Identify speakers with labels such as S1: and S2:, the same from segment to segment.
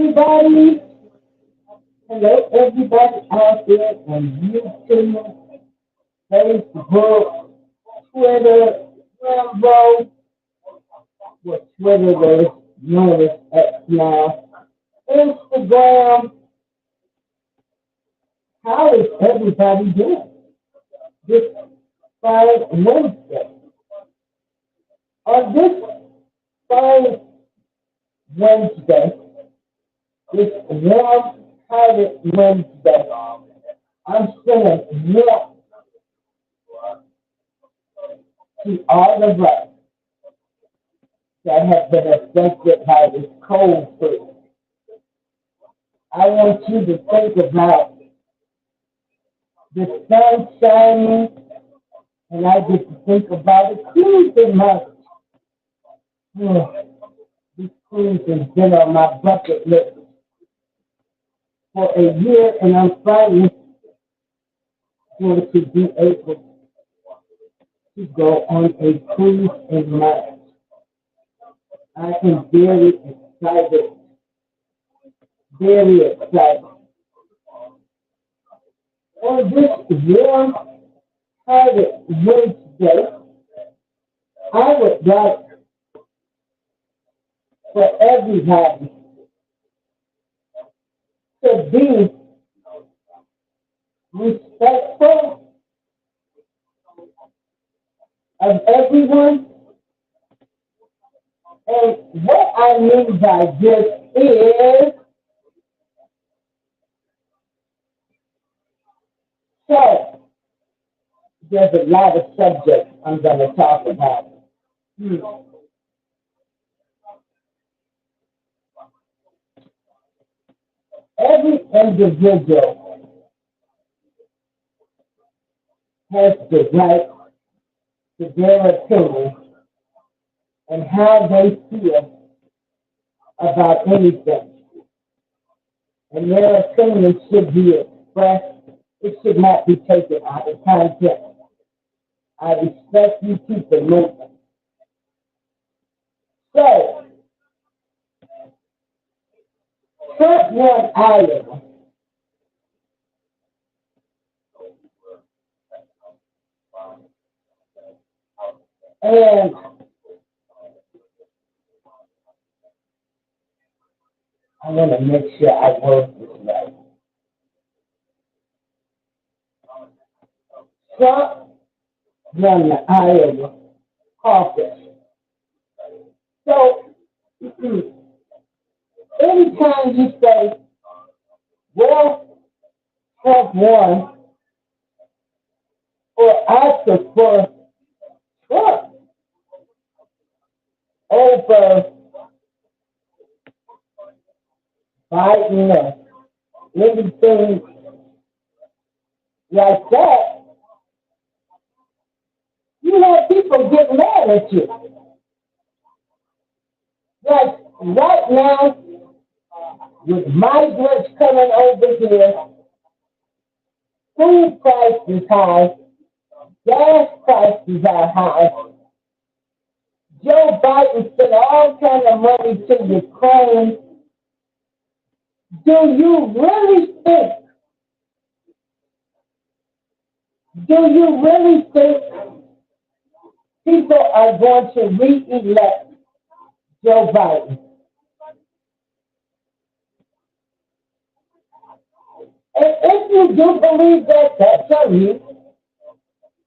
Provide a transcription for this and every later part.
S1: everybody. Hello, everybody out there on YouTube, Facebook, Twitter, Rambo, what Twitter is known as X now, Instagram. How is everybody doing? This fine Wednesday. On this fine Wednesday, this warm-hearted Wednesday, I'm saying warm to all of us that have been affected by this cold front. I want you to think about the sun shining, and I get to think about a cruise in my this cruise has been on my bucket list for a year, and I'm finally going to be able to go on a cruise in March. I am excited, very excited. On this warm-hearted Wednesday, I would like for everybody to be respectful of everyone. And what I mean by this is, so there's a lot of subjects I'm going to talk about. Every individual has the right to their opinion and how they feel about anything. And their opinion should be expressed. It should not be taken out of context. I respect you people moving. So, Trump won Iowa. And I want to make sure I word this right. Trump won the Iowa caucus. So, anytime you say, well, Trump won, or I prefer Trump over Biden or anything like that, you have people get mad at you. Like right now, with migrants coming over here, food prices high, gas prices are high. Joe Biden sent all kind of money to Ukraine. Do you really think people are going to re-elect Joe Biden? And if you do believe that, that's on you.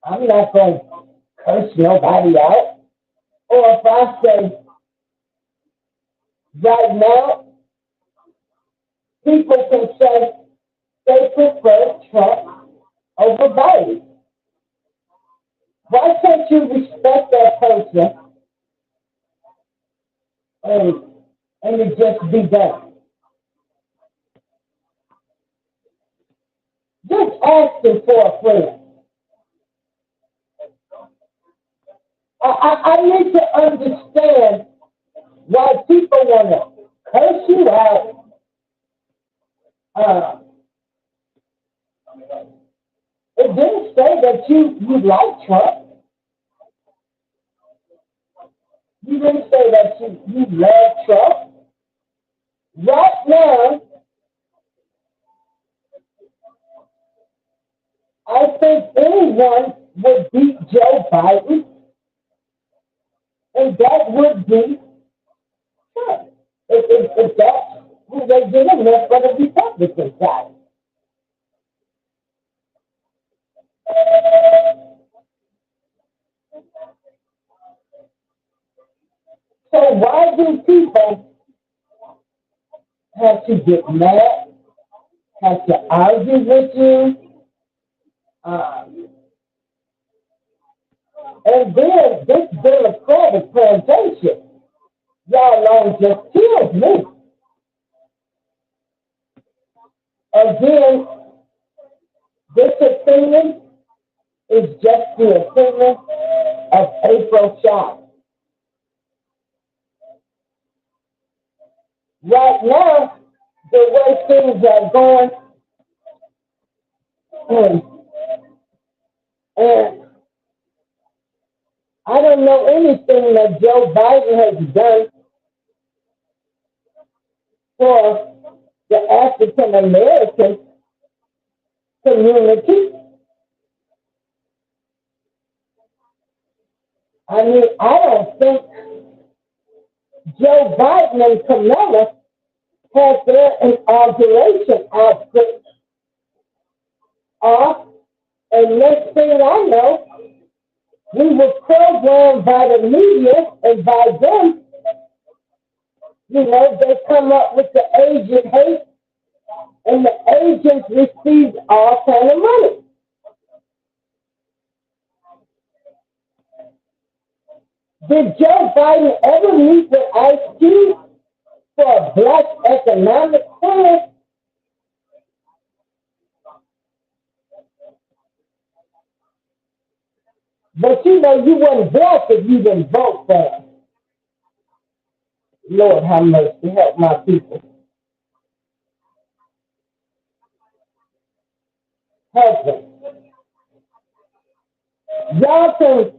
S1: I'm not going to curse nobody out. Or if I say, right now, people can say they prefer Trump over Biden. Why can't you respect that person and it just be done? Just asking for a friend. I need to understand why people want to curse you out. It didn't say that you like Trump. You didn't say that you love Trump. Right now, I think anyone would beat Joe Biden, and that would be Trump. If that's who they're dealing with for the Republican side. So why do people have to get mad, have to argue with you? Um, and then this Democratic plantation, y'all know, just kills me. Again, this opinion is just the opinion of April Shaw. Right now, the way things are going, and, and I don't know anything that Joe Biden has done for the African American community. I mean, I don't think Joe Biden and Kamala had their inauguration outfit off, and next thing I know, we were programmed by the media and by them. You know, they come up with the agent hate, and the agents receive all kind of money. Did Joe Biden ever meet with IQ for a black economic plan? But you know, you wouldn't black if you didn't vote for him. Lord have mercy, help my people. Help them. Y'all can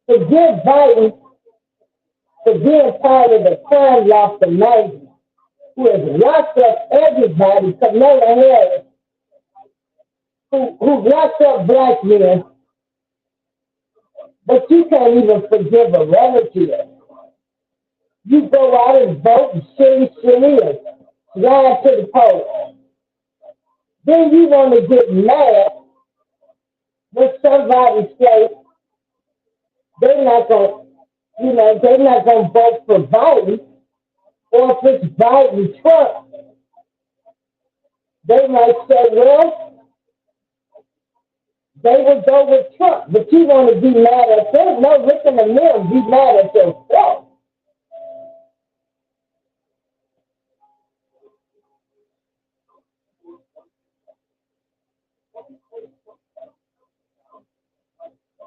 S1: forgive Biden for being part of the crime loss of 90, who has locked up everybody, Kamala Harris, who locked up black men, but you can't even forgive a relative. You go out and vote and shitty and lie to the polls. Then you want to get mad when somebody says they're not going, they're not going to vote for Biden, or if it's Biden Trump, they might say, well, they would go with Trump, but you want to be mad at them. No, listen to them, be mad at yourself.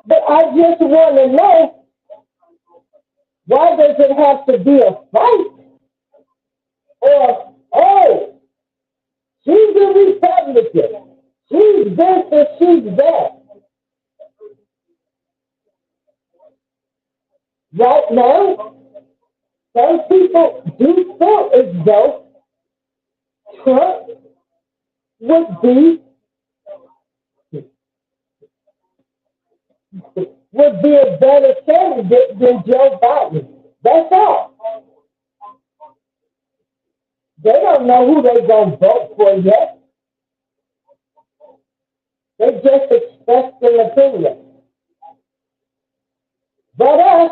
S1: But I just want to know, why does it have to be a fight? Or, oh, she's a Republican. She's this and she's that. Right now, some people do feel as though Trump would be a better candidate than Joe Biden. That's all. They don't know who they're going to vote for yet. They just expressed an opinion. But us,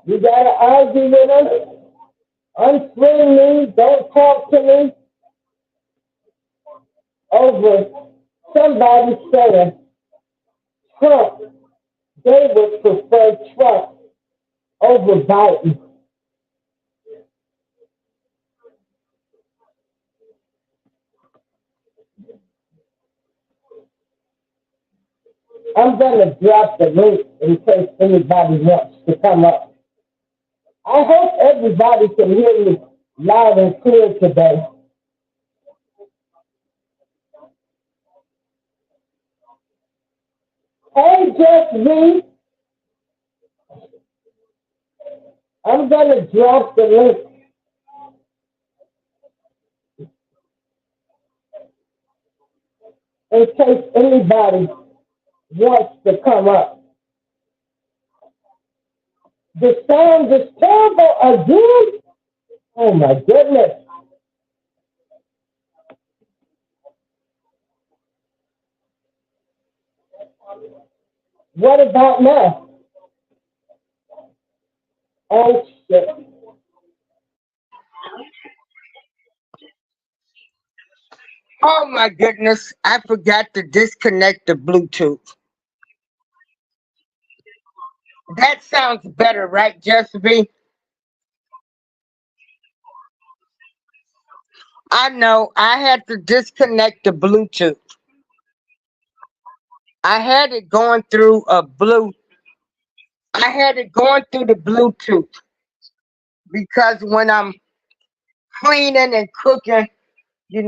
S1: you got to argue with them, unfriend me, don't talk to me, over somebody saying Trump, they would prefer Trump over Biden. I'm going to drop the link in case anybody wants to come up. I hope everybody can hear me loud and clear today. Hey, just me. I'm going to drop the link in case anybody wants to come up. The sound is terrible again. Oh my goodness. What about now? Oh shit.
S2: Oh my goodness, I forgot to disconnect the Bluetooth. That sounds better, right, Jessica? I know I had to disconnect the Bluetooth. I had it going through a blue. I had it going through the Bluetooth because when I'm cleaning and cooking,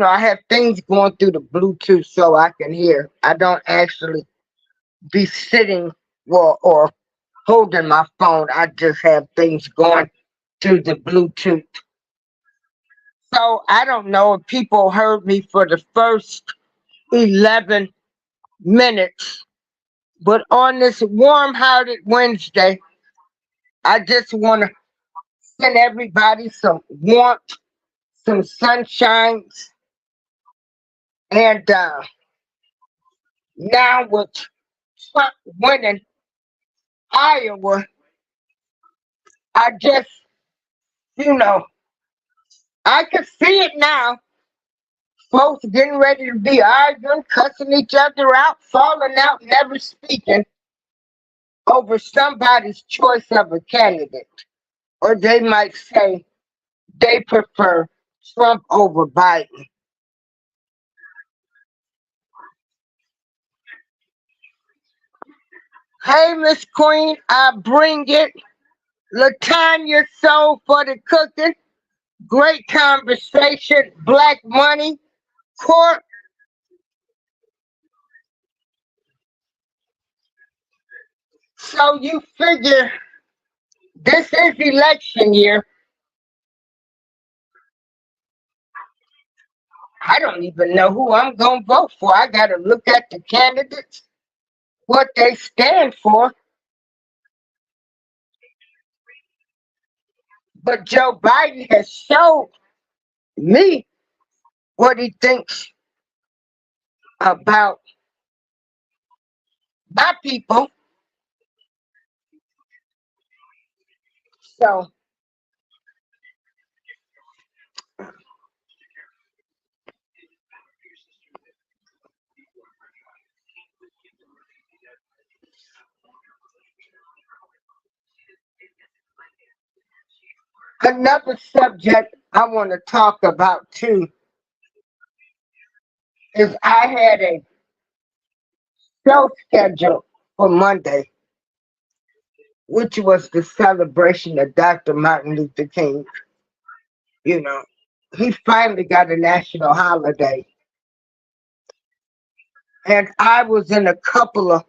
S2: I have things going through the Bluetooth so I can hear. I don't actually be sitting or holding my phone. I just have things going through the Bluetooth. So I don't know if people heard me for the first 11 minutes, but on this warm hearted Wednesday, I just want to send everybody some warmth, some sunshines, and now with Trump winning Iowa, I just, you know, I can see it now. Folks getting ready to be arguing, cussing each other out, falling out, never speaking over somebody's choice of a candidate. Or they might say they prefer Trump over Biden. Hey, Miss Queen, I bring it. Latanya Soul for the cooking. Great conversation. Black money. Court. So you figure this is election year. I don't even know who I'm going to vote for. I got to look at the candidates, what they stand for. But Joe Biden has showed me what he thinks about my people. So another subject I want to talk about too is I had a show scheduled for Monday, which was the celebration of Dr. Martin Luther King. You know, he finally got a national holiday. And I was in a couple of,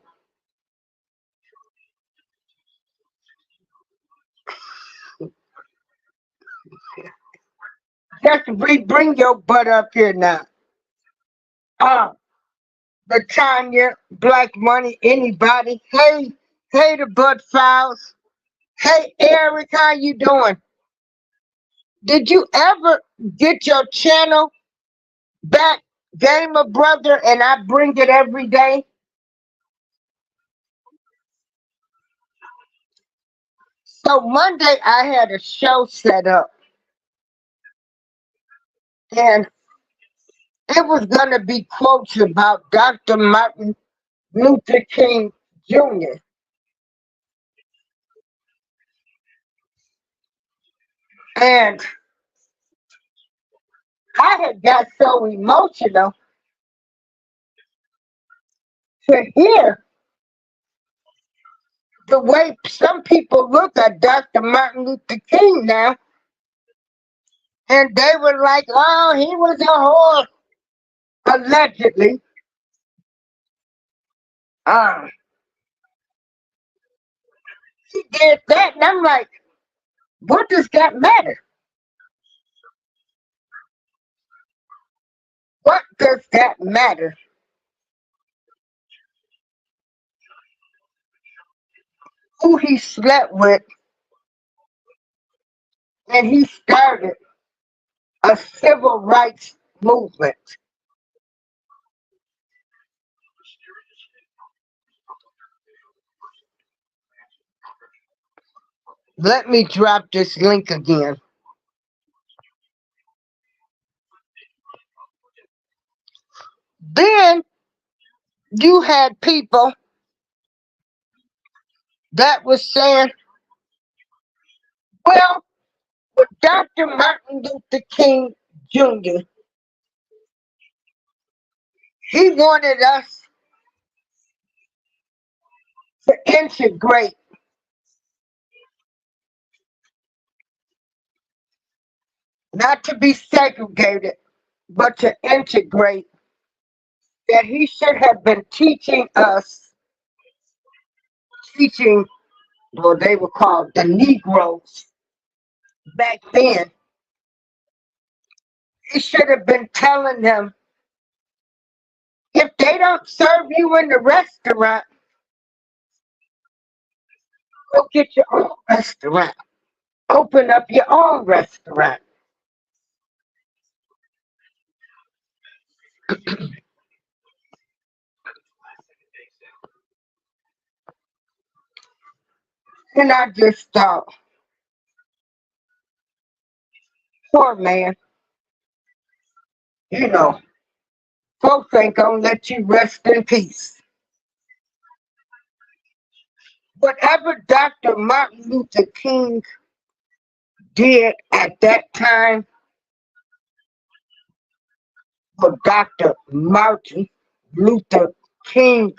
S2: just bring your butt up here now. Uh, the Tanya, Black Money, anybody. Hey, the Bud Files. Hey, Eric, how you doing? Did you ever get your channel back, Gamer Brother, and I bring it every day? So Monday I had a show set up, and it was gonna be quotes about Dr. Martin Luther King Jr. And I had got so emotional to hear the way some people look at Dr. Martin Luther King now, and they were like, "Oh, he was a whore," allegedly. Um, he did that, and I'm like, "What does that matter? What does that matter?" who he slept with, and he started a civil rights movement. Let me drop this link again. Then you had people that was saying, well, with Dr. Martin Luther King Jr., he wanted us to integrate, not to be segregated, but to integrate, that he should have been teaching, well, they were called the Negroes back then. He should have been telling them, if they don't serve you in the restaurant, go get your own restaurant. Open up your own restaurant. And I just thought, poor man, you know, folks ain't gonna let you rest in peace. Whatever Dr. Martin Luther King did at that time, or Dr. Martin Luther King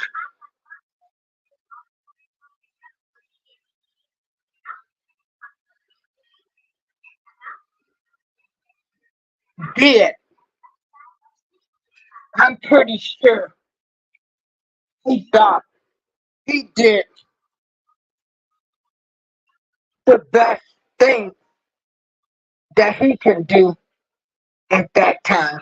S2: did, I'm pretty sure he thought he did the best thing that he can do at that time.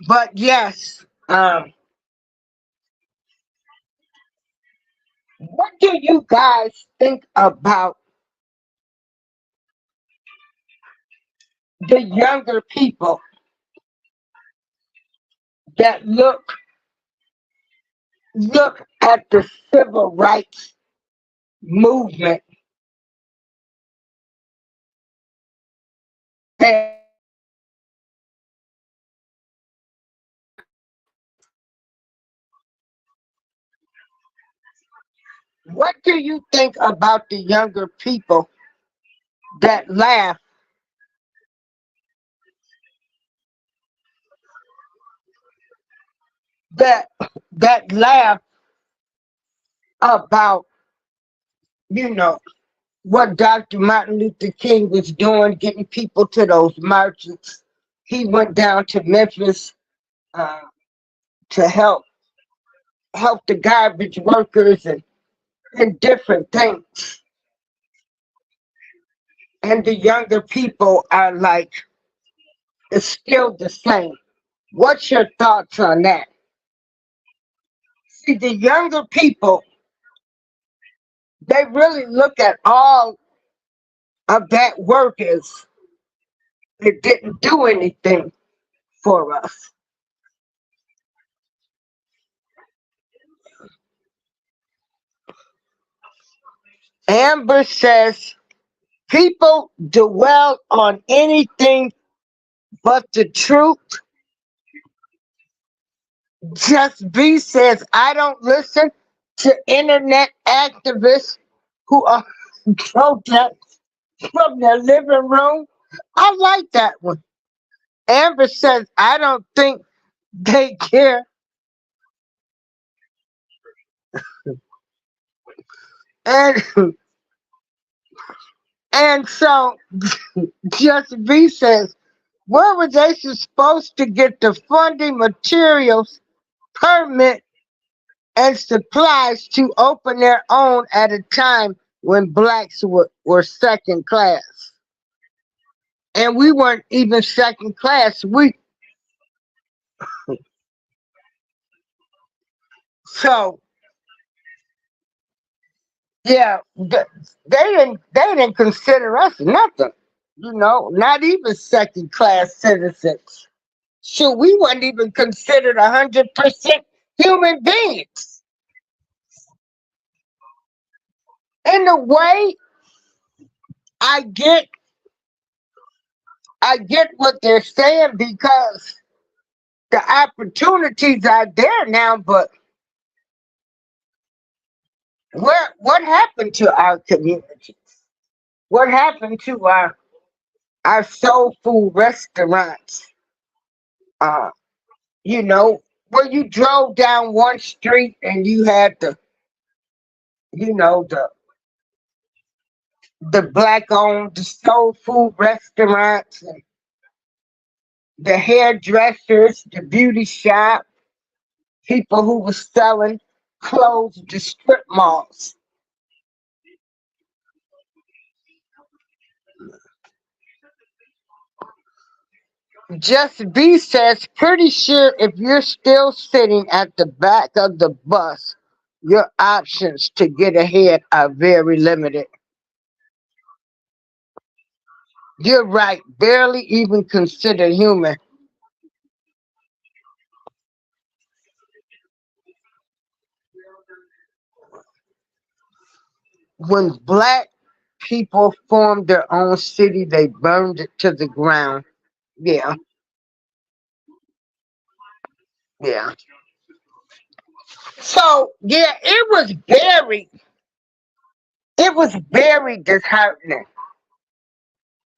S2: But yes, what do you guys think about the younger people that look at the civil rights movement and what do you think about the younger people that laugh that that laugh about, you know, what Dr. Martin Luther King was doing, getting people to those marches? He went down to Memphis uh, to help the garbage workers and different things. And the younger people are like, it's still the same. What's your thoughts on that? See, the younger people, they really look at all of that work as it didn't do anything for us. Amber says, people dwell on anything but the truth. Just B says, I don't listen to internet activists who are protest from their living room. I like that one. Amber says, I don't think they care. And and so Just B says, where were they supposed to get the funding, materials, permit, and supplies to open their own at a time when blacks were second class? and we weren't even second class. So yeah, they didn't consider us nothing. Not even second class citizens. Shoot, we weren't even considered 100% human beings. In a way, I get I get what they're saying because the opportunities are there now, but what happened to our communities? What happened to our soul food restaurants? Uh, you know, where you drove down one street and you had you know, the black owned soul food restaurants and the hairdressers, the beauty shop, people who were selling clothes at the strip malls. Just B says, pretty sure if you're still sitting at the back of the bus, your options to get ahead are very limited. You're right, barely even considered human. When black people formed their own city, they burned it to the ground. Yeah, yeah. So yeah, it was very disheartening.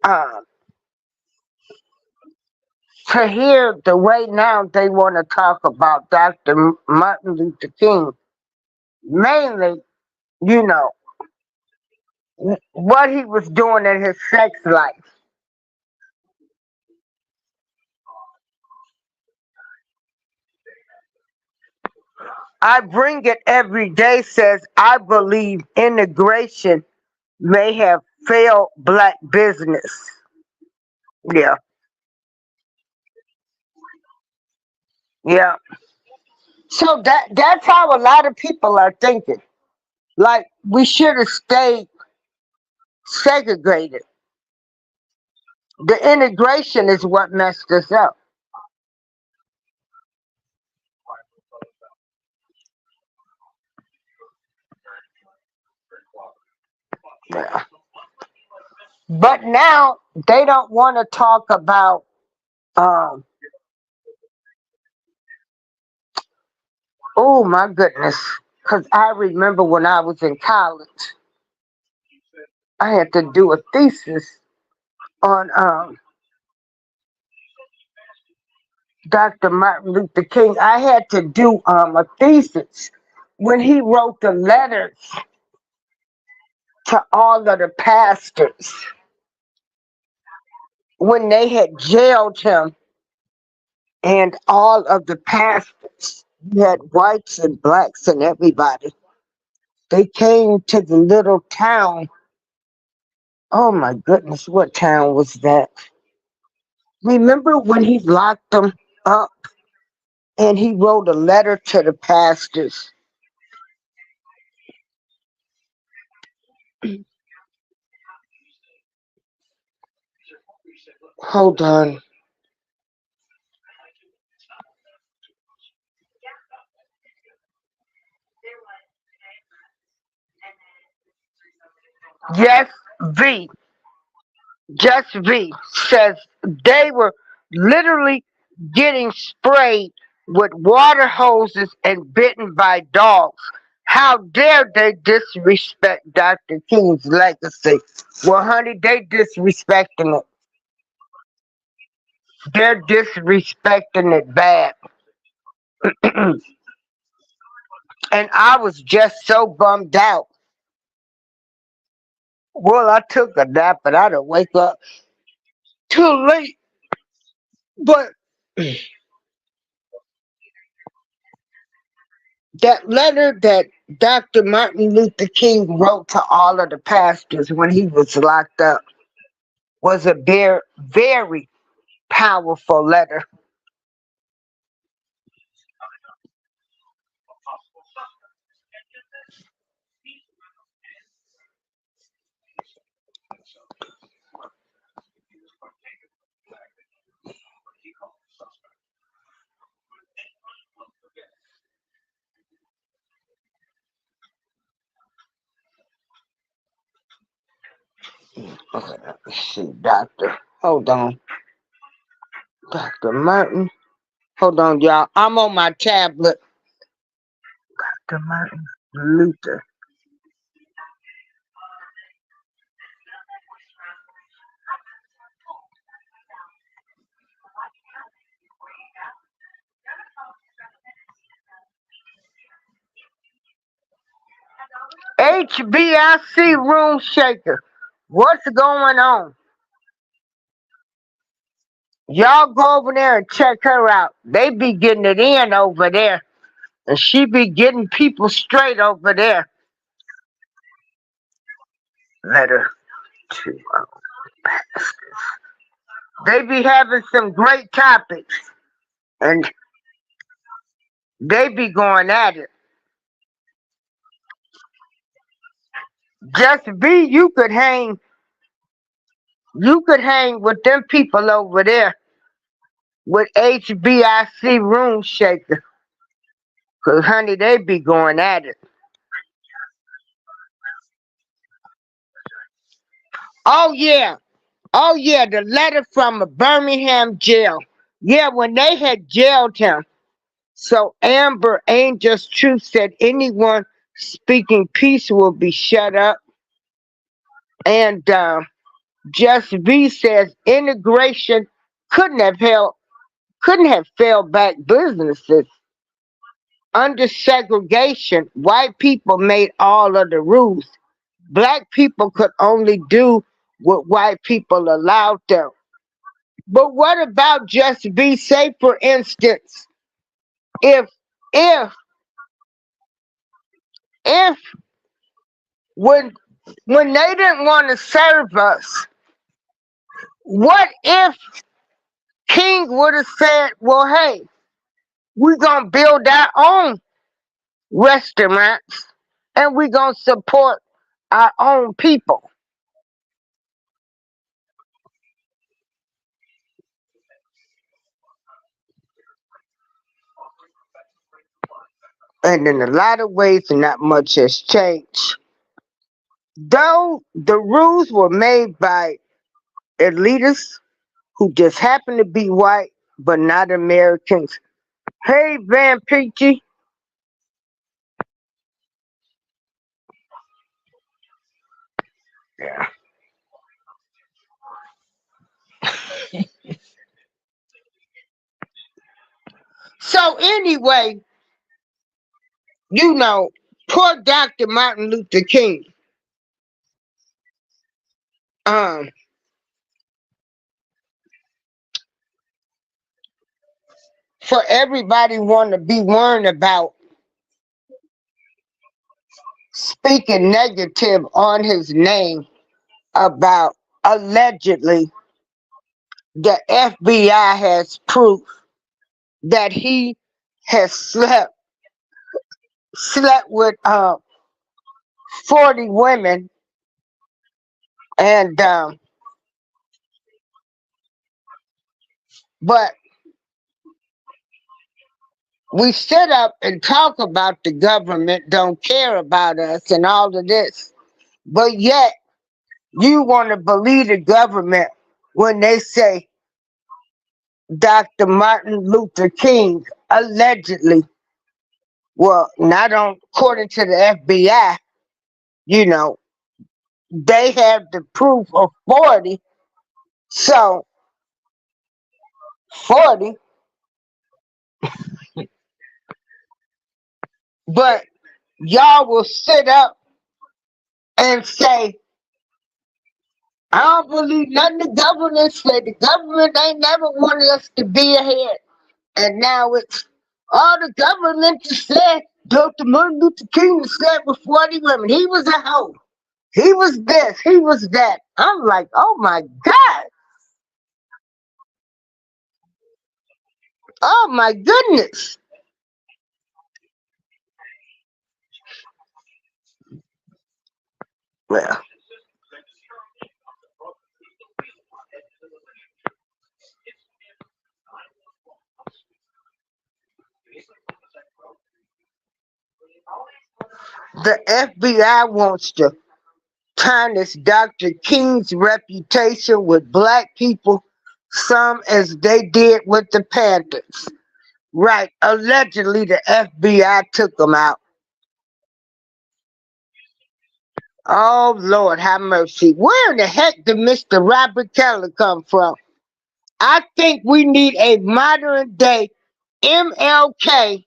S2: Uh, to hear the way now they want to talk about Dr. Martin Luther King, mainly, you know, what he was doing in his sex life. I bring it every day says, I believe integration may have failed black business. Yeah, yeah. So that's how a lot of people are thinking. Like we should have stayed segregated. The integration is what messed us up. Yeah. But now they don't want to talk about um oh my goodness. Cause I remember when I was in college, I had to do a thesis on Dr. Martin Luther King. I had to do a thesis when he wrote the letters to all of the pastors when they had jailed him and all of the pastors. You had whites and blacks and everybody. They came to the little town. Oh my goodness, what town was that? Remember when he locked them up and he wrote a letter to the pastors? Hold on. Yes, V. Just V says they were literally getting sprayed with water hoses and bitten by dogs. How dare they disrespect Dr. King's legacy? Well, honey, they disrespecting it. They're disrespecting it bad. And I was just so bummed out. Well, I took a nap, but I didn't wake up too late. But that letter that Dr. Martin Luther King wrote to all of the pastors when he was locked up, was a very powerful letter. Okay, let me see, Doctor. Hold on, Dr. Martin. Hold on, y'all. I'm on my tablet. Dr. Martin Luther. HBIC room shaker. What's going on? Y'all go over there and check her out. They be getting it in over there. And she be getting people straight over there. Letter to pastors. They be having some great topics. And they be going at it. Just be, you could hang with them people over there with HBIC room shaker. Cause honey, they be going at it. Oh yeah. Oh yeah, the letter from a Birmingham jail. Yeah, when they had jailed him. So Amber Angel's Truth said anyone speaking peace will be shut up. And Just B says integration couldn't have failed back businesses. Under segregation, white people made all of the rules. Black people could only do what white people allowed them. But what about Just B? Say for instance, if if if when they didn't want to serve us, what if King would have said, well, hey, we're gonna build our own restaurants and we're gonna support our own people. And in a lot of ways, not much has changed. Though the rules were made by elitists who just happen to be white, but not Americans. Hey, Van Peachy. Yeah. So anyway, poor Dr. Martin Luther King. Um, for everybody want to be worried about speaking negative on his name about allegedly the FBI has proof that he has slept with 40 women and but we sit up and talk about the government don't care about us and all of this, but yet you want to believe the government when they say Dr. Martin Luther King allegedly, well, not on according to the FBI, you know, they have the proof of 40. So 40, but y'all will sit up and say, I don't believe nothing the government said. The government ain't never wanted us to be ahead. And now it's all the government just said Dr. Martin Luther King said with 40 women. He was a hoe. He was this, he was that. I'm like, oh my God. Oh my goodness. Well, the FBI wants to tarnish Dr. King's reputation with black people, some as they did with the Panthers. Right. Allegedly, the FBI took him out. Oh, Lord, have mercy. Where in the heck did Mr. Robert Kelly come from? I think we need a modern day MLK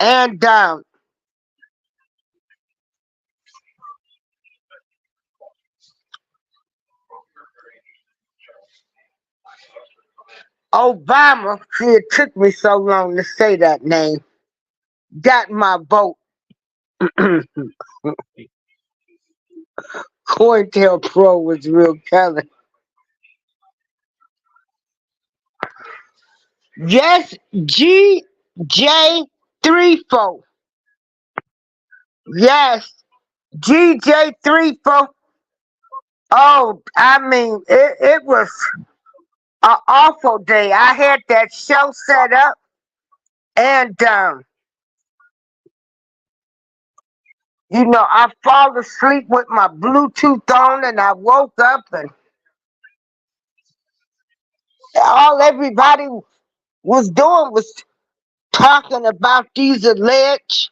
S2: and Obama. See, it took me so long to say that name. Got my vote. COINTELPRO was real Kelly. Yes, GJ34. Yes, GJ34. Oh, I mean, it was an awful day. I had that show set up, and I fall asleep with my Bluetooth on, and I woke up, and all everybody was doing was talking about these alleged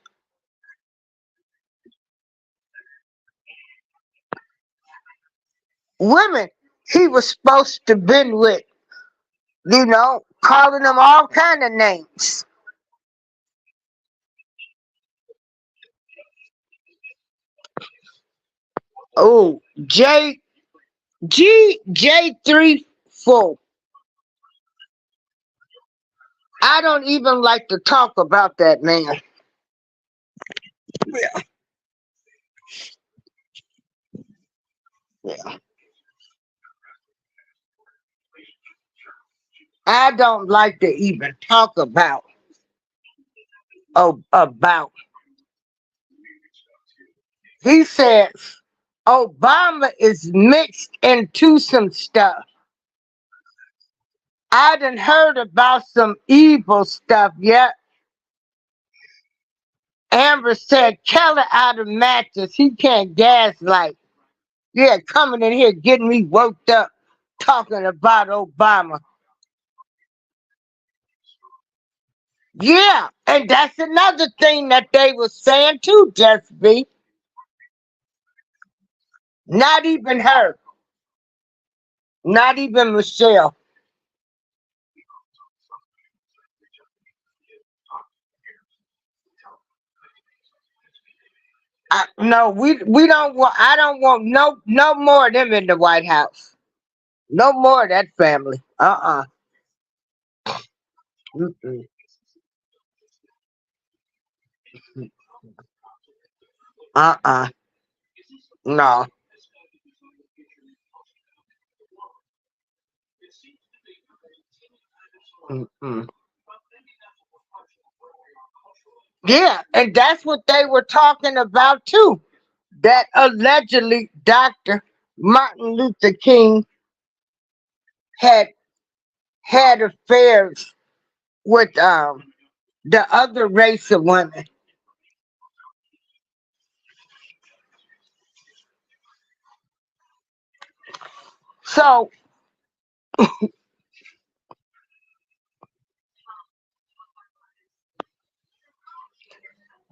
S2: women he was supposed to been with, calling them all kind of names. Oh, GJ34. I don't even like to talk about that man. Yeah, yeah. I don't like to even talk about. About. He says Obama is mixed into some stuff. I done heard about some evil stuff yet. Amber said Kelly out of matches. He can't gaslight. Yeah, coming in here getting me worked up talking about Obama. Yeah, and that's another thing that they were saying too, Just B. Not even her. Not even Michelle. No, we don't want. I don't want no more of them in the White House. No more of that family. Mm-mm. Uh-uh. No. Mm-mm. Yeah, and that's what they were talking about too. That allegedly Dr. Martin Luther King had had affairs with the other race of women. So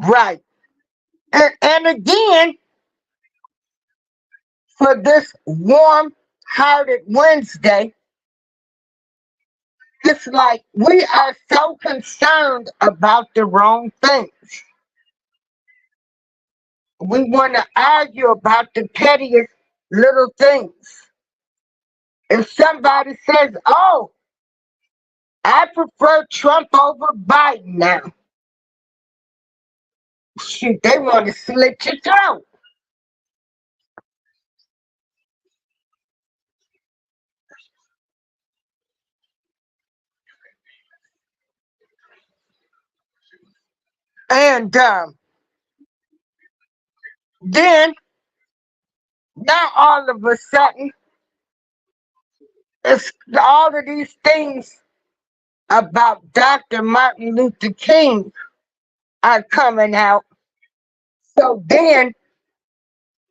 S2: right. And again, for this warm hearted Wednesday, it's like we are so concerned about the wrong things. We want to argue about the pettiest little things. If somebody says, oh, I prefer Trump over Biden now, shoot, they want to slit your throat. And then now all of a sudden, it's all of these things about Dr. Martin Luther King are coming out. So then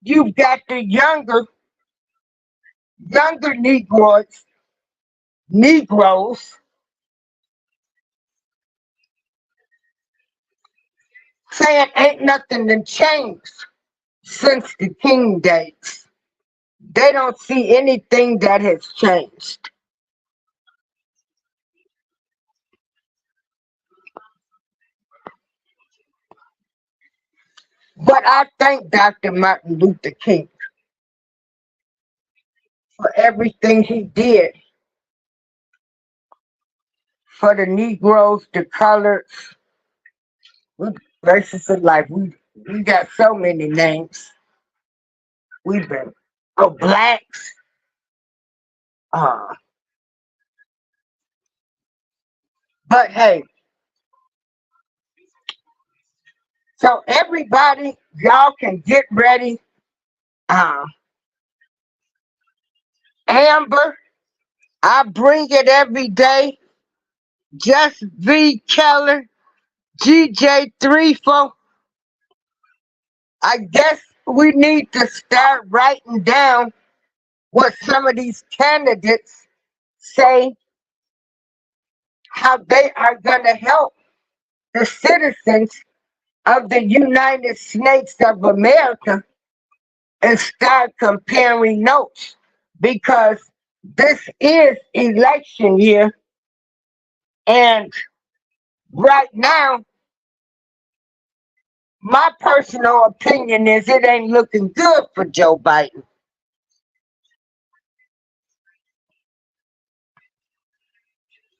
S2: you've got the younger Negroes saying ain't nothing done changed since the King days. They don't see anything that has changed. But I thank Dr. Martin Luther King for everything he did for the Negroes, the coloreds, races of life. We got so many names. We've been blacks. Uh, but hey, so everybody, y'all can get ready. Amber, I bring it every day. Just V Keller, GJ34. I guess we need to start writing down what some of these candidates say, how they are going to help the citizens of the United States of America, and start comparing notes, because this is election year, and right now, my personal opinion is it ain't looking good for Joe Biden.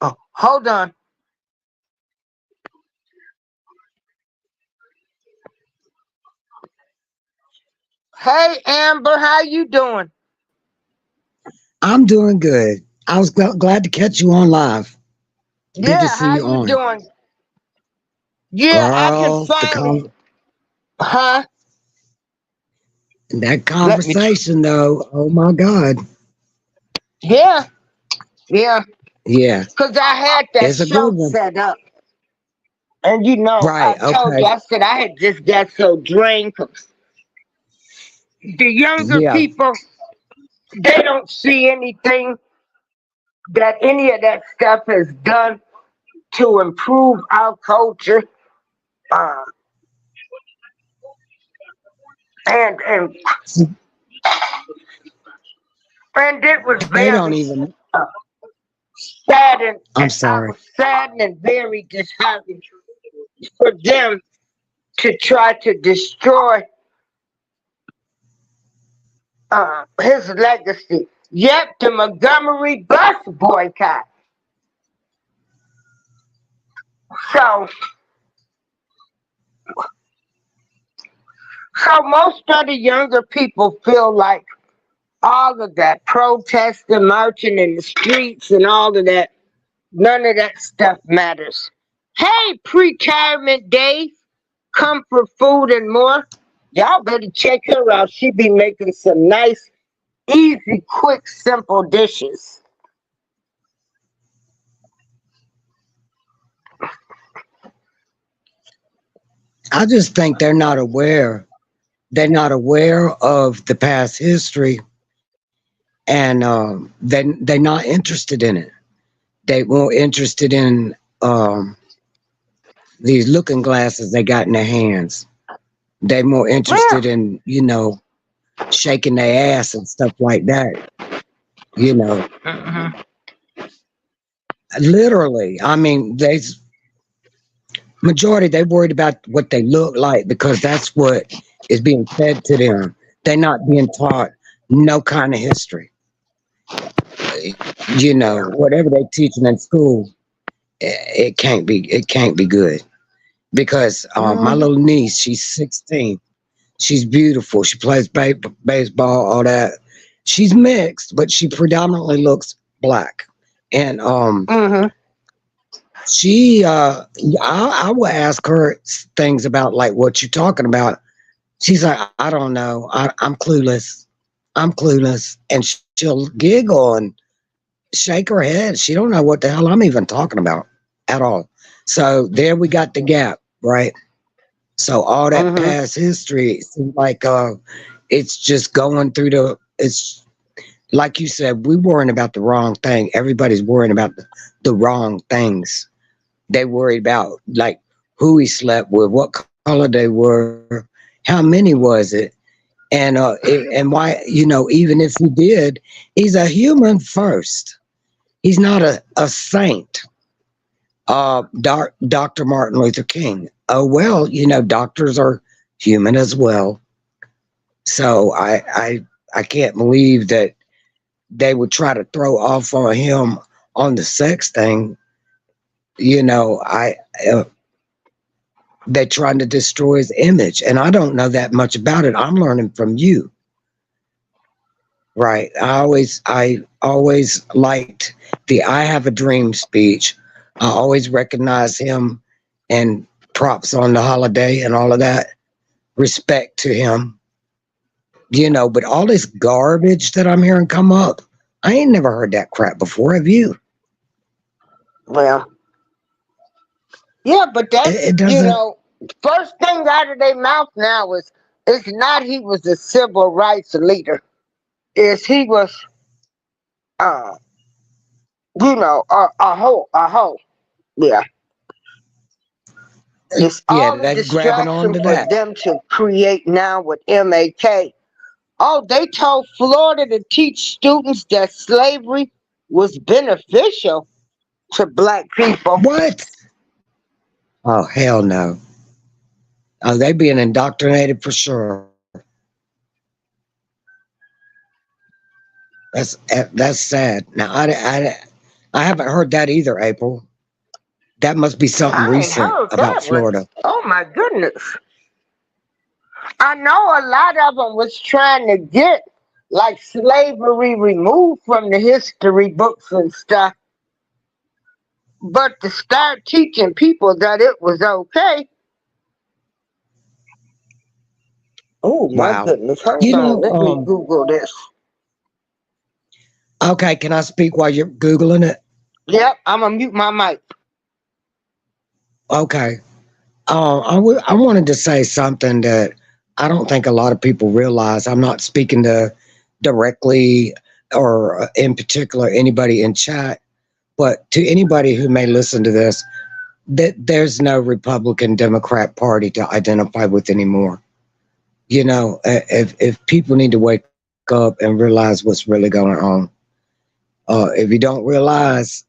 S2: Oh, hold on. Hey, Amber, how you doing?
S3: I'm doing good. I was glad to catch you on live. Good to
S2: Yeah,
S3: see
S2: how
S3: you
S2: you
S3: on.
S2: doing? Yeah, I can
S3: Girl,
S2: finally. Huh?
S3: that
S2: Let me.
S3: conversation though, oh my God.
S2: Yeah, yeah.
S3: Yeah,
S2: Cause I had that
S3: it's a good
S2: show
S3: one.
S2: set up, and you know, I
S3: Right,
S2: told you,
S3: okay.
S2: I said I had just got so drained. 'Cause the younger
S3: Yeah.
S2: people, they don't see anything that any of that stuff has done to improve our culture. Uh, and and and it was
S3: They don't
S2: very
S3: even,
S2: uh, saddened.
S3: I'm
S2: I
S3: sorry.
S2: was saddened and very disheartened for them to try to destroy his legacy. Yep, the Montgomery bus boycott. So, so most of the younger people feel like all of that protesting, marching in the streets, and all of that, none of that stuff matters. Hey, pre-retirement Dave, comfort food and more. Y'all better check her out. She be making some nice, easy, quick, simple dishes.
S3: I just think they're not aware. They're not aware of the past history, and they're not interested in it. They more interested in these looking glasses they got in their hands. They're more
S2: Yeah.
S3: interested in, shaking their ass and stuff like that. You know,
S2: Mhm.
S3: literally. I mean, they majority they worried about what they look like because that's what is being fed to them. They're not being taught no kind of history. Whatever they teaching in school, it can't be good because my
S2: Mhm.
S3: little niece, she's 16. She's beautiful. She plays baseball, all that. She's mixed, but she predominantly looks black. And
S2: Mhm.
S3: she I will ask her things about like what you're talking about. She's like, I don't know. I'm clueless. I'm clueless. And she'll giggle and shake her head. She don't know what the hell I'm even talking about at all. So there we got the gap, right? So all that
S2: Mm-hmm.
S3: past history seems like it's just going through it's like you said, we worrying about the wrong thing. Everybody's worrying about the wrong things. They worried about like who he slept with, what color they were, how many was it, and why, even if he did, he's a human first. He's not a saint. Dr. Martin Luther King. Oh well, doctors are human as well. So I can't believe that they would try to throw off on him on the sex thing. They're trying to destroy his image, and I don't know that much about it. I'm learning from you, right? I always liked the "I Have a Dream" speech. I always recognize him, and props on the holiday and all of that. Respect to him, But all this garbage that I'm hearing come up, I ain't never heard that crap before. Have you?
S2: Well, yeah, but that's,
S3: It doesn't.
S2: first thing out of their mouth now is it's not he was a civil rights leader. Is he was, uh, a hoe. Yeah. It's
S3: Yeah,
S2: all a
S3: they're grabbing
S2: distraction
S3: onto
S2: for
S3: that.
S2: them to create now with MAK. Oh, they told Florida to teach students that slavery was beneficial to black people.
S3: What? Oh hell no! Oh, they being indoctrinated for sure. That's sad. Now I haven't heard that either, April. That must be something
S2: I ain't
S3: recent
S2: heard
S3: about
S2: that one.
S3: Florida.
S2: Oh my goodness. I know a lot of them was trying to get like slavery removed from the history books and stuff, but to start teaching people that it was okay. Oh my
S3: Wow.
S2: goodness. Hold
S3: You
S2: on.
S3: know,
S2: Let me Google this.
S3: okay, can I speak while you're Googling it?
S2: Yep, I'm gonna mute my mic.
S3: Okay. I wanted to say something that I don't think a lot of people realize. I'm not speaking to directly or in particular anybody in chat, but to anybody who may listen to this, that there's no Republican Democrat Party to identify with anymore. If people need to wake up and realize what's really going on. If you don't realize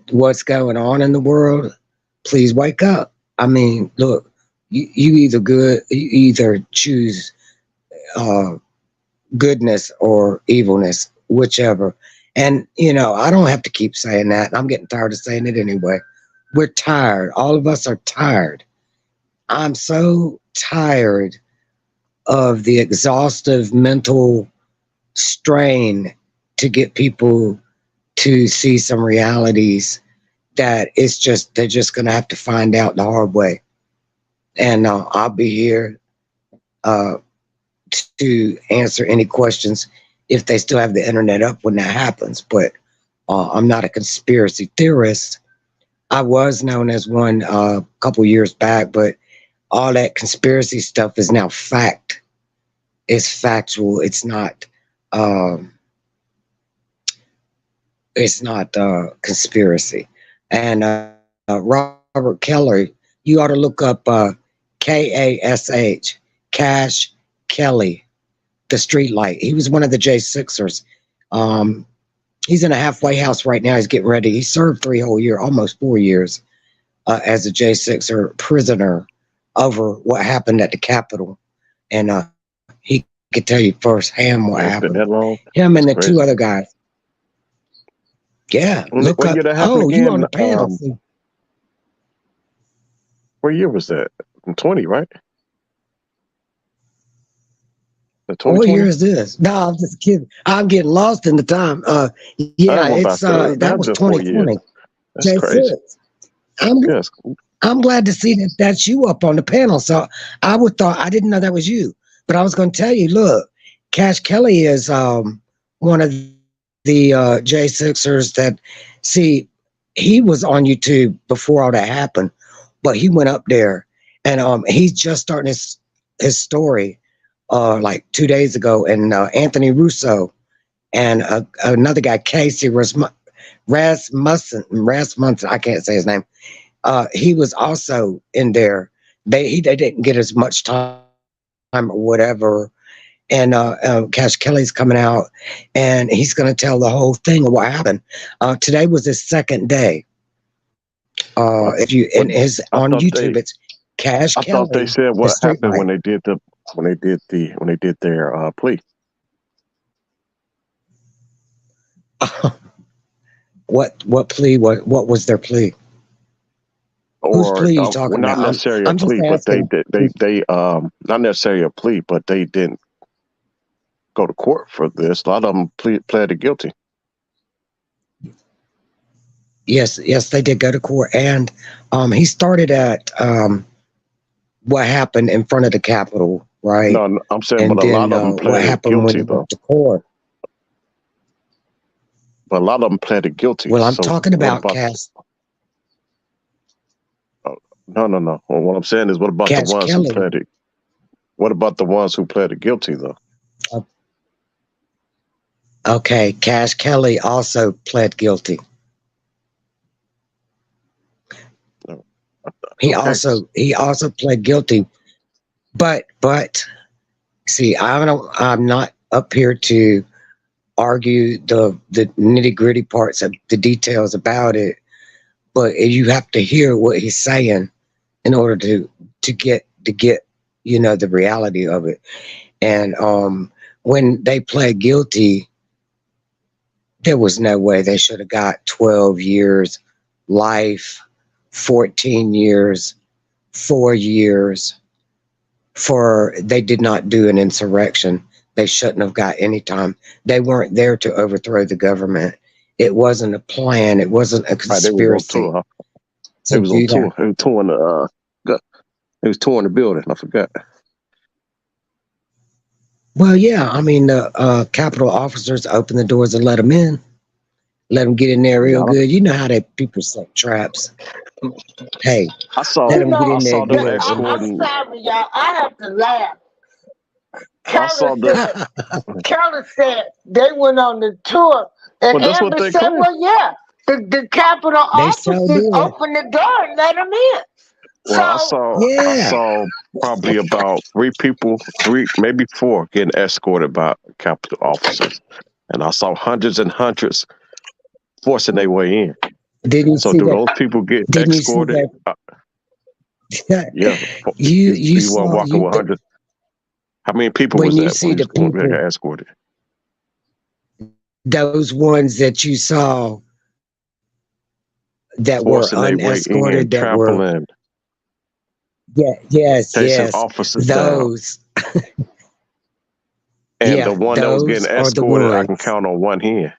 S3: what's going on in the world, please wake up. I mean, look, you either choose goodness or evilness, whichever. And I don't have to keep saying that. I'm getting tired of saying it anyway. We're tired. All of us are tired. I'm so tired of the exhaustive mental strain to get people to see some realities that they're just going to have to find out the hard way. And I'll be here to answer any questions if they still have the internet up when that happens. But I'm not a conspiracy theorist. I was known as one a couple years back, but all that conspiracy stuff is now fact. It's factual. It's not conspiracy. And Robert Kelly, you ought to look up KASH, Cash Kelly, the street light. He was one of the J6ers. He's in a halfway house right now. He's getting ready. He served 3 whole years, almost 4 years, as a J6er prisoner over what happened at the Capitol. And he could tell you firsthand what happened.
S4: That long?
S3: Him and the 2 other guys. Yeah, look
S4: what
S3: up.
S4: year that happened
S3: Oh,
S4: again?
S3: you on the panel?
S4: What year was that? 20, right? The
S3: What
S4: 2020?
S3: year is this? No, I'm just kidding. I'm getting lost in the time. Yeah,
S4: I was
S3: it's
S4: about to say,
S3: that was
S4: just 4 years.
S3: 2020.
S4: That's
S3: Jason,
S4: crazy.
S3: I'm
S4: Yes.
S3: I'm glad to see that that's you up on the panel. So I didn't know that was you, but I was going to tell you, look, Cash Kelly is one of the J6ers that see he was on YouTube before all that happened, but he went up there and he's just starting his story like 2 days ago, and Anthony Russo and another guy, Casey Rasmussen, I can't say his name. He was also in there. They didn't get as much time or whatever. And Cash Kelly's coming out, and he's going to tell the whole thing of what happened. Today was his second day. If you and his
S4: I
S3: on
S4: thought
S3: YouTube,
S4: they
S3: it's Cash
S4: I
S3: Kelly.
S4: thought they said
S3: the
S4: what
S3: street
S4: happened when
S3: light.
S4: they did their plea.
S3: What plea? What was their plea? Whose
S4: Or
S3: plea are you talking
S4: not
S3: about?
S4: necessarily a
S3: I'm just
S4: plea, but
S3: asking.
S4: they not necessarily a plea, but they didn't go to court for this. A lot of them pleaded guilty.
S3: Yes, they did go to court, and he started at what happened in front of the Capitol, right?
S4: No, I'm saying,
S3: And
S4: but a
S3: then
S4: lot of them
S3: what
S4: pleaded
S3: happened when
S4: guilty
S3: he
S4: though.
S3: went to court?
S4: But a lot of them pleaded guilty.
S3: Well, I'm
S4: So
S3: talking
S4: what
S3: about
S4: about? No. Well, what I'm saying is, what about the
S3: Cash
S4: ones who
S3: Kelly.
S4: pleaded? What about the ones who pleaded guilty though?
S3: Okay, Cash Kelly also pled guilty. He
S4: Okay.
S3: also pled guilty, but see, I'm not up here to argue the nitty gritty parts of the details about it, but you have to hear what he's saying in order to get the reality of it. And when they pled guilty, there was no way they should have got 12 years, life, 14 years, 4 years. For they did not do an insurrection. They shouldn't have got any time. They weren't there to overthrow the government. It wasn't a plan. It wasn't a conspiracy.
S4: They was on tour. They was touring the building. I forgot.
S3: Well, yeah. I mean, the Capitol officers opened the doors and let them in. Let them get in there real good. You know how people set traps. Hey,
S4: I saw
S3: let them get in there
S4: them
S3: good.
S4: escorting.
S2: I'm sorry, y'all. I have to laugh.
S4: I saw them.
S2: Keller said they went on the tour, and
S4: Well, that's what
S2: Amber
S4: they
S2: said,
S4: claim.
S2: "Well, yeah, the Capitol officers opened the door and let them in."
S4: Well,
S2: So
S4: I saw probably about three, maybe four, getting escorted by Capitol officers, and I saw hundreds and hundreds forcing their way in. So do those people get escorted? Yeah, you weren't walking with hundreds. How many people was that when they got escorted?
S3: Those ones that you saw that
S4: forcing
S3: were unescorted, that
S4: trampling,
S3: chasing
S4: officers
S3: those
S4: down. And the one that was getting escorted, I can count on one hand.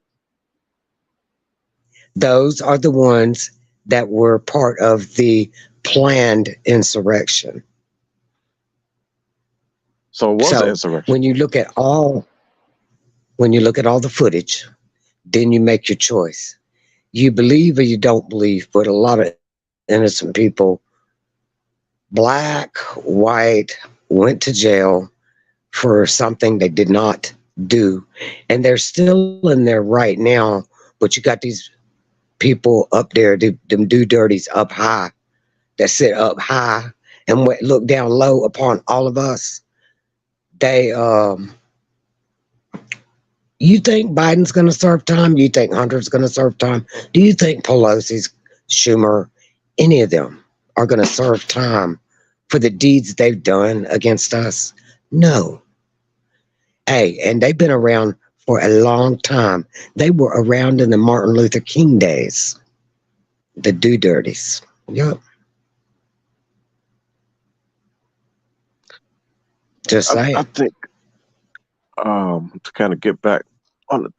S3: Those are the ones that were part of the planned insurrection.
S4: So it was an insurrection.
S3: When you look at all the footage, then you make your choice. You believe or you don't believe, but a lot of innocent people, black, white, went to jail for something they did not do. And they're still in there right now, but you got these people up there, them do dirties up high, that sit up high and look down low upon all of us. They, you think Biden's going to serve time? You think Hunter's going to serve time? Do you think Pelosi's, Schumer, any of them are going to serve time for the deeds they've done against us? No. Hey, and they've been around for a long time. They were around in the Martin Luther King days. The do-dirties. Yep. Just saying.
S4: I think to kind of get back on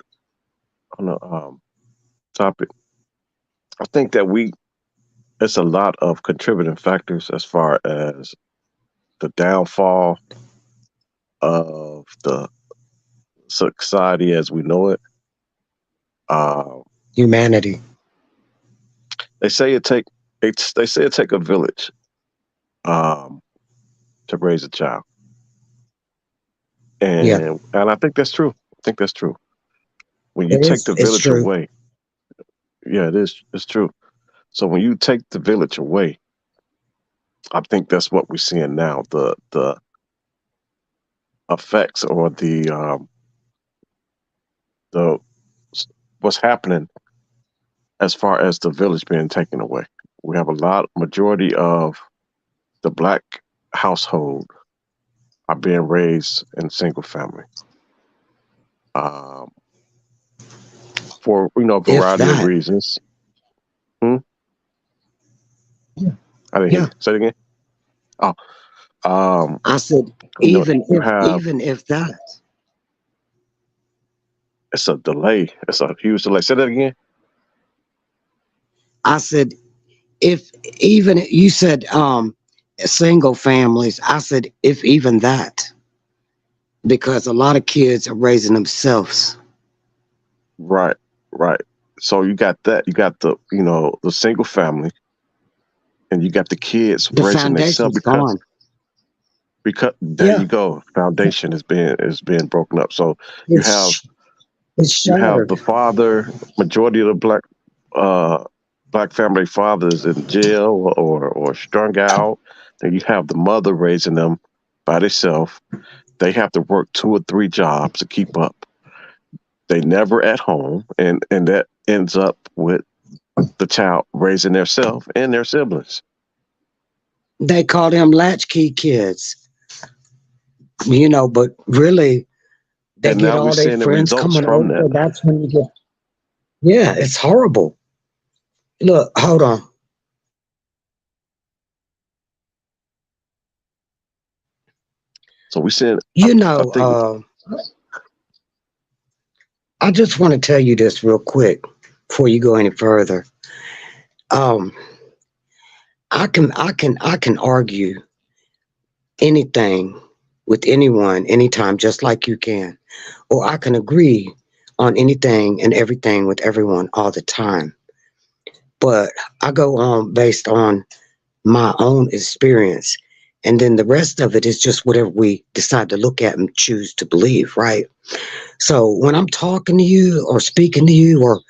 S4: the topic, I think that it's a lot of contributing factors as far as the downfall of the society as we know it. Uh,
S3: Humanity.
S4: they say they say it take a village um, to raise a child,
S3: Yeah,
S4: and I think that's true. I think that's true. When you
S3: it
S4: take
S3: is.
S4: the
S3: It's
S4: village
S3: true.
S4: away, yeah, it is. It's true. So when you take the village away, I think that's what we're seeing now. The effects or the what's happening as far as the village being taken away. We have a majority of the black household are being raised in single family um, for a
S3: If
S4: variety of
S3: that.
S4: reasons. Hmm?
S3: Yeah.
S4: I didn't hear
S3: Yeah.
S4: you. Say it again. Oh, um,
S3: I said,
S4: you have
S3: even if that.
S4: it's a delay. It's a huge delay. Say that again.
S3: I said, if even you said single families. I said, if even that, because a lot of kids are raising themselves.
S4: Right, right. So you got that. You got the single family, and you got the kids
S3: The
S4: raising themselves
S3: foundation's gone.
S4: because there
S3: Yeah.
S4: you go. Foundation is being broken up. So you have
S3: It's it's
S4: you have
S3: shattered.
S4: the father. Majority of the uh black family fathers in jail or strung out. Then you have the mother raising them by themselves. They have to work 2 or 3 jobs to keep up. They never at home, and that ends up with the child raising theirself and their siblings.
S3: They call them latchkey kids, but really they
S4: And
S3: get
S4: now we're
S3: all their
S4: seeing the
S3: friends
S4: results
S3: coming
S4: from that.
S3: over. That's when you get, yeah, it's horrible. Look, hold on.
S4: So we're seeing.
S3: You
S4: I
S3: know,
S4: think.
S3: I just want to tell you this real quick before you go any further. Um, I can argue anything with anyone anytime, just like you can, or I can agree on anything and everything with everyone all the time. But I go on based on my own experience. And then the rest of it is just whatever we decide to look at and choose to believe, right? So when I'm talking to you or speaking to you or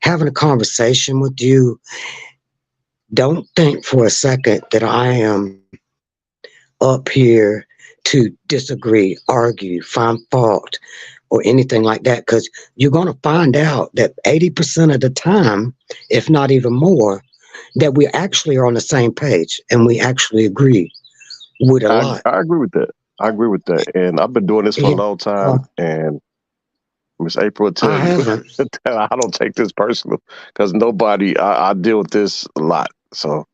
S3: having a conversation with you, don't think for a second that I am up here to disagree, argue, find fault, or anything like that, because you're going to find out that 80% of the time, if not even more, that we actually are on the same page and we actually agree with a lot.
S4: I agree with that. I agree with that. And I've been doing this for a
S3: Yeah,
S4: long
S3: uh,
S4: time. And Miss April will
S3: I
S4: tell you
S3: haven't.
S4: that I don't take this personal because I deal with this a lot. So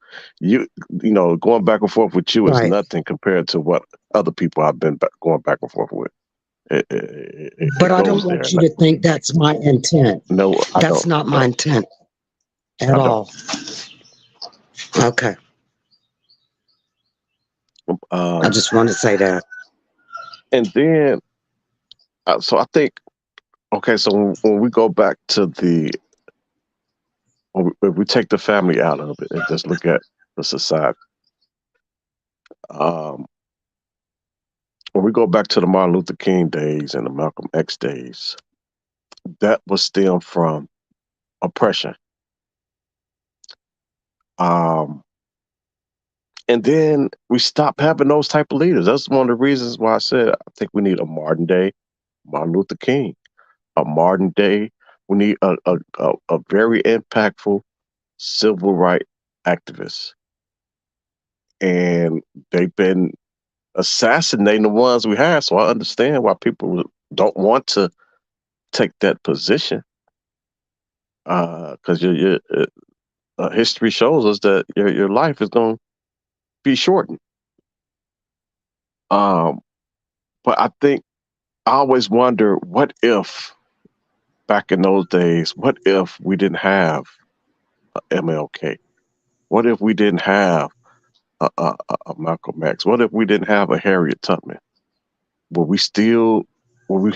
S4: going back and forth with you is
S3: Right.
S4: nothing compared to what other people I've been going back and forth with.
S3: But
S4: It
S3: I don't
S4: goes there.
S3: want you to think that's my intent.
S4: No, I
S3: That's
S4: don't.
S3: not my
S4: No,
S3: intent at
S4: I don't.
S3: all. Okay. I
S4: Um,
S3: just want to say that.
S4: and then, so I think, okay, so when we go back to if we take the family out of it and just look at the society, um, when we go back to the Martin Luther King days and the Malcolm X days, that was stemmed from oppression. Um, and then we stopped having those type of leaders. That's one of the reasons why I said I think we need a modern day Martin Luther King, a modern day. We need a very impactful civil rights activist, and they've been assassinating the ones we have. So I understand why people don't want to take that position, because history shows us that your life is going to be shortened. Um, but I think I always wonder, what if back in those days, what if we didn't have MLK? What if we didn't have a Malcolm X? What if we didn't have a Harriet Tubman? Would we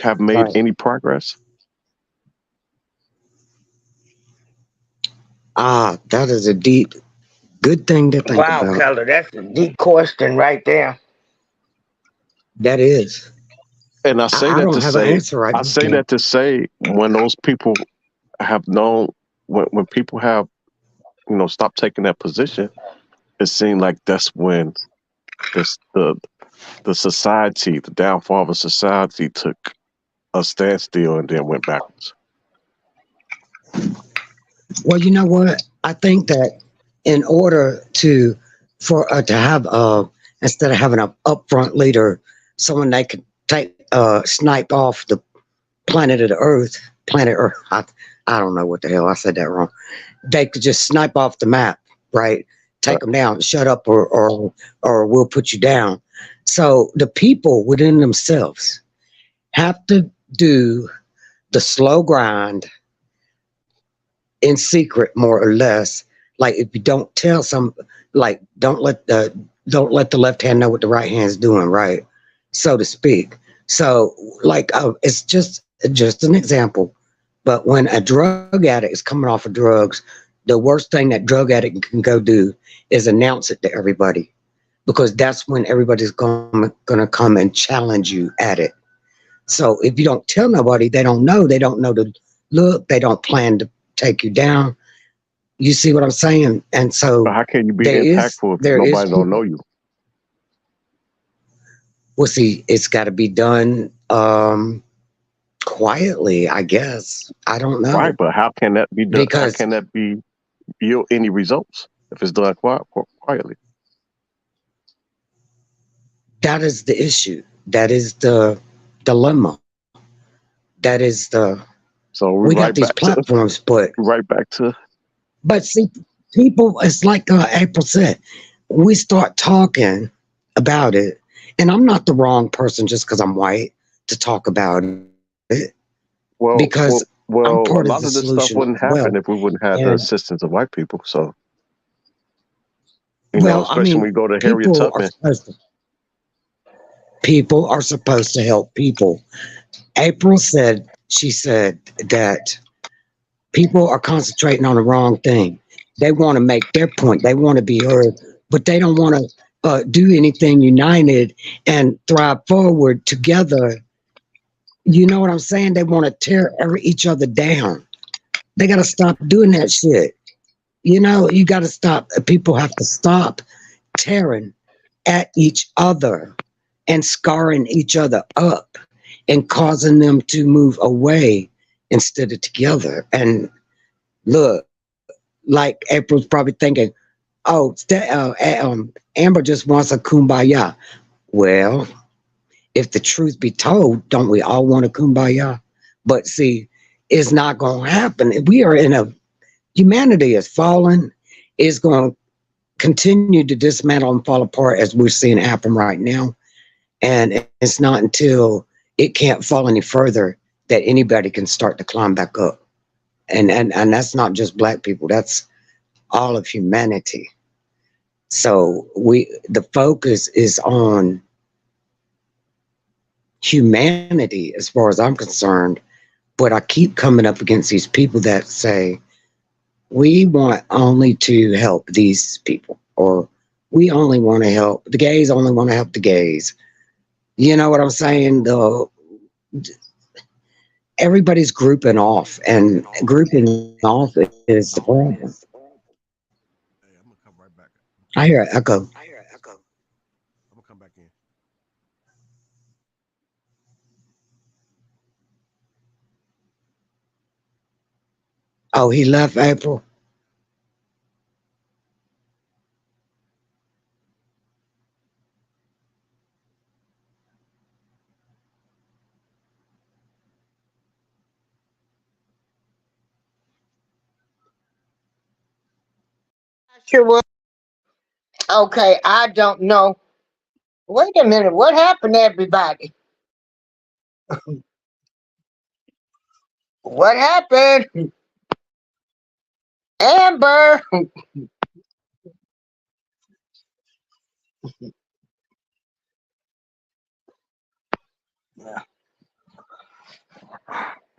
S4: have made
S3: Right.
S4: any progress?
S3: That is a good thing to think
S2: Wow,
S3: about.
S2: Keller, that's a deep question right there.
S3: That is.
S4: And I say
S3: I
S4: that
S3: don't
S4: to
S3: have an
S4: say,
S3: answer right
S4: I
S3: now,
S4: say
S3: Ken.
S4: that to say, when those people have known, when people have, stopped taking that position, it seemed like that's when this the society, the downfall of a society, took a standstill and then went backwards.
S3: Well, you know what? I think that in order to have instead of having an upfront leader, someone that could snipe off the planet Earth. I don't know what the hell I said that wrong. They could just snipe off the map, right? Take them down, shut up, or we'll put you down. So the people within themselves have to do the slow grind in secret, more or less. Like if you don't tell don't let the left hand know what the right hand's doing, right? So to speak. So it's just an example. But when a drug addict is coming off of drugs, the worst thing that drug addict can go do is announce it to everybody, because that's when everybody's going to come and challenge you at it. So if you don't tell nobody, they don't know to look, they don't plan to take you down. You see what I'm saying? And so
S4: But how can you be impactful if nobody don't know you?
S3: Well, see, it's got to be done quietly, I guess. I don't know.
S4: Right, but how can that be done? How can that be yield any results if it's done quietly?
S3: That is the issue. That is the dilemma. That is the.
S4: So
S3: we got these platforms, but
S4: right back to.
S3: But see, people, it's like April said, we start talking about it, and I'm not the wrong person just because I'm white to talk about it.
S4: Well,
S3: because I'm part
S4: a lot of this stuff wouldn't happen if we wouldn't have the assistance of white people. So, especially when we go to Harriet Tubman.
S3: People are supposed to help people. April said, she said that people are concentrating on the wrong thing. They want to make their point. They want to be heard, but they don't want to do anything united and thrive forward together. You know what I'm saying? They want to tear each other down. They got to stop doing that shit. You got to stop. People have to stop tearing at each other and scarring each other up and causing them to move away instead of together. And look, like April's probably thinking, oh, Amber just wants a kumbaya. Well, if the truth be told, don't we all want a kumbaya? But see, it's not going to happen. We are humanity is falling, is going to continue to dismantle and fall apart as we're seeing happen right now. And it's not until it can't fall any further that anybody can start to climb back up. And that's not just black people, that's all of humanity. So the focus is on humanity as far as I'm concerned, but I keep coming up against these people that say, we want only to help these people, or we only want to help the gays, only want to help the gays. You know what I'm saying? Everybody's grouping off, and grouping off is the problem.
S5: Hey, I'm gonna come right back.
S3: I hear an echo.
S5: I'm gonna come back in.
S3: Oh, he left, April.
S2: Sure was. Okay, I don't know. Wait a minute, what happened to everybody? What happened? Amber.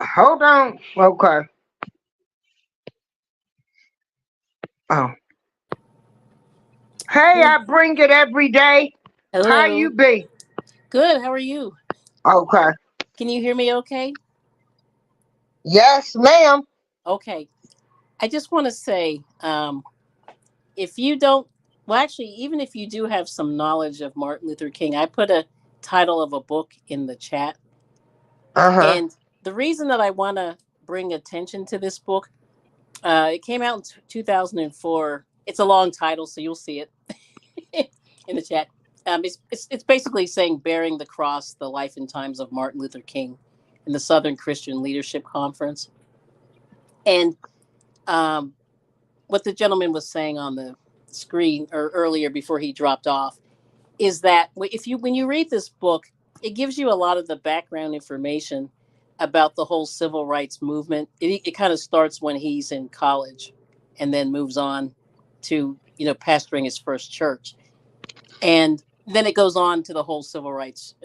S2: Hold on. Okay. Oh. Hey,
S6: Good.
S2: I bring it every day. How you
S6: Hello.
S2: be?
S6: Good. How are you?
S2: Okay.
S6: Can you hear me okay?
S2: Yes, ma'am.
S6: Okay. I just want to say if you don't, well, actually, even if you do have some knowledge of Martin Luther King, I put a title of a book in the chat.
S2: Uh-huh.
S6: And the reason that I want to bring attention to this book, it came out in 2004. It's a long title, so you'll see it in the chat. It's basically saying Bearing the Cross, the Life and Times of Martin Luther King in the Southern Christian Leadership Conference. And um, what the gentleman was saying on the screen or earlier before he dropped off is that if you when you read this book, it gives you a lot of the background information about the whole civil rights movement. It kind of starts when he's in college and then moves on to pastoring his first church, and then it goes on to the whole civil rights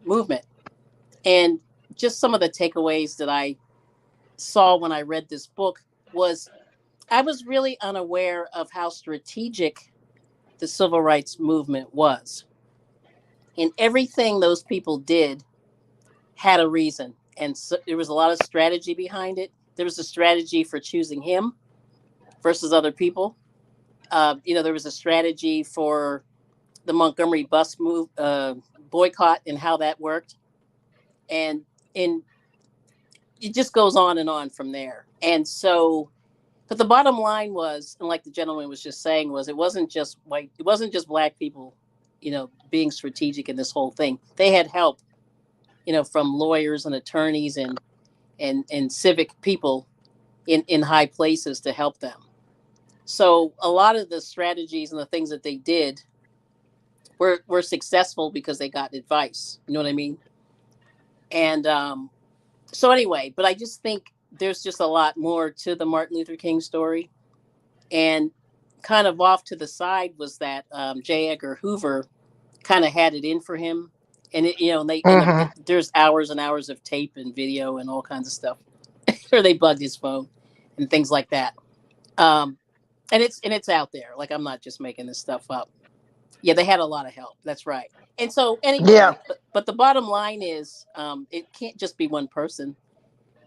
S6: movement. And just some of the takeaways that I saw when I read this book was I was really unaware of how strategic the civil rights movement was. And everything those people did had a reason. And so there was a lot of strategy behind it. There was a strategy for choosing him versus other people. There was a strategy for the Montgomery bus move boycott and how that worked. And in it just goes on and on from there. And so but the bottom line was, and like the gentleman was just saying, was it wasn't just white, it wasn't just black people, being strategic in this whole thing. They had help, from lawyers and attorneys and civic people in high places to help them. So a lot of the strategies and the things that they did were successful because they got advice. You know what I mean? And so anyway, but I just think there's just a lot more to the Martin Luther King story. And kind of off to the side was that J. Edgar Hoover kind of had it in for him. And
S2: Uh-huh.
S6: there's hours and hours of tape and video and all kinds of stuff, or they bugged his phone and things like that. Um, and it's out there. Like I'm not just making this stuff up. Yeah, they had a lot of help. That's right. And so
S2: Yeah.
S6: anyway, but the bottom line is, it can't just be one person.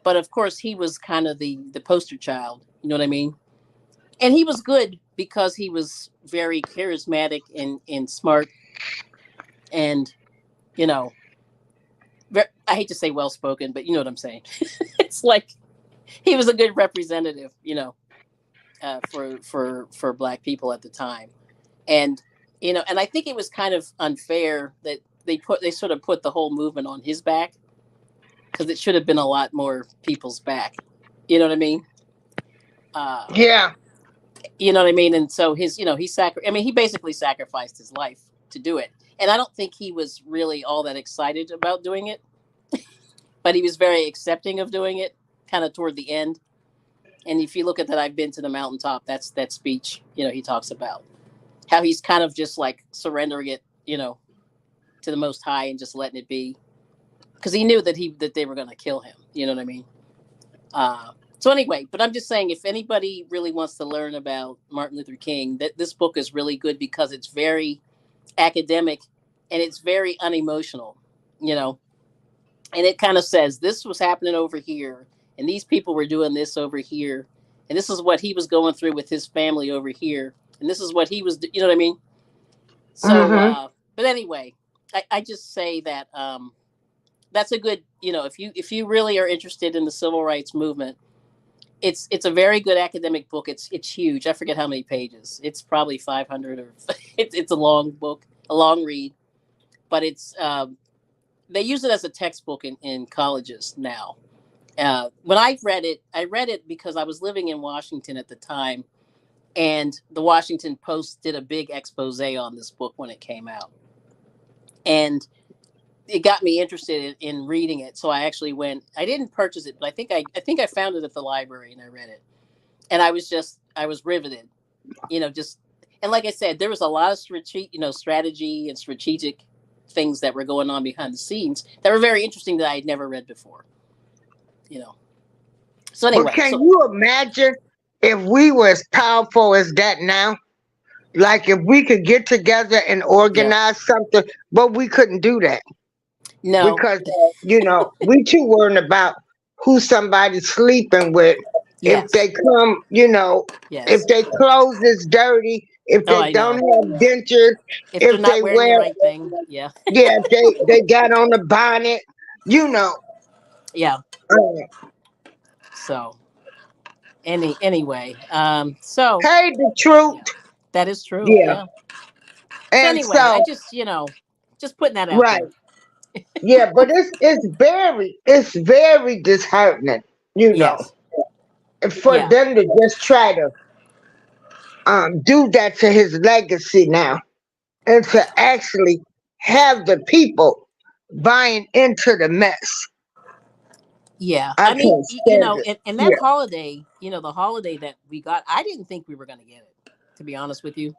S6: But of course, he was kind of the poster child. You know what I mean? And he was good because he was very charismatic and smart and you know I hate to say well spoken, but you know what I'm saying. It's like he was a good representative, for black people at the time. And and I think it was kind of unfair that they sort of put the whole movement on his back, because it should have been a lot more people's back. You know what I mean? uh
S2: Yeah.
S6: you know what I mean? And so he basically sacrificed his life to do it. And I don't think he was really all that excited about doing it, but he was very accepting of doing it kind of toward the end. And if you look at that, I've been to the mountaintop, that's that speech, he talks about how he's kind of just like surrendering it, to the most high and just letting it be. Because he knew that they were going to kill him. You know what I mean? So anyway, but I'm just saying, if anybody really wants to learn about Martin Luther King, that this book is really good because it's very academic and it's very unemotional, you know. And it kind of says this was happening over here, and these people were doing this over here, and this is what he was going through with his family over here, and this is what he was, you know what I mean? So,
S2: Uh-huh.
S6: but anyway, I just say that that's a good, if you really are interested in the civil rights movement, it's a very good academic book. It's huge. I forget how many pages. It's probably 500 or it's a long book, a long read, but they use it as a textbook in colleges now. When I read it because I was living in Washington at the time, and the Washington Post did a big expose on this book when it came out, and it got me interested in reading it. So I actually went. I didn't purchase it, but I think I found it at the library and I read it. and I was riveted, just, and like I said, there was a lot of strategy and strategic things that were going on behind the scenes that were very interesting that I had never read before. So
S2: But
S6: anyway,
S2: can you imagine if we were as powerful as that now? Like if we could get together and
S6: yeah,
S2: organize something, but we couldn't do that
S6: no,
S2: because we too worried about who somebody's sleeping with. If
S6: yes,
S2: they come, if
S6: yes.
S2: their clothes is dirty, if
S6: Oh,
S2: they
S6: I
S2: don't
S6: know.
S2: have dentures,
S6: If they're
S2: if
S6: not
S2: they
S6: wearing the
S2: wear,
S6: right thing, yeah,
S2: yeah, they got on the bonnet, you know.
S6: yeah.
S2: Uh,
S6: So anyway, so
S2: hey, the truth,
S6: yeah, that is true.
S2: yeah,
S6: Yeah. So
S2: and
S6: anyway, I
S2: so
S6: just just putting that out
S2: right.
S6: there.
S2: Yeah, but it's very disheartening, you know,
S6: Yes.
S2: for
S6: Yeah.
S2: them to just try to do that to his legacy now, and to actually have the people buying into the mess.
S6: Yeah.
S2: I
S6: I mean,
S2: can't stand it.
S6: and that
S2: Yeah.
S6: holiday, the holiday that we got, I didn't think we were going to get it. To be honest with you,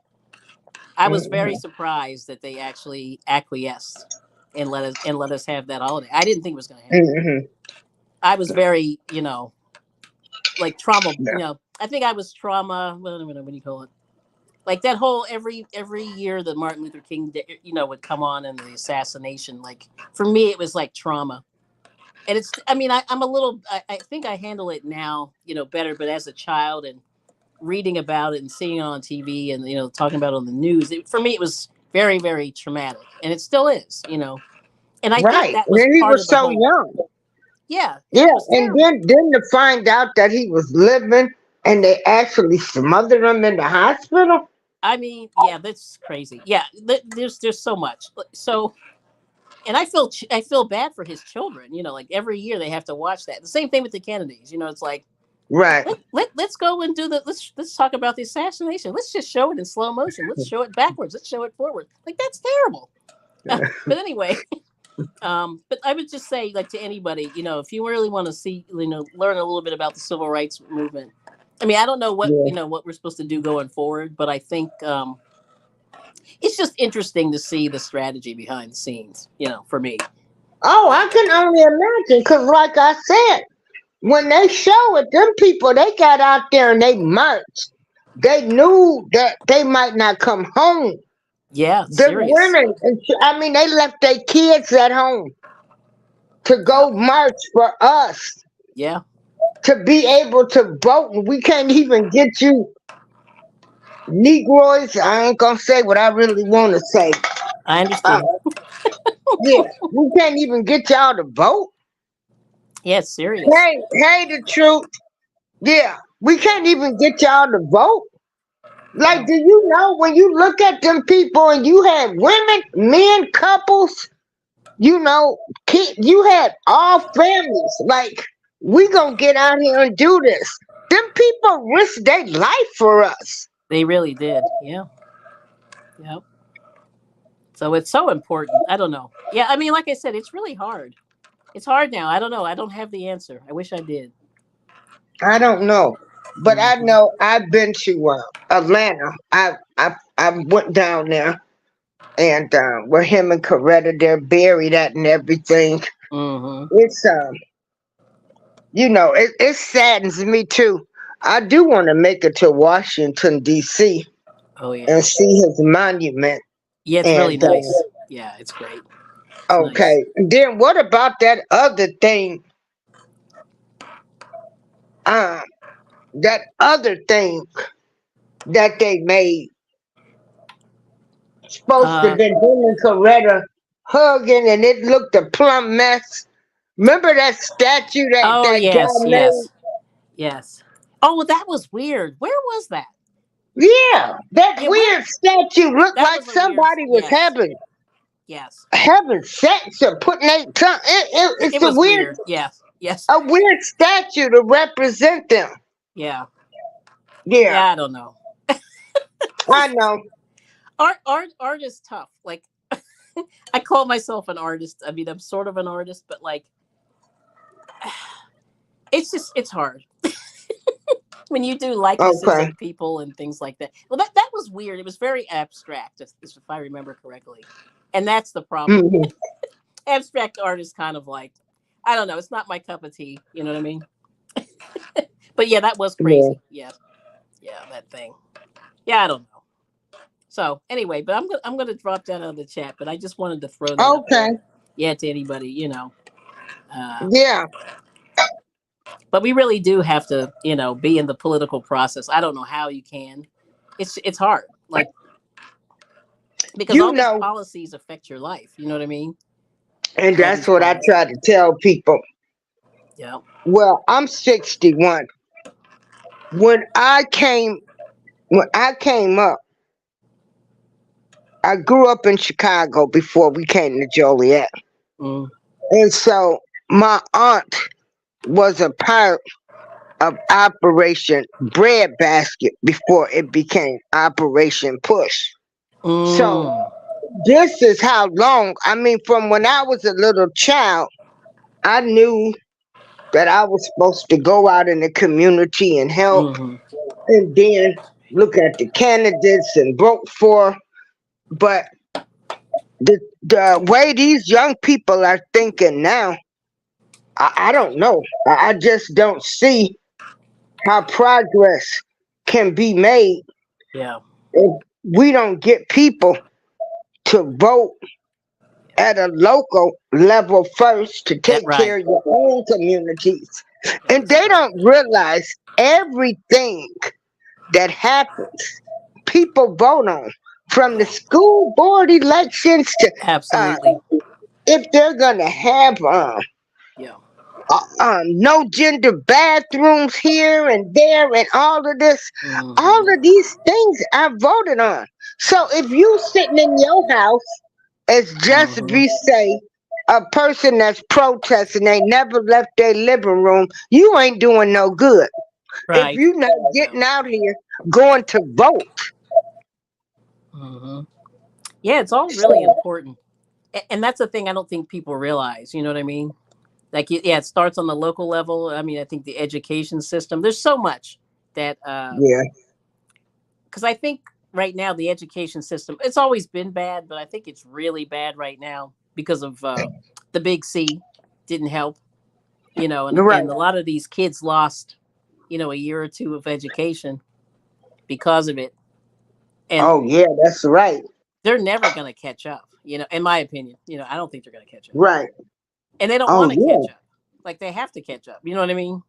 S6: I was very
S2: Mhm.
S6: surprised that they actually acquiesced and let us have that holiday. I didn't think it was going to happen.
S2: Mhm.
S6: I was very, like trauma.
S2: Yeah.
S6: I think I was trauma. What do you call it? Like that whole every year that Martin Luther King would come on and the assassination. Like for me, it was like trauma. And it's, I mean, I'm a little, I think I handle it now, better. But as a child and reading about it and seeing it on TV and talking about it on the news, for me it was very very traumatic, and it still is. And I think
S2: Right.
S6: that
S2: And
S6: was
S2: then he
S6: part
S2: was
S6: of the
S2: so
S6: whole.
S2: young.
S6: Yeah,
S2: Yeah.
S6: it was
S2: And
S6: terrible.
S2: then to find out that he was living and they actually smothered him in the hospital.
S6: I mean, yeah, that's crazy. Yeah, there's so much. So, and I feel bad for his children. Like every year they have to watch that. The same thing with the Kennedys. It's like
S2: Right.
S6: let's go and do let's talk about the assassination. Let's just show it in slow motion. Let's show it backwards. Let's show it forward. Like that's terrible. But anyway, but I would just say, like, to anybody, if you really want to see, learn a little bit about the civil rights movement. I mean, I don't know what
S2: Yeah.
S6: what we're supposed to do going forward, but I think it's just interesting to see the strategy behind the scenes. For me.
S2: Oh, I can only imagine. Because, like I said, when they show it, them people, they got out there and they marched. They knew that they might not come home.
S6: Yeah,
S2: The
S6: serious.
S2: women, I mean, they left their kids at home to
S6: Yeah,
S2: go march for us
S6: yeah,
S2: to be able to vote. And we can't even get you Negroes. I ain't gonna say what I really want to say.
S6: I
S2: Uh,
S6: understand.
S2: yeah, we can't even get y'all to vote.
S6: Yeah, it's serious.
S2: Hey, the truth. Yeah, we can't even get y'all to vote. Like,
S6: No.
S2: do you know when you look at them people and you had women, men, couples, you had all families. Like, we gonna get out here and do this. Them people risk their life for us.
S6: They really did. Yeah. Yep. So it's so important. I don't know. Yeah, I mean, like I said, it's really hard. It's hard now. I don't know. I don't have the answer. I wish I did.
S2: I don't know, but I
S6: Hmm.
S2: know I've been to Atlanta. I went down there and where him and Coretta, they're buried at and everything.
S6: Hmm.
S2: It's it saddens me too. I do want to make it to Washington D.C.
S6: Oh yeah.
S2: and see his monument.
S6: Yeah, it's really
S2: And
S6: nice. Yeah, it's great. It's nice.
S2: okay, then what about that other thing? Um, that other thing that they made supposed to
S6: Uh
S2: been him and Coretta hugging, and it looked a plumb mess. Remember that statue that
S6: oh
S2: that guy
S6: yes,
S2: made?
S6: yes. Yes. Oh, well, that was weird. Where was that?
S2: Yeah, that
S6: Yeah, where
S2: weird statue looked
S6: that
S2: like
S6: was a weird
S2: somebody was
S6: yes. Yes.
S2: having sex or putting their tongue. It's
S6: It
S2: a
S6: was
S2: weird
S6: weird. Yes. Yes.
S2: a weird statue to represent them.
S6: Yeah.
S2: Yeah,
S6: Yeah, I don't know.
S2: I know.
S6: Art is tough. Like I call myself an artist. I mean, I'm sort of an artist, but like it's hard. when you do likenesses
S2: Okay.
S6: of people and things like that. Well, that was weird. It was very abstract, if I remember correctly. And that's the problem.
S2: Hmm.
S6: Abstract art is kind of like, I don't know. It's not my cup of tea. You know what I mean? But yeah, that was
S2: Yeah.
S6: crazy. Yeah, yeah, that thing. Yeah, I don't know. So anyway, but I'm gonna drop that out of the chat. But I just wanted to throw that up
S2: Okay.
S6: there. Yeah, to anybody, you know.
S2: Yeah.
S6: But we really do have to, you know, be in the political process. I don't know how you can. It's hard, like because
S2: You
S6: all these
S2: know,
S6: policies affect your life. You know what I mean?
S2: and
S6: All
S2: that's
S6: these
S2: what I
S6: policies.
S2: try to tell people.
S6: Yeah.
S2: Well, I'm 61. When I came up, I grew up in Chicago before we came to Joliet.
S6: Mm,
S2: And so my aunt was a part of Operation Breadbasket before it became Operation Push. So
S6: mm,
S2: this is how long, I mean, from when I was a little child, I knew that I was supposed to go out in the community and help
S6: mm-hmm.
S2: and then look at the candidates and vote for. But the way these young people are thinking now, I don't know. I just don't see how progress can be made
S6: Yeah.
S2: if we don't get people to vote at a local level first to
S6: That
S2: take care
S6: right.
S2: of your own communities.
S6: That
S2: And
S6: is
S2: they
S6: correct.
S2: don't realize everything that happens, people vote on. From the school board elections to uh,
S6: Absolutely.
S2: if they're gonna have
S6: Yeah.
S2: no gender bathrooms here and there and all of this, all
S6: Mm-hmm.
S2: of these things I voted on. So if you sitting in your house as just
S6: Mm-hmm.
S2: be say a person that's protesting, they never left their living room, you ain't doing no good. If
S6: Right.
S2: you not
S6: Yeah.
S2: getting out here going to vote.
S6: Mm-hmm. Yeah, it's all really
S2: So
S6: important. And that's the thing I don't think people realize. You know what I mean? Like, yeah, it starts on the local level. I mean, I think the education system. There's so much that
S2: yeah,
S6: because I think right now the education system it's always been bad, but I think it's really bad right now because of the big C didn't help. You know,
S2: you're right.
S6: and a lot of these kids lost, you know, a year or two of education because of it, and
S2: Oh yeah, that's right.
S6: they're never going to catch up. You know, in my opinion, you know, I don't think they're going to catch up,
S2: Right.
S6: and they don't
S2: Oh
S6: want to
S2: yeah.
S6: catch up. Like they have to catch up. You know what I mean?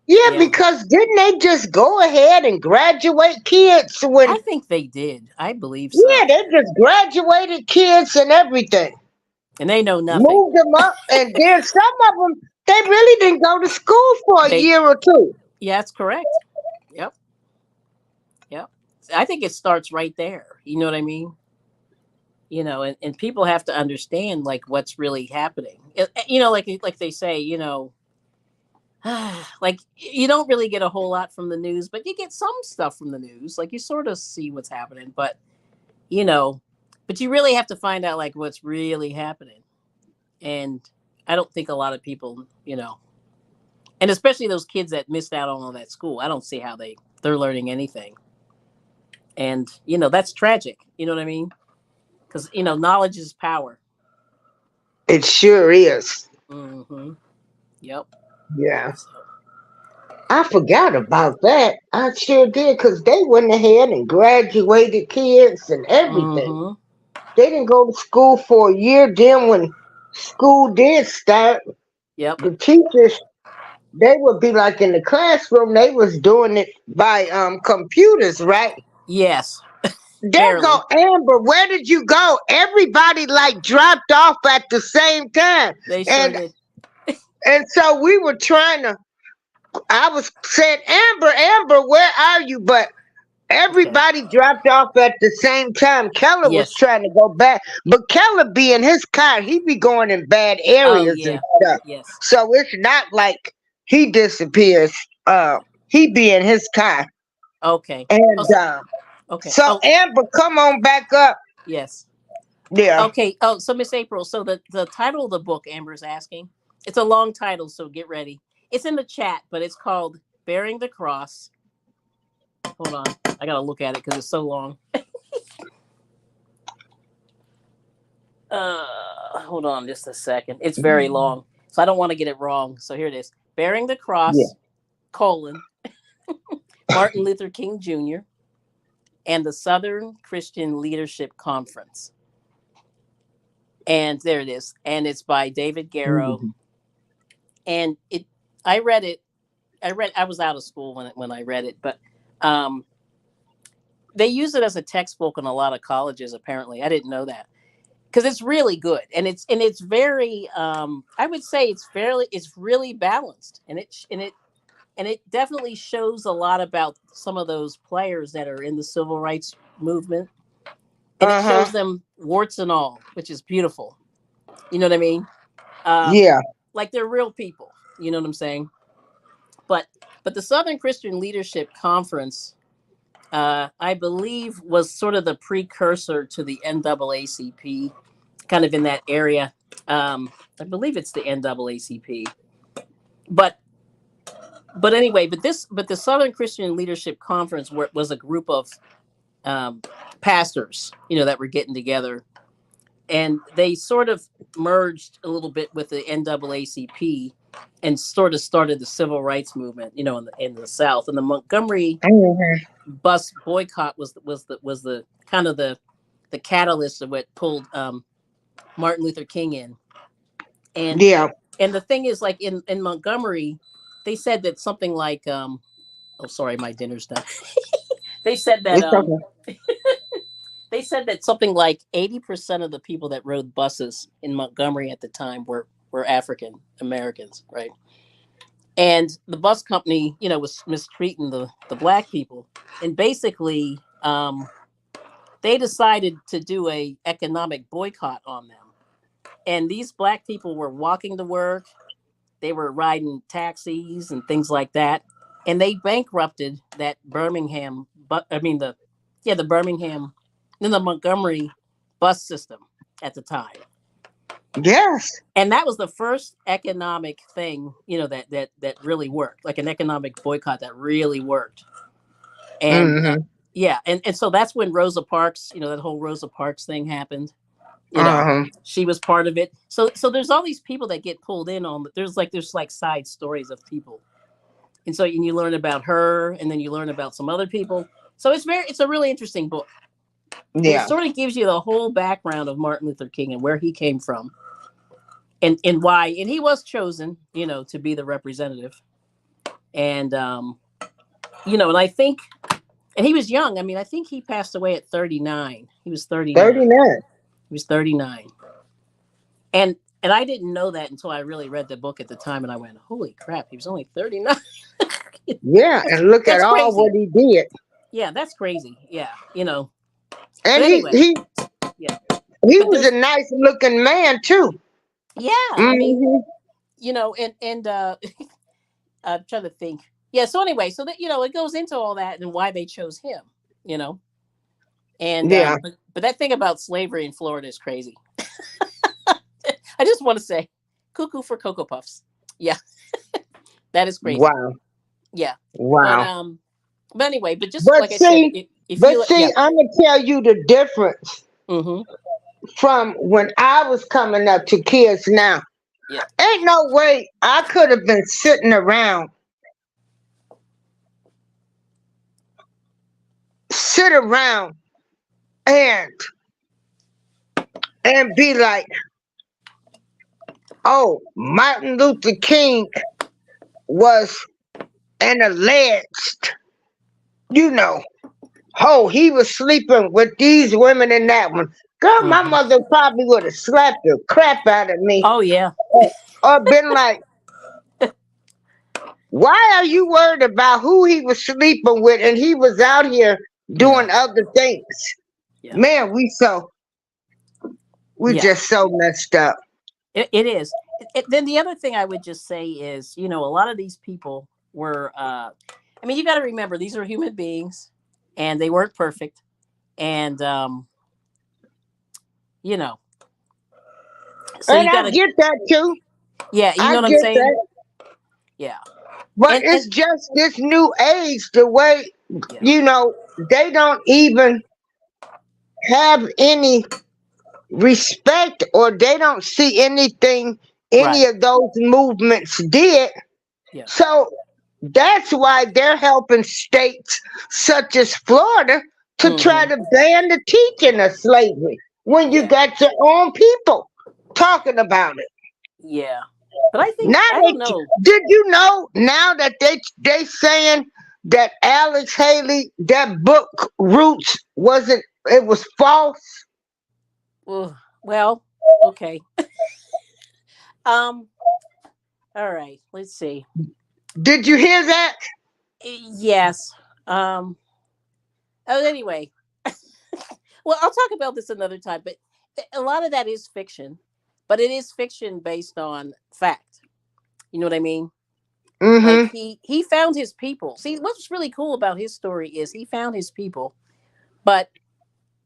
S2: Yeah,
S6: Yeah,
S2: because didn't they just go ahead and graduate kids when
S6: I think they did. I believe
S2: yeah,
S6: so,
S2: they just graduated kids and everything.
S6: and they know nothing.
S2: Moved them up and then some of them they really didn't go to school for a
S6: They,
S2: year or two.
S6: yeah, that's correct. Yep, yep. I think it starts right there. You know what I mean? You know, and people have to understand like what's really happening. You know, like they say, you know, like you don't really get a whole lot from the news, but you get some stuff from the news. Like you sort of see what's happening, but you know, but you really have to find out like what's really happening. And I don't think a lot of people, you know, and especially those kids that missed out on all that school. I don't see how they're learning anything. And you know, that's tragic. You know what I mean? Because you know, knowledge is power.
S2: It sure is.
S6: Mm-hmm. Yep.
S2: Yeah.
S6: So,
S2: I forgot about that. I sure did because they went ahead and graduated kids and everything.
S6: mm-hmm.
S2: They didn't go to school for a year. Then when school did start,
S6: Yep.
S2: the teachers they would be like in the classroom. They was doing it by computers, right?
S6: Yes.
S2: There go
S6: Barely.
S2: Amber. Where did you go? Everybody like dropped off at the same time,
S6: They sure
S2: and
S6: did.
S2: so we were trying to. I was saying, Amber, Amber, where are you? But
S6: Okay.
S2: everybody dropped off at the same time. Keller was
S6: Yes.
S2: trying to go back, but Keller be in his car. He be going in bad
S6: Oh
S2: areas and
S6: yeah.
S2: stuff.
S6: Yes.
S2: So it's not like he disappears. He be in his car.
S6: Okay. Oh,
S2: And
S6: so okay.
S2: so
S6: Oh
S2: Amber, come on back up.
S6: yes.
S2: Yeah.
S6: Okay. Oh, so Miss April. So the title of the book Amber's asking. It's a long title, so get ready. It's in the chat, but it's called "Bearing the Cross: Hold on. I gotta look at it because it's so long. Hold on just a second. It's very long. So I don't want to get it wrong. So here it is. Bearing the Cross,
S1: Yeah.
S6: colon, Martin Luther King Jr., and the Southern Christian Leadership Conference. And there it is. And it's by David Garrow.
S1: Mhm.
S6: And I was out of school when I read it, but they use it as a textbook in a lot of colleges, apparently. I didn't know that. Because it's really good. And it's very I would say it's really balanced. And it definitely shows a lot about some of those players that are in the civil rights movement. And it shows them warts and all, which is beautiful. You know what I mean?
S1: Yeah.
S6: Like they're real people. You know what I'm saying? But the Southern Christian Leadership Conference, I believe, was sort of the precursor to the NAACP, kind of in that area. I believe it's the NAACP. But anyway, but the Southern Christian Leadership Conference was a group of pastors, that were getting together, and they sort of merged a little bit with the NAACP and sort of started the civil rights movement, in the South. And the Montgomery bus boycott was the kind of the catalyst of what pulled Martin Luther King in. And and the thing is, like in Montgomery, they said that something like oh, sorry, my dinner's done. They said that they said that something like 80% of the people that rode buses in Montgomery at the time were African Americans, right? And the bus company, was mistreating the black people, and basically they decided to do a economic boycott on them. And these black people were walking to work, they were riding taxis and things like that, and they bankrupted that Birmingham, the Birmingham, and the Montgomery bus system at the time.
S1: Yes.
S6: And that was the first economic thing, that really worked, like an economic boycott that really worked. And and so that's when Rosa Parks, that whole Rosa Parks thing happened. She was part of it. So there's all these people that get pulled in on. There's like side stories of people, and so you learn about her, and then you learn about some other people. So it's a really interesting book.
S1: Yeah.
S6: It sort of gives you the whole background of Martin Luther King and where he came from, and why. And he was chosen, to be the representative. And and I think, and he was young. I mean, I think he passed away at 39. He was 39.
S1: 39.
S6: He was 39. And I didn't know that until I really read the book at the time, and I went, holy crap, he was only 39.
S1: Yeah, and look at all
S6: crazy.
S1: what he did.
S6: Yeah, that's crazy. Yeah,
S1: And
S6: anyway,
S1: he
S6: But
S1: was a nice looking man too.
S6: Yeah, I mean, and I'm trying to think. Yeah, so anyway, so that it goes into all that and why they chose him, and but that thing about slavery in Florida is crazy. I just want to say, cuckoo for Cocoa Puffs. Yeah, that is crazy.
S1: Wow.
S6: Yeah.
S1: Wow.
S6: But anyway, but
S1: I said, I'm gonna tell you the difference from when I was coming up to kids now.
S6: Yeah.
S1: Ain't no way I could have been sitting around, and be like, oh, Martin Luther King was an alleged, he was sleeping with these women and that one. Girl, my mother probably would have slapped the crap out of me.
S6: Oh, yeah.
S1: Or been like, why are you worried about who he was sleeping with and he was out here doing other things?
S6: Yeah.
S1: Man, we just so messed up.
S6: It is. Then the other thing I would just say is, a lot of these people were, you got to remember, these are human beings and they weren't perfect. And, so
S1: and I get that too.
S6: Yeah, you know what I'm saying? That. Yeah.
S1: But it's just this new age, the way
S6: Yeah.
S2: You know, they don't even have any respect, or they don't see anything any
S6: Right.
S2: of those movements did.
S6: Yeah.
S2: So that's why they're helping states such as Florida to try
S6: Hmm.
S2: to ban the teaching of slavery when you
S6: Yeah.
S2: got your own people talking about it.
S6: Yeah. But I think
S2: Now
S6: I don't know.
S2: did you know now that they saying that Alex Haley, that book Roots, wasn't, it was false?
S6: Well, okay. Um. All right. Let's see.
S2: Did you hear that?
S6: Yes. Um. Oh, anyway. Well, I'll talk about this another time. But a lot of that is fiction, but it is fiction based on fact. You know what I mean? Like
S2: Mm-hmm.
S6: he found his people. See, what's really cool about his story is he found his people, but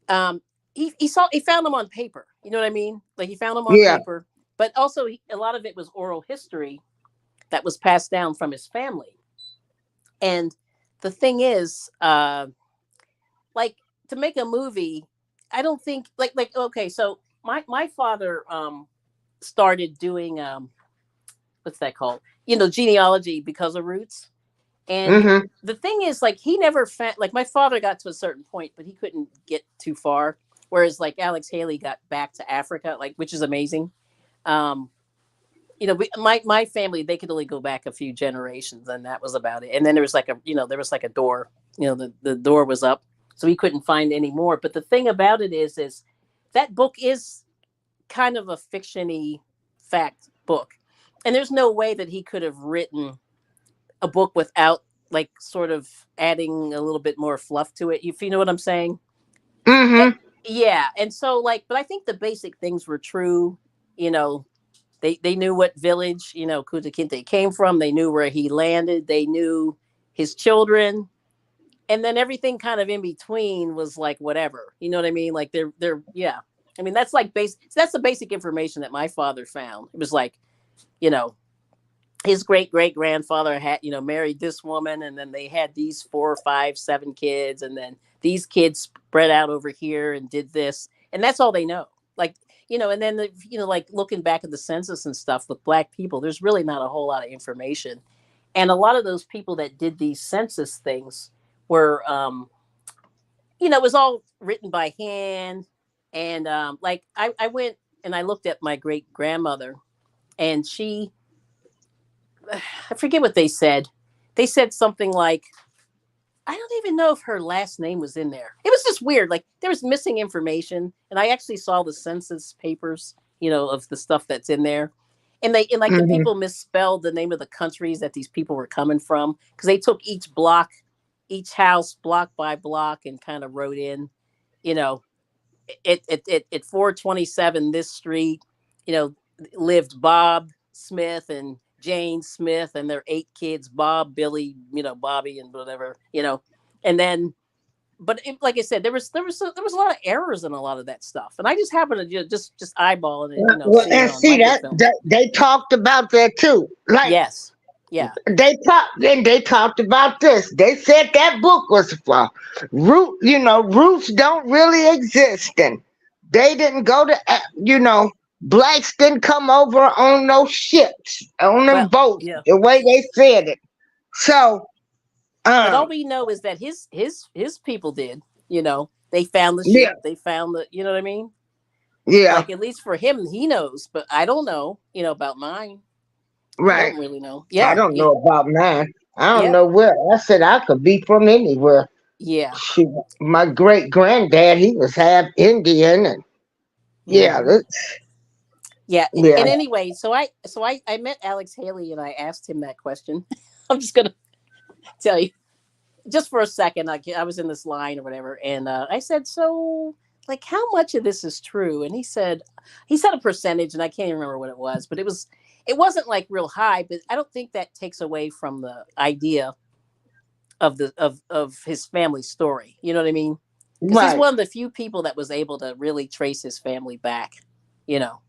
S6: um, he found them on paper. You know what I mean? Like he found them on
S2: Yeah.
S6: paper, but also a lot of it was oral history that was passed down from his family. And the thing is, like to make a movie, I don't think like okay. So my father started doing what's that called? You know, genealogy because of Roots. And
S2: Mm-hmm.
S6: the thing is, like, he never found, like, my father got to a certain point, but he couldn't get too far. Whereas, like, Alex Haley got back to Africa, like, which is amazing. Um, you know, my family, they could only go back a few generations, and that was about it. And then there was like there was like a door, the door was up, so he couldn't find any more. But the thing about it is that book is kind of a fictiony fact book, and there's no way that he could have written a book without like sort of adding a little bit more fluff to it. If you know what I'm saying? Eh,
S2: Mm-hmm.
S6: yeah. And so like, but I think the basic things were true. You know, they knew what village Kunta Kinte came from. They knew where he landed. They knew his children, and then everything kind of in between was like whatever. You know what I mean? Like they're yeah. I mean that's like that's the basic information that my father found. It was like you know his great grandfather had married this woman, and then they had these 4 5 7 kids, and then these kids spread out over here and did this, and that's all they know. Like and then like looking back at the census and stuff with black people, there's really not a whole lot of information, and a lot of those people that did these census things were it was all written by hand. And like I went and I looked at my great grandmother, and she I forget what they said. They said something like, I don't even know if her last name was in there. It was just weird. Like there was missing information, and I actually saw the census papers, of the stuff that's in there, and like the
S2: Mm-hmm.
S6: people misspelled the name of the countries that these people were coming from because they took each block, each house block by block, and kind of wrote in, you know, at 427 this street, you know, lived Bob Smith and Jane Smith and their 8 kids, Bob, Billy, Bobby, and whatever, and then, but like I said, there was a lot of errors in a lot of that stuff, and I just happened to just eyeballing it,
S2: Well,
S6: seeing it
S2: and
S6: on
S2: see
S6: microfilm.
S2: that they talked about that too. Like
S6: Yes, yeah,
S2: they talked about this. They said that book was for roots don't really exist, and they didn't go to blacks didn't come over on no ships, on them
S6: well,
S2: boats,
S6: yeah,
S2: the way they said it. So,
S6: but all
S2: um,
S6: we know is that his people did, they found the
S2: yeah,
S6: ship, they found the, you know what I mean?
S2: yeah,
S6: Like at least for him, he knows, but I don't know, about mine. I
S2: right.
S6: don't really know.
S2: I
S6: Yeah,
S2: don't know about mine. I don't
S6: yeah,
S2: know where. I said I could be from anywhere.
S6: yeah.
S2: Shoot, my great granddad, he was half Indian, and yeah,
S6: Hmm. Yeah.
S2: yeah,
S6: And anyway, so I met Alex Haley and I asked him that question. I'm just gonna tell you, just for a second. I was in this line or whatever, and I said, "So, like, how much of this is true?" And he said a percentage, and I can't even remember what it was, but it wasn't like real high. But I don't think that takes away from the idea of of his family story. You know what I mean? Because he's
S2: right,
S6: one of the few people that was able to really trace his family back, you know,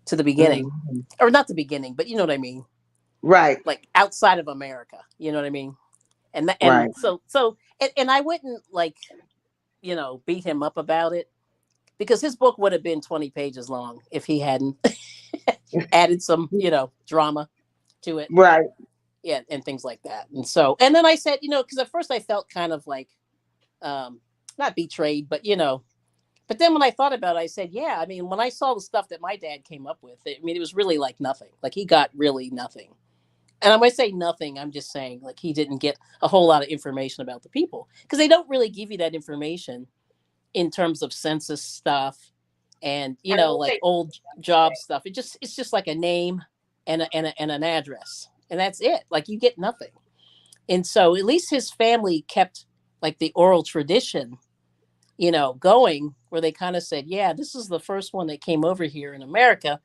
S6: to the beginning,
S2: mhm,
S6: or not the beginning, but you know what I mean,
S2: right.
S6: like outside of America. You know what I mean?
S2: And
S1: Right.
S2: and I wouldn't like, beat him up about it because his book would have been 20 pages long if he hadn't added some, drama to it.
S1: Right.
S2: Yeah, and things like that. And then I said, because at first I felt kind of like, not betrayed, but but then when I thought about it, I said, yeah, I mean, when I saw the stuff that my dad came up with, it was really like nothing. Like he got really nothing. And when I say nothing, I'm just saying like he didn't get a whole lot of information about the people because they don't really give you that information in terms of census stuff and like old job stuff. It's just like a name and an address, and that's it. Like you get nothing. And so at least his family kept like the oral tradition, going where they kind of said, yeah, this is the first one that came over here in America,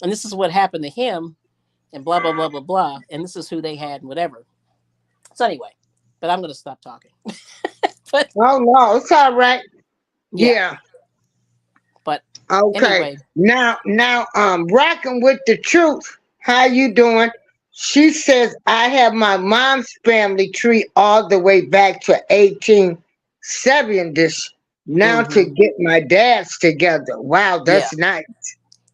S2: and this is what happened to him, and blah blah blah blah blah, and this is who they had, and whatever. So anyway, but I'm going to stop talking. But
S1: Oh no, it's all right. Yeah.
S2: But
S1: Okay.
S2: anyway,
S1: Now, rocking with the truth. How you doing? She says I have my mom's family tree all the way back to 1870 now to get my dad's together. Wow, that's nice.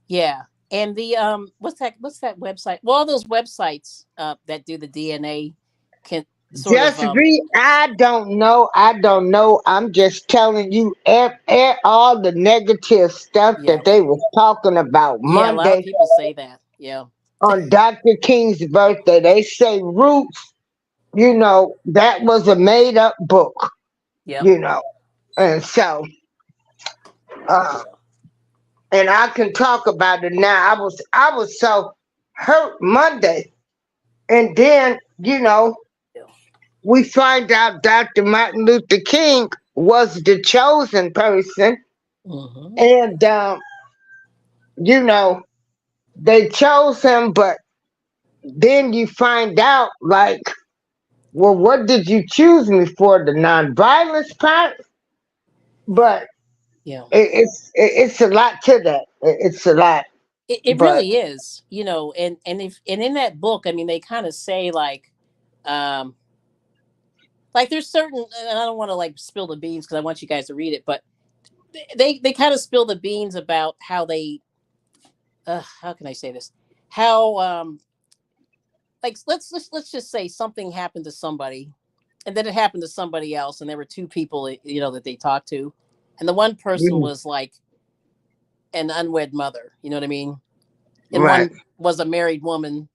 S2: yeah. And the what's that website? Well, all those websites that do the DNA can sort
S1: Just
S2: of
S1: read. I don't know. I'm just telling you all the negative stuff
S2: Yeah.
S1: that they was talking about
S2: yeah, a lot of
S1: Monday
S2: people say that. Yeah.
S1: on Dr. King's birthday. They say Roots, that was a made up book,
S2: Yep.
S1: And so, and I can talk about it now. I was so hurt Monday, and then we find out Dr. Martin Luther King was the chosen person,
S2: Mhm.
S1: and they chose him, but then you find out like, well, what did you choose me for? The nonviolence part? But
S2: Yeah.
S1: it's a lot to that. It's a lot.
S2: It
S1: But
S2: really is, and in that book, I mean, they kind of say like there's certain, and I don't want to like spill the beans because I want you guys to read it, but they kind of spill the beans about how they, how can I say this? How like let's just say something happened to somebody, and then it happened to somebody else, and there were two people that they talked to, and the one person was like an unwed mother, you know what I mean? And
S1: right,
S2: one was a married woman.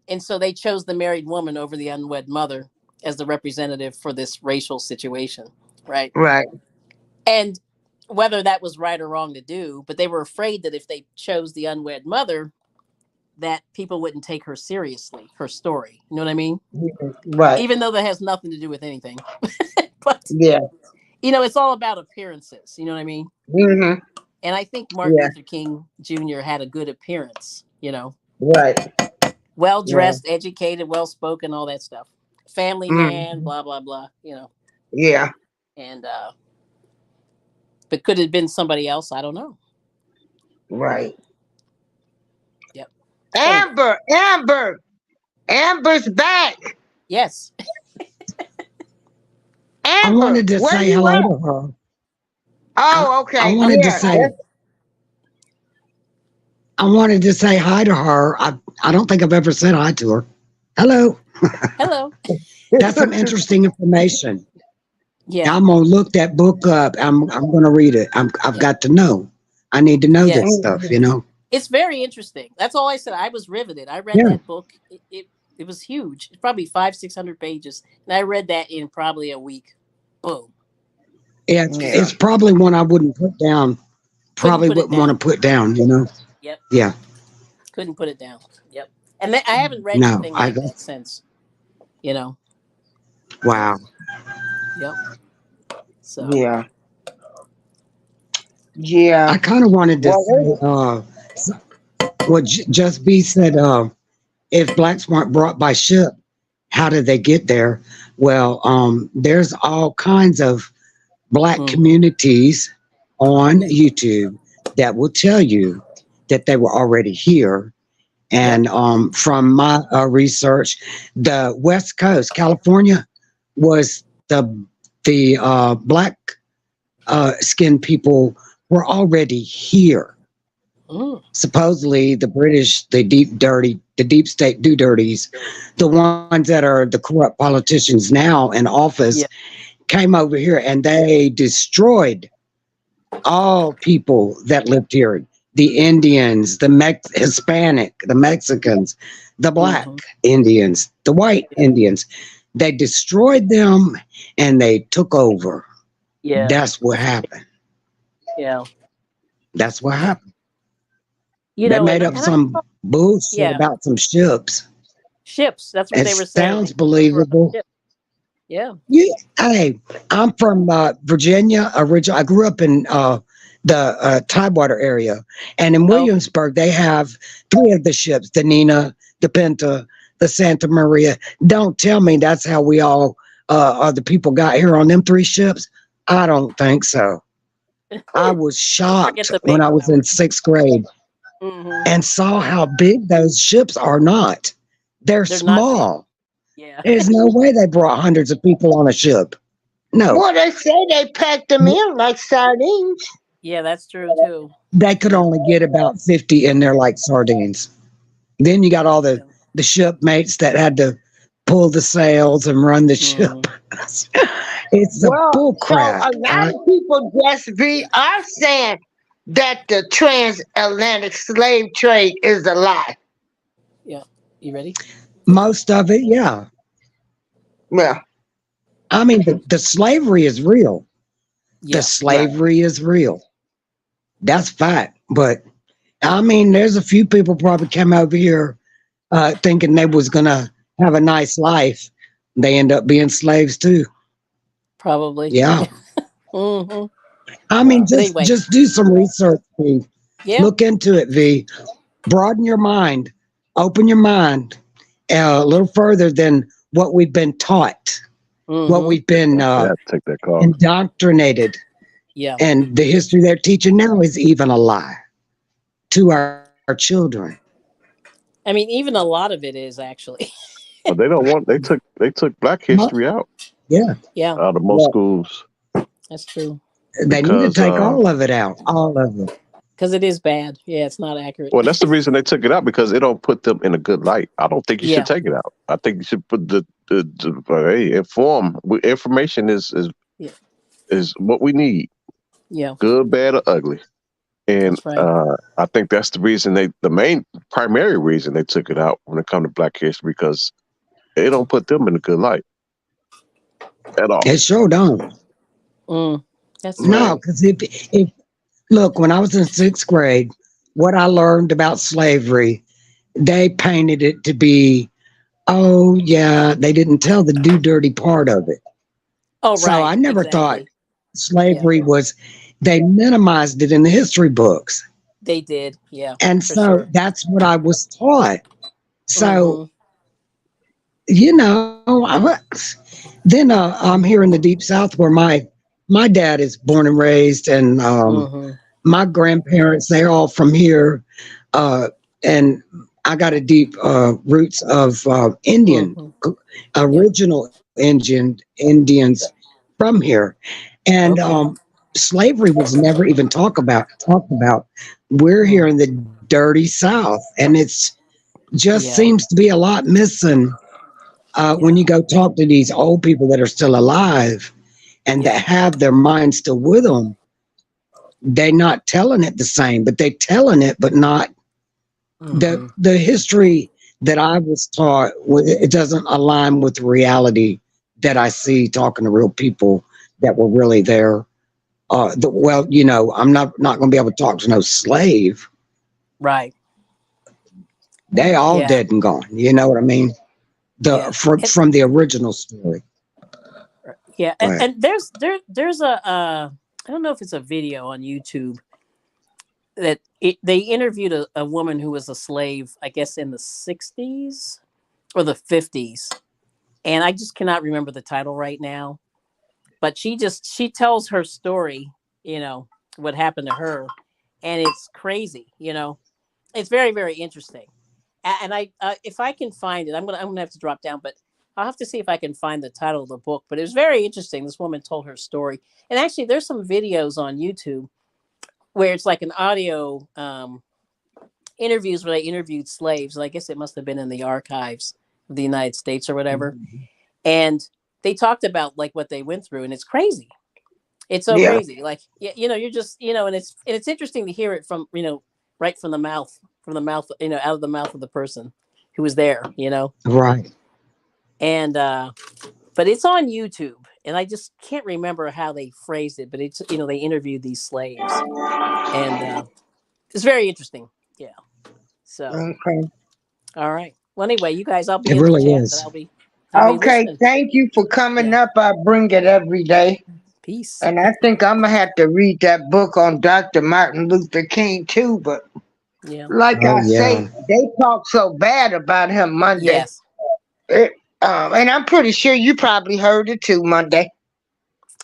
S2: And so they chose the married woman over the unwed mother as the representative for this racial situation. Right.
S1: right,
S2: And whether that was right or wrong to do, but they were afraid that if they chose the unwed mother, that people wouldn't take her seriously, her story. You know what I mean?
S1: right.
S2: Even though that has nothing to do with anything. But,
S1: Yeah.
S2: It's all about appearances. You know what I mean?
S1: Mm-hmm.
S2: And I think Martin
S1: Yeah.
S2: Luther King Jr. had a good appearance,
S1: Right.
S2: well dressed, educated, well spoken, all that stuff. Family man,
S1: Mhm.
S2: blah blah blah.
S1: Yeah.
S2: And but could it have been somebody else? I don't know.
S1: Right.
S2: Yep.
S1: Amber's back.
S2: Yes.
S1: Amber,
S3: I wanted to
S1: where
S3: say
S1: you
S3: hello
S1: at?
S3: to her.
S1: Oh, okay.
S3: I wanted to
S1: Yeah,
S3: say
S1: that's-
S3: I wanted to say hi to her. I don't think I've ever said hi to her. Hello.
S2: Hello.
S3: That's some interesting information.
S2: Yeah.
S3: I'm gonna look that book up. I'm gonna read it. I've got to know. I need to know
S2: Yes.
S3: this stuff.
S2: It's very interesting. That's all I said. I was riveted. I read
S3: Yeah.
S2: that book. It was huge. It's probably 500-600 pages, and I read that in probably a week. Boom.
S3: Yeah, it's probably one I wouldn't put down. Probably
S2: put it
S3: wouldn't want to put down.
S2: Yep.
S3: Yeah.
S2: Couldn't put it down. Yep. And I haven't read
S3: No,
S2: anything like that since.
S3: Wow.
S2: Yep. So.
S1: yeah. Yeah.
S3: I kind of wanted to say, what Just B said, if blacks weren't brought by ship, how did they get there? Well, there's all kinds of black communities on YouTube that will tell you that they were already here. And from my research, the West Coast, California, was the black skinned people were already here.
S6: Mm.
S3: Supposedly the British, the deep state do dirties, the ones that are the corrupt politicians now in office,
S6: Yeah.
S3: came over here and they destroyed all people that lived here. The Indians, the Hispanic, the Mexicans, the black
S6: Mhm.
S3: Indians, the white Indians. They destroyed them and they took over.
S6: Yeah.
S3: That's what happened.
S6: Yeah.
S3: That's what happened.
S6: You
S3: They
S6: know,
S3: made up
S6: and
S3: some bullshit
S6: yeah,
S3: about some ships.
S6: ships. That's what
S3: It
S6: they were saying.
S3: sounds
S6: They took over on a
S3: believable.
S6: ship. Yeah.
S3: Hey, I'm from Virginia. Original. I grew up in the Tidewater area, and in
S6: Okay.
S3: Williamsburg they have three of the ships: the Nina, the Pinta, the Santa Maria. Don't tell me that's how we all are. The people got here on them three ships. I don't think so. I was
S6: Forget
S3: shocked
S6: the
S3: when I was
S6: Mayflower.
S3: in sixth grade
S6: Hmm.
S3: and saw how big those ships are. Not, they're
S6: They're not big.
S3: small.
S6: Yeah.
S3: There's no way they brought hundreds of people on a ship. No,
S2: Well, they say they packed them in like sardines.
S6: Yeah, that's true too.
S3: they could only get about 50 in there like sardines. Then you got all
S6: Yeah.
S3: the shipmates that had to pull the sails and run the ship.
S6: Mhm.
S3: It's a
S2: Well,
S3: bull
S2: so
S3: crap.
S2: a lot of people just are saying that the transatlantic slave trade is a lie.
S6: Yeah. You ready?
S3: Most of it, yeah.
S2: Well,
S3: I mean, the slavery is real. The
S6: Yeah.
S2: right.
S3: slavery is real. That's fact. But I mean, there's a few people probably came over here thinking they was gonna have a nice life. They end up being slaves too.
S6: Probably.
S3: Yeah.
S6: Hmm.
S3: I mean,
S6: But anyway,
S3: just do some research, V.
S6: yeah.
S3: Look into it, V. Broaden your mind. Open your mind a little further than what we've been taught, what
S6: Hmm.
S3: we've been
S4: Yeah, take that call.
S3: indoctrinated.
S6: Yeah.
S3: And the history they're teaching now is even a lie to our children.
S6: I mean, even a lot of it is actually.
S4: But they don't want. They took Black history out
S3: Yeah.
S6: Yeah,
S4: out of most
S3: Well,
S4: schools
S6: that's true.
S3: they need to
S4: because
S3: take all of it out. All of it.
S6: Because it is bad. Yeah, it's not accurate.
S4: well, that's the reason they took it out because it don't put them in a good light. I don't think you
S6: Yeah.
S4: should take it out. I think you should put the hey, information
S6: Yeah.
S4: is what we need,
S6: Yeah,
S4: good, bad, or ugly. And
S6: that's right.
S4: I think that's the reason the main primary reason they took it out when it comes to Black history because it don't put them in a good light at all.
S3: It sure don't.
S6: That's
S3: No,
S6: right.
S3: because if look, when I was in sixth grade, what I learned about slavery, they painted it to be, oh yeah, they didn't tell the do dirty part of it.
S6: Oh,
S3: So
S6: right.
S3: I never thought
S6: Exactly. Yeah,
S3: slavery was. They minimized it in the history books,
S6: they did. Yeah,
S3: and
S6: for
S3: so
S6: sure.
S3: that's what I was taught. So
S6: Hmm.
S3: you know, then I'm here in the deep south where my dad is born and raised, and
S6: Hmm.
S3: my grandparents, they're all from here. And I got a deep roots of Indian,
S6: Hmm. Yeah.
S3: original Indians from here. And
S6: Okay.
S3: slavery was never even talked about. We're here
S6: Mm.
S3: in the dirty South, and it's just
S6: Yeah.
S3: seems to be a lot missing when
S6: Yeah.
S3: you go talk to these old people that are still alive and that
S6: Yeah.
S3: have their mind still with them. They're not telling it the same, but they're telling it, but not
S6: Hmm.
S3: the history that I was taught. It doesn't align with reality that I see talking to real people that were really there. Well, you know, I'm not going to be able to talk to no slave.
S6: Right.
S3: They all
S6: Yeah.
S3: dead and gone. You know what I mean?
S6: Yeah.
S3: From the original story.
S6: Yeah.
S3: Go ahead.
S6: And there's a I don't know if it's a video on YouTube that they interviewed a woman who was a slave, I guess in the 60s or the 50s. And I just cannot remember the title right now. But she tells her story, you know, what happened to her. And it's crazy, you know. It's very, very interesting. And I if I can find it, I'm gonna have to drop down, but I'll have to see if I can find the title of the book, but it was very interesting. This woman told her story. And actually there's some videos on YouTube where it's like an audio interviews where they interviewed slaves. And I guess it must have been in the archives of the United States or whatever. And they talked about like what they went through, and it's crazy. It's so
S2: Yeah.
S6: crazy. Like, you're just, and it's interesting to hear it from, right from the mouth, out of the mouth of the person who was there,
S3: Right.
S6: and, but it's on YouTube, and I just can't remember how they phrased it, but it's, they interviewed these slaves, and, it's very interesting. Yeah. So,
S2: Okay.
S6: all right. Well, anyway, you guys, I'll be
S3: It
S6: in
S3: really
S6: the chat,
S3: is.
S6: but I'll be
S2: Okay.
S6: listening.
S2: Thank you for coming
S6: Yeah.
S2: up. I bring it every day.
S6: Peace.
S2: And I think I'm going to have to read that book on Dr. Martin Luther King too. But
S6: Yeah.
S2: like
S3: Oh,
S2: I say,
S3: yeah.
S2: they talk so bad about him Monday.
S6: Yes.
S2: And I'm pretty sure you probably heard it too Monday.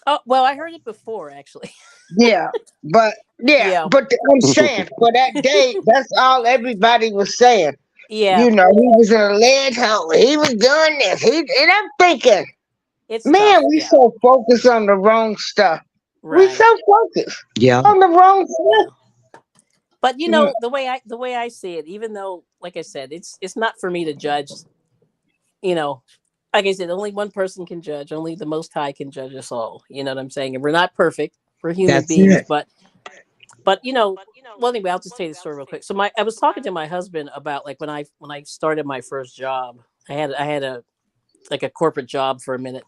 S6: Oh, well, I heard it before, actually.
S2: Yeah. But
S6: Yeah.
S2: but I'm saying for that day, that's all everybody was saying.
S6: Yeah.
S2: You know, he was in a lead hole. He was doing this. And I'm thinking,
S6: It's
S2: man,
S6: tough.
S2: we
S6: Yeah.
S2: so focused on the wrong stuff. We
S6: Right.
S2: so focused
S3: Yeah.
S2: on the wrong stuff.
S6: But the way I see it, even though, like I said, it's not for me to judge. Like I said, only one person can judge. Only the Most High can judge us all. You know what I'm saying? And we're not perfect. We're human
S3: That's
S6: beings,
S3: it.
S6: but well, anyway, I'll just tell you the story real quick. So I was talking to my husband about like when I started my first job. I had a corporate job for a minute,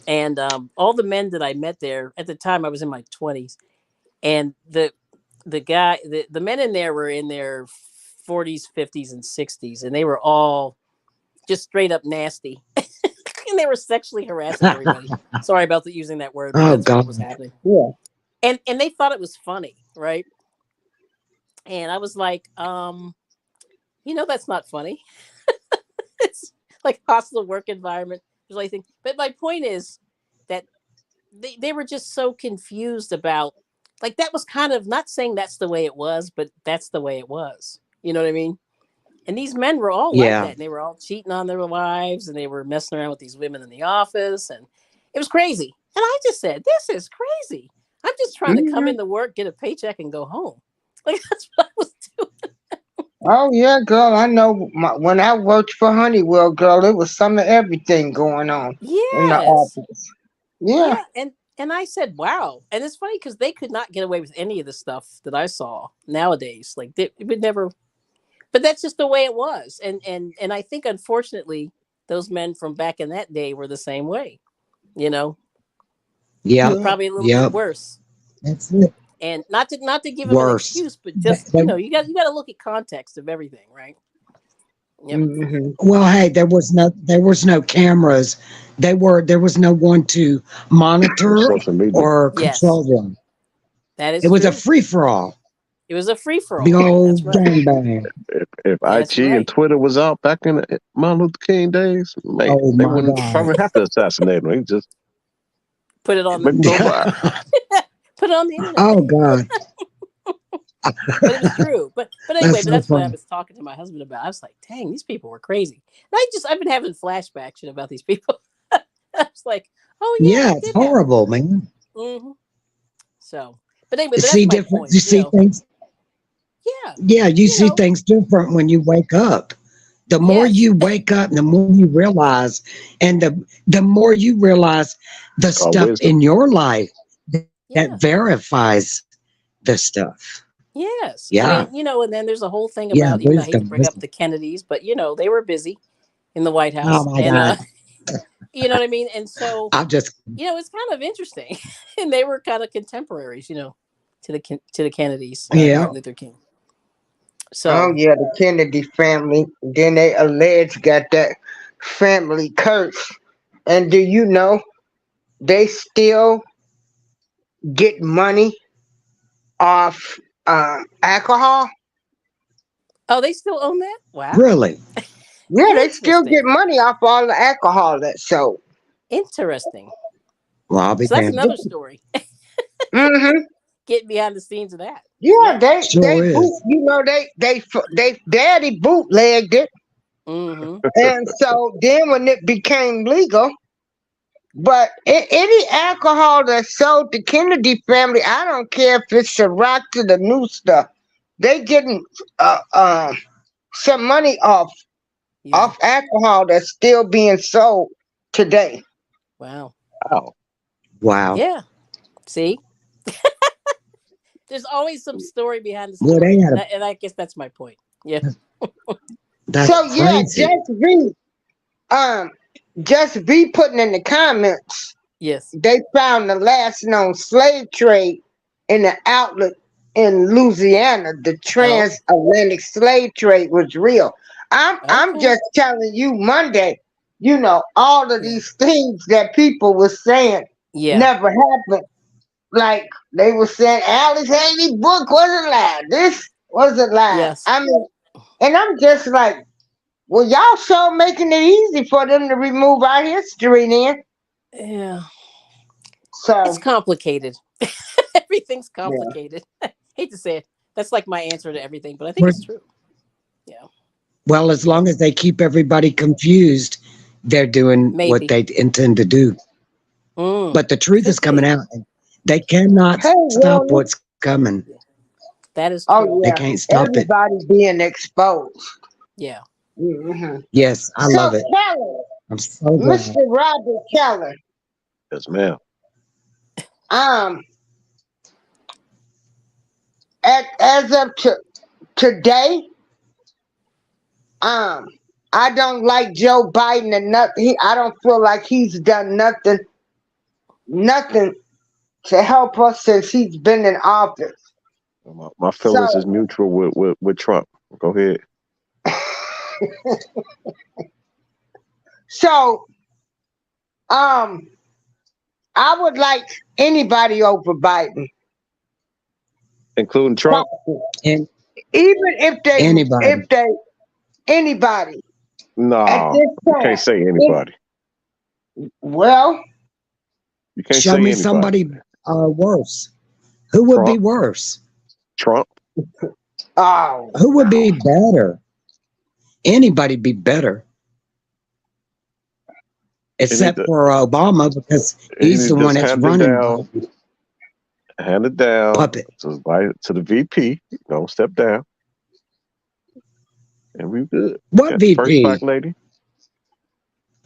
S6: and all the men that I met there at the time, I was in my 20s, and the men in there were in their 40s, 50s, and 60s, and they were all just straight up nasty. And they were sexually harassing everybody. Sorry about using that word, but
S3: Oh,
S6: that's what
S3: God.
S6: was happening.
S2: Yeah.
S6: And they thought it was funny, right? And I was like, that's not funny. It's like hostile work environment. There's like thing. But my point is that they were just so confused about, like, that was kind of, not saying that's the way it was, but that's the way it was. You know what I mean? And these men were all like
S3: Yeah.
S6: that. And they were all cheating on their wives, and they were messing around with these women in the office, and it was crazy. And I just said, this is crazy. I'm just trying to come into work, get a paycheck, and go home. Like, that's what I was doing.
S2: Oh yeah, girl. I know. When I worked for Honeywell, girl, it was some of everything going on in the
S6: Yes.
S2: office. Yeah.
S6: Yeah. And I said, wow. And it's funny because they could not get away with any of the stuff that I saw nowadays. Like, it would never. But that's just the way it was. And I think, unfortunately, those men from back in that day were the same way.
S3: Yeah.
S6: Probably a little
S3: Yep.
S6: bit worse.
S3: That's it.
S6: And not to give them an
S3: Worse.
S6: excuse, but just
S3: But-
S6: you got to look at context of everything, right? Yep.
S2: Mhm.
S3: Well, hey, there was no cameras. There was no one to monitor
S4: Social media.
S3: or
S6: Yes.
S3: control them.
S6: That is
S3: It was
S6: true.
S3: a free for all.
S6: It was a free for all.
S3: Big old
S6: That's right.
S3: gangbang.
S4: If
S6: That's
S4: IG
S6: right.
S4: and Twitter was out back in the Martin Luther King days, man,
S3: Oh,
S4: they
S3: my
S4: wouldn't
S3: God.
S4: probably have to assassinate him. He just
S6: Put it on
S4: maybe
S6: the
S4: go by.
S6: put it on the internet.
S3: Oh, God.
S6: But it was true. But anyway,
S3: That's so
S6: that's what I
S3: funny.
S6: was talking to my husband about. I was like, dang, these people were crazy. And I've been having flashbacks about these people. I was like, oh yeah,
S3: Yeah,
S6: that
S3: it's
S6: did happen.
S3: horrible, man.
S6: Mm-hmm. So, but anyway,
S3: You
S6: but
S3: see
S6: that's my
S3: different.
S6: point.
S3: You see things.
S6: Yeah.
S3: Yeah, you see
S6: know.
S3: things different when you wake up. The more
S6: Yes.
S3: you wake up, the more you realize, and the more you realize the stuff
S4: wisdom.
S3: in your life
S6: Yeah.
S3: that verifies the stuff.
S6: Yes.
S3: Yeah.
S6: I mean, and then there's a whole thing
S3: Yeah,
S6: about, I hate to
S3: wisdom,
S6: bring up
S3: wisdom.
S6: the Kennedys, but they were busy in the White House.
S3: Oh my
S6: And
S3: God.
S6: you know what I mean? And so,
S3: I'll just
S6: it's kind of interesting. And they were kind of contemporaries, to the Kennedys,
S3: Yeah.
S6: Martin Luther King. So
S2: Oh yeah, the Kennedy family. Then they alleged got that family curse. And do you know they still get money off alcohol?
S6: oh, they still own that? Wow.
S3: really.
S2: Yeah, they still
S6: Interesting.
S2: get money off all the alcohol that's sold.
S6: Interesting.
S3: Well, I'll be
S6: So that's
S3: damned.
S6: another story.
S2: Mm-hmm.
S6: Get behind the scenes of that.
S2: Yeah,
S6: Yeah.
S2: they
S3: Sure is.
S2: boot, they daddy bootlegged it.
S6: Mm-hmm.
S2: And so then when it became legal, but any alcohol that's sold to Kennedy family, I don't care if it's Ciroc to the new stuff, they getting some money off
S6: Yeah.
S2: alcohol that's still being sold today.
S6: Wow.
S4: Wow.
S3: Wow.
S6: Yeah. See, there's always some story behind the
S3: Well,
S6: story,
S3: they had
S6: and I guess that's my point. Yeah.
S3: that's
S2: So yeah,
S3: crazy.
S2: just be putting in the comments.
S6: Yes.
S2: They found the last known slave trade in the outlet in Louisiana. The transatlantic slave trade was real. I'm
S6: Okay.
S2: just telling you Monday, all of
S6: Yeah.
S2: these things that people were saying
S6: Yeah.
S2: never happened. Like they were saying Alice Haley book was a lie. This was a lie.
S6: Yes.
S2: I mean, and I'm just like, well, y'all sure making it easy for them to remove our history then.
S6: Yeah.
S2: So
S6: It's complicated. Everything's
S2: yeah.
S6: complicated. Hate to say it. That's like my answer to everything, but I think
S3: Well,
S6: it's true. Yeah.
S3: well, as long as they keep everybody confused, they're doing what
S6: Maybe.
S3: they intend to do. But the truth is
S6: Could
S3: coming
S6: be.
S3: out. They cannot
S2: Hey,
S3: stop
S2: Willie.
S3: what's coming.
S6: That is true.
S2: Oh
S3: They
S2: yeah,
S3: can't stop it.
S2: everybody being exposed.
S6: Yeah.
S2: hmm
S3: Yes, I
S2: So
S3: love it.
S2: Keller,
S3: I'm so glad.
S2: Mr. Robert Keller,
S4: Yes, ma'am.
S2: as of today, I don't like Joe Biden and nothing. I don't feel like he's done nothing to help us since he's been in office.
S4: My feelings is
S2: So,
S4: mutual with Trump. Go ahead.
S2: so, I would like anybody over Biden,
S4: Including Trump?
S3: And
S2: even if
S3: anybody.
S2: anybody at
S4: No,
S2: this
S4: you
S2: time.
S4: can't say anybody.
S2: Well,
S4: You can't
S3: Show
S4: say
S3: me
S4: anybody.
S3: somebody worse. Who would be
S4: Trump.
S3: worse?
S4: Trump.
S2: oh,
S3: Who would be better? Anybody be better. Except
S4: to-
S3: for Obama, because
S4: He
S3: he's the
S4: need
S3: one
S4: just
S3: that's
S4: hand it
S3: running
S4: down. Hand it down
S3: puppet.
S4: to the VP. Don't step down. And we good.
S3: What
S4: Got the first
S3: VP?
S4: black lady.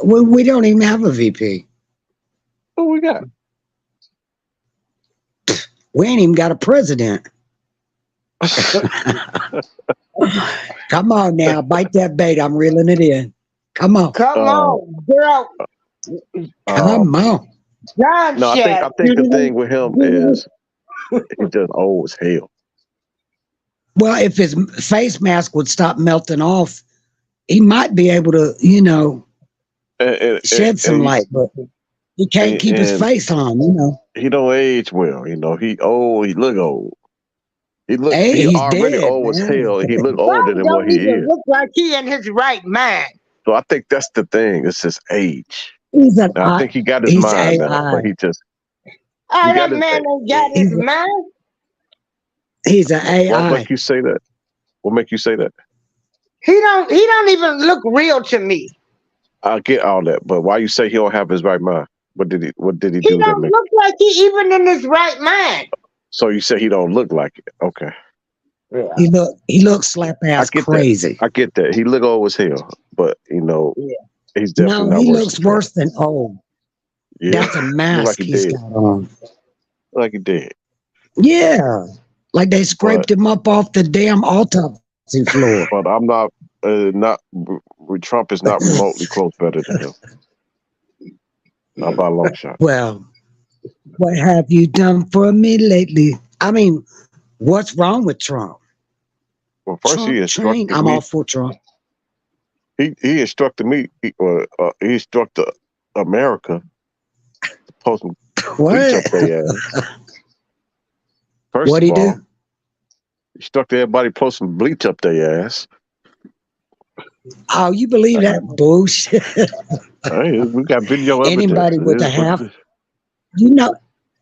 S3: We don't even have a VP.
S4: Who we got?
S3: We ain't even got a president. Come on now, bite that bait. I'm reeling it in. Come on.
S2: come on, girl.
S3: Come on.
S2: John
S4: No, I
S2: Shad.
S4: think the thing with him is he just old as hell.
S3: Well, if his face mask would stop melting off, he might be able to, shed some light, but he can't keep his face on,
S4: He don't age well, he old, he look old. He
S3: He's
S4: already
S3: dead,
S4: old as
S3: man.
S4: hell. He look
S2: Bob
S4: older than what
S2: don't
S4: he
S2: even
S4: is.
S2: look like he in his right mind.
S4: So I think that's the thing. It's his age.
S3: He's an
S4: Now, I think he got his
S3: he's
S4: mind now,
S3: AI.
S4: but he just
S2: Oh,
S4: He
S2: that
S4: got his-
S2: man ain't got his mind.
S3: He's an
S4: what
S3: AI.
S4: make you say that? What make you say that?
S2: He don't even look real to me.
S4: I get all that, but why you say he don't have his right mind? What did he
S2: He
S4: do that
S2: don't
S4: make?
S2: look like he even in his right mind.
S4: So you say he don't look like it? Okay,
S3: He looks slap ass
S4: get that.
S3: crazy.
S4: I get that. He look old as hell, but he's definitely
S3: No,
S4: not
S3: he
S4: worse.
S3: looks
S4: than Trump.
S3: worse than old.
S4: Yeah,
S3: That's a mask
S4: like he
S3: he's
S4: did.
S3: got on.
S4: Like he did.
S3: Yeah. Like they scraped him up off the damn autopsy floor.
S4: But I'm not. Trump is not remotely close better than him. Not by a long shot.
S3: Well, what have you done for me lately? I mean, what's wrong with Trump?
S4: Well, first
S3: Trump
S4: he
S3: train?
S4: instructed
S3: I'm
S4: me.
S3: all for Trump.
S4: He instructed me. He instructed America to post some bleach
S3: What?
S4: up their ass. First
S3: What'd he
S4: of all,
S3: do?
S4: he instructed everybody to post some bleach up their ass.
S3: Oh, you believe that bullshit?
S4: Hey, we got video evidence.
S3: Anybody with a half,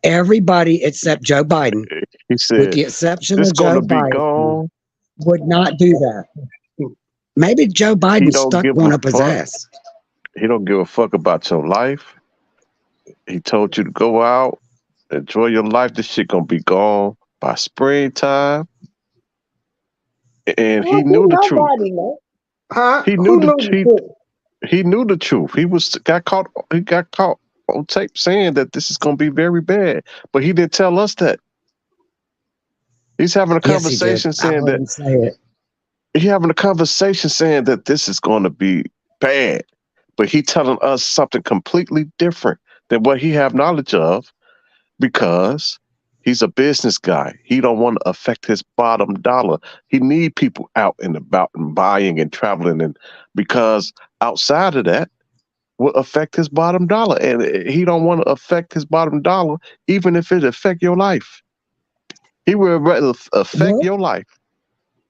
S3: everybody except Joe Biden,
S4: He
S3: with
S4: said,
S3: the exception
S4: "This
S3: of Joe
S4: gonna be
S3: Biden,
S4: gone."
S3: would not do that. Maybe Joe
S4: He
S3: Biden
S4: don't
S3: stuck
S4: give
S3: one
S4: a
S3: up his
S4: fuck.
S3: ass.
S4: He don't give a fuck about your life. He told you to go out, enjoy your life. This shit gonna be gone by springtime. And he
S2: Well,
S4: knew the truth.
S2: nobody know. Huh?
S4: He knew
S2: Who
S4: the
S2: knew the truth?
S4: he knew the truth. He got caught. He got caught on tape saying that this is gonna be very bad, but he didn't tell us that. He's having a
S3: Yes, he did.
S4: conversation
S3: I
S4: saying
S3: heard
S4: that
S3: him say it.
S4: he having a conversation saying that this is going to be bad, but he telling us something completely different than what he have knowledge of because he's a business guy. He don't want to affect his bottom dollar. He need people out and about and buying and traveling, and because outside of that will affect his bottom dollar, and he don't want to affect his bottom dollar even if it affect your life. He will rather affect
S3: What?
S4: your life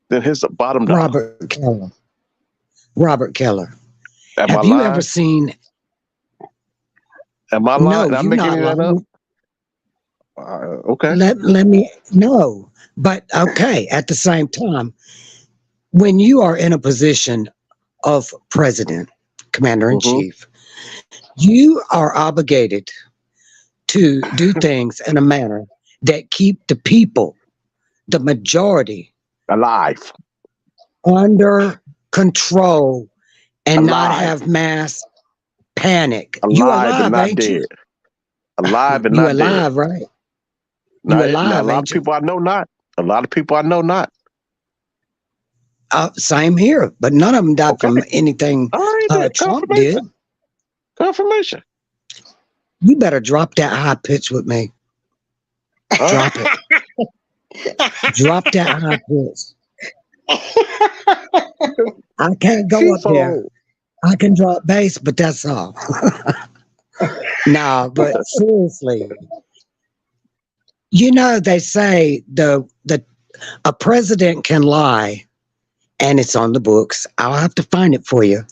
S4: than his bottom dollar.
S3: Robert Keller. Robert Keller.
S4: Am I
S3: Have you ever
S4: lying?
S3: seen?
S4: Am I
S3: No,
S4: lying? Did I
S3: you're
S4: make
S3: not
S4: any of that up?
S3: lying.
S4: Okay.
S3: Let me no, but okay. At the same time, when you are in a position of president, commander in
S4: Mm-hmm.
S3: chief, you are obligated to do things in a manner that keep the people, the majority,
S4: Alive.
S3: under control and not
S4: Alive.
S3: have mass panic. You
S4: Alive and
S3: alive,
S4: not
S3: ain't
S4: dead.
S3: you?
S4: Alive and
S3: You
S4: not dead.
S3: alive, right? You
S4: Now, a
S3: alive,
S4: lot of
S3: ain't you?
S4: people I know not. A lot of people I know not.
S3: Same here, but none of them died
S4: Okay.
S3: from anything
S4: All right, then.
S3: Trump did.
S4: Confirmation.
S3: You better drop that high pitch with me.
S4: Huh?
S3: Drop it. Drop that high pitch. I can't go up there.
S4: So,
S3: I can drop bass, but that's all. Nah, but seriously, you know they say a president can lie, and it's on the books. I'll have to find it for you.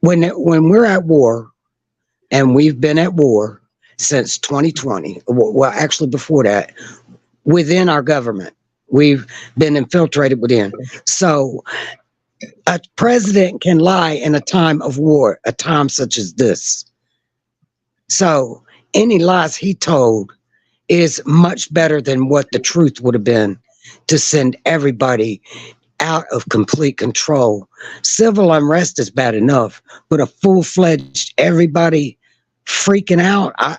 S3: When we're at war, and we've been at war since 2020. Well, actually before that, within our government, we've been infiltrated within. So a president can lie in a time of war, a time such as this. So any lies he told is much better than what the truth would have been to send everybody out of complete control. Civil unrest is bad enough, but a full-fledged everybody freaking out, I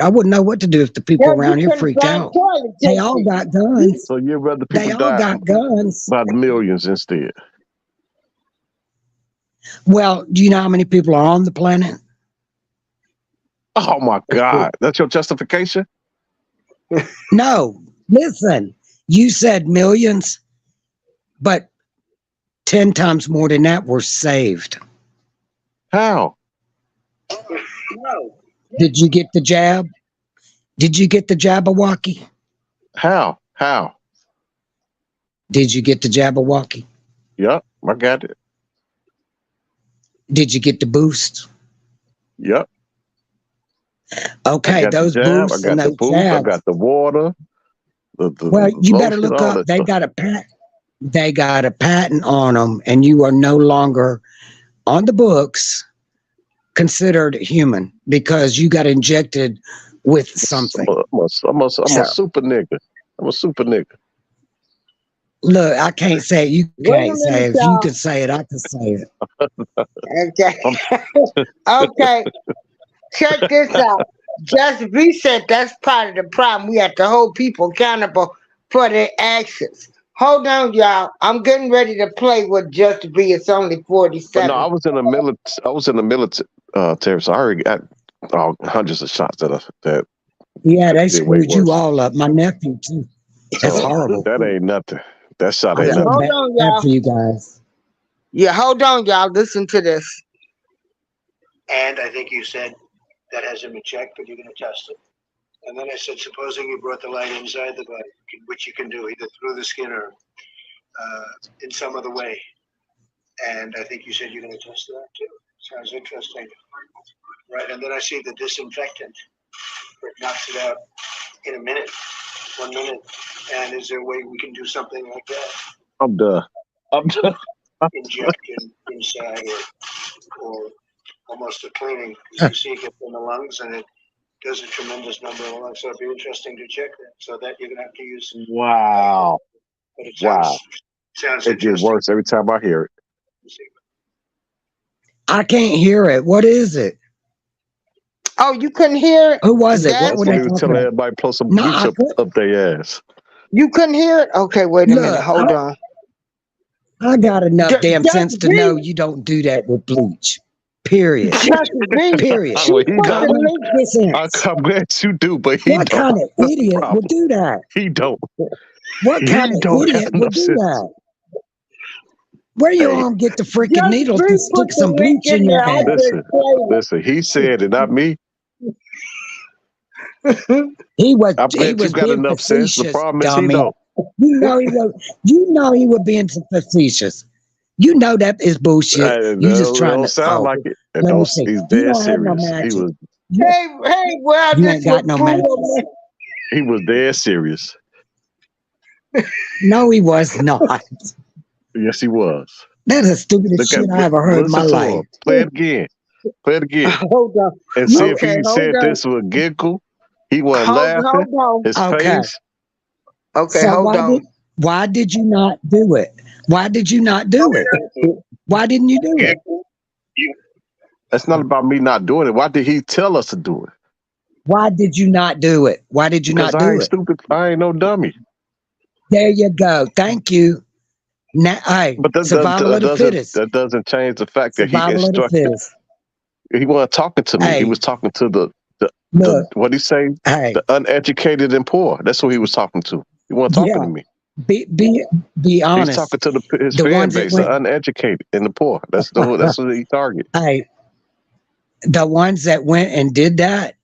S3: wouldn't know what to do if the people around here freaked out. They all got guns.
S4: so you'd rather
S3: They
S4: people
S3: all
S4: die
S3: got guns.
S4: by the millions instead.
S3: Well, do you know how many people are on the planet?
S4: Oh my God. That's your justification?
S3: No, listen, you said millions, but 10 times more than that were saved.
S4: How?
S3: Did you get the jab? Did you get the Jabberwocky?
S4: How?
S3: Did you get the Jabberwocky?
S4: Yep, I got it.
S3: Did you get the boost?
S4: Yep.
S3: Okay, those
S4: jab,
S3: boosts
S4: I
S3: and
S4: got the
S3: those
S4: boost,
S3: jabs.
S4: I got the water.
S3: Well, you better
S4: lotion,
S3: look
S4: all
S3: up.
S4: that
S3: They
S4: stuff.
S3: got a patent. They got a patent on them, and you are no longer on the books considered human because you got injected with something.
S4: I'm a super nigga. I'm a super nigga.
S3: Look, I can't say it. You
S2: Wait a
S3: can't say
S2: minute,
S3: it. If you
S2: y'all.
S3: can say it, I can say it.
S2: Okay. Okay. Check this out. Just be said that's part of the problem. We have to hold people accountable for their actions. Hold on, y'all. I'm getting ready to play with Just Be. It's only
S4: But
S2: 47.
S4: no, I was in the military, so I already got hundreds of shots that
S3: Yeah, they
S4: did way
S3: screwed you
S4: worse.
S3: all up. My nephew too. That's
S4: So
S3: horrible.
S4: that ain't nothing. That shot
S3: I
S4: ain't
S3: feel
S4: nothing.
S2: Hold
S3: bad
S2: on, y'all.
S3: for you guys.
S2: Yeah, hold on, y'all. Listen to this.
S7: And I think you said that hasn't been checked, but you're going to test it. And then I said, supposing you brought the light inside the body, which you can do either through the skin or in some other way. And I think you said you're going to test that too. Sounds interesting. Right. And then I see the disinfectant. It knocks it out in a minute, 1 minute. And is there a way we can do something like that?
S4: I'm done.
S7: injection inside or almost a cleaning. 'Cause you see it gets in the lungs and it does a tremendous number of lungs. So it'd be interesting to check that. So that you're gonna have to use.
S4: Wow.
S7: But it
S4: Wow.
S7: sounds
S4: It gets
S7: interesting.
S4: worse every time I hear it.
S3: I can't hear it. What is it?
S2: Oh, you couldn't hear it?
S3: Who was it?
S2: That-
S3: What were
S4: That's what
S3: they
S4: he was
S3: talking
S4: telling
S3: about?
S4: everybody, plus some
S3: No,
S4: bleach
S3: I couldn't.
S4: up their ass.
S2: You couldn't hear it? Okay, wait a minute.
S3: Look,
S2: Hold on.
S3: I got enough damn
S2: Just
S3: sense to
S2: be-
S3: know you don't do that with bleach. Period.
S2: Just be-
S3: Period.
S4: Well, he
S2: Put the
S3: Common
S2: link-
S3: sense.
S4: I'm glad you do, but he
S3: What
S4: don't.
S3: kind of
S4: That's the
S3: idiot
S4: problem.
S3: would do that?
S4: He don't.
S3: What
S4: He
S3: kind of
S4: don't have
S3: idiot
S4: enough
S3: would do
S4: sense.
S3: that? Where you
S4: Hey.
S3: gonna get the freaking
S2: Just
S3: needle
S2: be
S3: to
S2: put
S3: stick
S2: the
S3: some
S2: link
S3: bleach in
S2: in
S3: your
S2: there. I
S3: ass?
S2: can explain it.
S4: Listen, he said it, not me.
S3: He was
S4: I'm glad you got
S3: being
S4: enough sense. The
S3: facetious,
S4: problem is he
S3: dummy.
S4: don't.
S3: You know he was being facetious. You know that is bullshit. You just
S4: It
S3: trying
S4: don't
S3: to
S4: sound like it. It
S3: Let me
S4: don't.
S3: see.
S4: He's
S3: You
S4: dead
S3: don't have no
S4: serious. He
S3: magic.
S4: was.
S2: Hey, well,
S3: You
S2: this
S3: ain't got no
S2: was cool.
S3: magic.
S4: He was dead serious.
S3: No, he was not.
S4: Yes, he was.
S3: That's the stupidest shit I ever heard in my
S4: listen to
S3: life.
S4: him. Play it again. Play it again.
S2: Hold on.
S4: And see if
S2: Okay,
S4: he
S2: hold
S4: said
S2: on.
S4: this with a giggle. He wasn't laughing.
S2: Hold on.
S4: His
S3: Okay.
S4: face.
S2: Okay,
S3: So
S2: hold on.
S3: why did you not do it? Why did you not do it? Why didn't you do it?
S4: That's not about me not doing it. Why did he tell us to do it?
S3: Why did you not do it? Why did you
S4: Because
S3: not
S4: I
S3: do
S4: ain't
S3: it?
S4: stupid. I ain't no dummy.
S3: There you go. Thank you. Now, hey,
S4: But
S3: survival of the fittest.
S4: that doesn't change the fact that he
S3: Survival of the
S4: instructed.
S3: fittest.
S4: He wasn't talking to me.
S3: Hey.
S4: He was talking to the
S3: Look,
S4: what he say?
S3: hey,
S4: The uneducated and poor. That's who he was talking to. He wasn't talking
S3: Yeah.
S4: to me.
S3: be
S4: He's
S3: honest.
S4: talking to his
S3: The
S4: fan
S3: ones that
S4: base, the
S3: went-
S4: uneducated and the poor. That's what he target.
S3: Hey, the ones that went and did that,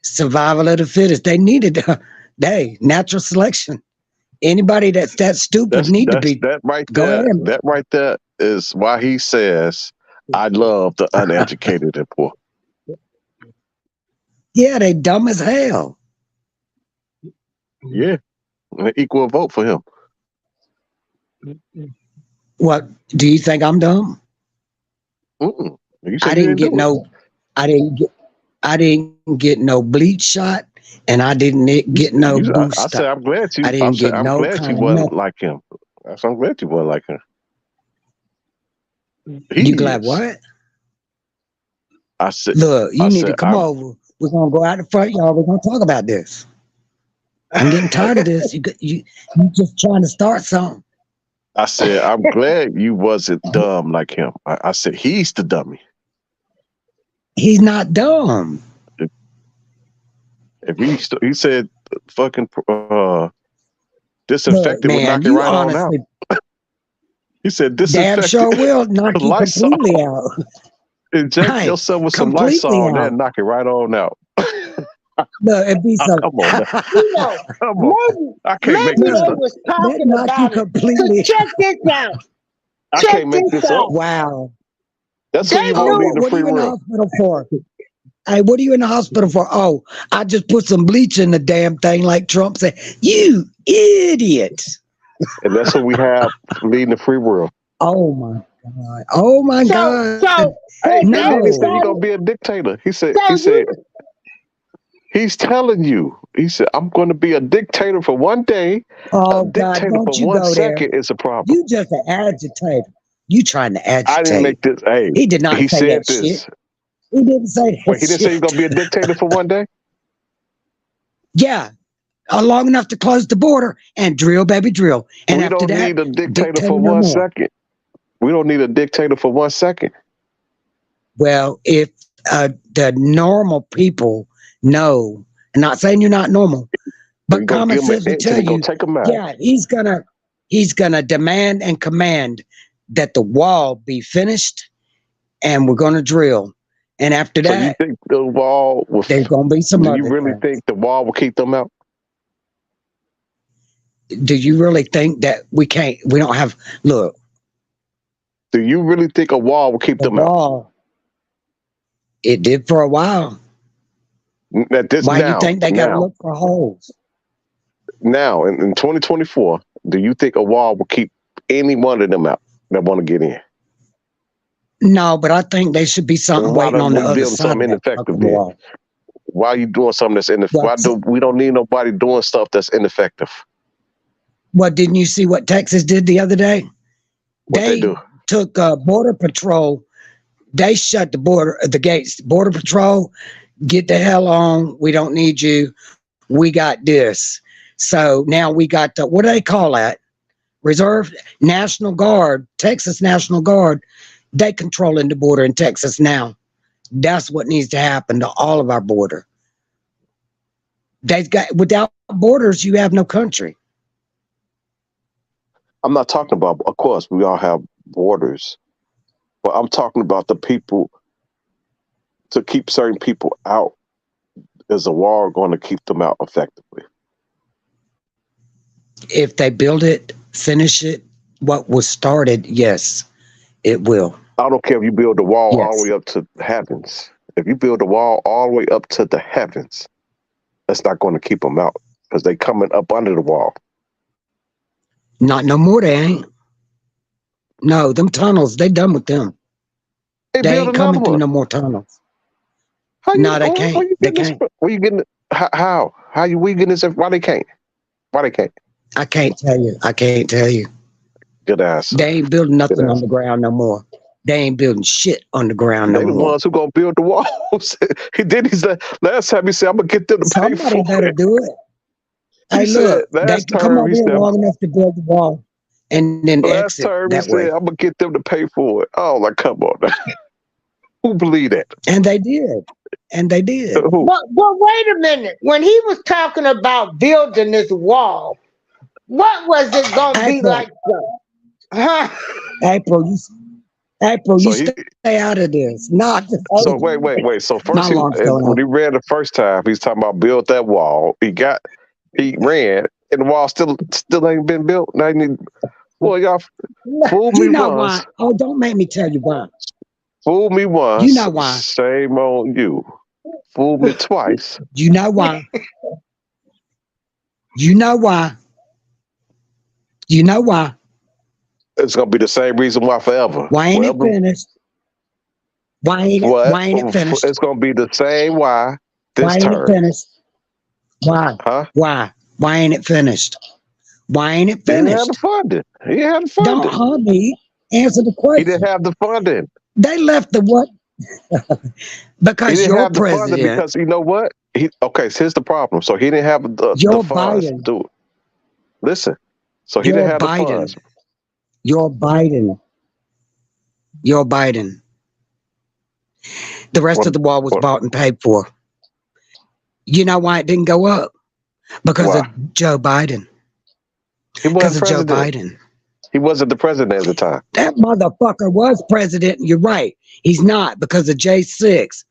S3: survival of the fittest. They needed natural selection. Anybody that's that stupid need to be.
S4: That right
S3: Go
S4: there.
S3: ahead.
S4: That right there is why he says, "I love the uneducated and poor."
S3: Yeah, they dumb as hell.
S4: Yeah, an equal vote for him.
S3: What do you think? I'm dumb?
S4: Mm-mm. You said
S3: I
S4: you
S3: didn't get
S4: do it.
S3: no. I didn't get no bleach shot, and I didn't get no
S4: I
S3: boost.
S4: said, I'm glad you.
S3: I didn't get
S4: I'm
S3: no
S4: glad
S3: kind
S4: you
S3: of
S4: wasn't
S3: nothing.
S4: like him. I'm glad you wasn't like him.
S3: You glad
S4: is.
S3: what?
S4: I said,
S3: Look, you
S4: I
S3: need
S4: said,
S3: to come over. We're gonna go out the front yard. We're gonna talk about this. I'm getting tired of this. You just trying to start something.
S4: I said, I'm glad you wasn't dumb like him. I said, he's the dummy.
S3: He's not dumb.
S4: If he said, fucking disinfectant
S3: Look,
S4: would
S3: man,
S4: knock it
S3: you
S4: right on
S3: honestly
S4: out. He said,
S3: damn
S4: disinfectant.
S3: sure will knock you
S4: Lysol.
S3: completely out.
S4: Inject
S3: Hey,
S4: yourself with some
S3: completely
S4: Lysol and
S3: out.
S4: that knock it right on out.
S3: Look, it'd be so.
S4: Come on, now.
S2: You know,
S4: Come on. I can't make
S2: maybe
S4: this
S2: they
S4: up.
S2: was
S3: that
S2: talking
S3: knock you
S2: about it.
S3: completely.
S2: So check this out.
S4: I
S2: check
S4: can't make
S2: this
S4: this up.
S2: out.
S3: Wow.
S4: That's who
S2: They
S4: you
S2: knew-
S4: want to be in the
S3: What are
S4: free
S3: you in the
S4: world.
S3: hospital for? Hey, what are you in the hospital for? Oh, I just put some bleach in the damn thing, like Trump said. You idiot.
S4: And that's what we have leading the free world.
S3: Oh my God. Oh my God.
S2: So
S4: Hey,
S3: No.
S4: and then he said you're gonna be a dictator. He said he's telling you. He said, I'm gonna be a dictator for one day.
S3: Oh
S4: A
S3: God,
S4: dictator
S3: don't
S4: for
S3: you
S4: 1
S3: go there.
S4: second is a problem.
S3: You just an agitator. You trying to agitate.
S4: I didn't make this. Hey,
S3: He did not
S4: he
S3: say
S4: said
S3: that
S4: this.
S3: shit. He didn't say that
S4: Wait, he didn't say he's
S3: shit.
S4: gonna be a dictator for one day?
S3: Yeah. Long enough to close the border and drill, baby, drill. And
S4: We
S3: after
S4: don't
S3: that,
S4: need a dictator
S3: dictator
S4: for
S3: no
S4: 1
S3: more.
S4: second. We don't need a dictator for 1 second.
S3: Well, if the normal people know, I'm not saying you're not normal, but
S4: We're gonna
S3: common
S4: give him
S3: sense
S4: an
S3: will
S4: inch
S3: tell
S4: and go
S3: you,
S4: take him out.
S3: yeah, he's gonna demand and command that the wall be finished, and we're gonna drill. And after
S4: So you
S3: that,
S4: think the wall will?
S3: there's gonna be some
S4: Do
S3: other
S4: you really
S3: things.
S4: think the wall will keep them out?
S3: Do you really think that we don't have, look,
S4: Do you really think a wall will keep
S3: the
S4: them out?
S3: wall, it did for a while.
S4: At this
S3: Why
S4: now,
S3: you think they gotta
S4: now,
S3: look for holes?
S4: now in 2024, do you think a wall will keep any one of them out? that want to get in.
S3: No, but I think they should be something
S4: Why
S3: waiting
S4: don't
S3: on the
S4: we
S3: other
S4: build
S3: side of
S4: something
S3: that
S4: ineffective
S3: fucking
S4: then?
S3: wall.
S4: Why are you doing something that's ineffective?
S3: What?
S4: We don't need nobody doing stuff that's ineffective.
S3: What, didn't you see what Texas did the other day?
S4: What they do?
S3: took Border Patrol. They shut the gates. Border Patrol, get the hell on. We don't need you. We got this. So now we got the, what do they call that? Reserve National Guard, Texas National Guard. They controlling the border in Texas now. That's what needs to happen to all of our border. They've got, without borders, you have no country.
S4: I'm not talking about, of course, we all have borders, but I'm talking about the people, to keep certain people out. Is a wall going to keep them out effectively?
S3: If they build it, finish it, what was started, yes, it will.
S4: I don't care if you build the wall all
S3: Yes.
S4: the way up to the heavens. If you build the wall all the way up to the heavens, that's not going to keep them out because they coming up under the wall.
S3: Not no more, they ain't. No, them tunnels, they done with them. They
S4: build
S3: ain't
S4: another
S3: coming through
S4: one.
S3: no more tunnels.
S4: How
S3: No, they
S4: where
S3: can't.
S4: you
S3: They
S4: getting
S3: can't.
S4: this? Where you getting it? How you we getting this? Why they can't? Why they can't?
S3: I can't tell you. I can't tell you.
S4: Good answer.
S3: They ain't building nothing
S4: Good
S3: on the ground no more. They ain't building shit on the ground no
S4: They the
S3: more.
S4: ones who gonna build the walls. He did. He said last time he said I'm gonna get them to pay
S3: Somebody
S4: for
S3: better
S4: it.
S3: do it.
S4: He
S3: Hey,
S4: said
S3: look, they
S4: last
S3: can come
S4: term
S3: over
S4: he
S3: here
S4: said
S3: long enough to build the wall and then
S4: last
S3: exit
S4: term he
S3: that
S4: said
S3: way.
S4: I'm gonna get them to pay for it. Oh, like come on, now. Who believe that?
S3: And they did. And they did.
S4: Who?
S2: But wait a minute. When he was talking about building this wall, what was it gonna be
S3: April.
S2: like? Huh?
S3: April, you
S4: So
S3: stay out of this. Not
S4: So wait. So
S3: My
S4: first,
S3: alarm's going
S4: when
S3: off.
S4: he ran the first time, he's talking about build that wall. He ran, and the wall still ain't been built. Now you need, well, y'all fool me
S3: You know
S4: once,
S3: why? Oh, don't make me tell you why.
S4: fool me once.
S3: You know why.
S4: Shame on you. Fool me twice.
S3: You know why? You know why? You know why?
S4: It's gonna be the same reason why forever.
S3: Why ain't it
S4: Whatever-
S3: finished? Why ain't it finished?
S4: It's gonna be the same why this
S3: Why ain't
S4: term.
S3: it finished? Why?
S4: Huh?
S3: Why? Why ain't it finished? Why ain't it
S4: He didn't have
S3: finished?
S4: the funding. He had the
S3: Don't
S4: funding.
S3: hug me. Answer the
S4: He
S3: question.
S4: didn't have the funding.
S3: They left the what?
S4: He
S3: Because
S4: didn't
S3: your
S4: have the funding
S3: president,
S4: because you know what? Okay, so here's the problem. So he didn't have the
S3: Joe
S4: funds to
S3: Biden.
S4: do it. Listen, so he
S3: Joe
S4: didn't have the
S3: Biden.
S4: funds.
S3: Joe Biden. The rest
S4: What-
S3: of the wall was
S4: what-
S3: bought and paid for. You know why it didn't go up? Because
S4: Why?
S3: of Joe Biden.
S4: He
S3: Because
S4: wasn't
S3: of Joe
S4: president.
S3: Biden.
S4: He wasn't the president at the time.
S3: That motherfucker was president. You're right. He's not because of J6.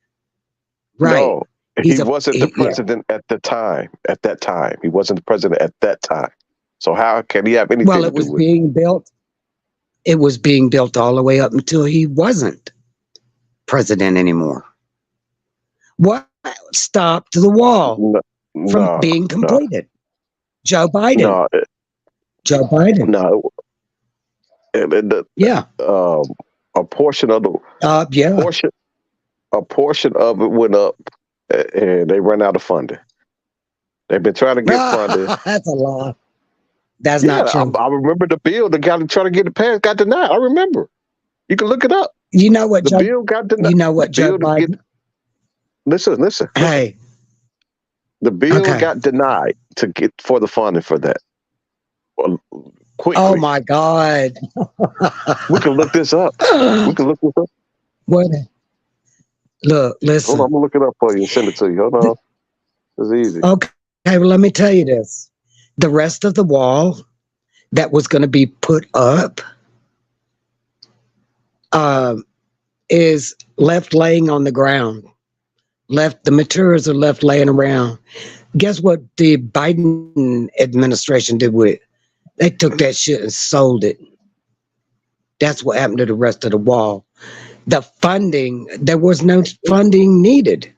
S3: Right.
S4: No,
S3: He's
S4: he wasn't the president at the time. At that time, he wasn't the president at that time. So how can he have anything
S3: Well,
S4: to
S3: it
S4: do
S3: was
S4: with
S3: being built. It was being built all the way up until he wasn't president anymore. What stopped the wall from being completed?
S4: No,
S3: Joe Biden. Joe Biden.
S4: no.
S3: Yeah.
S4: A portion of the
S3: Yeah.
S4: a portion of it went up, and they ran out of funding. They've been trying to get funding.
S3: That's a lie. That's
S4: Yeah,
S3: not true.
S4: I remember the bill. The guy trying to get it passed got denied. I remember. You can look it up.
S3: You know what?
S4: The bill got denied.
S3: You know what, Joe Biden?
S4: Listen.
S3: Hey.
S4: The bill
S3: Okay.
S4: got denied to get for the funding for that. Well, quickly.
S3: Oh my God.
S4: We can look this up.
S3: What? Look, listen.
S4: Hold on, I'm gonna look it up for you and send it to you. Hold on. It's easy.
S3: Okay, well, let me tell you this. The rest of the wall that was going to be put up is left laying on the ground. The materials are left laying around. Guess what the Biden administration did with it? They took that shit and sold it. That's what happened to the rest of the wall. The funding, there was no funding needed.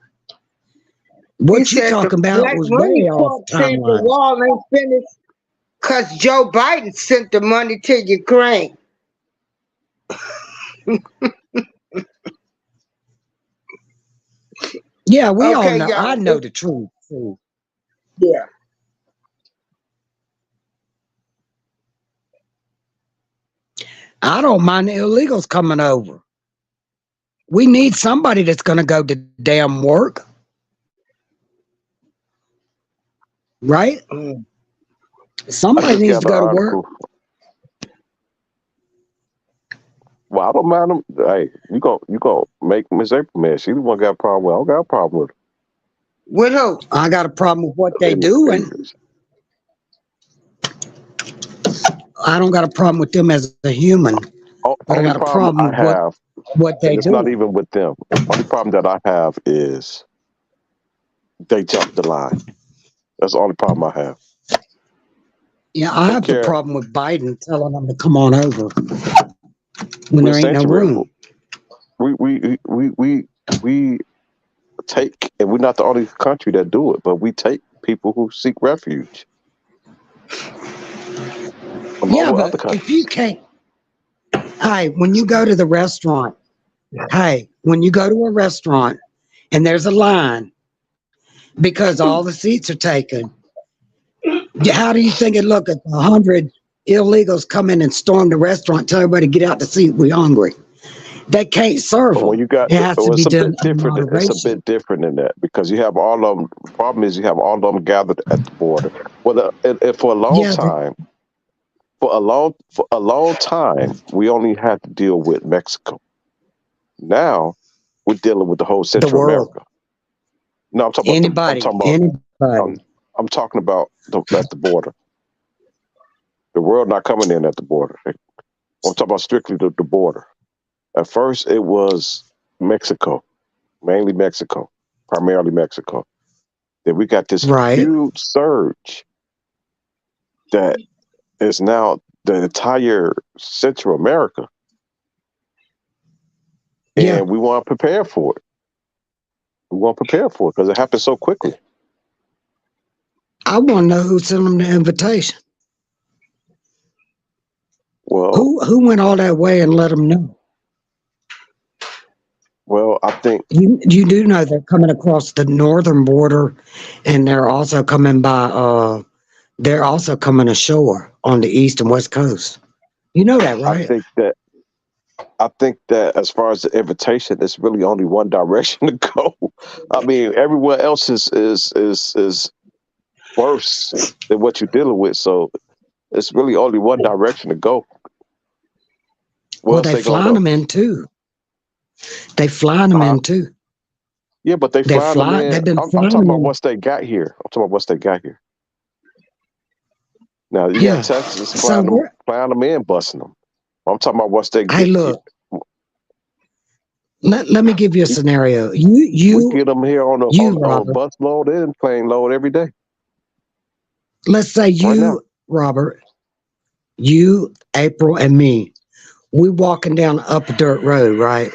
S3: What you talking about was way off
S2: The
S3: timeline.
S2: wall ain't finished because Joe Biden sent the money to Ukraine.
S3: Yeah, we all
S2: Okay,
S3: know. I
S2: y'all.
S3: know the truth. too.
S2: Yeah.
S3: I don't mind the illegals coming over. We need somebody that's going to go to damn work, right?
S2: Mm.
S4: I
S3: Somebody
S4: just
S3: needs
S4: got
S3: to
S4: an
S3: go to work.
S4: article. Well, I don't mind them. Hey, you gonna make Miss April mad. She the one got a problem with. I don't got a problem with
S2: With who?
S3: I got a problem with what
S4: her.
S3: they doing. I don't got a problem with them as a human, but I
S4: Only
S3: got a
S4: problem
S3: problem
S4: I
S3: with
S4: have,
S3: what they
S4: and it's not
S3: do.
S4: even with them. Only problem that I have is they jumped the line. That's the only problem I have.
S3: Yeah, I
S4: Don't
S3: have the
S4: care.
S3: problem with Biden telling them to come on over when
S4: We're
S3: there ain't no
S4: sanctuary.
S3: room.
S4: We take, and we're not the only country that do it, but we take people who seek refuge along
S3: Yeah,
S4: with
S3: but
S4: other
S3: if you
S4: countries.
S3: can't, hey, when you go to the restaurant, when you go to a restaurant and there's a line because all the seats are taken, how do you think it look if 100 illegals come in and storm the restaurant, tell everybody to get out the seat, we're hungry? They can't serve
S4: But when
S3: them.
S4: you got,
S3: It has to be
S4: it's a
S3: done
S4: bit
S3: in
S4: different. It's a
S3: moderation.
S4: bit different than that because you have all of them. The problem is you have all of them gathered at the border. Well, and for a long
S3: Yeah,
S4: time, for a long time, we only had to deal with Mexico. Now we're dealing with the whole
S3: the
S4: Central
S3: world,
S4: America. No, I'm talking about
S3: anybody, anybody.
S4: I'm talking about at the border. The world not coming in at the border. I'm talking about strictly the border. At first, it was Mexico, mainly Mexico, primarily Mexico. Then we got this
S3: Right.
S4: huge surge that is now the entire Central America,
S3: Yeah.
S4: and we want to prepare for it. We want to prepare for it because it happened so quickly.
S3: I want to know who sent them the invitation.
S4: Well,
S3: Who went all that way and let them know?
S4: I think
S3: You do know they're coming across the northern border, and they're also coming by. They're also coming ashore on the east and west coast. You know that, right?
S4: I think that as far as the invitation, it's really only one direction to go. I mean, everywhere else is worse than what you're dealing with. So it's really only one direction to go. Where
S3: Well,
S4: else
S3: they
S4: they gonna
S3: flying
S4: go?
S3: them in too. They flying them
S4: Uh-huh.
S3: in too.
S4: Yeah, but they flying them in.
S3: They've been
S4: I'm
S3: flying
S4: talking
S3: them
S4: about
S3: in.
S4: once they got here. I'm talking about once they got here. Now you
S3: Yeah.
S4: got Texas
S3: So
S4: flying them in, busting them. I'm talking about once they
S3: hey,
S4: get here.
S3: look. Let me give you a
S4: We
S3: scenario.
S4: we get them here on a
S3: Robert.
S4: bus load and plane load every day.
S3: Let's say
S4: Right now.
S3: Robert, you, April, and me. We walking down up a dirt road, right?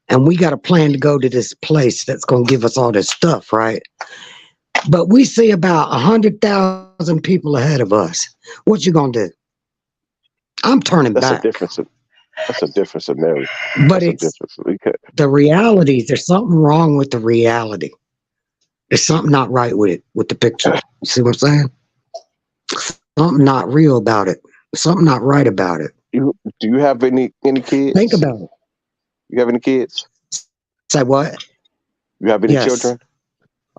S3: And we got a plan to go to this place that's going to give us all this stuff, right? But we see about 100,000 people ahead of us. What you going to do? I'm turning
S4: That's
S3: back.
S4: That's a different scenario.
S3: But
S4: That's
S3: it's the reality. There's something wrong with the reality. There's something not right with it, with the picture. You see what I'm saying? Something not real about it. Something not right about it.
S4: Do you have any kids?
S3: Think about it.
S4: You have any kids?
S3: Say what?
S4: You have any
S3: Yes.
S4: children?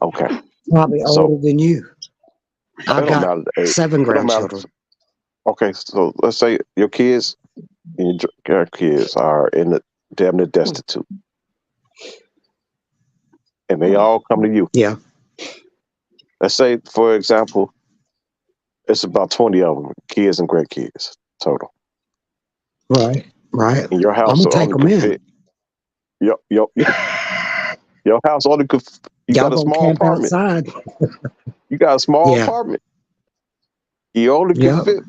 S4: Okay.
S3: Probably
S4: So
S3: older than you. I've
S4: don't
S3: got
S4: matter.
S3: 7
S4: It don't matter.
S3: grandchildren.
S4: Okay, so let's say your kids and your grandkids are damn near destitute, and they all come to you.
S3: Yeah.
S4: Let's say, for example, it's about 20 of them, kids and grandkids total.
S3: Right.
S4: In your house,
S3: I'm gonna take them in.
S4: fit. Your house only could. You
S3: Y'all
S4: got a
S3: gonna
S4: small
S3: camp
S4: apartment.
S3: outside?
S4: You got a small
S3: Yeah.
S4: apartment. You only can
S3: Yep.
S4: fit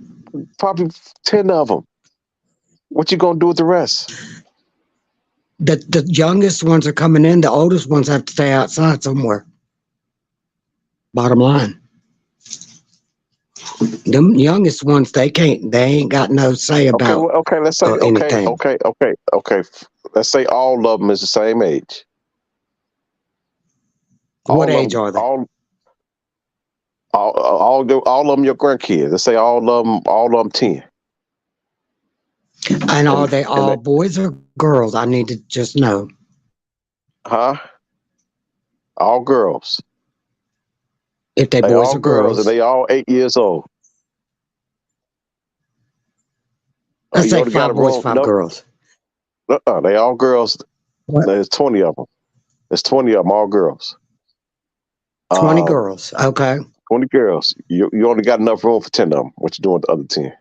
S4: probably 10 of them. What you gonna do with the rest?
S3: The youngest ones are coming in. The oldest ones have to stay outside somewhere. Bottom line. Them youngest ones, they ain't got no say
S4: Okay,
S3: about
S4: okay. Let's say
S3: anything.
S4: okay. Let's say all of them is the same age.
S3: What
S4: All of
S3: age
S4: them,
S3: are they?
S4: all of them your grandkids. Let's say all of them 10.
S3: And are
S4: And
S3: they
S4: and
S3: all boys or girls? I need to just know.
S4: huh? All girls.
S3: If they
S4: They
S3: boys
S4: all
S3: or
S4: girls, and
S3: girls.
S4: they all 8 years old.
S3: Let's
S4: You
S3: say
S4: only got
S3: 5
S4: to
S3: boys,
S4: roll.
S3: 5
S4: Nope.
S3: girls.
S4: They all girls.
S3: What?
S4: There's 20 of them. There's 20 of them, all girls.
S3: 20
S4: Um,
S3: girls. Okay.
S4: 20 girls. You only got enough room for 10 of them. What you doing with the other 10?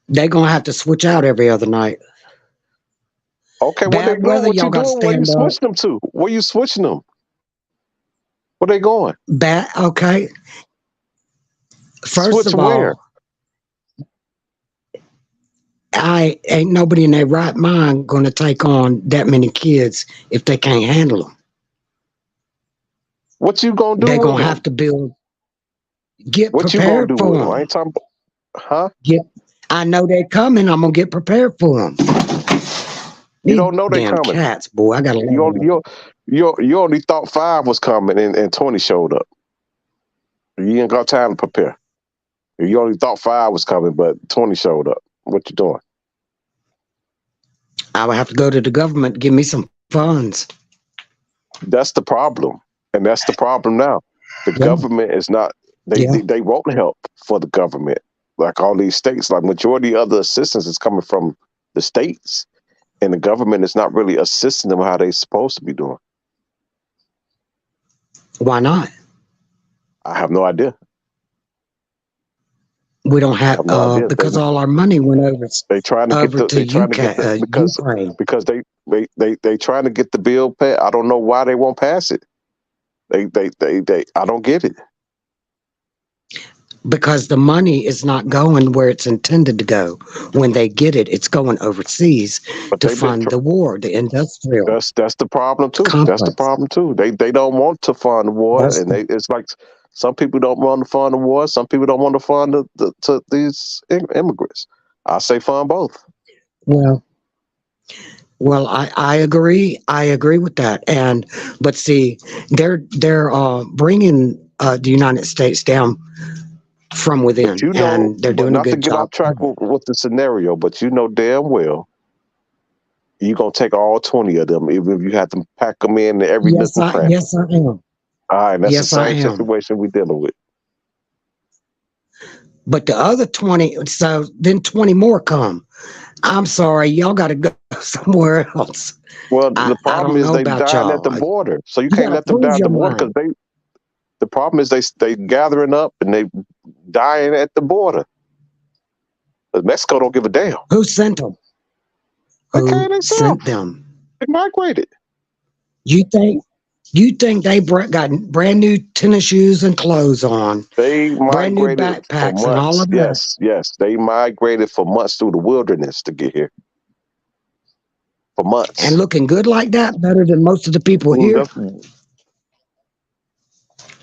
S3: They're going to have to switch out every other night.
S4: Okay, what they
S3: Bad
S4: doing?
S3: weather,
S4: What you
S3: y'all got to
S4: doing? Where you
S3: stand up.
S4: switching them to? Where you switching them? Where they going?
S3: Okay. First
S4: Switch
S3: of
S4: where?
S3: all, I ain't nobody in their right mind going to take on that many kids if they can't handle them.
S4: What you gonna do
S3: They're
S4: with
S3: going to
S4: them?
S3: have to get
S4: What you gonna
S3: prepared
S4: do
S3: for
S4: with them? I
S3: them.
S4: ain't talking about, huh?
S3: I know they're coming. I'm going to get prepared for them.
S4: You
S3: These
S4: don't know they
S3: damn
S4: coming.
S3: cats, boy. I got to
S4: You only you only thought 5 was coming and 20 showed up. You ain't got time to prepare. You only thought 5 was coming, but 20 showed up. What you doing?
S3: I would have to go to the government to give me some funds.
S4: That's the problem, and that's the problem now. The
S3: Yeah.
S4: government is not.
S3: Yeah.
S4: They won't help for the government. Like all these states, like majority of the assistance is coming from the states, and the government is not really assisting them how they supposed to be doing.
S3: Why not?
S4: I have no idea.
S3: We don't
S4: I
S3: have
S4: have no idea.
S3: because all our money went over
S4: They trying to get
S3: over
S4: the.
S3: to
S4: They trying to get the
S3: Ukraine.
S4: because they trying to get the bill passed. I don't know why they won't pass it. They I don't get it.
S3: Because the money is not going where it's intended to go. When they get it, it's going overseas
S4: But
S3: to
S4: they've been.
S3: fund the war, the industrial
S4: That's the problem too. That's the
S3: complex.
S4: problem too. They don't want to fund the war,
S3: That's
S4: and it's like some people don't want to fund the war. Some people don't want to fund to these immigrants. I say fund both.
S3: well, I agree. I agree with that. But see, they're bringing the United States down from
S4: But
S3: within,
S4: you know,
S3: and they're
S4: but
S3: doing a
S4: not to
S3: good
S4: get off
S3: job.
S4: track with the scenario, but you know damn well you're gonna take all 20 of them, even if you have to pack them in every nook and cranny.
S3: Yes, I am.
S4: All right, and that's the
S3: Yes, I
S4: same
S3: am.
S4: situation we're dealing with.
S3: But the other 20, so then 20 more come. I'm sorry, y'all got to go somewhere else.
S4: Well, the
S3: I
S4: problem
S3: don't
S4: is
S3: know
S4: they
S3: about
S4: dying at
S3: y'all.
S4: the border, so you
S3: You got
S4: can't
S3: to
S4: let them
S3: prove
S4: die at
S3: your
S4: the border
S3: mind.
S4: because the problem is they gathering up and they dying at the border. But Mexico don't give a damn.
S3: Who sent them?
S4: They came
S3: Who
S4: themselves.
S3: sent them?
S4: They migrated.
S3: You think they got brand new tennis shoes and clothes on,
S4: They
S3: brand new
S4: migrated for
S3: backpacks and all
S4: months.
S3: of that,
S4: Yes. They migrated for months through the wilderness to get here. For months.
S3: and looking good like that, better than most of the people here?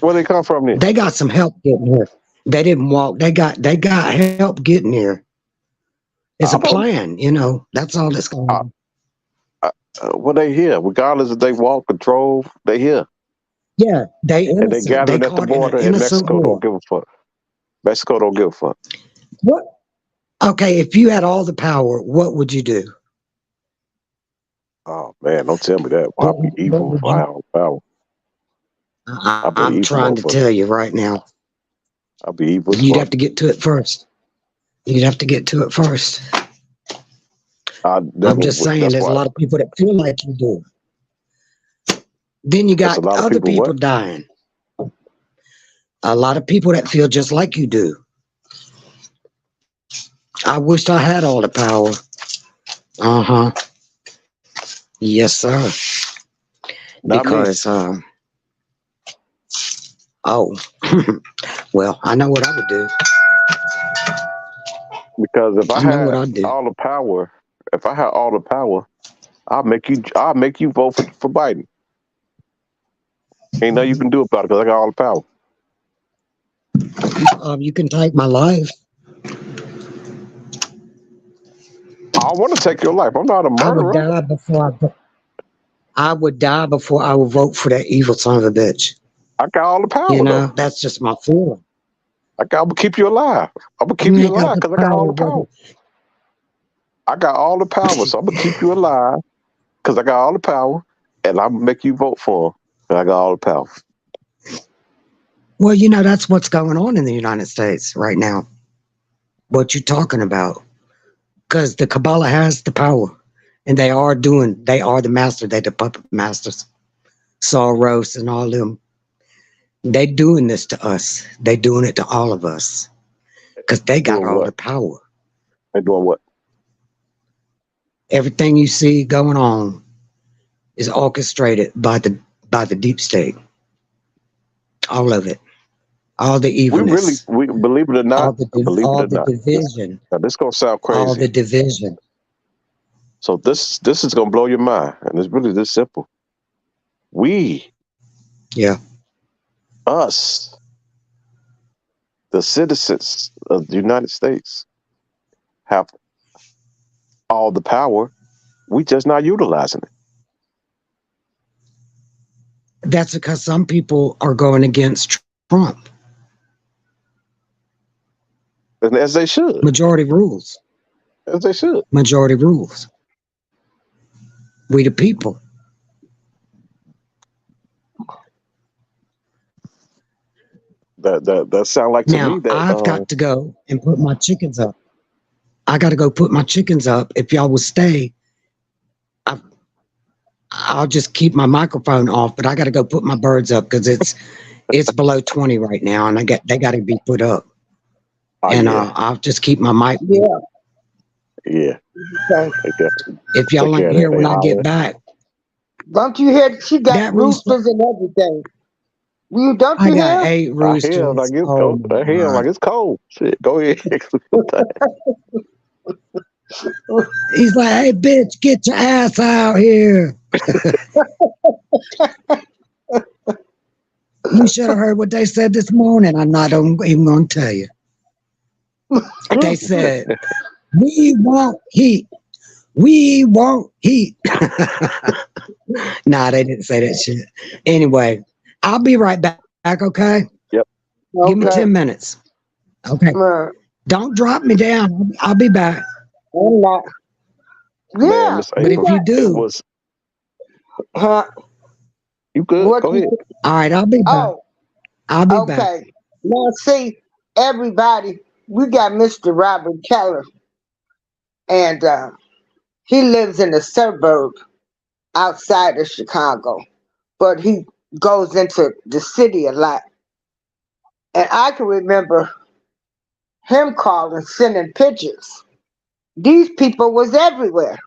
S4: Where they come from then?
S3: They got some help getting here. They didn't walk. They got help getting here. It's a plan, That's all that's going on.
S4: Well, they here. Regardless if they walk or drove, they here.
S3: Yeah, they
S4: And they
S3: innocent. They
S4: gathering at the
S3: caught in an
S4: border, and
S3: innocent
S4: Mexico
S3: war.
S4: don't give a fuck. Mexico don't give a fuck.
S3: What? Okay, if you had all the power, what would you do?
S4: Oh man, don't tell me that. I'll be evil if I have power.
S3: I'm trying to tell you right now.
S4: I'll be evil.
S3: You'd have to get to it first. I'm just saying, there's a lot of people that feel like you do. Then you got other people dying. A lot of people that feel just like you do. I wished I had all the power. Yes, sir. Because, well, I know what I would do.
S4: Because if I had all the power, I'll make you vote for Biden. Ain't nothing you can do about it because I got all the power.
S3: You can take my life.
S4: I want to take your life. I'm not a
S3: I would
S4: murderer.
S3: die before I would die before I would vote for that evil son of a bitch.
S4: I got all the power,
S3: You know,
S4: though.
S3: that's just my feeling.
S4: I'm gonna keep you alive. I'm gonna keep
S3: You
S4: you
S3: ain't got
S4: alive
S3: the
S4: because I got all the
S3: power,
S4: power.
S3: brother.
S4: I got all the power, so I'm gonna keep you alive because I got all the power, and I'm gonna make you vote for him. 'Cause I got all the power.
S3: Well, you know, that's what's going on in the United States right now. What you're talking about. Because the Kabbalah has the power. And they are the master, they're the puppet masters. Soros and all them. They doing this to us. They doing it to all of us. Because they got
S4: Doing
S3: all
S4: what?
S3: the power.
S4: They doing what?
S3: Everything you see going on is orchestrated by the deep state. All of it. All the evilness.
S4: We believe it or not, believe it or not.
S3: Division.
S4: Now this gonna sound
S3: All
S4: crazy.
S3: the division.
S4: So this is gonna blow your mind, and it's really this simple. We,
S3: Yeah.
S4: us, the citizens of the United States, have all the power. We just not utilizing it.
S3: That's because some people are going against Trump.
S4: And as they should.
S3: Majority rules.
S4: As they should.
S3: Majority rules. We the people.
S4: That sound like to
S3: Now,
S4: me that
S3: I've got to go and put my chickens up. I got to go put my chickens up. If y'all will stay, I'll just keep my microphone off, but I got to go put my birds up because it's below 20 right now, and they got to be put up. I'll just keep my mic.
S4: Yeah.
S2: Okay.
S3: If y'all aren't here when I get back.
S2: Don't you hear? She got
S3: That
S2: roosters and everything. Don't you
S3: I got
S2: hear?
S3: 8 roosters.
S4: I hear like it's cold. Shit, go ahead.
S3: He's like, hey, bitch, get your ass out here. You should have heard what they said this morning. I'm not even going to tell you. They said, we want heat. We want heat. Nah, they didn't say that shit. Anyway, I'll be right back, okay?
S4: Yep.
S3: Give me 10 minutes. Okay. Don't drop me down. I'll be back.
S2: I'm not. Yeah.
S4: Man,
S3: but if you do.
S4: You good? Go ahead.
S3: All right, I'll be back. I'll be back.
S2: Okay. Now, see, everybody, we got Mr. Robert Keller, and he lives in a suburb outside of Chicago, but he goes into the city a lot. And I can remember him calling, sending pictures. These people was everywhere.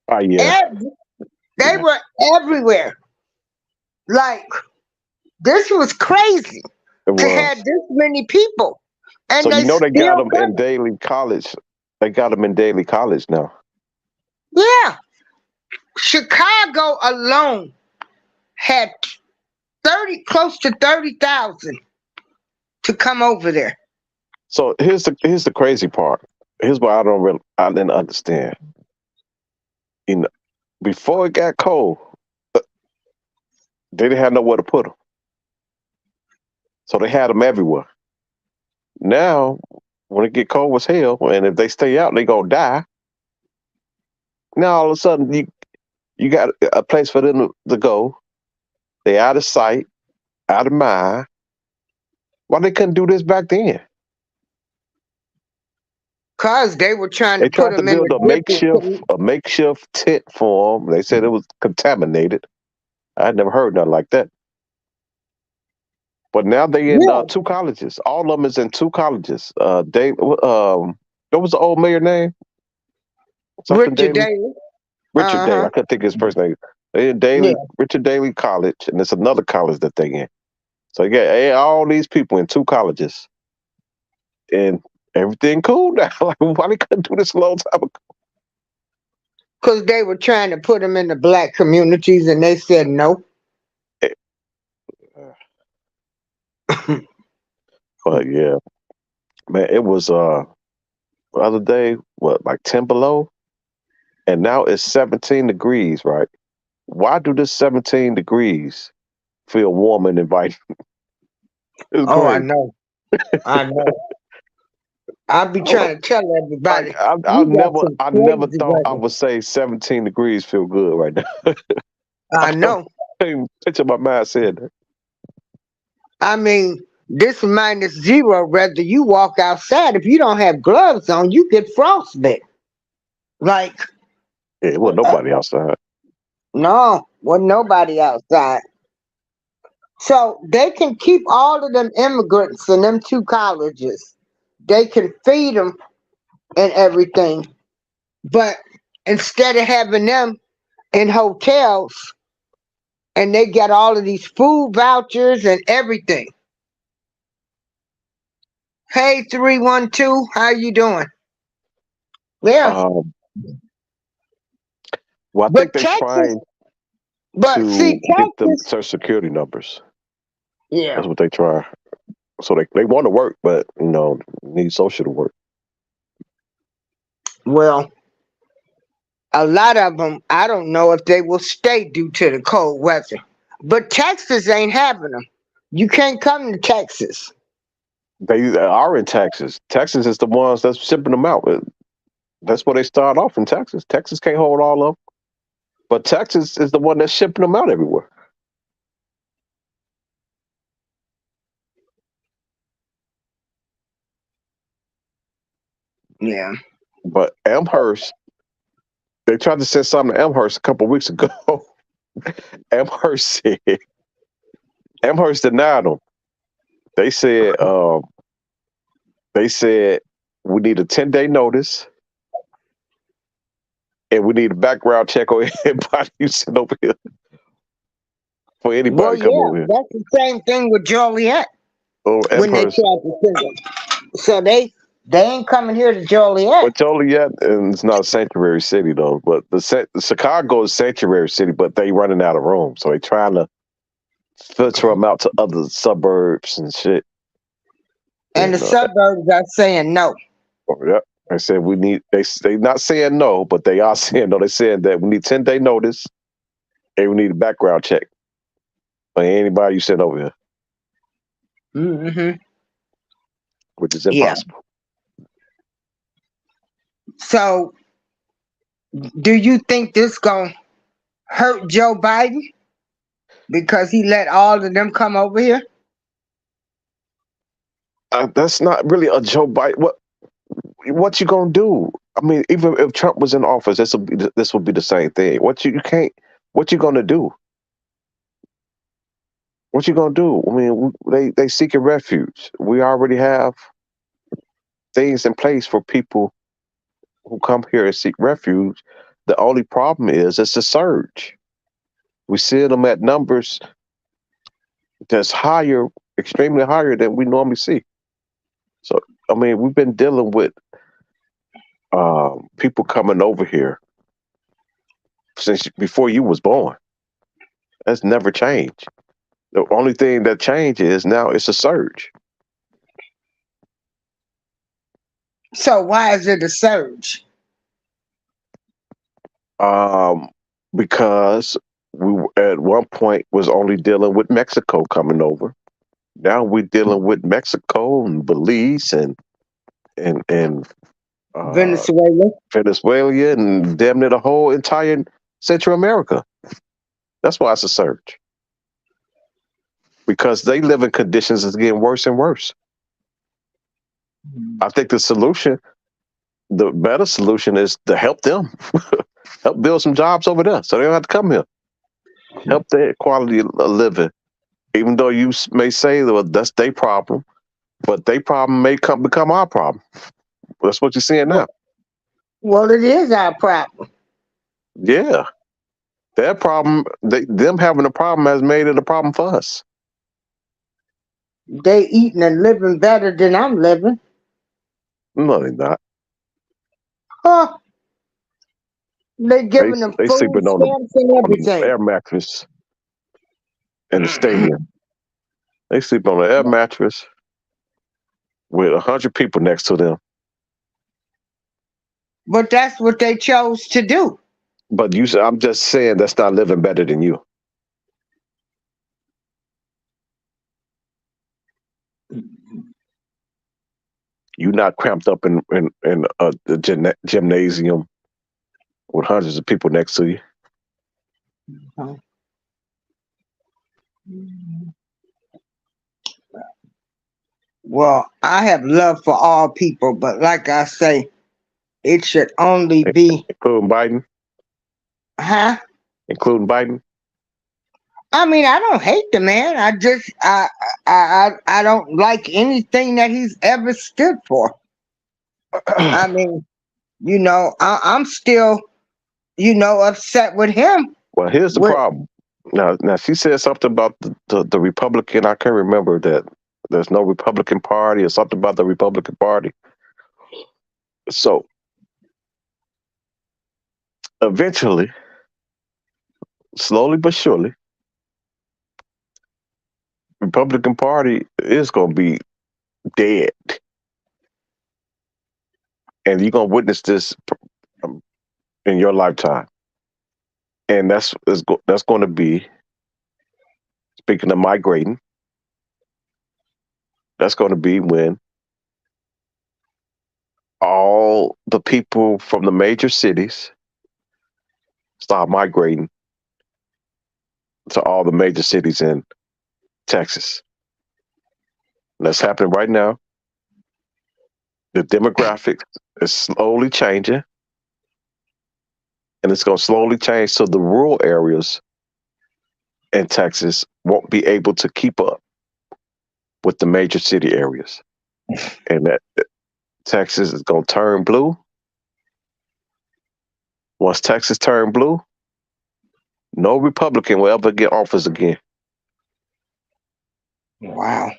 S4: Oh, yeah.
S2: They were everywhere. Like, this was crazy to have this many people. And
S4: so you know they got them in Daly College. They got them in Daly College now.
S2: Yeah. Chicago alone had close to 30,000 to come over there.
S4: So here's the crazy part. Here's what I didn't understand. You know, before it got cold, they didn't have nowhere to put them. So they had them everywhere. Now, when it get cold as hell, and if they stay out, they gonna die. Now all of a sudden you got a place for them to go. They out of sight, out of mind. Why they couldn't do this back then?
S2: Cause they were trying to
S4: put them build a makeshift tent for them. They said it was contaminated. I never heard nothing like that. But now they in 2 colleges. All of them is in 2 colleges. What was the old mayor name?
S2: Richard Daley.
S4: Richard Daley. I couldn't think of his first name. They in Daley, Richard Daley College, and it's another college that they in. So you got all these people in 2 colleges, and everything cool now. Like, why they couldn't do this a long time ago?
S2: Because they were trying to put them in the black communities, and they said no.
S4: But yeah, man, it was the other day, what, like 10 below? And now it's 17 degrees, right? Why do this 17 degrees feel warm and inviting? It's
S2: Oh, I
S4: crazy.
S2: know. I know. I be trying to tell everybody,
S4: I
S2: you got
S4: never
S2: some
S4: I never
S2: crazy
S4: thought I
S2: weather.
S4: would say 17 degrees feel good right now. I
S2: I know.
S4: can't even picture my mind saying that.
S2: I mean, this -0, whether you walk outside, if you don't have gloves on, you get frostbite. Like,
S4: Yeah, it wasn't nobody outside.
S2: no, wasn't nobody outside. So they can keep all of them immigrants in them 2 colleges. They can feed them and everything. But instead of having them in hotels and they get all of these food vouchers and everything. Hey, 312, how you doing? Yeah.
S4: Um, well, I think
S2: But
S4: they're
S2: Texas,
S4: trying
S2: but
S4: to
S2: see,
S4: get them
S2: Texas,
S4: social security numbers.
S2: yeah.
S4: That's what they try. So they want to work, but need social to work.
S2: Well, a lot of them, I don't know if they will stay due to the cold weather. But Texas ain't having them. You can't come to Texas.
S4: They are in Texas. Texas is the ones that's shipping them out. That's where they start off in Texas. Texas can't hold all of them, but Texas is the one that's shipping them out everywhere.
S2: Yeah.
S4: But Amherst, they tried to send something to Amherst a couple of weeks ago. Amherst said, Amherst denied them. They said, we need a 10-day notice, and we need a background check on anybody you send over here for
S2: Well,
S4: anybody to come
S2: yeah,
S4: over here.
S2: that's the same thing with Joliet
S4: Oh,
S2: when they tried
S4: Amherst,
S2: to send them. So they ain't coming here to Joliet.
S4: but Joliet, and it's not a sanctuary city though. But the Chicago is sanctuary city, but they running out of room, so they trying to filter them out to other suburbs and shit.
S2: And the
S4: And
S2: suburbs are saying no.
S4: yeah, I said we need. They not saying no, but they are saying no. They saying that we need 10-day notice, and we need a background check on anybody you send over here,
S2: Hmm.
S4: which is
S2: Yeah.
S4: impossible.
S2: So do you think this gonna hurt Joe Biden because he let all of them come over here?
S4: That's not really a Joe Biden. What you gonna do? I mean, even if Trump was in office, this would be the same thing. You can't. What you gonna do? What you gonna do? I mean, they seeking refuge. We already have things in place for people who come here and seek refuge. The only problem is it's a surge. We see them at numbers that's higher, extremely higher than we normally see. So, I mean, we've been dealing with people coming over here since before you was born. That's never changed. The only thing that changed is now it's a surge.
S2: So why is it a surge?
S4: Because we at one point was only dealing with Mexico coming over. Now we're dealing with Mexico and Belize and
S2: Venezuela?
S4: Venezuela and damn near the whole entire Central America. That's why it's a surge. Because they live in conditions that's getting worse and worse. I think the better solution is to help them. Help build some jobs over there so they don't have to come here. Help their quality of living. Even though you may say, well, that's their problem, but their problem may become our problem. That's what you're seeing now.
S2: Well, it is our problem.
S4: Yeah. Their problem, them having a problem has made it a problem for us.
S2: They eating and living better than I'm living.
S4: No, they're not.
S2: Huh? They giving them
S4: They
S2: food
S4: sleeping
S2: stamps and
S4: on the
S2: everything.
S4: air mattress in the stadium. They sleep on an air mattress with 100 people next to them.
S2: But that's what they chose to do.
S4: But I'm just saying that's not living better than you. You're not cramped up in the gymnasium with hundreds of people next to you.
S2: Well, I have love for all people, but like I say, it should only be,
S4: Including Biden?
S2: huh?
S4: Including Biden?
S2: I mean, I don't hate the man. I don't like anything that he's ever stood for. I mean, I'm still, upset with him.
S4: Well, here's the problem. Now she said something about the Republican. I can't remember that there's no Republican Party or something about the Republican Party. So eventually, slowly but surely, Republican Party is going to be dead. And you're going to witness this in your lifetime. And that's going to be, speaking of migrating, that's going to be when all the people from the major cities start migrating to all the major cities in Texas. And that's happening right now. The demographic is slowly changing. And it's going to slowly change so the rural areas in Texas won't be able to keep up with the major city areas. And that Texas is going to turn blue. Once Texas turns blue, no Republican will ever get office again.
S2: Wow.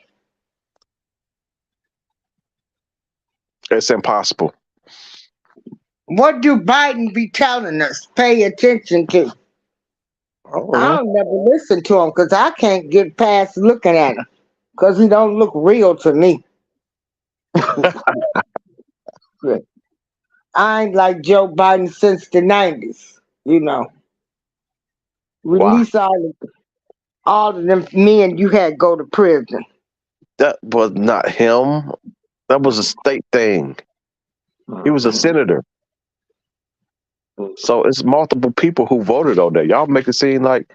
S4: It's impossible.
S2: What do Biden be telling us? Pay attention to. I don't never listen to him because I can't get past looking at him because he don't look real to me. I ain't like Joe Biden since the 90s, Release all of them men you had go to prison.
S4: That was not him. That was a state thing. He was a senator. So it's multiple people who voted on that. Y'all make it seem like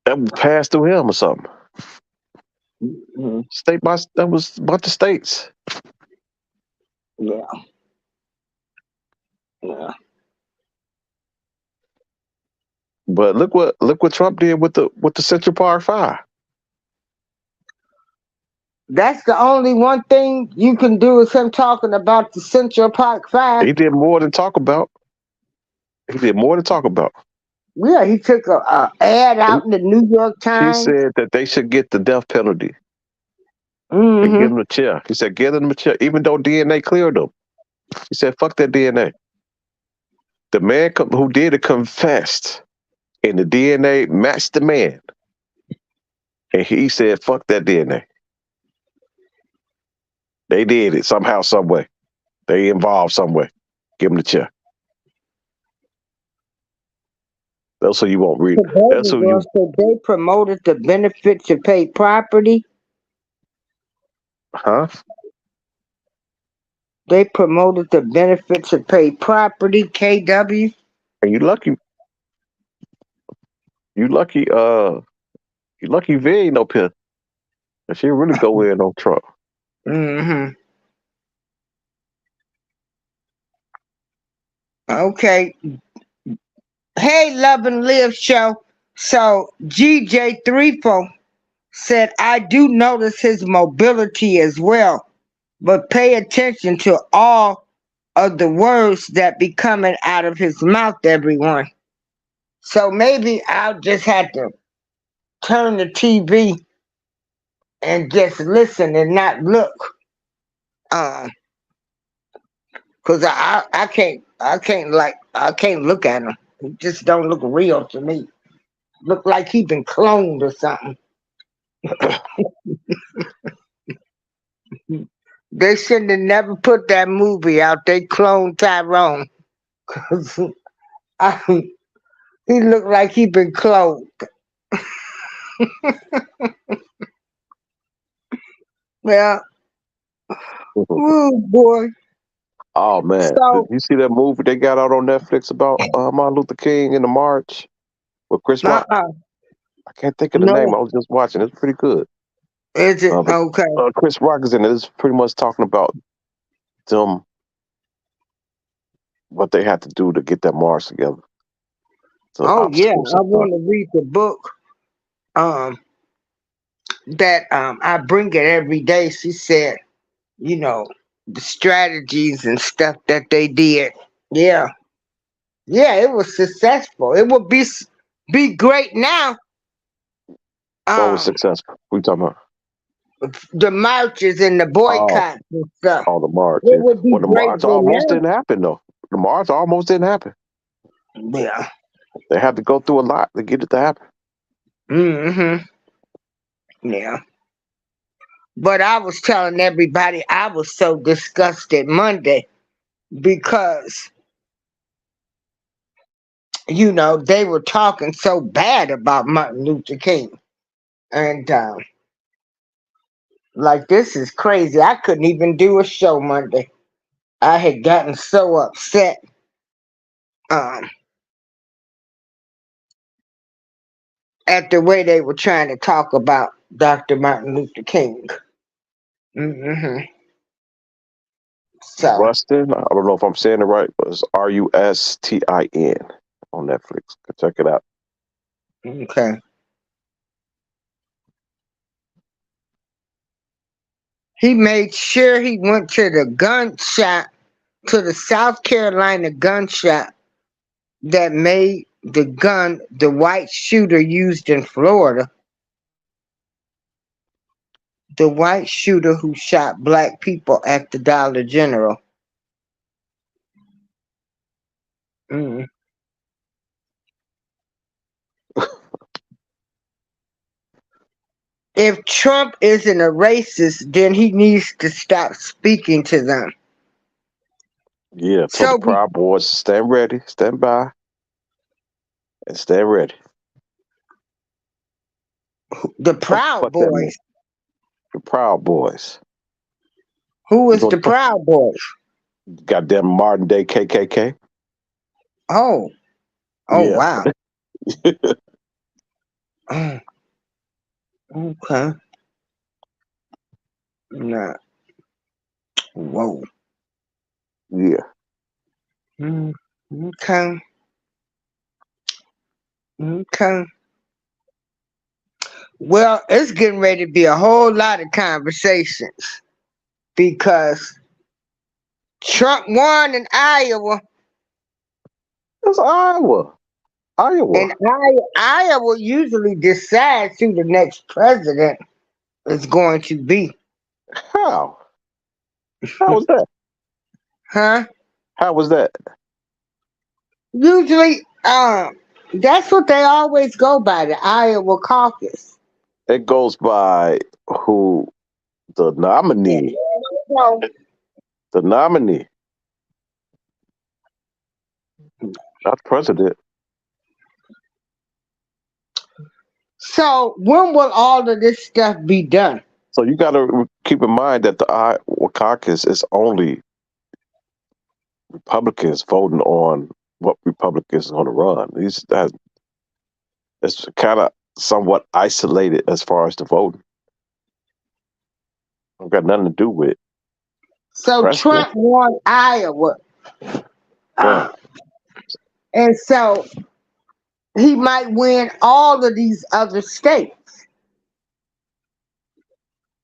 S4: that passed through him or something. State by that was a bunch of states.
S2: Yeah.
S4: But look what Trump did with the Central Park Five.
S2: That's the only one thing you can do is him talking about the Central Park Five.
S4: He did more than talk about.
S2: Yeah, he took a ad out in the New York Times.
S4: He said that they should get the death penalty. And give them a chair. He said, give them a chair, even though DNA cleared them. He said, fuck that DNA. The man who did it confessed, and the DNA matched the man. And he said, fuck that DNA. They did it somehow, some way. They involved some way. Give them the chair. That's so you won't read. That's so you.
S2: So they promoted the benefit to pay property.
S4: Huh?
S2: They promoted the benefit to pay property, KW.
S4: And you lucky. You lucky V ain't up here. And she really go in on Trump.
S2: Okay. Hey, Love and Live show. So GJ Threefold said, I do notice his mobility as well, but pay attention to all of the words that be coming out of his mouth, everyone. So maybe I'll just have to turn the TV and just listen and not look. Cause I can't look at him. He just don't look real to me. Look like he been cloned or something. They shouldn't have never put that movie out. They cloned Tyrone. He looked like he been cloned. Well, oh boy.
S4: Oh man, did
S2: So,
S4: you see that movie they got out on Netflix about Martin Luther King in the march with Chris Rock?
S2: uh-uh.
S4: I can't think of the name.
S2: No,
S4: I was just watching. It's pretty good.
S2: is it
S4: But
S2: okay?
S4: Chris Rock is in it. It's pretty much talking about them, what they had to do to get that march together. The
S2: Oh yeah,
S4: obstacles
S2: I
S4: and stuff.
S2: want to read the book. Um, that I bring it every day. She said, you know, the strategies and stuff that they did. Yeah, yeah, it was successful. It would be great now.
S4: What was
S2: Um,
S4: successful? We talking about?
S2: the marches and the
S4: Oh,
S2: boycotts and stuff.
S4: the march.
S2: It
S4: Yeah.
S2: would be
S4: Well, the
S2: great
S4: march
S2: for
S4: almost
S2: now.
S4: didn't happen though. The march almost didn't happen.
S2: Yeah.
S4: They had to go through a lot to get it to happen.
S2: Mm-hmm. Yeah. But I was telling everybody I was so disgusted Monday because, you know, they were talking so bad about Martin Luther King. And like, this is crazy. I couldn't even do a show Monday. I had gotten so upset. Um, at the way they were trying to talk about Dr. Martin Luther King. Mm-hmm. So,
S4: Rustin, I don't know if I'm saying it right, but it's Rustin on Netflix. Go check it out.
S2: okay. He made sure he went to the gun shop, to the South Carolina gun shop that made the gun the white shooter used in Florida. The white shooter who shot black people at the Dollar General. Mm. If Trump isn't a racist, then he needs to stop speaking to them.
S4: Yeah, so the
S2: So
S4: Proud Boys, stand ready, stand by, and stand ready.
S2: the Proud
S4: What that mean?
S2: Boys.
S4: The Proud Boys.
S2: Who
S4: You
S2: is
S4: gonna
S2: the Proud Boys?
S4: goddamn modern day KKK?
S2: Oh, oh
S4: Yeah.
S2: wow. Oh, okay. Nah. Whoa.
S4: Yeah.
S2: Mm, okay. Okay. Well, it's getting ready to be a whole lot of conversations because Trump won in Iowa,
S4: It's Iowa.
S2: and
S4: Iowa.
S2: Iowa usually decides who the next president is going to be.
S4: How? How was that?
S2: Huh?
S4: How was that?
S2: Usually, that's what they always go by, the Iowa caucus.
S4: It goes by who the nominee,
S2: So,
S4: the nominee, not president.
S2: so when will all of this stuff be done?
S4: So you got to keep in mind that the Iowa caucus is only Republicans voting on what Republicans are going to run. It's kind of somewhat isolated as far as the voting. Don't got nothing to do with
S2: So
S4: president.
S2: Trump won Iowa,
S4: Yeah.
S2: and so he might win all of these other states.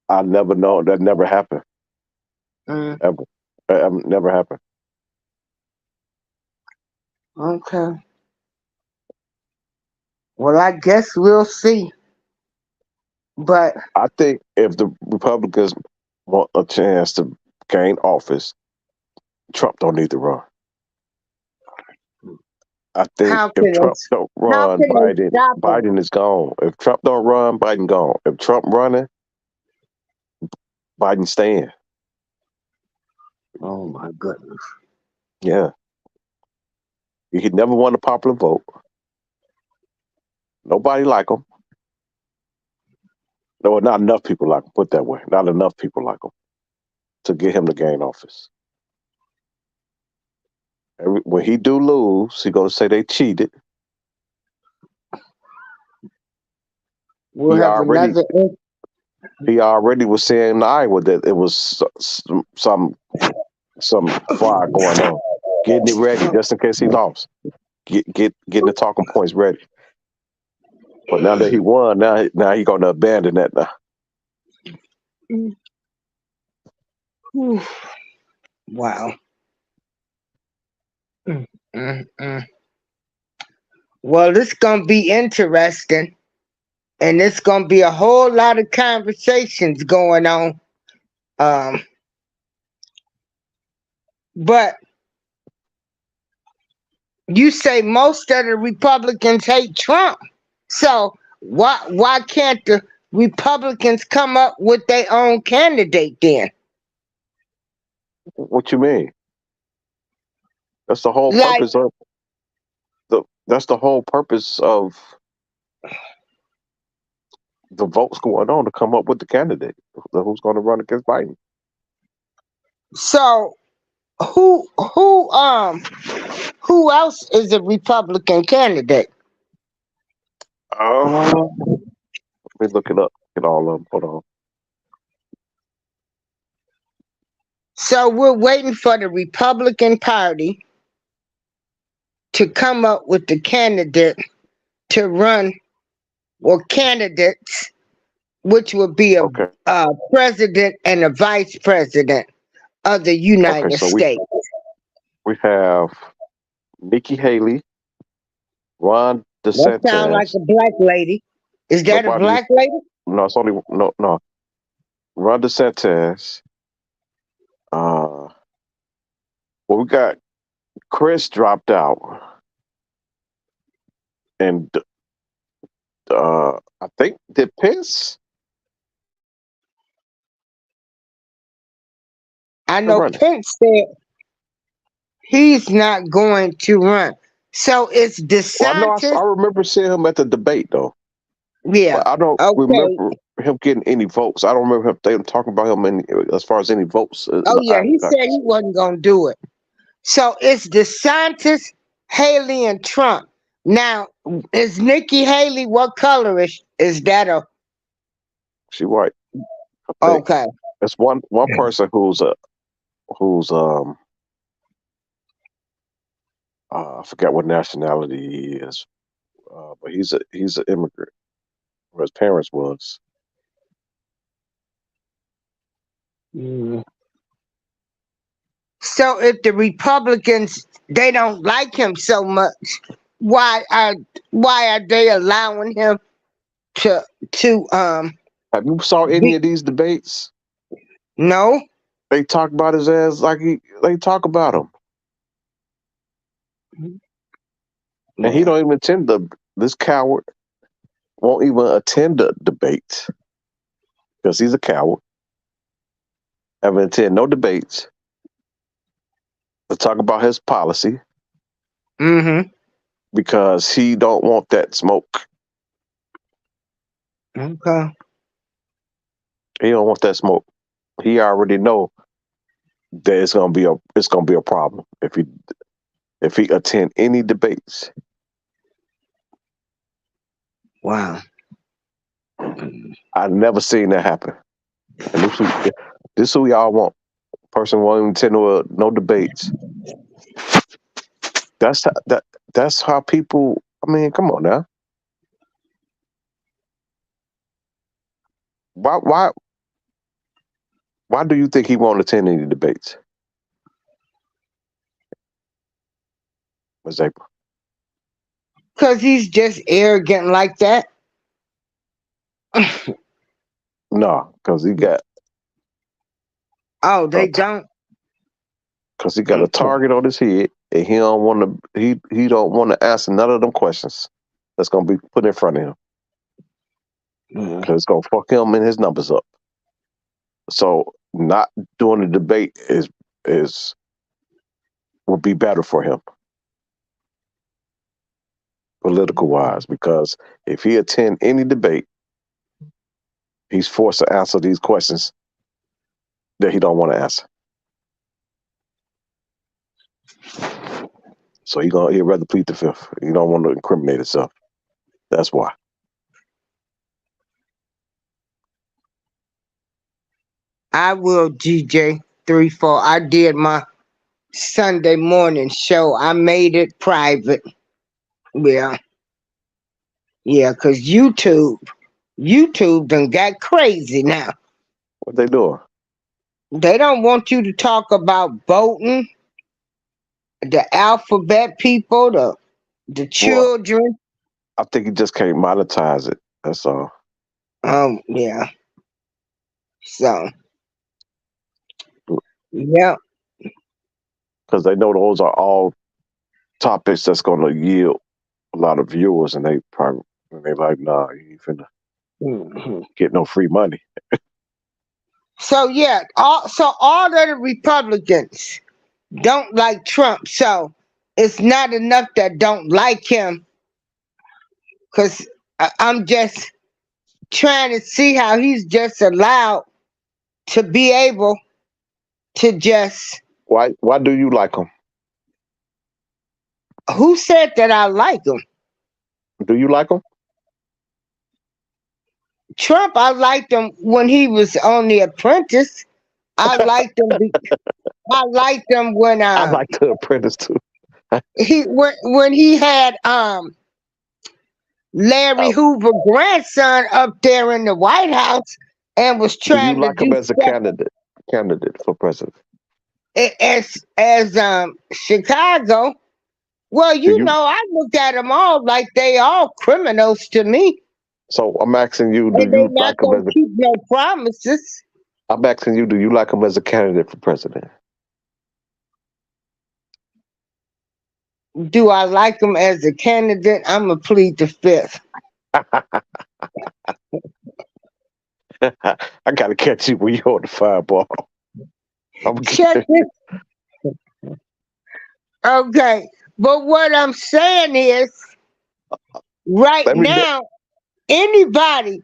S4: I never know. That never happened.
S2: Mm,
S4: Ever. Never happened.
S2: okay. Well, I guess we'll see. But
S4: I think if the Republicans want a chance to gain office, Trump don't need to run. I think
S2: How
S4: if
S2: can
S4: Trump
S2: they?
S4: don't
S2: How
S4: run,
S2: can they stop him?
S4: Biden is gone. If Trump don't run, Biden gone. If Trump running, Biden staying.
S2: Oh my goodness.
S4: Yeah. He never won a popular vote. Nobody like him. No, not enough people like him. Put that way. Not enough people like him to get him to gain office. When he do lose, he gonna say they cheated.
S2: We'll
S4: He
S2: have
S4: already
S2: another.
S4: was saying in Iowa that it was some fraud going on. Getting it ready just in case he lost. Getting the talking points ready. But now that he won, now he gonna abandon that now.
S2: Wow. Mm. Well, it's gonna be interesting, and it's gonna be a whole lot of conversations going on. But you say most of the Republicans hate Trump, so why can't the Republicans come up with their own candidate then?
S4: What you mean? That's the whole
S2: Like,
S4: purpose of that's the whole purpose of the votes going on, to come up with the candidate who's going to run against Biden.
S2: so who else is a Republican candidate?
S4: Let me look it up. Get all of them. Hold on.
S2: So we're waiting for the Republican Party to come up with the candidate to run, or candidates, which would be a
S4: Okay.
S2: president and a vice president of the
S4: Okay.
S2: United
S4: So
S2: States.
S4: we have Nikki Haley, Ron
S2: That sounds like
S4: DeSantis.
S2: a black lady. Is that a
S4: Nobody.
S2: black lady?
S4: No, it's only no. Ron DeSantis. Well, we got Chris dropped out, and I think did Pence.
S2: I know
S4: Running.
S2: Pence said he's not going to run. So it's
S4: Well, I know
S2: DeSantis.
S4: I remember seeing him at the debate though,
S2: Yeah.
S4: but I don't
S2: Okay.
S4: remember him getting any votes. I don't remember they talking about him as far as any votes.
S2: Oh yeah, he said he wasn't gonna do it. So it's DeSantis, Haley, and Trump. Now, is Nikki Haley, what color is that?
S4: She white. I think.
S2: Okay.
S4: It's one person who's I forgot what nationality he is, but he's an immigrant. Or his parents was.
S2: So if the Republicans, they don't like him so much, why are they allowing him to
S4: Have you saw any of these debates?
S2: no?
S4: They talk about his ass like they talk about him, and he don't even attend this coward won't even attend the debate because he's a coward. Haven't attended no debates to talk about his policy because he don't want that smoke.
S2: Okay.
S4: He don't want that smoke. He already know that it's gonna be a problem if he attend any debates.
S2: Wow.
S4: I've never seen that happen. And this who we all want. Person won't even attend no debates. That's how people. I mean, come on now. Why do you think he won't attend any debates? Ms. April.
S2: Because he's just arrogant like that.
S4: No, because he got.
S2: Oh, they don't.
S4: Because he got a target on his head. and he don't want to. He don't want to answer none of them questions that's gonna be put in front of him because it's gonna fuck him and his numbers up. So not doing the debate is will be better for him political wise, because if he attend any debate, he's forced to answer these questions that he don't want to answer. So he'd rather plead the fifth. He don't want to incriminate himself. That's why.
S2: I will, GJ 34. I did my Sunday morning show. I made it private. Yeah. Yeah, because YouTube done got crazy now.
S4: What they doing?
S2: They don't want you to talk about voting, the alphabet people, the children.
S4: I think he just can't monetize it. That's all.
S2: Yeah. So, yeah.
S4: Because they know those are all topics that's going to yield a lot of viewers, and they like, nah, you ain't finna get no free money.
S2: So yeah, all of the Republicans don't like Trump. So it's not enough that don't like him. Cause I'm just trying to see how he's just allowed to be able to just.
S4: Why do you like him?
S2: Who said that I like him?
S4: Do you like him?
S2: Trump, I liked him when he was on The Apprentice. I liked him. I liked him when
S4: I like The Apprentice too.
S2: when he had Larry Hoover grandson up there in the White House and was trying
S4: do you like
S2: to
S4: him
S2: do
S4: as a candidate for president?
S2: As Chicago. Well, I look at them all like they all criminals to me.
S4: So I'm asking you,
S2: and they not gonna keep no promises.
S4: I'm asking you, do you like him as a candidate for president?
S2: Do I like him as a candidate? I'm gonna plead the fifth.
S4: I gotta catch you when you're on the fireball.
S2: Check this. Okay, but what I'm saying is, right now, anybody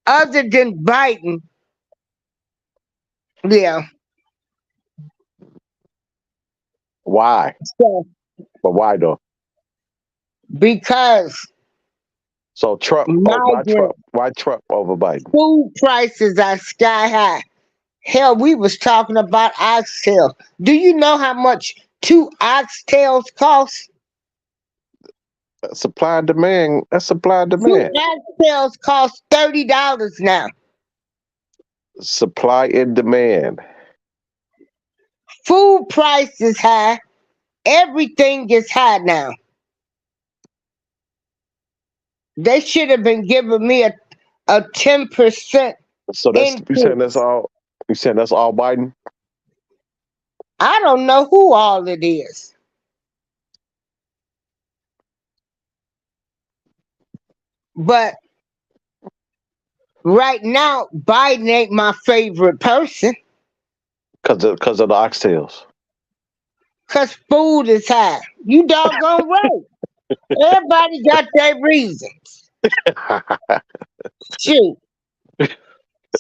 S2: other than Biden, yeah.
S4: Why?
S2: So,
S4: but why though?
S2: Because.
S4: So Trump, why Trump over Biden?
S2: Food prices are sky high. Hell, we was talking about oxtails. Do you know how much 2 oxtails cost?
S4: Supply and demand. That's supply and demand.
S2: 2 oxtails cost $30 now.
S4: Supply and demand.
S2: Food price is high. Everything is high now. They should have been giving me a 10%.
S4: So that's you saying that's all. You saying that's all Biden?
S2: I don't know who all it is. But right now, Biden ain't my favorite person.
S4: Because of the oxtails.
S2: Because food is high. You doggone right. Everybody got their reasons. Shoot.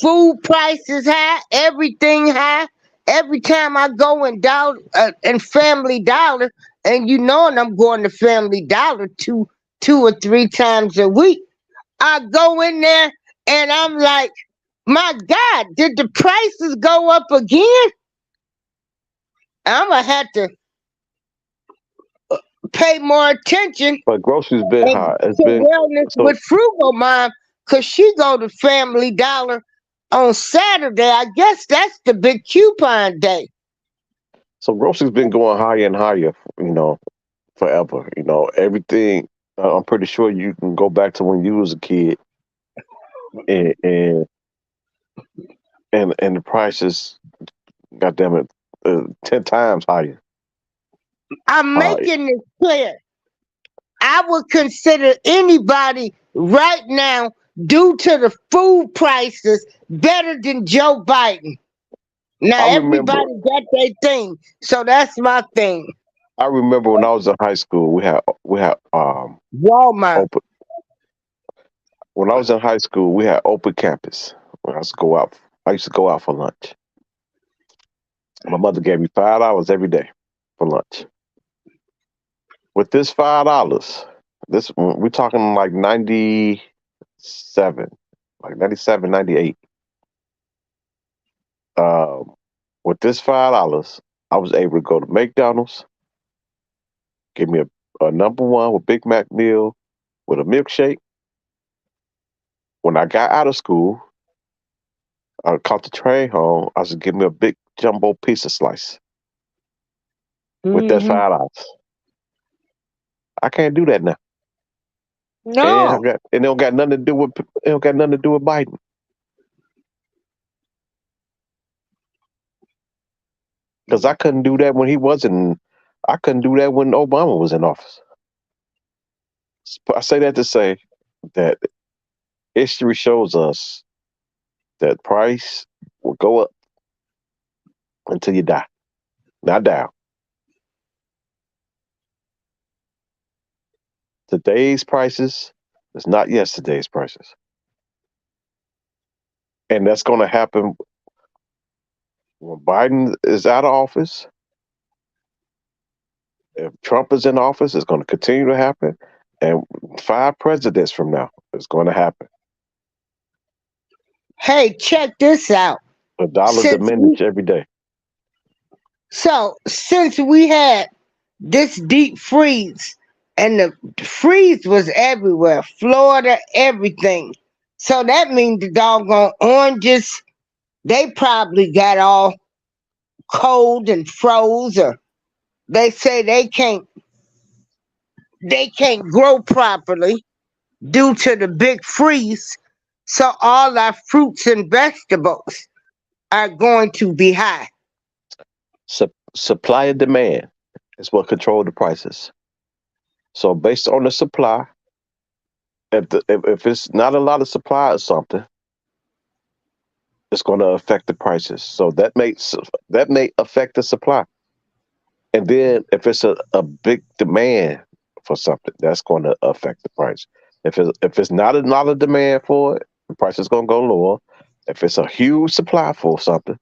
S2: Food prices high, everything high. Every time I go in Family Dollar, and I'm going to Family Dollar two or 3 times a week, I go in there and I'm like, my God, did the prices go up again? I'm going to have to pay more attention.
S4: But groceries been high. It's been
S2: wellness with Frugal Mom, because she go to Family Dollar on Saturday. I guess that's the big coupon day.
S4: So groceries been going higher and higher, forever. Everything. I'm pretty sure you can go back to when you was a kid, and the prices, goddamn it, 10 times higher.
S2: I'm
S4: Uh,
S2: making this clear. I would consider anybody right now, due to the food prices, better than Joe Biden. Now
S4: I remember,
S2: everybody got their thing, so that's my thing.
S4: I remember when I was in high school, we had
S2: Walmart.
S4: open. When I was in high school, we had open campus. When I used to go out, I used to go out for lunch. My mother gave me $5 every day for lunch. With this $5, this we're talking like 97, like 97, 98. Um, with this $5, I was able to go to McDonald's, give me a number one with Big Mac meal with a milkshake. When I got out of school, I caught the train home. I said, give me a big jumbo pizza slice with that
S2: Hmm.
S4: $5. I can't do that now.
S2: No.
S4: It don't got nothing to do with Biden. Because I couldn't do that when he wasn't. I couldn't do that when Obama was in office. I say that to say that history shows us that price will go up until you die, not down. Today's prices is not yesterday's prices, and that's going to happen when Biden is out of office. If Trump is in office, it's going to continue to happen, and 5 presidents from now, it's going to happen.
S2: Hey, check this out.
S4: The dollar
S2: Since we
S4: diminish every day.
S2: since we had this deep freeze, and the freeze was everywhere, Florida, everything. So that means the doggone oranges, they probably got all cold and froze, or they say they can't grow properly due to the big freeze. So all our fruits and vegetables are going to be high.
S4: Supply and demand is what control the prices. So based on the supply, if it's not a lot of supply of something, it's going to affect the prices. So that may affect the supply. And then if it's a big demand for something, that's going to affect the price. If it's not a lot of demand for it, the price is going to go lower. If it's a huge supply for something,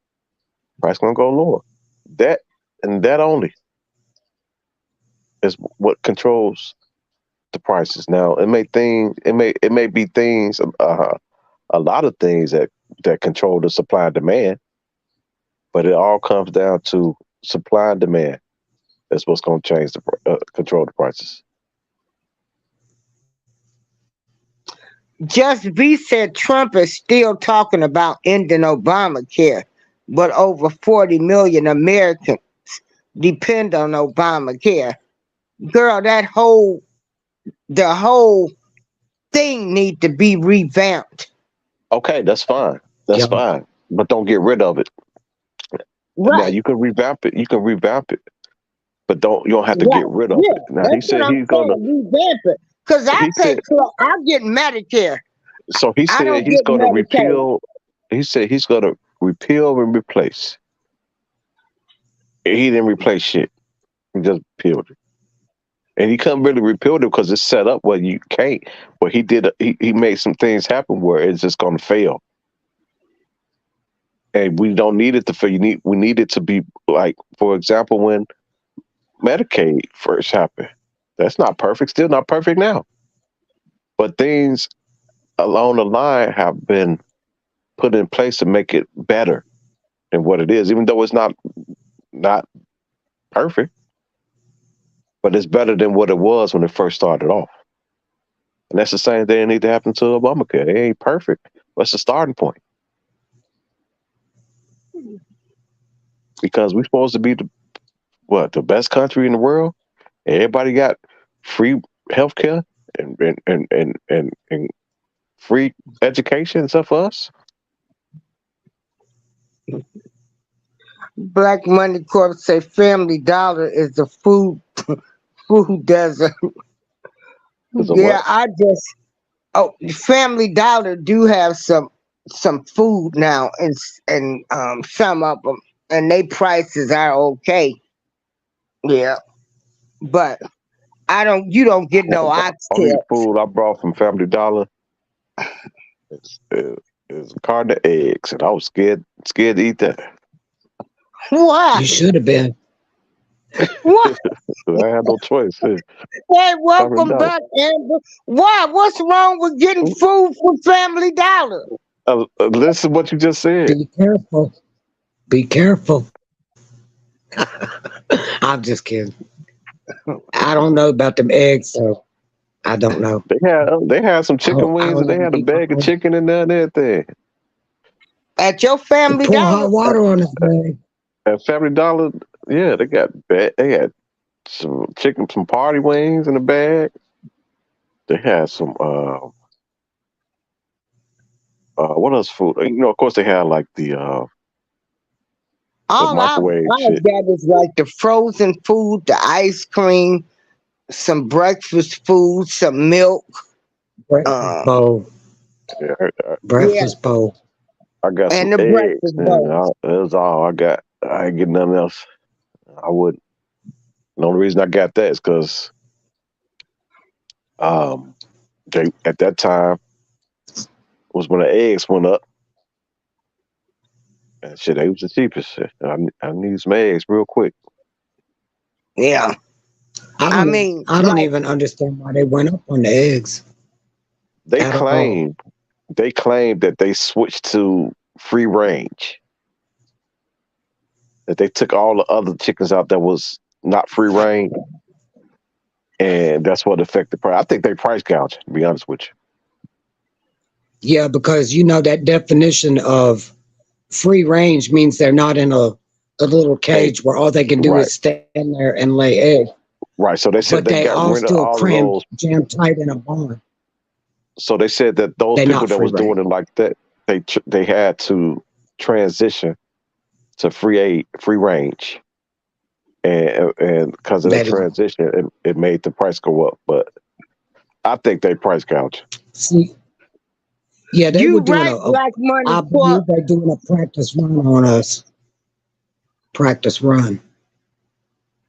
S4: the price is going to go lower. That and that only is what controls the prices. Now it may be things, a lot of things that control the supply and demand, but it all comes down to supply and demand. That's what's going to change control the prices.
S2: Just B said Trump is still talking about ending Obamacare, but over 40 million Americans depend on Obamacare. Girl, the whole thing need to be revamped.
S4: Okay, that's fine. That's
S3: Yeah.
S4: fine, but don't get rid of it. Now
S2: Right,
S4: you can revamp it. You can revamp it, but you don't have to get
S2: right.
S4: rid of
S2: Yeah,
S4: it. Now he
S2: that's what
S4: said
S2: I'm
S4: he's gonna.
S2: saying. Revamp it. Cause
S4: He said
S2: I get Medicare.
S4: so. He
S2: I
S4: said
S2: don't
S4: he's
S2: get
S4: gonna
S2: Medicaid.
S4: repeal. He said he's gonna repeal and replace. He didn't replace shit. He just repealed it. And he couldn't really repeal it because it's set up where you can't. But he did. He made some things happen where it's just going to fail, and we don't need it to fail. We need it to be like, for example, when Medicaid first happened. That's not perfect. Still not perfect now, but things along the line have been put in place to make it better than what it is. Even though it's not perfect, but it's better than what it was when it first started off. And that's the same thing that need to happen to Obamacare. It ain't perfect, but it's a starting point. Because we're supposed to be the best country in the world. And everybody got free healthcare and free education and stuff for us.
S2: Black Money Corp say Family Dollar is the food desert.
S4: It's a
S2: Yeah,
S4: what?
S2: I just Family Dollar do have some food now, and some of them, and they prices are okay. Yeah, but you don't get no
S4: Only
S2: oxtails.
S4: food I brought from Family Dollar is a carton of eggs, and I was scared to eat that.
S2: Why?
S3: You should have been.
S2: What?
S4: I had no choice.
S2: Hey,
S4: Family
S2: welcome
S4: Dollar.
S2: back, Amber. Why? What's wrong with getting food from Family Dollar?
S4: Listen, what you just said.
S3: Be careful. Be careful. I'm just kidding. I don't know about them eggs, so I don't know.
S4: They had some chicken
S3: I
S4: wings,
S3: don't
S4: and they
S3: want
S4: had
S3: to
S4: a
S3: eat my
S4: bag of
S3: food.
S4: chicken in there and everything.
S2: At your Family
S3: Pour
S2: Dollar?
S3: hot water on his bag.
S4: At Family Dollar, yeah, they had some party wings in the bag. They had some what else food? Of course they had like the
S2: All
S4: microwave
S2: I've
S4: shit.
S2: got is like the frozen food, the ice cream, some breakfast food, some milk.
S3: Breakfast bowl.
S4: Yeah,
S2: Yeah,
S3: Breakfast bowl.
S4: I got some
S2: and the
S4: eggs,
S2: breakfast
S4: and
S2: bowl.
S4: that was all I got. I ain't get nothing else. I wouldn't. The only reason I got that is because they at that time was when the eggs went up, and shit, they was the cheapest. Shit. I need some eggs real quick.
S2: Yeah, I mean,
S3: I don't
S2: like,
S3: even understand why they went up on the eggs
S4: They
S3: at all.
S4: claimed that they switched to free range. That they took all the other chickens out that was not free range, and that's what affected the price. I think they price gouged, to be honest with you.
S3: Yeah, because that definition of free range means they're not in a little
S4: Hey,
S3: cage where all they can do
S4: right,
S3: is stand there and lay eggs.
S4: right. So they said
S3: But
S4: they
S3: they
S4: got
S3: all
S4: rid of
S3: still
S4: all of
S3: crammed,
S4: those.
S3: jammed tight in a barn.
S4: So they said that those
S3: They're
S4: people
S3: not
S4: that
S3: free
S4: was doing
S3: range.
S4: it like that, they had to transition to free range, and because of that
S3: That is,
S4: transition, it made the price go up. But I think they price gouge.
S3: see, yeah, they were
S2: you
S3: doing
S2: right, Black Money
S3: I
S2: Corp.
S3: believe they're doing a practice run on us. Practice run.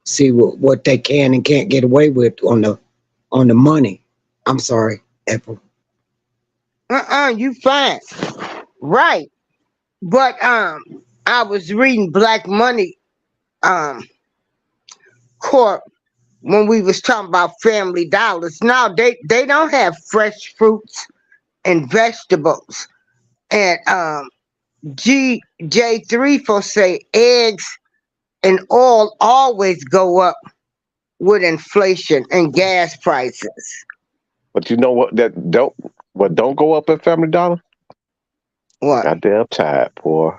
S3: See what they can and can't get away with on the money. I'm sorry, April.
S2: You fine. Right. But I was reading Black Money Corp when we was talking about Family Dollars. Now they don't have fresh fruits and vegetables. And GJ3 for say eggs and oil always go up with inflation and gas prices.
S4: But you know what? Don't go up at Family Dollar.
S2: What?
S4: Goddamn Tide, boy.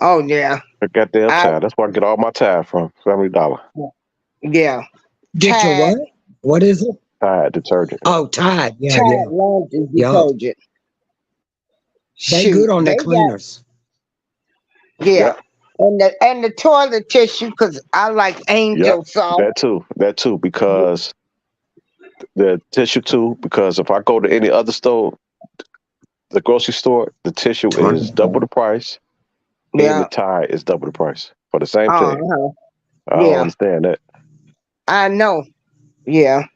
S2: Oh yeah.
S4: Goddamn
S2: I
S4: Tide. That's where I get all my Tide from. Family Dollar.
S2: yeah.
S3: Get your
S2: Tide
S3: what? What is it?
S4: Tide detergent.
S3: Oh, Tide. Yeah,
S2: Tide
S3: yeah.
S2: laundry
S3: Yup.
S2: detergent.
S3: They
S2: Shoot,
S3: good on their
S2: they got
S3: cleaners.
S2: yeah.
S4: Yeah,
S2: And the toilet tissue because I like
S4: yeah.
S2: angel salt.
S4: That too. Because the tissue too. Because if I go to any other store, the grocery store, the tissue is double the price, and the
S2: Yeah.
S4: Tide is double the price for the same thing.
S2: Uh-huh.
S4: I don't
S2: Yeah.
S4: understand that.
S2: I know. Yeah.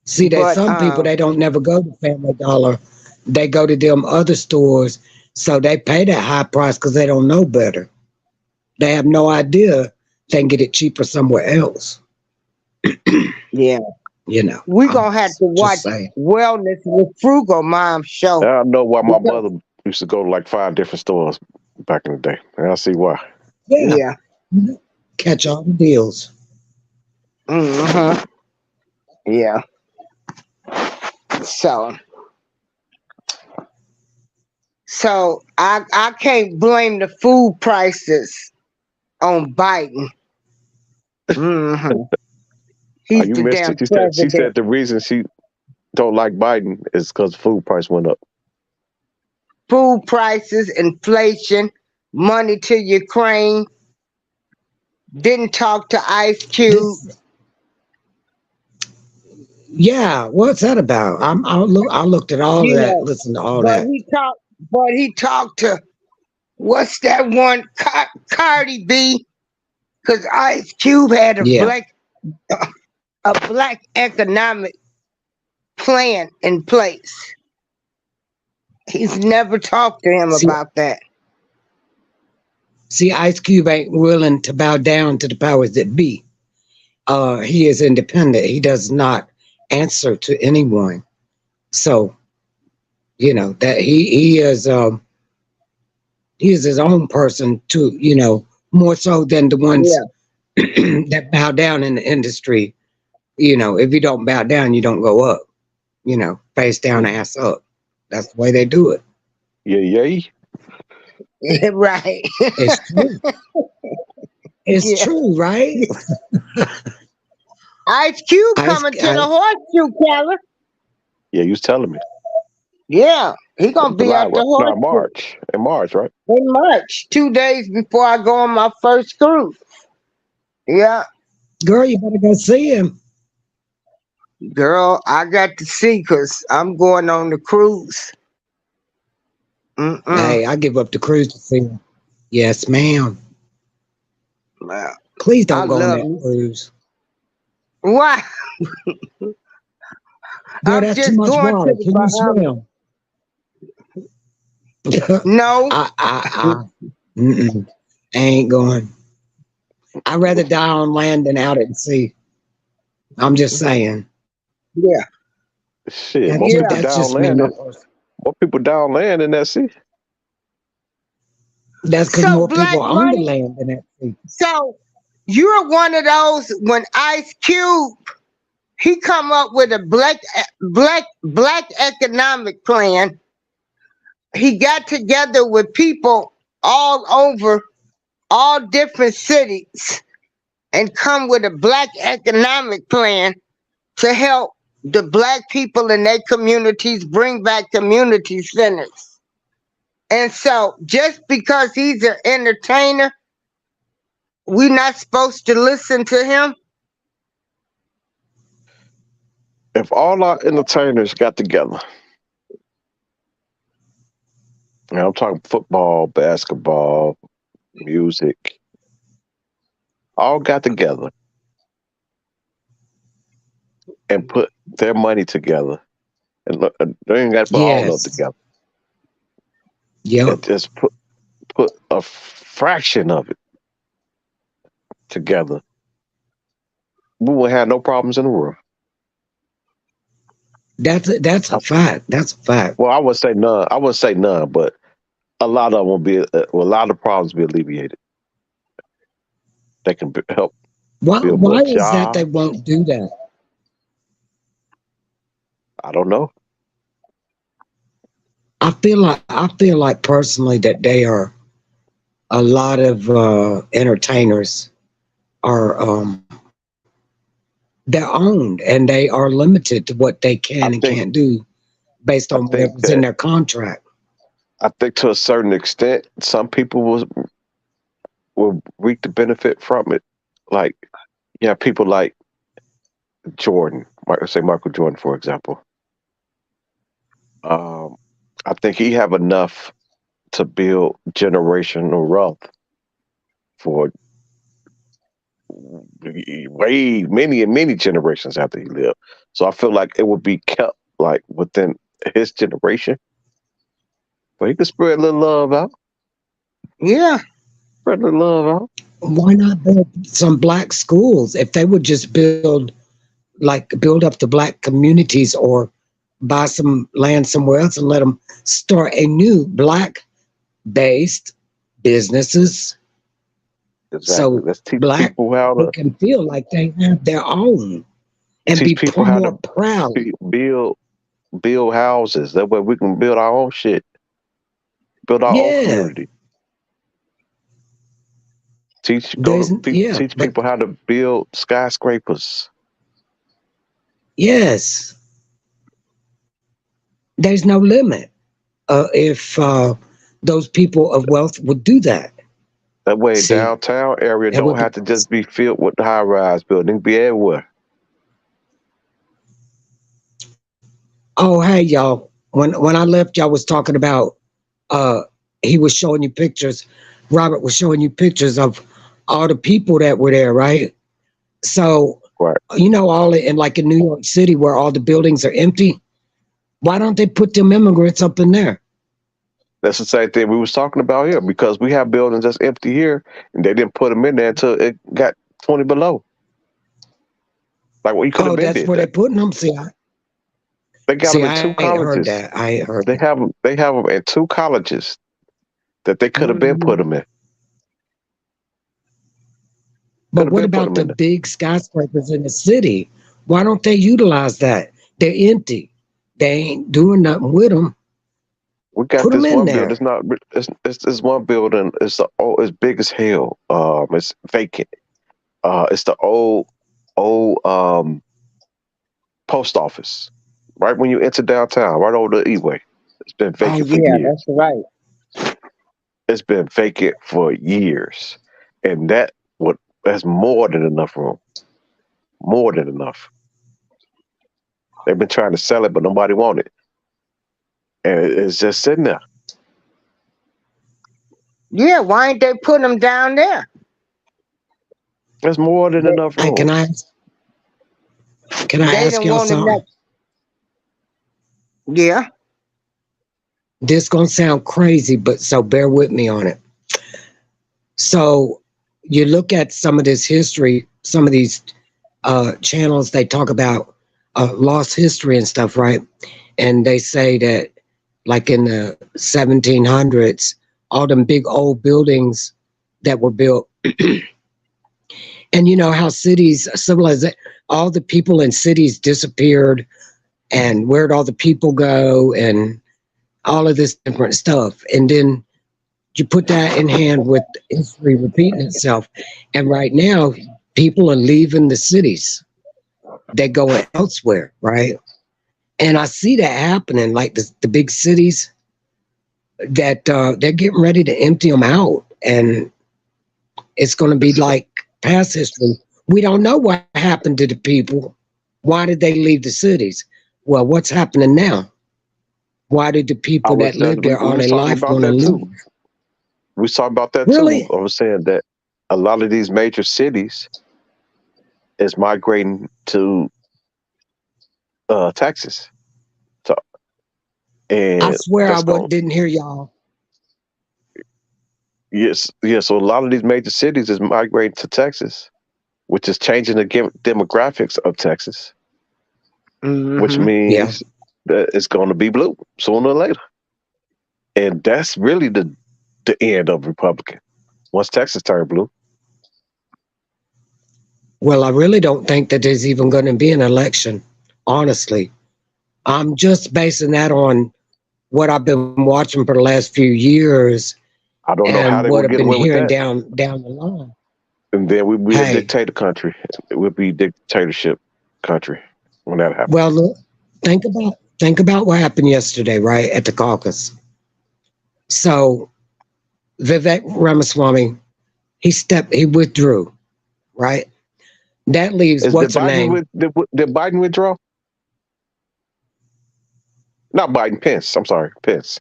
S3: See, there's
S2: But
S3: some people they don't never go to Family Dollar. They go to them other stores, so they pay that high price because they don't know better. They have no idea they can get it cheaper somewhere else.
S2: yeah. We're
S3: I'm
S2: gonna have to watch
S3: just saying.
S2: Wellness with Frugal Mom show.
S4: Now I know why my
S2: Because,
S4: mother used to go to like 5 different stores back in the day. And I see why.
S3: Yeah,
S2: yeah.
S3: catch all the deals.
S2: Mm-hmm. Yeah. So I can't blame the food prices on Biden. Mm-hmm. He's
S4: You
S2: the
S4: missed
S2: damn
S4: it. She
S2: president.
S4: said the reason she don't like Biden is because food price went up.
S2: food prices, inflation, money to Ukraine. Didn't talk to Ice Cube.
S3: This, yeah, what's that about? I looked at all
S2: You
S3: that,
S2: know,
S3: listened to all
S2: but
S3: that.
S2: he talked to what's that one Cardi B? Because Ice Cube had
S3: Yeah.
S2: a black economic plan in place. He's never talked to him about that.
S3: See, Ice Cube ain't willing to bow down to the powers that be. He is independent. He does not answer to anyone. So, you know, that he is his own person too, you know, more so than the ones that bow down in the industry. You know, if you don't bow down, you don't go up. You know, face down, ass up. That's the way they do it.
S4: Yeah.
S2: Right.
S3: It's true. It's true, right?
S2: Ice Cube coming to the horseshoe, Keller.
S4: Yeah, you was telling me.
S2: Yeah, he gonna be at the horseshoe.
S4: March. In March, right?
S2: In March, 2 days before I go on my first cruise. Yeah.
S3: Girl, you better go see him.
S2: Girl, I got to see because I'm going on the cruise.
S3: Hey, I give up the cruise to see him. Yes, ma'am.
S2: Wow.
S3: Please don't go on that cruise.
S2: Why?
S3: Girl, that's too much water. Can you swim?
S2: No.
S3: I ain't going. I'd rather die on land than out at sea. I'm just saying.
S2: Yeah.
S4: Shit,
S3: that's just me.
S4: More people down land in that sea.
S3: That's because more people on the land than that sea.
S2: So you're one of those when Ice Cube, he come up with a black economic plan. He got together with people all over, all different cities, and come with a black economic plan to help the black people in their communities bring back community centers. And so just because he's an entertainer, we're not supposed to listen to him?
S4: If all our entertainers got together, and I'm talking football, basketball, music, all got together and put their money together, and look, they ain't got to put all of it together.
S3: Yeah.
S4: Just put a fraction of it together, we wouldn't have no problems in the world.
S3: That's a fact. That's a fact.
S4: Well, I would say none. I would say none, but a lot of them will be. A lot of problems be alleviated. They can help.
S3: Why is that they won't do that?
S4: I don't know.
S3: I feel like personally that they are a lot of entertainers are they're owned and they are limited to what they can and can't do based on whatever's in their contract.
S4: I think to a certain extent, some people will reap the benefit from it. Like, yeah, people like Jordan, say Michael Jordan, for example. I think he have enough to build generational wealth for many generations after he lived. So I feel like it would be kept like within his generation. But he could spread a little love out.
S2: Yeah.
S4: Spread a little love out.
S3: Why not build some black schools? If they would just build up the black communities or buy some land somewhere else and let them start a new black-based businesses.
S4: Exactly.
S3: So
S4: let's teach
S3: black
S4: people how to
S3: can feel like they have their own and
S4: teach
S3: be
S4: people
S3: more
S4: how to
S3: proud.
S4: Build houses. That way we can build our own shit. Build our own community. Teach people how to build skyscrapers.
S3: Yes. There's no limit. if those people of wealth would do that.
S4: That way,
S3: See,
S4: downtown area
S3: that would
S4: don't
S3: be.
S4: have to just be filled with high-rise buildings. Be everywhere.
S3: Oh, hey, y'all. When I left, y'all was talking about. He was showing you pictures. Robert was showing you pictures of all the people that were there, right? So,
S4: Right.
S3: you know, all in like in New York City where all the buildings are empty. Why don't they put them immigrants up in there?
S4: That's the same thing we was talking about here, because we have buildings that's empty here, and they didn't put them in there until it got 20 below. Like, well, you could have
S3: Oh,
S4: been
S3: that's
S4: did
S3: where they're
S4: that.
S3: putting them.
S4: They got them in
S3: I
S4: two
S3: ain't heard
S4: colleges.
S3: that. I ain't heard
S4: They
S3: that.
S4: have them. They have them in two colleges that they could have been put them in.
S3: But
S4: Could have
S3: what
S4: been put
S3: about
S4: them
S3: the
S4: in there.
S3: big skyscrapers in the city? Why don't they utilize that? They're empty. They ain't doing nothing with them.
S4: We got
S3: Put them
S4: this
S3: in
S4: one building.
S3: there.
S4: It's not. It's this one building. It's big as hell. It's vacant. It's the old post office. Right when you enter downtown, right over the E-way. It's been
S2: Oh
S4: vacant for
S2: yeah,
S4: years.
S2: that's right.
S4: It's been vacant for years, and that's more than enough room. More than enough. They've been trying to sell it, but nobody wanted it, and it's just sitting there.
S2: Yeah, why ain't they putting them down there?
S4: There's more than
S2: They,
S4: enough
S3: Hey,
S4: room.
S3: can I
S2: they
S3: ask
S2: don't
S3: y'all
S2: want them
S3: something?
S2: next. Yeah.
S3: This gonna sound crazy, but so bear with me on it. So you look at some of this history, some of these channels, they talk about lost history and stuff, right? And they say that, like in the 1700s, all them big old buildings that were built, and you know how cities, civilization, all the people in cities disappeared, and where'd all the people go, and all of this different stuff, and then you put that in hand with history repeating itself, and right now people are leaving the cities, they're going elsewhere, right? And I see that happening, like the big cities, that they're getting ready to empty them out, and it's going to be like past history. We don't know what happened to the people. Why did they leave the cities? Well, what's happening now? Why did the
S4: I
S3: people
S4: was
S3: that lived there
S4: we
S3: all
S4: was
S3: their
S4: talking
S3: life
S4: about
S3: want to
S4: that too.
S3: leave?
S4: We was talking about that too.
S3: Really?
S4: I was saying that a lot of these major cities is migrating to Texas. So,
S3: I
S4: and
S3: swear
S4: that's going
S3: didn't hear y'all.
S4: yes. So a lot of these major cities is migrating to Texas, which is changing the demographics of Texas, which
S2: Mm-hmm.
S3: Yeah.
S4: means that it's going to be blue sooner or later. And that's really the end of Republican. Once Texas turned blue.
S3: Well, I really don't think that there's even going to be an election, honestly. I'm just basing that on what I've been watching for the last few years
S4: I don't know how
S3: and
S4: they
S3: what
S4: will
S3: I've
S4: get
S3: been
S4: away with
S3: hearing
S4: that.
S3: down the line.
S4: And then we'd be a
S3: Hey,
S4: dictator country. It would be dictatorship country when that happens.
S3: well, look, think about what happened yesterday, right, at the caucus. So Vivek Ramaswamy, he withdrew, right? That leaves
S4: Did
S3: what's her name?
S4: Did Biden withdraw? Not Biden, Pence. I'm sorry, Pence.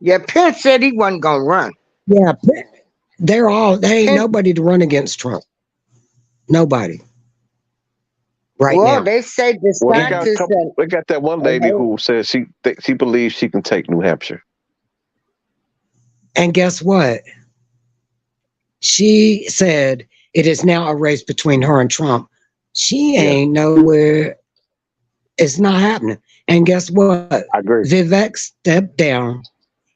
S2: Yeah, Pence said he wasn't gonna run.
S3: Yeah, there ain't
S2: Pence,
S3: nobody to run against Trump. Nobody right
S2: well,
S3: now.
S2: they say
S4: Well, they got a
S2: DeSantis
S4: couple. They got that one lady who says she believes she can take New Hampshire.
S3: And guess what? She said it is now a race between her and Trump. She
S4: Yeah,
S3: ain't nowhere. It's not happening. And guess what?
S4: I agree.
S3: Vivek stepped down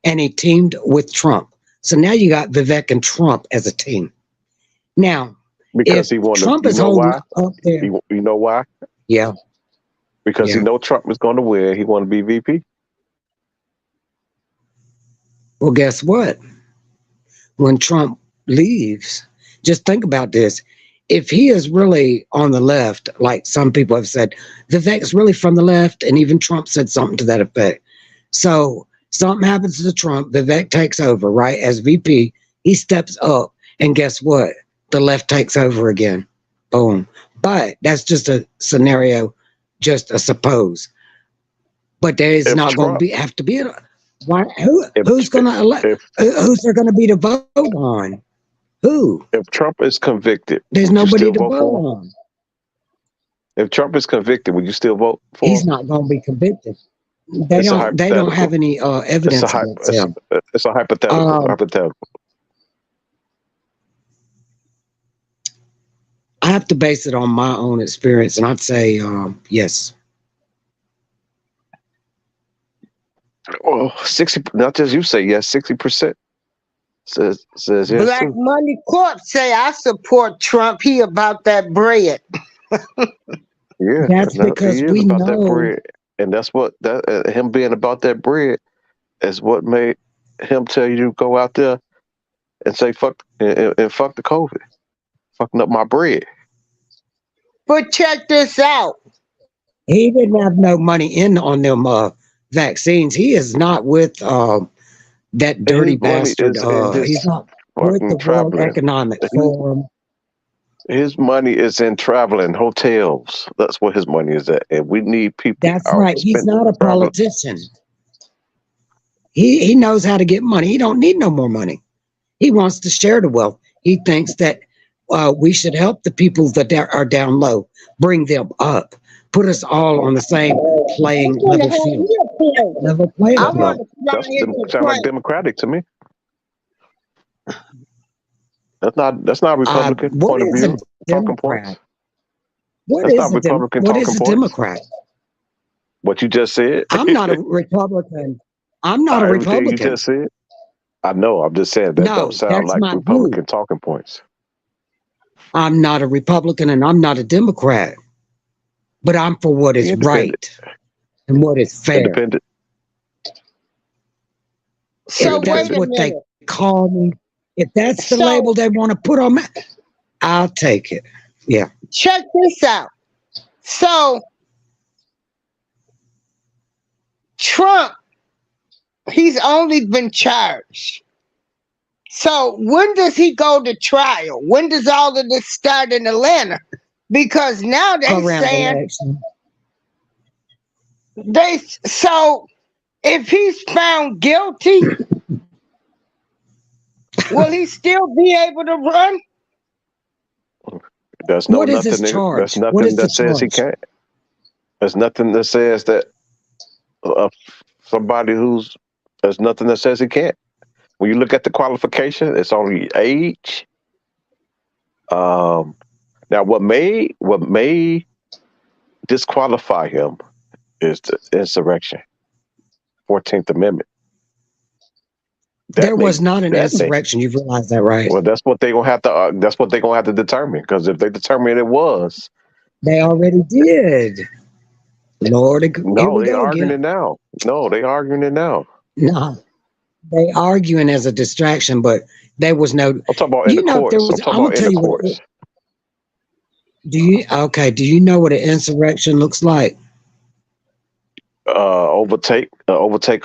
S3: and he teamed with Trump. So now you got Vivek and Trump as a team. Now,
S4: Because
S3: if
S4: he wanted.
S3: Trump
S4: You
S3: is
S4: know
S3: holding
S4: why?
S3: up there,
S4: You know why?
S3: yeah,
S4: Because he
S3: yeah.
S4: know Trump is going to win. He want to be VP.
S3: Well, guess what? When Trump leaves, just think about this. If he is really on the left, like some people have said, Vivek's really from the left, and even Trump said something to that effect. So Something happens to Trump, Vivek takes over, right? As VP, he steps up, and guess what? The left takes over again. Boom. But that's just a scenario, just a suppose. But there is
S4: If
S3: not going
S4: Trump,
S3: to have to be who's
S4: if
S3: going to elect?
S4: if
S3: Who's there going to be to vote on? Who?
S4: if Trump is convicted,
S3: There's
S4: would you
S3: nobody
S4: still
S3: to
S4: vote
S3: vote
S4: for him?
S3: on.
S4: If Trump is convicted, would you still vote for
S3: He's
S4: him?
S3: not going to be convicted. They
S4: It's a
S3: don't. They don't have
S4: hypothetical.
S3: any
S4: It's a
S3: evidence
S4: hy-
S3: against him.
S4: it's a hypothetical.
S3: Um,
S4: Hypothetical.
S3: I have to base it on my own experience, and I'd say yes.
S4: Well, 60. Not just you say yes. 60% says yes
S2: Black
S4: too.
S2: Money Corp say I support Trump. He about that bread.
S4: Yeah,
S3: That's
S4: no,
S3: because
S4: he is
S3: we
S4: about that
S3: know
S4: bread, and that's what that him being about that bread is what made him tell you to go out there and say fuck and fuck the COVID, fucking up my bread.
S2: But check this out.
S3: he didn't have no money in on them vaccines. He is not with that dirty
S4: His money
S3: bastard.
S4: is in his
S3: He's not with
S4: fucking
S3: the World
S4: traveling.
S3: Economic
S4: His,
S3: Forum.
S4: his money is in traveling, hotels. That's what his money is at, and we need people
S3: That's
S4: out
S3: right. He's
S4: spending
S3: not a
S4: traveling.
S3: politician. He knows how to get money. He don't need no more money. He wants to share the wealth. He thinks that we should help the people that are down low, bring them up, put us all on the same playing level field. Level playing
S2: I
S4: That's
S2: want
S3: field.
S2: to
S4: That's
S2: fly into
S4: sound like
S2: Trump.
S4: Democratic to me. That's not Republican
S3: What
S4: point of
S3: is
S4: view.
S3: a
S4: Talking points.
S3: Democrat? What
S4: That's
S3: is
S4: not Republican
S3: what is
S4: talking
S3: a
S4: points.
S3: Democrat?
S4: What you just said.
S3: I'm not a Republican. I'm not a
S4: Everything you
S3: Republican.
S4: just said. I know. I'm just saying that
S3: No,
S4: don't sound
S3: that's
S4: like
S3: my
S4: Republican
S3: view.
S4: talking points.
S3: I'm not a Republican and I'm not a Democrat. But I'm for what is
S4: Independent.
S3: right and what is fair.
S4: Independent.
S2: So
S3: If that's
S2: wait a
S3: what they
S2: minute.
S3: call me, if that's the
S2: So
S3: label they want to put on me, I'll take it. Yeah.
S2: check this out. So Trump, he's only been charged. So when does he go to trial? When does all of this start in Atlanta? Because now they
S3: Around the
S2: saying
S3: election.
S2: so if he's found guilty, will he still be able to run?
S4: There's no
S3: What is
S4: nothing.
S3: his charge?
S4: There's
S3: What
S4: nothing
S3: is the
S4: that says he
S3: charge?
S4: can't. There's nothing that says that somebody who's. There's nothing that says he can't. When you look at the qualification, it's only age. Now, what may disqualify him is the insurrection, 14th Amendment.
S3: There was not an insurrection. You realize that, right?
S4: Well, that's what they're gonna have to. That's what they're gonna have to determine. Because if they determine it was,
S3: They already did. Lord, here
S4: no,
S3: we
S4: they
S3: go
S4: arguing
S3: again.
S4: it now. No, they arguing it now.
S3: No, they arguing as a distraction, but there was no.
S4: I'm talking about in
S3: You
S4: the
S3: know, if there
S4: courts.
S3: was.
S4: I'm talking
S3: I'm
S4: about
S3: gonna
S4: in
S3: tell
S4: the
S3: you what.
S4: courts.
S3: Do you know what an insurrection looks like?
S4: Overtake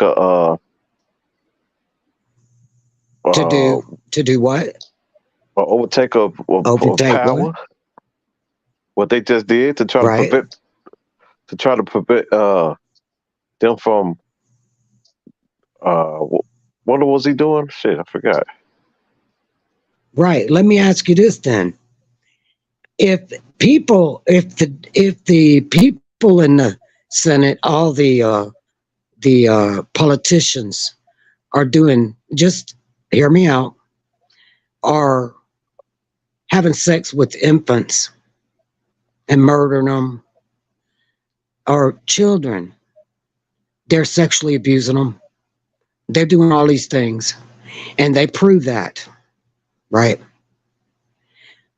S4: a
S3: To do what?
S4: overtake a
S3: Overtake
S4: power.
S3: what?
S4: What they just did to try
S3: Right.
S4: to prevent them from what was he doing? Shit, I forgot.
S3: Right. Let me ask you this then. If the people in the Senate, all the politicians are doing, just hear me out, are having sex with infants and murdering them, or children, they're sexually abusing them, they're doing all these things, and they prove that, right?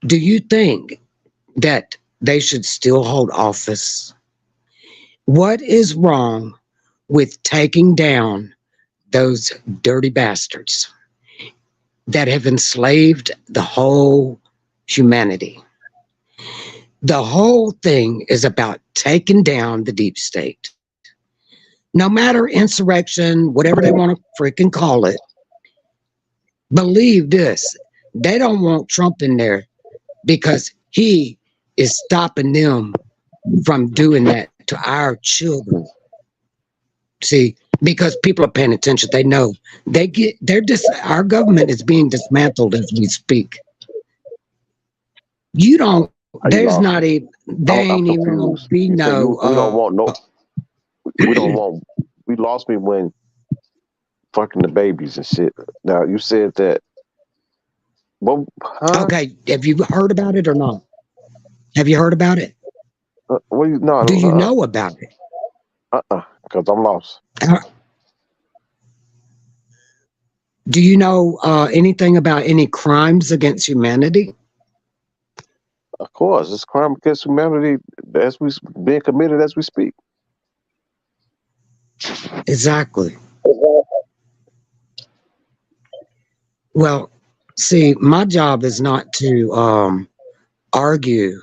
S3: Do you think that they should still hold office? What is wrong with taking down those dirty bastards that have enslaved the whole humanity? The whole thing is about taking down the deep state. no matter insurrection, whatever they want to freaking call it, believe this. They don't want Trump in there because he is stopping them from doing that to our children. See, because people are paying attention, they know our government is being dismantled as we speak. You don't, there's not even, they ain't even gonna be no.
S4: We don't want no. We don't want. We lost me when fucking the babies and shit. Now you said that. Well,
S3: okay, have you heard about it or not? Have you heard about it?
S4: No.
S3: Do you know about it?
S4: Because I'm lost.
S3: Do you know anything about any crimes against humanity?
S4: Of course, it's crime against humanity as we being committed as we speak.
S3: Exactly. Well, see, my job is not to argue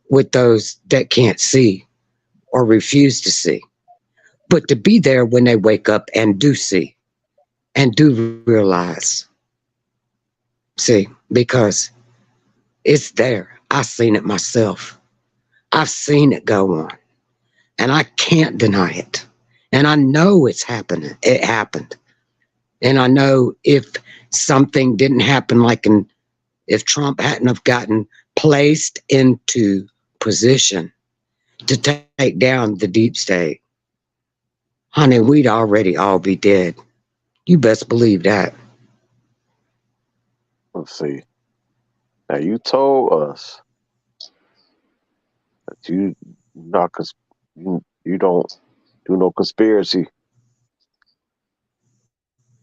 S3: with those that can't see or refuse to see, but to be there when they wake up and do see and do realize. See, because it's there. I've seen it myself. I've seen it go on, and I can't deny it. And I know it's happening. It happened. And I know if something didn't happen, if Trump hadn't have gotten placed into position to take down the deep state, honey, we'd already all be dead. You best believe that.
S4: Let's see. Now you told us that you don't do no conspiracy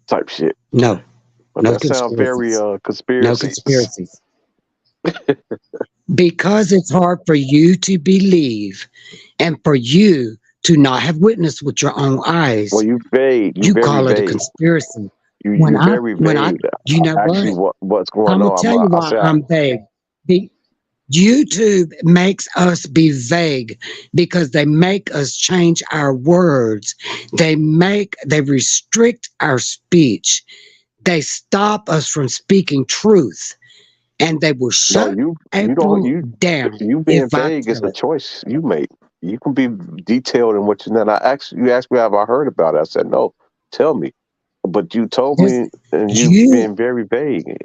S4: type shit.
S3: No.
S4: But
S3: no
S4: that sounds very conspiracy.
S3: No conspiracies. Because it's hard for you to believe and for you to not have witnessed with your own eyes.
S4: Well, you vague.
S3: You call it a conspiracy.
S4: You very vague.
S3: You know
S4: what's going on?
S3: I'm going to tell you why I'm vague. YouTube makes us be vague because they make us change our words. They restrict our speech. They stop us from speaking truth, and they will shut April down.
S4: You being vague is a choice you make. You can be detailed in what you know. You asked me have I heard about it. I said no. Tell me, but you told me, and you being very vague.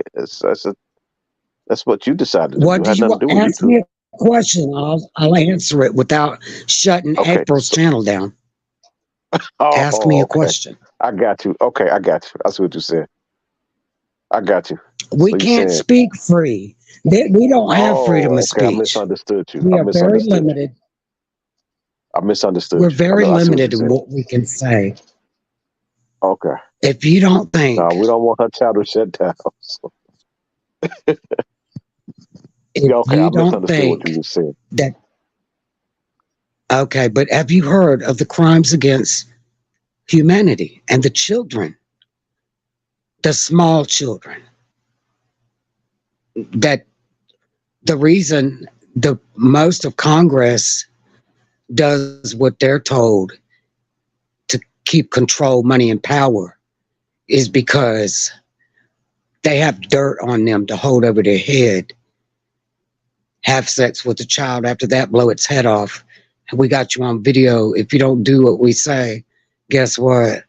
S4: That's what you decided to
S3: do.
S4: Do
S3: you ask me a question? I'll answer it without shutting April's channel down. Ask me a question.
S4: I got you. Okay, I got you. That's what you said. I got you.
S3: We can't speak free. We don't have freedom of speech.
S4: I misunderstood you.
S3: We are very limited.
S4: I misunderstood.
S3: We're very limited in what we can say.
S4: Okay.
S3: If you don't think,
S4: no, we don't want her channel shut down. So.
S3: If you don't think
S4: what you said.
S3: that, okay, but have you heard of the crimes against humanity and the children, the small children? That the reason the most of Congress does what they're told to keep control, money, and power is because they have dirt on them to hold over their head. Have sex with the child, after that, blow its head off. We got you on video. If you don't do what we say, guess what?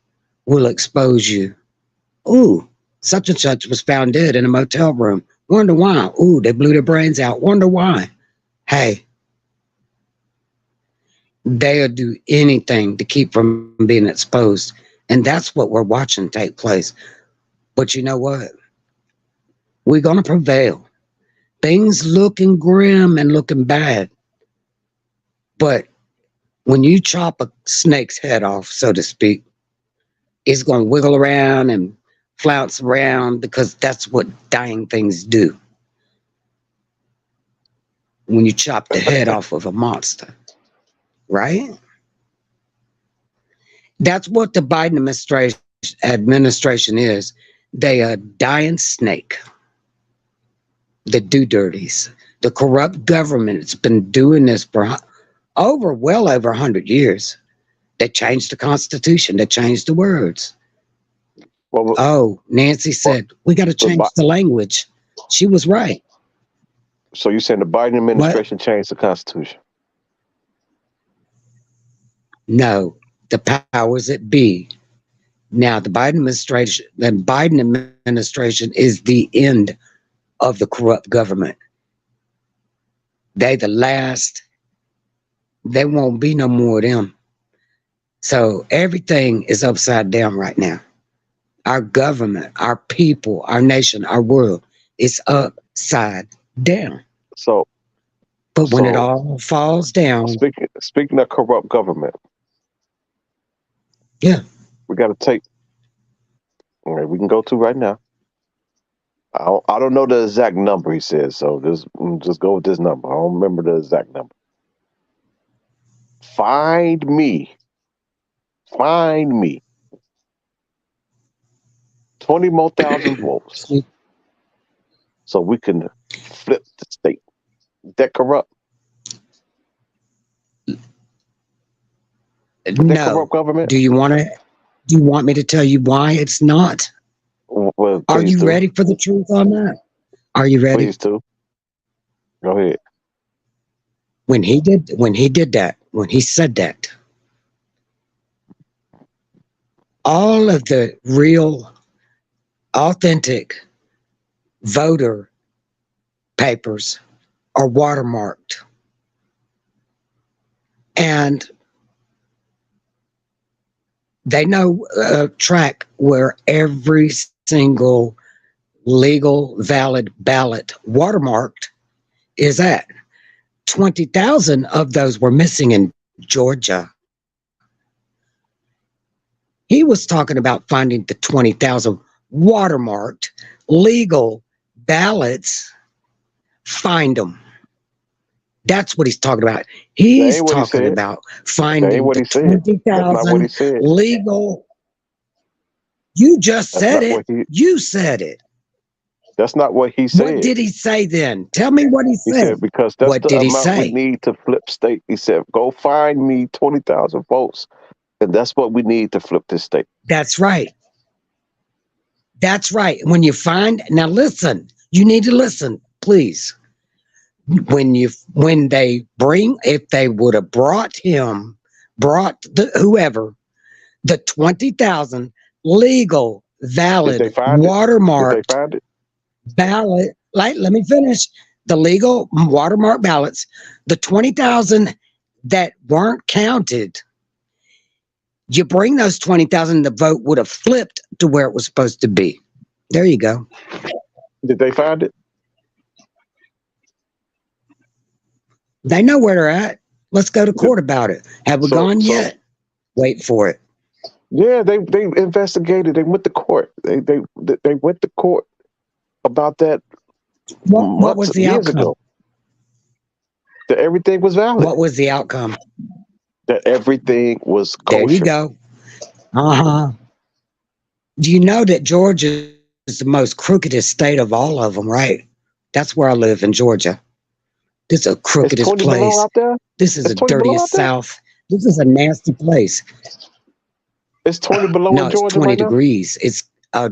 S3: We'll expose you. Ooh, such and such was found dead in a motel room. Wonder why? Ooh, they blew their brains out. Wonder why? Hey, they'll do anything to keep from being exposed. And that's what we're watching take place. But you know what? We're going to prevail. Things looking grim and looking bad. But when you chop a snake's head off, so to speak, it's going to wiggle around and flounce around because that's what dying things do. When you chop the head off of a monster, right? That's what the Biden administration is. They are a dying snake. The do-dirties, the corrupt government. It's been doing this for well over 100 years. They changed the Constitution. They changed the words.
S4: Well,
S3: Oh, Nancy said, we got to change the language. She was right.
S4: so you saying the Biden administration changed the Constitution?
S3: No, the powers that be. Now, the Biden administration is the end of the corrupt government. They the last. There won't be no more of them. So everything is upside down right now. Our government, our people, our nation, our world is upside down.
S4: So,
S3: but when it all falls down,
S4: speaking of corrupt government,
S3: yeah,
S4: we got to take. All right, we can go to right now. I don't know the exact number he says, so just go with this number. I don't remember the exact number. Find me 20 more thousand votes so we can flip the state. That corrupt?
S3: No.
S4: Corrupt government?
S3: Do you want me to tell you why it's not?
S4: Well,
S3: are you ready for the truth on that? Are you ready?
S4: Please do. Go ahead.
S3: When he said that, all of the real, authentic voter papers are watermarked. And they know track where every single legal, valid ballot watermarked is at. 20,000 of those were missing in Georgia. He was talking about finding the 20,000 watermarked legal ballots. Find them. That's what he's talking about. He's talking about finding the 20,000 legal. You just said it. You said it.
S4: That's not what he said.
S3: What did he say then? Tell me what he said.
S4: He said because that's what the amount we need to flip state. He said, go find me 20,000 votes. And that's what we need to flip this state.
S3: That's right. That's right. When you find, now listen, you need to listen, please. When they bring, if they would have brought whoever, the 20,000 legal, valid, watermarked ballot, let me finish. The legal watermark ballots, the 20,000 that weren't counted, you bring those 20,000, the vote would have flipped to where it was supposed to be. There you go.
S4: Did they find it?
S3: They know where they're at. Let's go to court about it. Have we gone yet? Wait for it.
S4: Yeah, they investigated. They went to court. They went to court about that.
S3: What was the outcome?
S4: Ago. That everything was valid.
S3: What was the outcome?
S4: That everything was kosher.
S3: There you go. Do you know that Georgia is the most crookedest state of all of them, right? That's where I live, in Georgia. This is a crookedest place. This is the dirtiest South. This is a nasty place.
S4: It's 20 below
S3: no,
S4: in Georgia.
S3: It's 20
S4: right
S3: degrees. Now? It's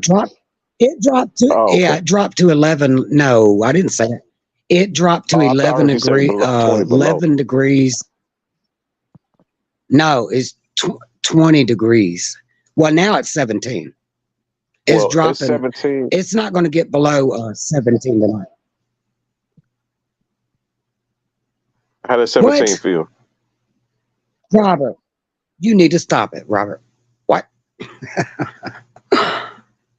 S3: dropped. It dropped to it dropped to 11. No, I didn't say that. It dropped to 11 degrees. 11 degrees. No, it's 20 degrees. Well, now it's 17. It's dropping.
S4: It's 17.
S3: It's not going to get below 17 tonight.
S4: How does 17 feel?
S3: Robert, you need to stop it, Robert. What?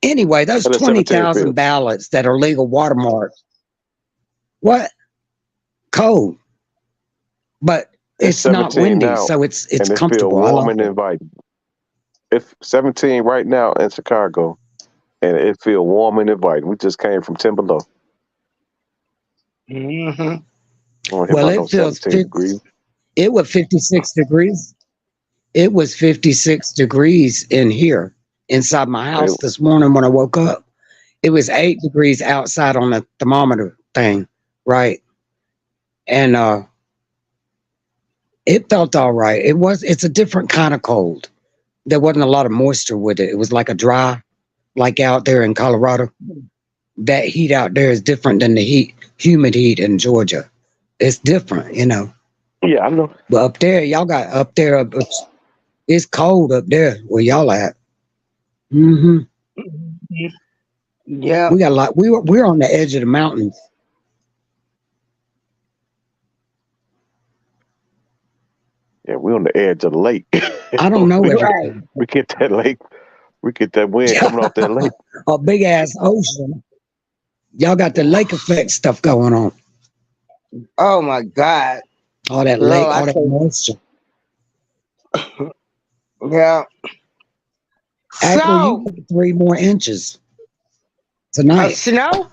S3: Anyway, those 20,000 ballots that are legal watermarks. What? Cold. But it's not windy, now, so it's comfortable.
S4: Feel warm and inviting. It's 17 right now in Chicago, and it feels warm and inviting. We just came from 10 below.
S3: Mm-hmm. Well, it feels 50, degrees. It was 56 degrees. It was 56 degrees in here inside my house this morning when I woke up. It was 8 degrees outside on the thermometer thing, right? And It felt all right. It's a different kind of cold. There wasn't a lot of moisture with it. It was like a dry, like out there in Colorado. That heat out there is different than the humid heat in Georgia. It's different, you know.
S4: Yeah, I know.
S3: But up there, y'all got up there. It's cold up there where y'all at. Mm-hmm.
S2: Yeah.
S3: We got a lot. We're on the edge of the mountains.
S4: Yeah, we're on the edge of the lake.
S3: I don't know
S4: we,
S3: everything.
S4: we get that lake. We get that wind coming off that lake.
S3: A big ass ocean. Y'all got the lake effect stuff going on.
S2: Oh my God.
S3: All that
S2: Girl,
S3: lake,
S2: I
S3: all that
S2: tell you.
S3: moisture.
S2: Yeah.
S3: April,
S2: So,
S3: you get 3 more inches
S2: of
S3: tonight.
S2: snow?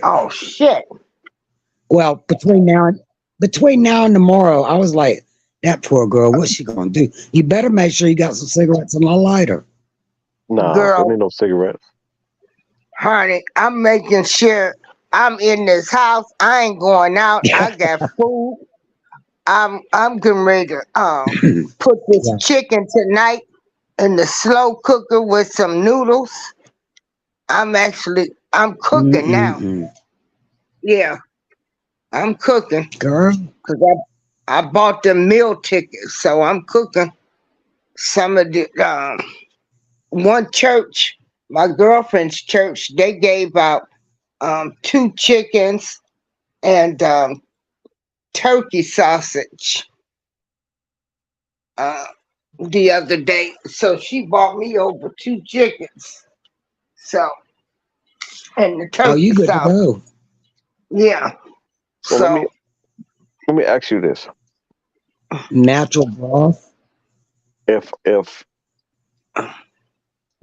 S2: Oh shit.
S3: Well, between now and tomorrow, I was like, that poor girl, what's she gonna do? You better make sure you got some cigarettes and a lighter.
S4: Nah,
S2: Girl.
S4: there ain't no cigarettes.
S2: Honey, I'm making sure I'm in this house. I ain't going out. I got food. I'm getting ready to put this
S3: Yeah.
S2: chicken tonight in the slow cooker with some noodles. I'm cooking now.
S3: Mm-mm-mm.
S2: Yeah, I'm cooking
S3: Girl,
S2: because I bought the meal tickets, so I'm cooking some of the one church, my girlfriend's church. They gave out 2 chickens and turkey sausage the other day. So she bought me over 2 chickens. So, and the turkey
S3: you good to
S2: sausage.
S3: go.
S2: Yeah.
S4: So let me ask you this:
S3: Natural broth.
S4: if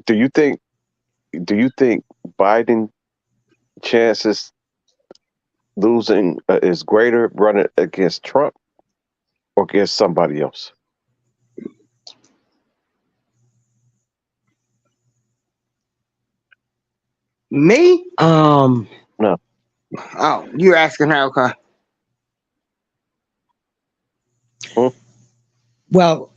S4: do you think Biden chances losing is greater running against Trump or against somebody else?
S2: Me?
S3: Um,
S4: No.
S2: Oh, you're asking her, okay.
S3: well,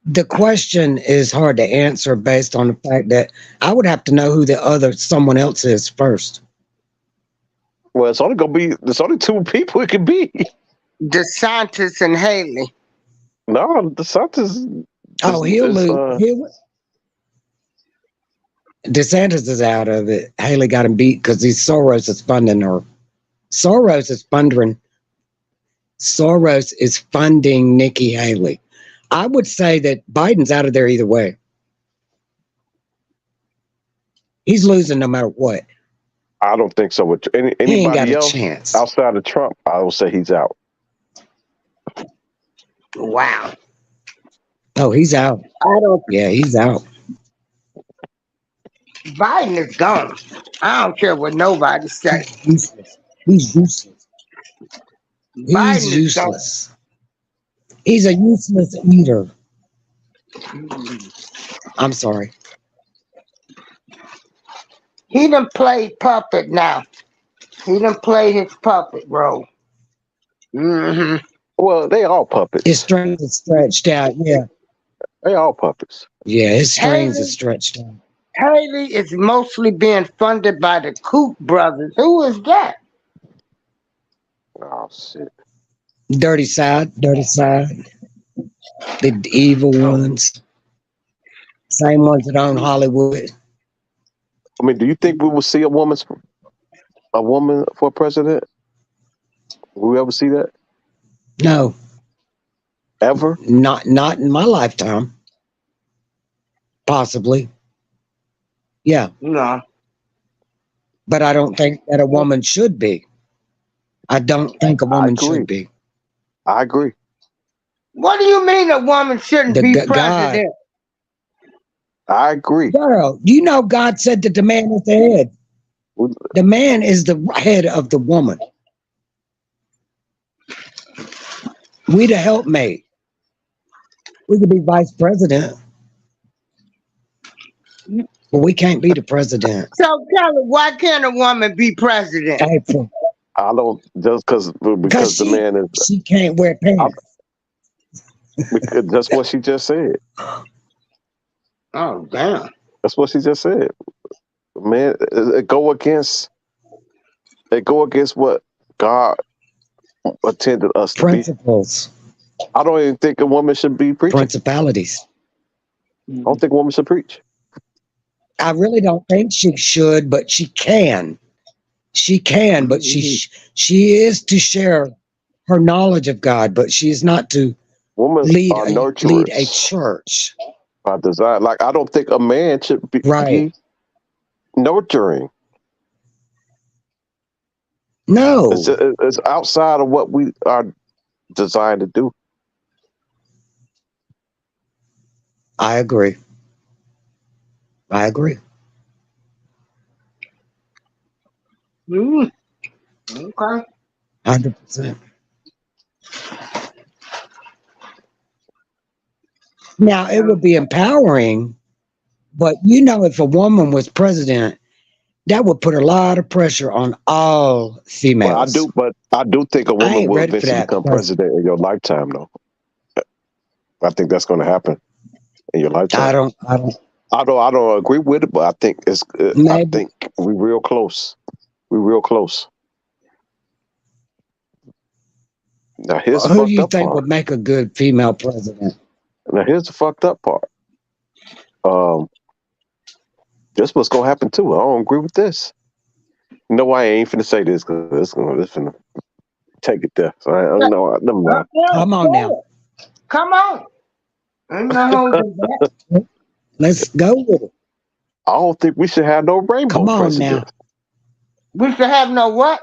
S3: the question is hard to answer based on the fact that I would have to know who someone else is first.
S4: Well, there's only 2 people it could be.
S2: DeSantis and Haley.
S4: No, DeSantis.
S3: Oh, he'll lose. DeSantis is out of it. Haley got him beat because Soros is funding her. Soros is funding Nikki Haley. I would say that Biden's out of there either way. He's losing no matter what.
S4: I don't think so. With
S3: He ain't got
S4: anybody
S3: a
S4: else
S3: chance.
S4: outside of Trump, I will say he's out.
S2: Wow.
S3: Oh, he's out. Yeah, he's out.
S2: Biden is gone. I don't care what nobody says.
S3: He's useless.
S2: Biden
S3: He's
S2: is gone.
S3: useless. He's a useless eater. I'm sorry.
S2: He done played puppet now. He done played his puppet role. Mm-hmm.
S4: Well, they all puppets.
S3: His strings are stretched out. Yeah.
S4: They all puppets.
S3: Yeah, his strings
S2: Haley-
S3: are stretched out.
S2: Haley is mostly being funded by the Koch brothers. Who is that?
S4: Oh shit.
S3: Dirty side. The evil ones. Same ones that own Hollywood.
S4: I mean, do you think we will see a woman for president? Will we ever see that?
S3: No,
S4: Ever?
S3: not in my lifetime. Possibly. Yeah,
S2: No.
S3: but I don't think that a woman should be. I don't think a woman
S4: agree.
S3: should be.
S4: I agree.
S2: What do you mean a woman shouldn't
S3: The
S2: be
S3: God-
S2: president?
S4: I agree.
S3: Girl, you know God said that the man is the head. The man is the head of the woman. We the helpmate. We could be vice president, but we can't be the president.
S2: So, Kelly, why can't a woman be president?
S3: April.
S4: I don't because the man is.
S3: She can't wear pants.
S4: Because that's what she just said.
S2: Oh, damn.
S4: That's what she just said. Man, it go against what God intended us to be.
S3: Principles,
S4: I don't even think a woman should be preaching.
S3: principalities.
S4: I don't think a woman should preach.
S3: I really don't think she should, but she can. She can, but she is to share her knowledge of God, but she's not to
S4: Women
S3: lead
S4: are
S3: a
S4: nurturers
S3: church.
S4: by design. Like, I don't think a man should be
S3: Right.
S4: nurturing.
S3: No,
S4: It's outside of what we are designed to do.
S3: I agree. I agree.
S2: Mm. Okay.
S3: 100%. Now, it would be empowering, but you know, if a woman was president, that would put a lot of pressure on all females.
S4: But I do think a woman
S3: ain't
S4: will
S3: ready for
S4: eventually
S3: that,
S4: become
S3: President.
S4: president in your lifetime, though. I think that's going to happen in your lifetime.
S3: I don't,
S4: I don't agree with it, but I think I
S3: maybe.
S4: think we're real close. We're real close. Now here's the
S3: Who do
S4: fucked
S3: you
S4: up
S3: think
S4: part.
S3: would make a good female president?
S4: Now here's the fucked up part. This what's gonna happen too. I don't agree with this. No, I ain't finna say this because it's finna take it there. So I don't know. Never mind.
S3: Come on now.
S2: Come on. Ain't no holding back.
S3: Let's go with it.
S4: I don't think we should have no rainbow
S3: Come on
S4: president.
S3: now.
S2: We should have no what?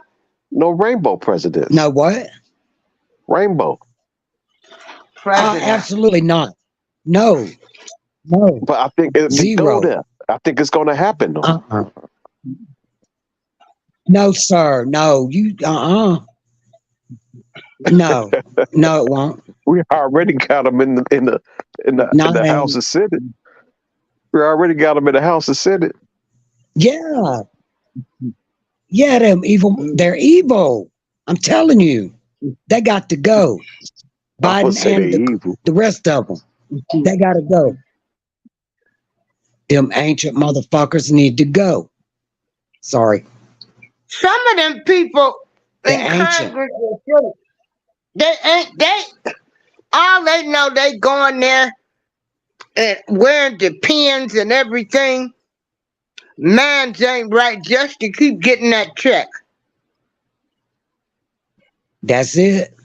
S4: No rainbow president.
S3: No what?
S4: Rainbow.
S2: President.
S3: Absolutely not. No. No.
S4: But I think if we go
S3: Zero.
S4: there, I think it's gonna happen though.
S3: Uh-uh. No, sir. No. You No. No, it won't.
S4: We already got them in the House of Senate. We already got them in the House of Senate.
S3: Yeah. Yeah, they're evil. I'm telling you. They got to go.
S4: I would say
S3: Biden
S4: they're
S3: and
S4: evil.
S3: the rest of them. They got to go. Them ancient motherfuckers need to go. Sorry.
S2: Some of them people in
S3: They're ancient.
S2: Congress, all they know, they going there and wearing the pins and everything. Mans ain't right just to keep getting that check.
S3: That's it.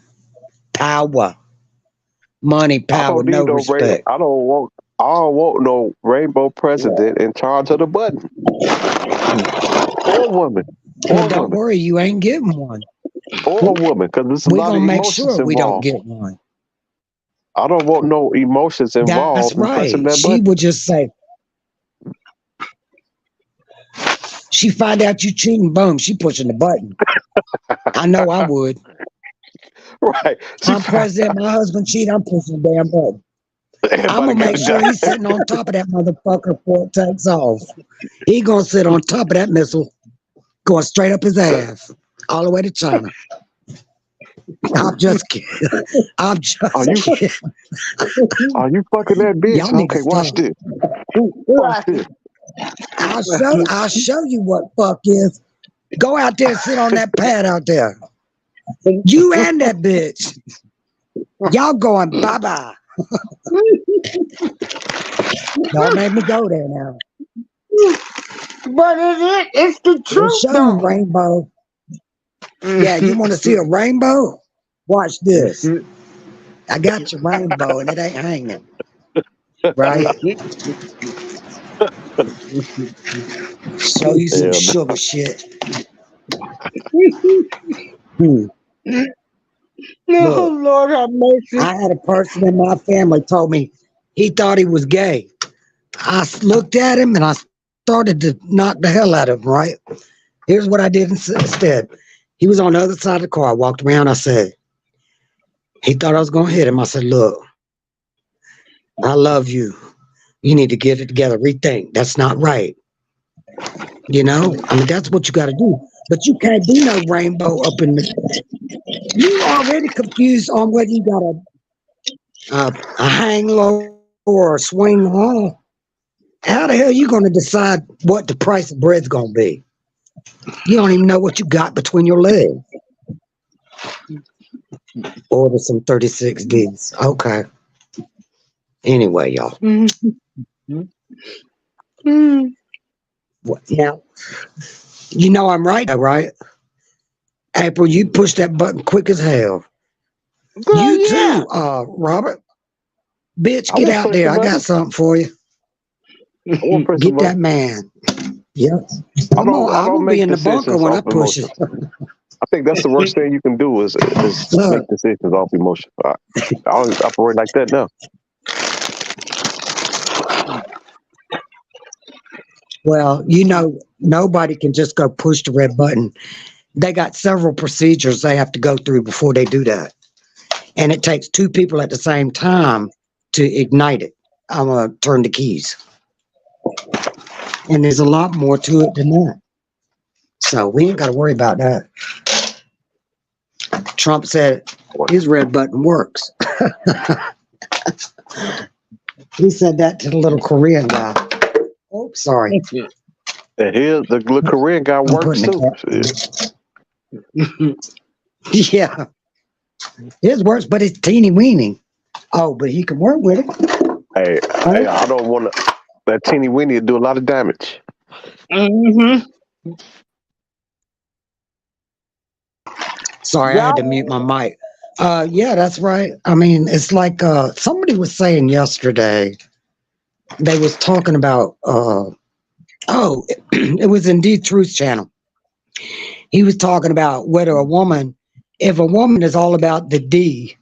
S3: Power. Money, power, no respect.
S4: I don't want no rainbow president in charge of the button. Or woman.
S3: Well, don't worry, you ain't getting one.
S4: Or a woman, because there's a
S3: We're
S4: lot of
S3: going to make
S4: emotions
S3: sure we don't
S4: involved.
S3: get one.
S4: I don't want no emotions involved.
S3: That's
S4: in pressing
S3: right.
S4: that
S3: She
S4: button.
S3: would just say, she find out you cheating, boom, she pushing the button. I know I would.
S4: Right.
S3: I'm president, my husband cheat, I'm pushing the damn button. I'm going to make sure he's sitting on top of that motherfucker before it takes off. He going to sit on top of that missile, going straight up his ass, all the way to China. I'm just kidding. I'm just kidding.
S4: Are you fucking that bitch?
S3: Y'all need to
S4: Okay, watch
S3: stop.
S4: this. Watch this.
S3: I'll show you what fuck is. Go out there and sit on that pad out there. You and that bitch. Y'all going bye-bye. Don't make me go there now.
S2: But it's the
S3: We'll
S2: truth,
S3: show you
S2: though.
S3: rainbow. Yeah, you want to see a rainbow? Watch this. I got your rainbow and it ain't hanging. Right? Show you some
S4: Yeah,
S3: sugar shit.
S2: No,
S3: Look.
S2: Lord have mercy.
S3: I had a person in my family told me he thought he was gay. I looked at him and I started to knock the hell out of him, right? Here's what I did instead. He was on the other side of the car. I walked around. I said, he thought I was going to hit him. I said, look, I love you. You need to get it together. Rethink. That's not right. You know, I mean, that's what you got to do. But you can't do no rainbow up in the... You already confused on whether you got a a hang low or a swing low. How the hell you going to decide what the price of bread's going to be? You don't even know what you got between your legs. Order some 36Ds. Okay. Anyway, y'all. Now, you know I'm right, right? April, you push that button quick as hell.
S2: Girl,
S3: You
S2: yeah.
S3: too, Robert. Bitch,
S4: I
S3: get
S4: won't
S3: out
S4: press
S3: there.
S4: the
S3: I
S4: button.
S3: got something for you.
S4: I won't press the
S3: Get that
S4: button.
S3: man. Yep.
S4: I
S3: I'm
S4: don't
S3: gonna be
S4: make
S3: in the bunker
S4: decisions
S3: when I
S4: off
S3: push it.
S4: emotion. I think that's the worst thing you can do is
S3: Look,
S4: make decisions off emotion. I don't operate like that now.
S3: well, you know, nobody can just go push the red button. They got several procedures they have to go through before they do that. And it takes two people at the same time to ignite it. I'm going to turn the keys. And there's a lot more to it than that. So we ain't got to worry about that. Trump said his red button works. He said that to the little Korean guy. Oh, sorry.
S4: And here the little Korean guy
S3: I'm
S4: works
S3: putting
S4: too.
S3: the cat. Yeah. His works, but it's teeny weeny. Oh, but he can work with it.
S4: Hey, I don't want to. That teeny weeny will do a lot of damage.
S2: Mm-hmm.
S3: Sorry, I had to mute my mic. Yeah, that's right. I mean, it's like somebody was saying yesterday, they was talking about, it was Indeed Truth Channel. He was talking about whether if a woman is all about the D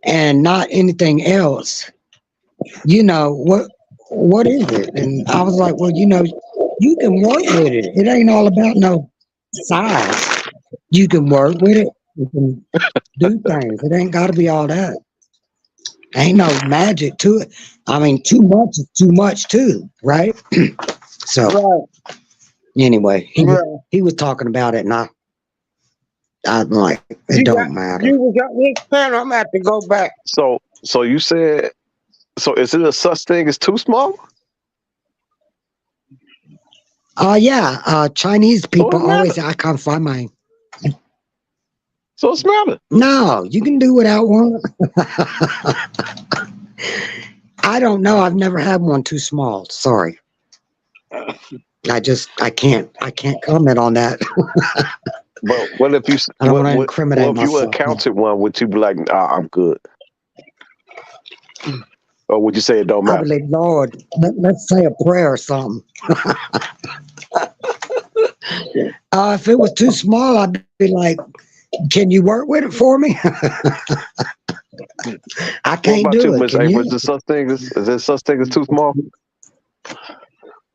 S3: and not anything else, you know, what is it? And I was like, well, you know, you can work with it. It ain't all about no size. You can work with it. You can do things. It ain't got to be all that. Ain't no magic to it. I mean, too much is too much too, right? So anyway, he was talking about it, and I'm like, it don't matter.
S2: You got me pen. I'm gonna have to go back.
S4: So you said, so is it a such thing as too small?
S3: Yeah. Chinese people
S4: it's
S3: always say, I can't find mine.
S4: So it's matter.
S3: No, you can do without one. I don't know. I've never had one too small. Sorry. I can't comment on that.
S4: But what if you?
S3: I don't want to incriminate
S4: if you
S3: myself.
S4: encountered one, would you be like, nah, I'm good? Or would you say it don't
S3: I
S4: matter?
S3: would like, Lord, let's say a prayer or something. If it was too small, I'd be like, can you work with it for me? I can't do it.
S4: Miss April? Is there such thing as too small?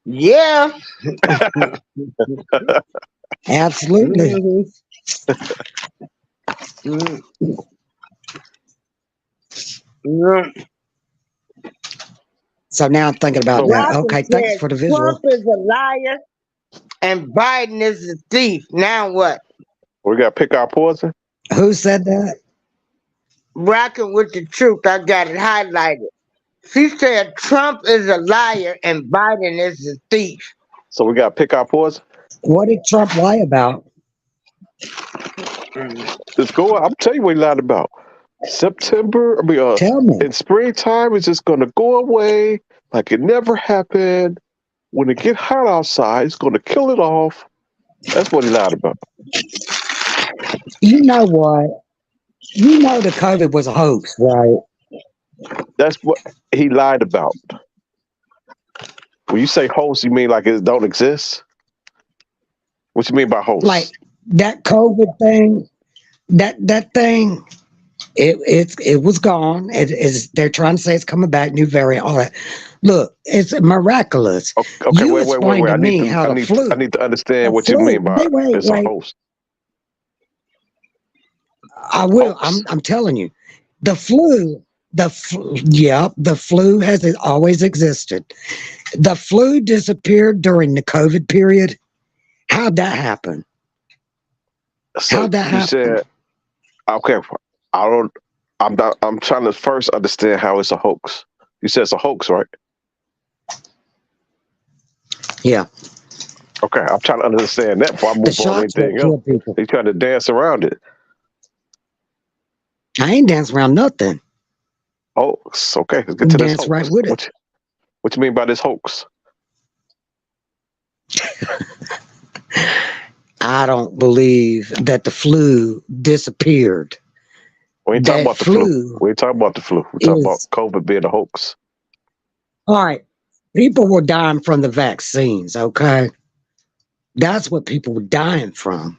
S2: Yeah.
S3: Absolutely. So now I'm thinking about that. Okay, thanks for the visual.
S2: Trump is a liar and Biden is a thief. Now what?
S4: We got to pick our poison.
S3: Who said that?
S2: Rocking with the truth. I got it highlighted. She said Trump is a liar and Biden is a thief.
S4: So we got to pick our poison.
S3: What did Trump lie about?
S4: Let's go. I'm telling you what he lied about. September.
S3: Tell me.
S4: In springtime, it's just going to go away like it never happened. When it get hot outside, it's going to kill it off. That's what he lied about.
S3: You know what? You know the COVID was a hoax, right?
S4: That's what he lied about. When you say hoax, you mean like it don't exist? What you mean by hoax?
S3: Like that COVID thing, that thing, it was gone. They're trying to say it's coming back, new variant, all that. Look, it's miraculous.
S4: Okay, wait.
S3: I
S4: need to understand what you mean by it's a hoax.
S3: I will. I'm telling you, the flu has always existed. The flu disappeared during the COVID period. How'd that happen?
S4: So you said, okay, I I'm trying to first understand how it's a hoax. You said it's a hoax, right?
S3: Yeah.
S4: Okay, I'm trying to understand that before I
S3: The
S4: move on
S3: shots will
S4: anything
S3: kill
S4: else.
S3: people.
S4: They trying to dance around it.
S3: I ain't dancing around nothing.
S4: Hoax. Okay, let's get to this
S3: Dance right
S4: hoax.
S3: with it.
S4: What you mean by this hoax?
S3: I don't believe that the flu disappeared.
S4: We ain't talking
S3: That
S4: about the flu.
S3: flu
S4: We ain't talking about the flu. We're talking about
S3: is
S4: COVID being a hoax.
S3: all right. People were dying from the vaccines, okay? That's what people were dying from.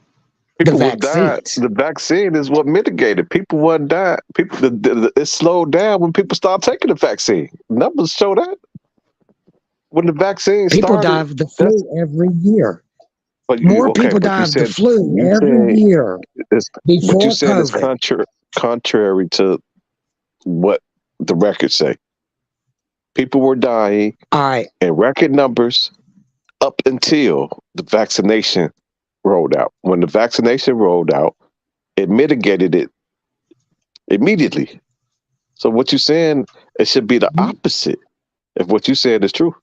S4: People
S3: The
S4: were dying.
S3: vaccines.
S4: The vaccine is what mitigated. People wasn't dying. People, it slowed down when people started taking the vaccine. Numbers show that when the vaccine
S3: People die
S4: started.
S3: of the
S4: That's
S3: flu every year.
S4: but
S3: More
S4: okay.
S3: people
S4: But
S3: die
S4: you
S3: of the
S4: said
S3: flu
S4: you
S3: every
S4: said
S3: year
S4: it's what you
S3: before
S4: said is
S3: COVID.
S4: contrary to what the records say. People were dying
S3: All right.
S4: in record numbers up until the vaccination rolled out. When the vaccination rolled out, it mitigated it immediately. So what you're saying, it should be the opposite if what you said is true.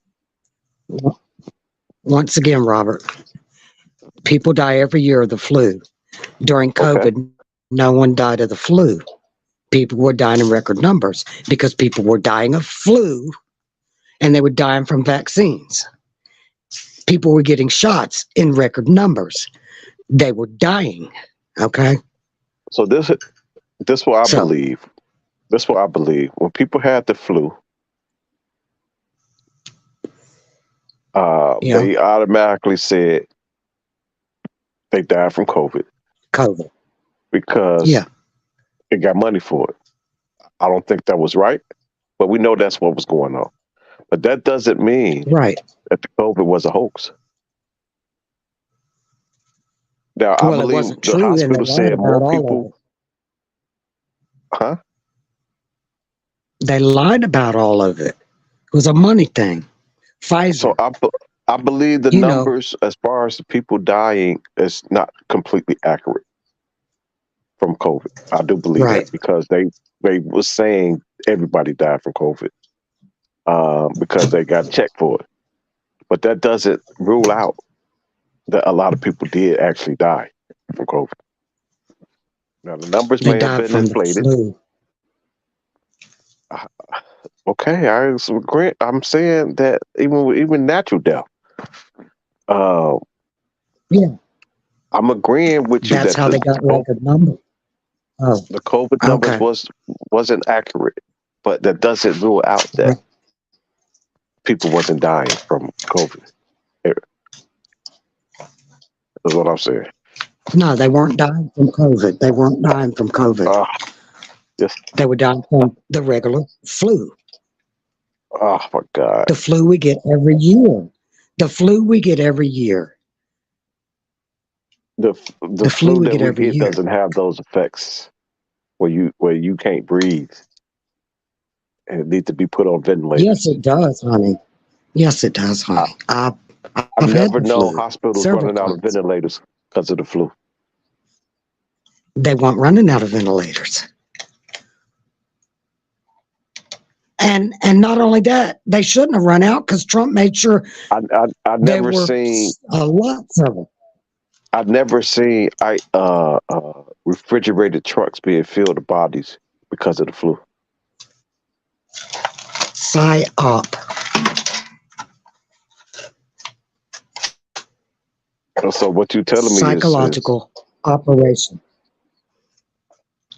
S3: Once again, Robert, people die every year of the flu. During COVID,
S4: Okay.
S3: no one died of the flu. People were dying in record numbers because people were dying of flu and they were dying from vaccines. People were getting shots in record numbers. They were dying. Okay.
S4: So this what I
S3: So,
S4: believe. This what I believe. When people had the flu,
S3: yeah,
S4: they automatically said they died from COVID
S3: COVID.
S4: because
S3: Yeah.
S4: it got money for it. I don't think that was right, but we know that's what was going on. But that doesn't mean
S3: Right.
S4: that the COVID was a hoax. Now, I
S3: Well, it
S4: believe
S3: wasn't
S4: the
S3: true and they
S4: hospital
S3: lied
S4: said
S3: about
S4: more
S3: all of
S4: people,
S3: it.
S4: huh?
S3: They lied about all of it. It was a money thing.
S4: So
S3: Pfizer,
S4: I believe the
S3: you know,
S4: numbers as far as the people dying is not completely accurate from COVID. I do believe
S3: right.
S4: that because they was saying everybody died from COVID because they got checked for it. But that doesn't rule out that a lot of people did actually die from COVID. Now the numbers
S3: They
S4: may have
S3: died
S4: been
S3: from the
S4: inflated.
S3: flu.
S4: Okay, I agree. I'm saying that even natural death. Uh,
S3: Yeah.
S4: I'm agreeing with you
S3: That's
S4: that
S3: how they got record number. Oh,
S4: the COVID numbers
S3: okay.
S4: wasn't accurate, but that doesn't rule out that people wasn't dying from COVID. That's what I'm saying.
S3: No, they weren't dying from COVID. They weren't dying from COVID.
S4: Yes.
S3: They were dying from the regular flu.
S4: Oh my God.
S3: The flu we get every year. The flu we get every year.
S4: The
S3: flu
S4: flu
S3: we
S4: that
S3: get
S4: we
S3: every
S4: get
S3: year.
S4: doesn't have those effects where you can't breathe and it needs to be put on ventilators.
S3: Yes, it does, honey. Yes, it does, honey. I've
S4: I've
S3: had
S4: never
S3: the
S4: known
S3: flu
S4: hospitals
S3: several
S4: running out of
S3: times.
S4: ventilators because of the flu.
S3: They weren't running out of ventilators. And not only that, they shouldn't have run out because Trump made sure
S4: I
S3: there
S4: never
S3: were
S4: seen
S3: lots of them.
S4: I've never seen refrigerated trucks being filled with bodies because of the flu.
S3: Psy-op.
S4: So what you telling me is
S3: Psychological operation.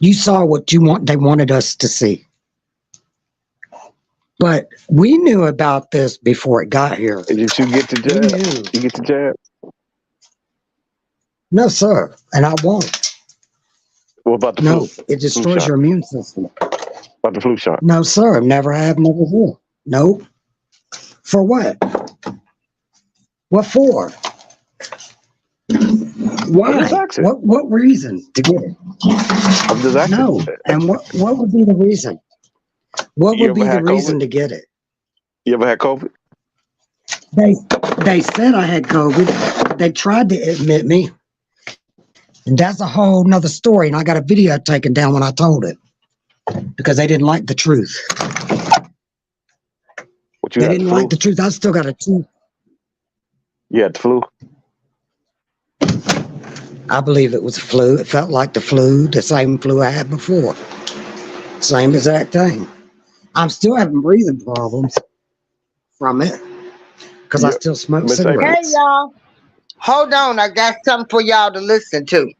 S3: You saw what they wanted us to see. But we knew about this before it got here.
S4: did you get the
S3: We
S4: jab?
S3: knew.
S4: You get the jab?
S3: No, sir. And I won't.
S4: What about the
S3: No,
S4: flu?
S3: it destroys
S4: shot.
S3: your immune system.
S4: About the flu shot?
S3: No, sir. Never have, never will. Nope. For what? What for? Why?
S4: I'm just asking.
S3: What reason to get it?
S4: I'm just asking.
S3: No. And what would be the reason? What
S4: You
S3: would be
S4: ever
S3: the
S4: had
S3: reason
S4: COVID?
S3: to get it?
S4: You ever had COVID?
S3: They said I had COVID. They tried to admit me. And that's a whole nother story. And I got a video taken down when I told it. because they didn't like the truth.
S4: What you
S3: They
S4: had,
S3: didn't
S4: the flu?
S3: like the truth. I still got a tooth.
S4: You had the flu?
S3: I believe it was flu. It felt like the flu, the same flu I had before. Same exact thing. I'm still having breathing problems from it because I
S4: Yeah.
S3: still smoke
S4: Miss April.
S2: Hey,
S3: cigarettes.
S2: y'all. Hold on. I got something for y'all to listen to.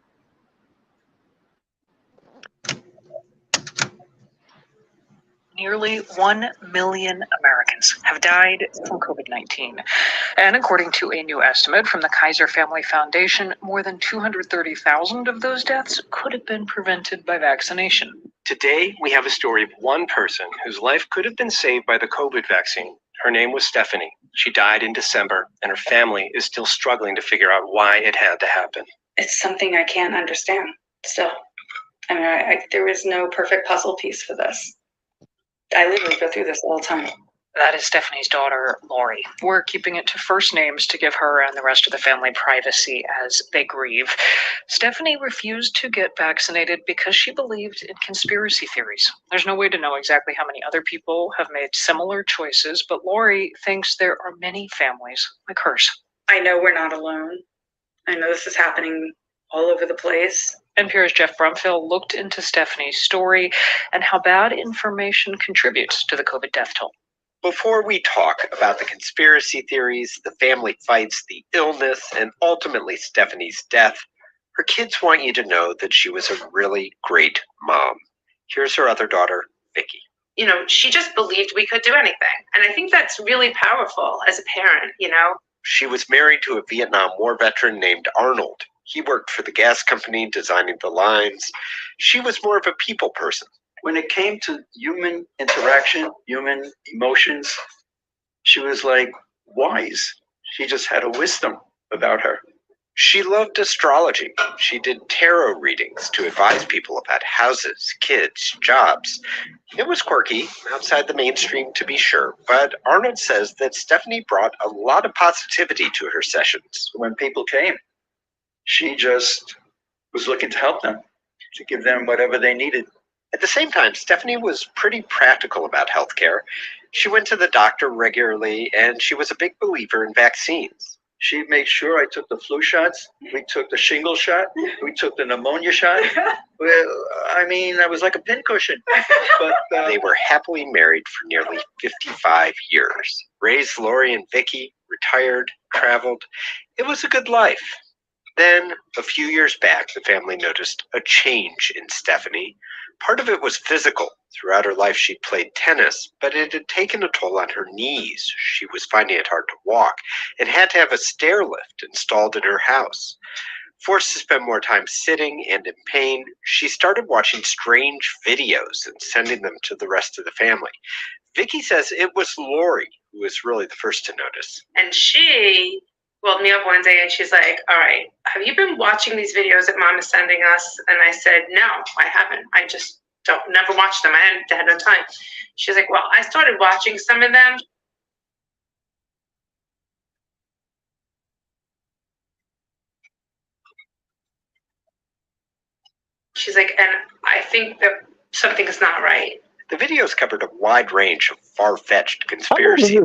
S8: Nearly 1 million Americans have died from COVID-19. And according to a new estimate from the Kaiser Family Foundation, more than 230,000 of those deaths could have been prevented by vaccination.
S9: Today, we have a story of one person whose life could have been saved by the COVID vaccine. Her name was Stephanie. She died in December, and her family is still struggling to figure out why it had to happen.
S10: It's something I can't understand still. I mean, there is no perfect puzzle piece for this. I literally go through this all the time.
S8: That is Stephanie's daughter, Lori. We're keeping it to first names to give her and the rest of the family privacy as they grieve. Stephanie refused to get vaccinated because she believed in conspiracy theories. There's no way to know exactly how many other people have made similar choices, but Lori thinks there are many families like hers.
S10: I know we're not alone. I know this is happening all over the place.
S8: NPR's Jeff Brumfield looked into Stephanie's story and how bad information contributes to the COVID death toll.
S9: Before we talk about the conspiracy theories, the family fights, the illness, and ultimately Stephanie's death, her kids want you to know that she was a really great mom. Here's her other daughter, Vicky.
S10: You know, she just believed we could do anything. And I think that's really powerful as a parent, you know?
S9: She was married to a Vietnam War veteran named Arnold. He worked for the gas company, designing the lines. She was more of a people person.
S11: When it came to human interaction, human emotions, she was like wise. She just had a wisdom about her.
S9: She loved astrology. She did tarot readings to advise people about houses, kids, jobs. It was quirky, outside the mainstream to be sure, but Arnold says that Stephanie brought a lot of positivity to her sessions.
S11: When people came, she just was looking to help them, to give them whatever they needed.
S9: At the same time, Stephanie was pretty practical about healthcare. She went to the doctor regularly, and she was a big believer in vaccines.
S11: She made sure I took the flu shots. We took the shingle shot. We took the pneumonia shot. Well, I mean, I was like a pincushion. But
S9: they were happily married for nearly 55 years. Raised Lori and Vicky, retired, traveled. It was a good life. Then, a few years back, the family noticed a change in Stephanie. Part of it was physical. Throughout her life, she'd played tennis, but it had taken a toll on her knees. She was finding it hard to walk and had to have a stair lift installed in her house. Forced to spend more time sitting and in pain, she started watching strange videos and sending them to the rest of the family. Vicky says it was Lori who was really the first to notice.
S10: And she woke me up one day and she's like, all right, have you been watching these videos that mom is sending us? And I said, no, I haven't. I just never watched them. I had no time. She's like, well, I started watching some of them. She's like, and I think that something is not right.
S9: The videos covered a wide range of far-fetched conspiracies.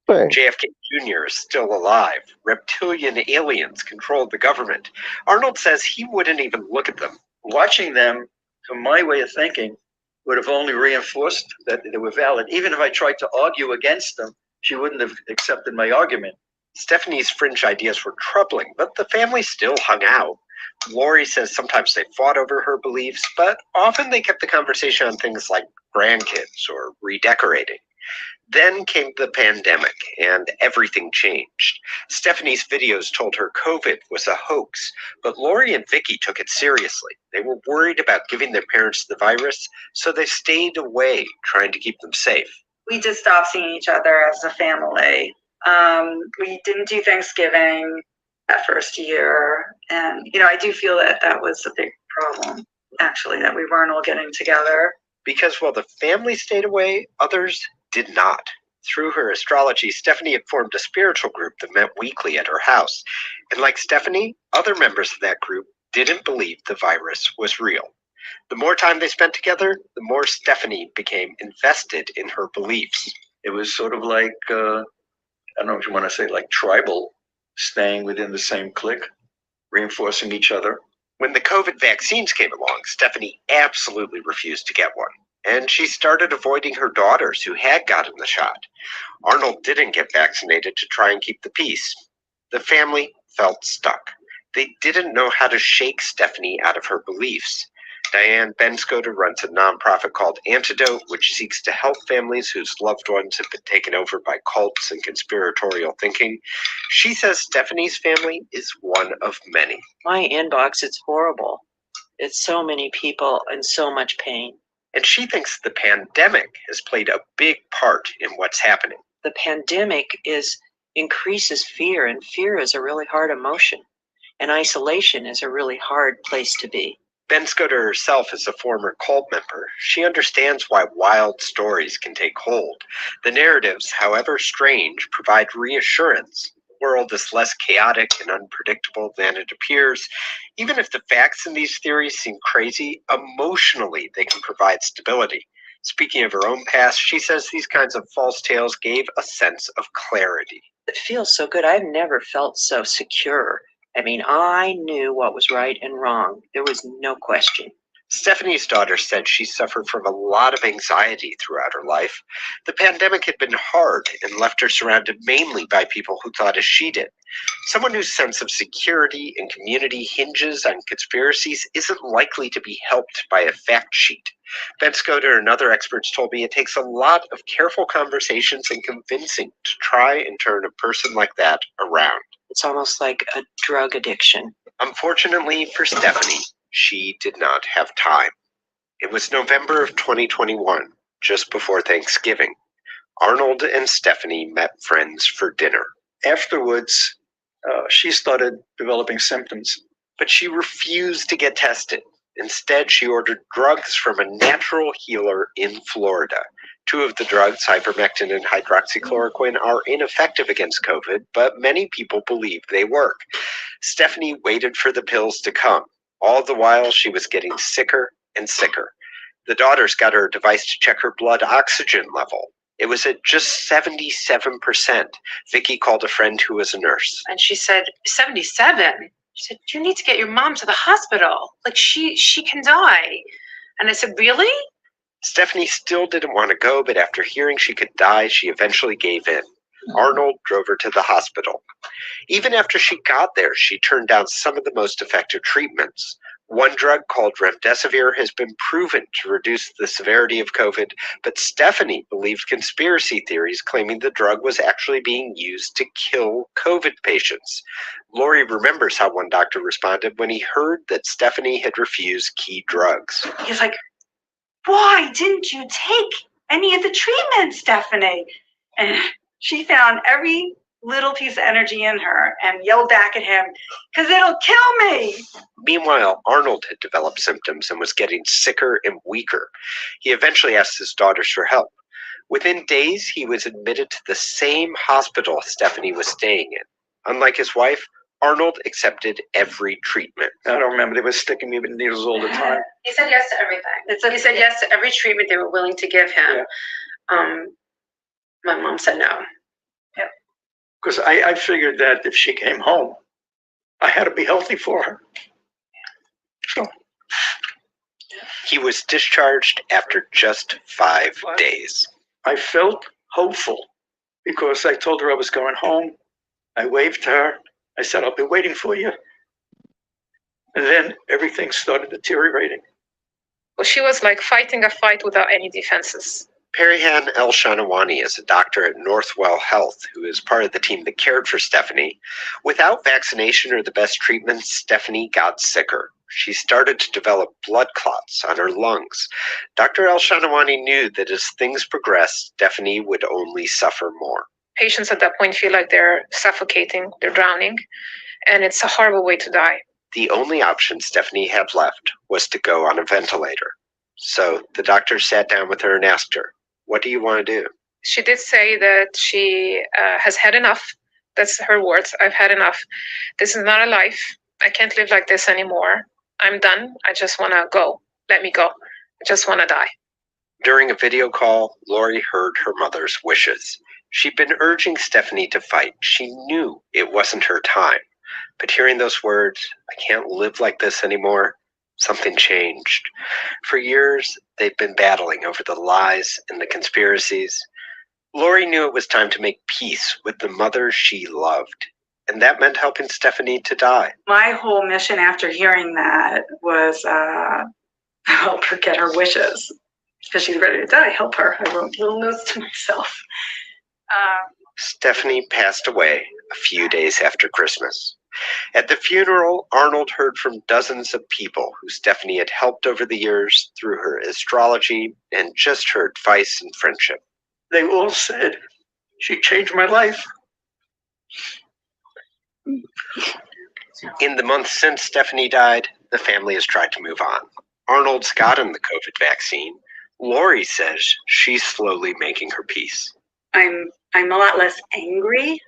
S9: JFK Jr. is still alive. Reptilian aliens controlled the government. Arnold says he wouldn't even look at them.
S11: Watching them, to my way of thinking, would have only reinforced that they were valid. Even if I tried to argue against them, she wouldn't have accepted my argument.
S9: Stephanie's fringe ideas were troubling, but the family still hung out. Lori says sometimes they fought over her beliefs, but often they kept the conversation on things like grandkids or redecorating. Then came the pandemic, and everything changed. Stephanie's videos told her COVID was a hoax, but Lori and Vicky took it seriously. They were worried about giving their parents the virus, so they stayed away, trying to keep them safe.
S10: We did stop seeing each other as a family. We didn't do Thanksgiving that first year. And, you know, I do feel that that was a big problem, actually, that we weren't all getting together.
S9: Because while the family stayed away, others did not. Through her astrology, Stephanie had formed a spiritual group that met weekly at her house. And like Stephanie, other members of that group didn't believe the virus was real. The more time they spent together, the more Stephanie became invested in her beliefs.
S11: It was sort of like, I don't know if you want to say like tribal, staying within the same clique, reinforcing each other.
S9: When the COVID vaccines came along, Stephanie absolutely refused to get one. And she started avoiding her daughters who had gotten the shot. Arnold didn't get vaccinated to try and keep the peace. The family felt stuck. They didn't know how to shake Stephanie out of her beliefs. Diane Benscoter runs a nonprofit called Antidote, which seeks to help families whose loved ones have been taken over by cults and conspiratorial thinking. She says Stephanie's family is one of many.
S12: My inbox, it's horrible. It's so many people and so much pain.
S9: And she thinks the pandemic has played a big part in what's happening.
S12: The pandemic increases fear, and fear is a really hard emotion. And isolation is a really hard place to be.
S9: Benscoter herself is a former cult member. She understands why wild stories can take hold. The narratives, however strange, provide reassurance. The world is less chaotic and unpredictable than it appears. Even if the facts in these theories seem crazy, emotionally they can provide stability. Speaking of her own past, she says these kinds of false tales gave a sense of clarity.
S12: It feels so good. I've never felt so secure. I mean, I knew what was right and wrong. There was no question.
S9: Stephanie's daughter said she suffered from a lot of anxiety throughout her life. The pandemic had been hard and left her surrounded mainly by people who thought as she did. Someone whose sense of security and community hinges on conspiracies isn't likely to be helped by a fact sheet. Benscoter and other experts told me it takes a lot of careful conversations and convincing to try and turn a person like that around.
S12: It's almost like a drug addiction.
S9: Unfortunately for Stephanie, she did not have time. It was November of 2021, just before Thanksgiving. Arnold and Stephanie met friends for dinner.
S11: Afterwards, she started developing symptoms.
S9: But she refused to get tested. Instead, she ordered drugs from a natural healer in Florida. Two of the drugs, ivermectin and hydroxychloroquine, are ineffective against COVID, but many people believe they work. Stephanie waited for the pills to come. All the while, she was getting sicker and sicker. The daughters got her a device to check her blood oxygen level. It was at just 77%. Vicky called a friend who was a nurse.
S10: And she said, 77? She said, you need to get your mom to the hospital. Like, she can die. And I said, really?
S9: Stephanie still didn't want to go, but after hearing she could die, she eventually gave in. Arnold drove her to the hospital. Even after she got there, she turned down some of the most effective treatments. One drug called remdesivir has been proven to reduce the severity of COVID, but Stephanie believed conspiracy theories claiming the drug was actually being used to kill COVID patients. Lori remembers how one doctor responded when he heard that Stephanie had refused key drugs.
S10: He's like, why didn't you take any of the treatment, Stephanie? And she found every little piece of energy in her and yelled back at him, because it'll kill me.
S9: Meanwhile, Arnold had developed symptoms and was getting sicker and weaker. He eventually asked his daughters for help. Within days, he was admitted to the same hospital Stephanie was staying in. Unlike his wife, Arnold accepted every treatment.
S11: I don't remember. They were sticking me with needles all the time.
S10: He said yes to everything. He said yes to every treatment they were willing to give him.
S11: Yeah.
S10: My mom said no.
S11: Because I figured that if she came home, I had to be healthy for her. So
S9: he was discharged after just 5 days.
S11: I felt hopeful because I told her I was going home. I waved to her. I said, I'll be waiting for you. And then everything started deteriorating.
S10: Well, she was like fighting a fight without any defenses.
S9: Perihan El-Shanawani is a doctor at Northwell Health who is part of the team that cared for Stephanie. Without vaccination or the best treatment, Stephanie got sicker. She started to develop blood clots on her lungs. Dr. El-Shanawani knew that as things progressed, Stephanie would only suffer more.
S10: Patients at that point feel like they're suffocating, they're drowning, and it's a horrible way to die.
S9: The only option Stephanie had left was to go on a ventilator. So the doctor sat down with her and asked her, what do you want to do?
S10: She did say that she has had enough. That's her words. I've had enough. This is not a life. I can't live like this anymore. I'm done. I just want to go. Let me go. I just want to die.
S9: During a video call, Lori heard her mother's wishes. She'd been urging Stephanie to fight. She knew it wasn't her time. But hearing those words, I can't live like this anymore, something changed. For years, they'd been battling over the lies and the conspiracies. Lori knew it was time to make peace with the mother she loved. And that meant helping Stephanie to die.
S13: My whole mission after hearing that was help her get her wishes. Because she's ready to die, help her. I wrote little notes to myself.
S9: Stephanie passed away a few days after Christmas. At the funeral, Arnold heard from dozens of people who Stephanie had helped over the years through her astrology and just her advice and friendship.
S11: They all said she changed my life.
S9: In the months since Stephanie died, the family has tried to move on. Arnold's gotten the COVID vaccine. Lori says she's slowly making her peace.
S13: I'm a lot less angry.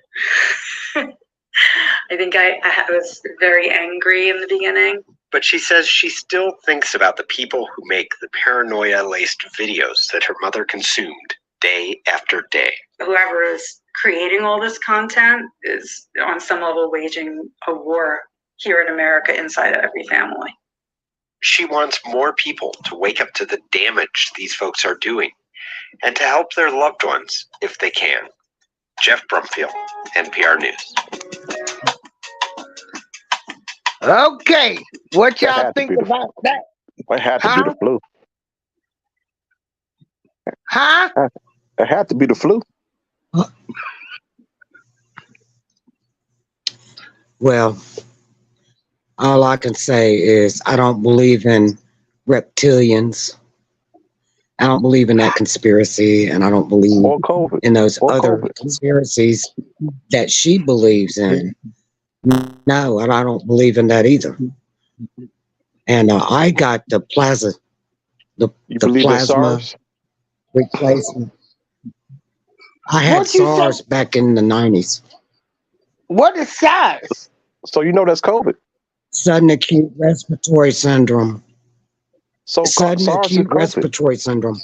S13: I think I was very angry in the beginning.
S9: But she says she still thinks about the people who make the paranoia-laced videos that her mother consumed day after day.
S13: Whoever is creating all this content is on some level waging a war here in America inside of every family.
S9: She wants more people to wake up to the damage these folks are doing and to help their loved ones if they can. Jeff Brumfield, NPR News.
S2: Okay, what y'all think about that?
S4: It had to be the flu.
S2: Huh?
S4: It had to be the flu.
S3: Well, all I can say is I don't believe in reptilians. I don't believe in that conspiracy, and I don't believe in those other conspiracies that she believes in. No, and I don't believe in that either. And I got the plasma replacement. I had SARS back in the 90s.
S2: What is SARS?
S4: So you know that's COVID.
S3: Sudden acute respiratory syndrome.
S4: So
S3: Sudden
S4: SARS
S3: acute
S4: is COVID.
S3: respiratory syndrome.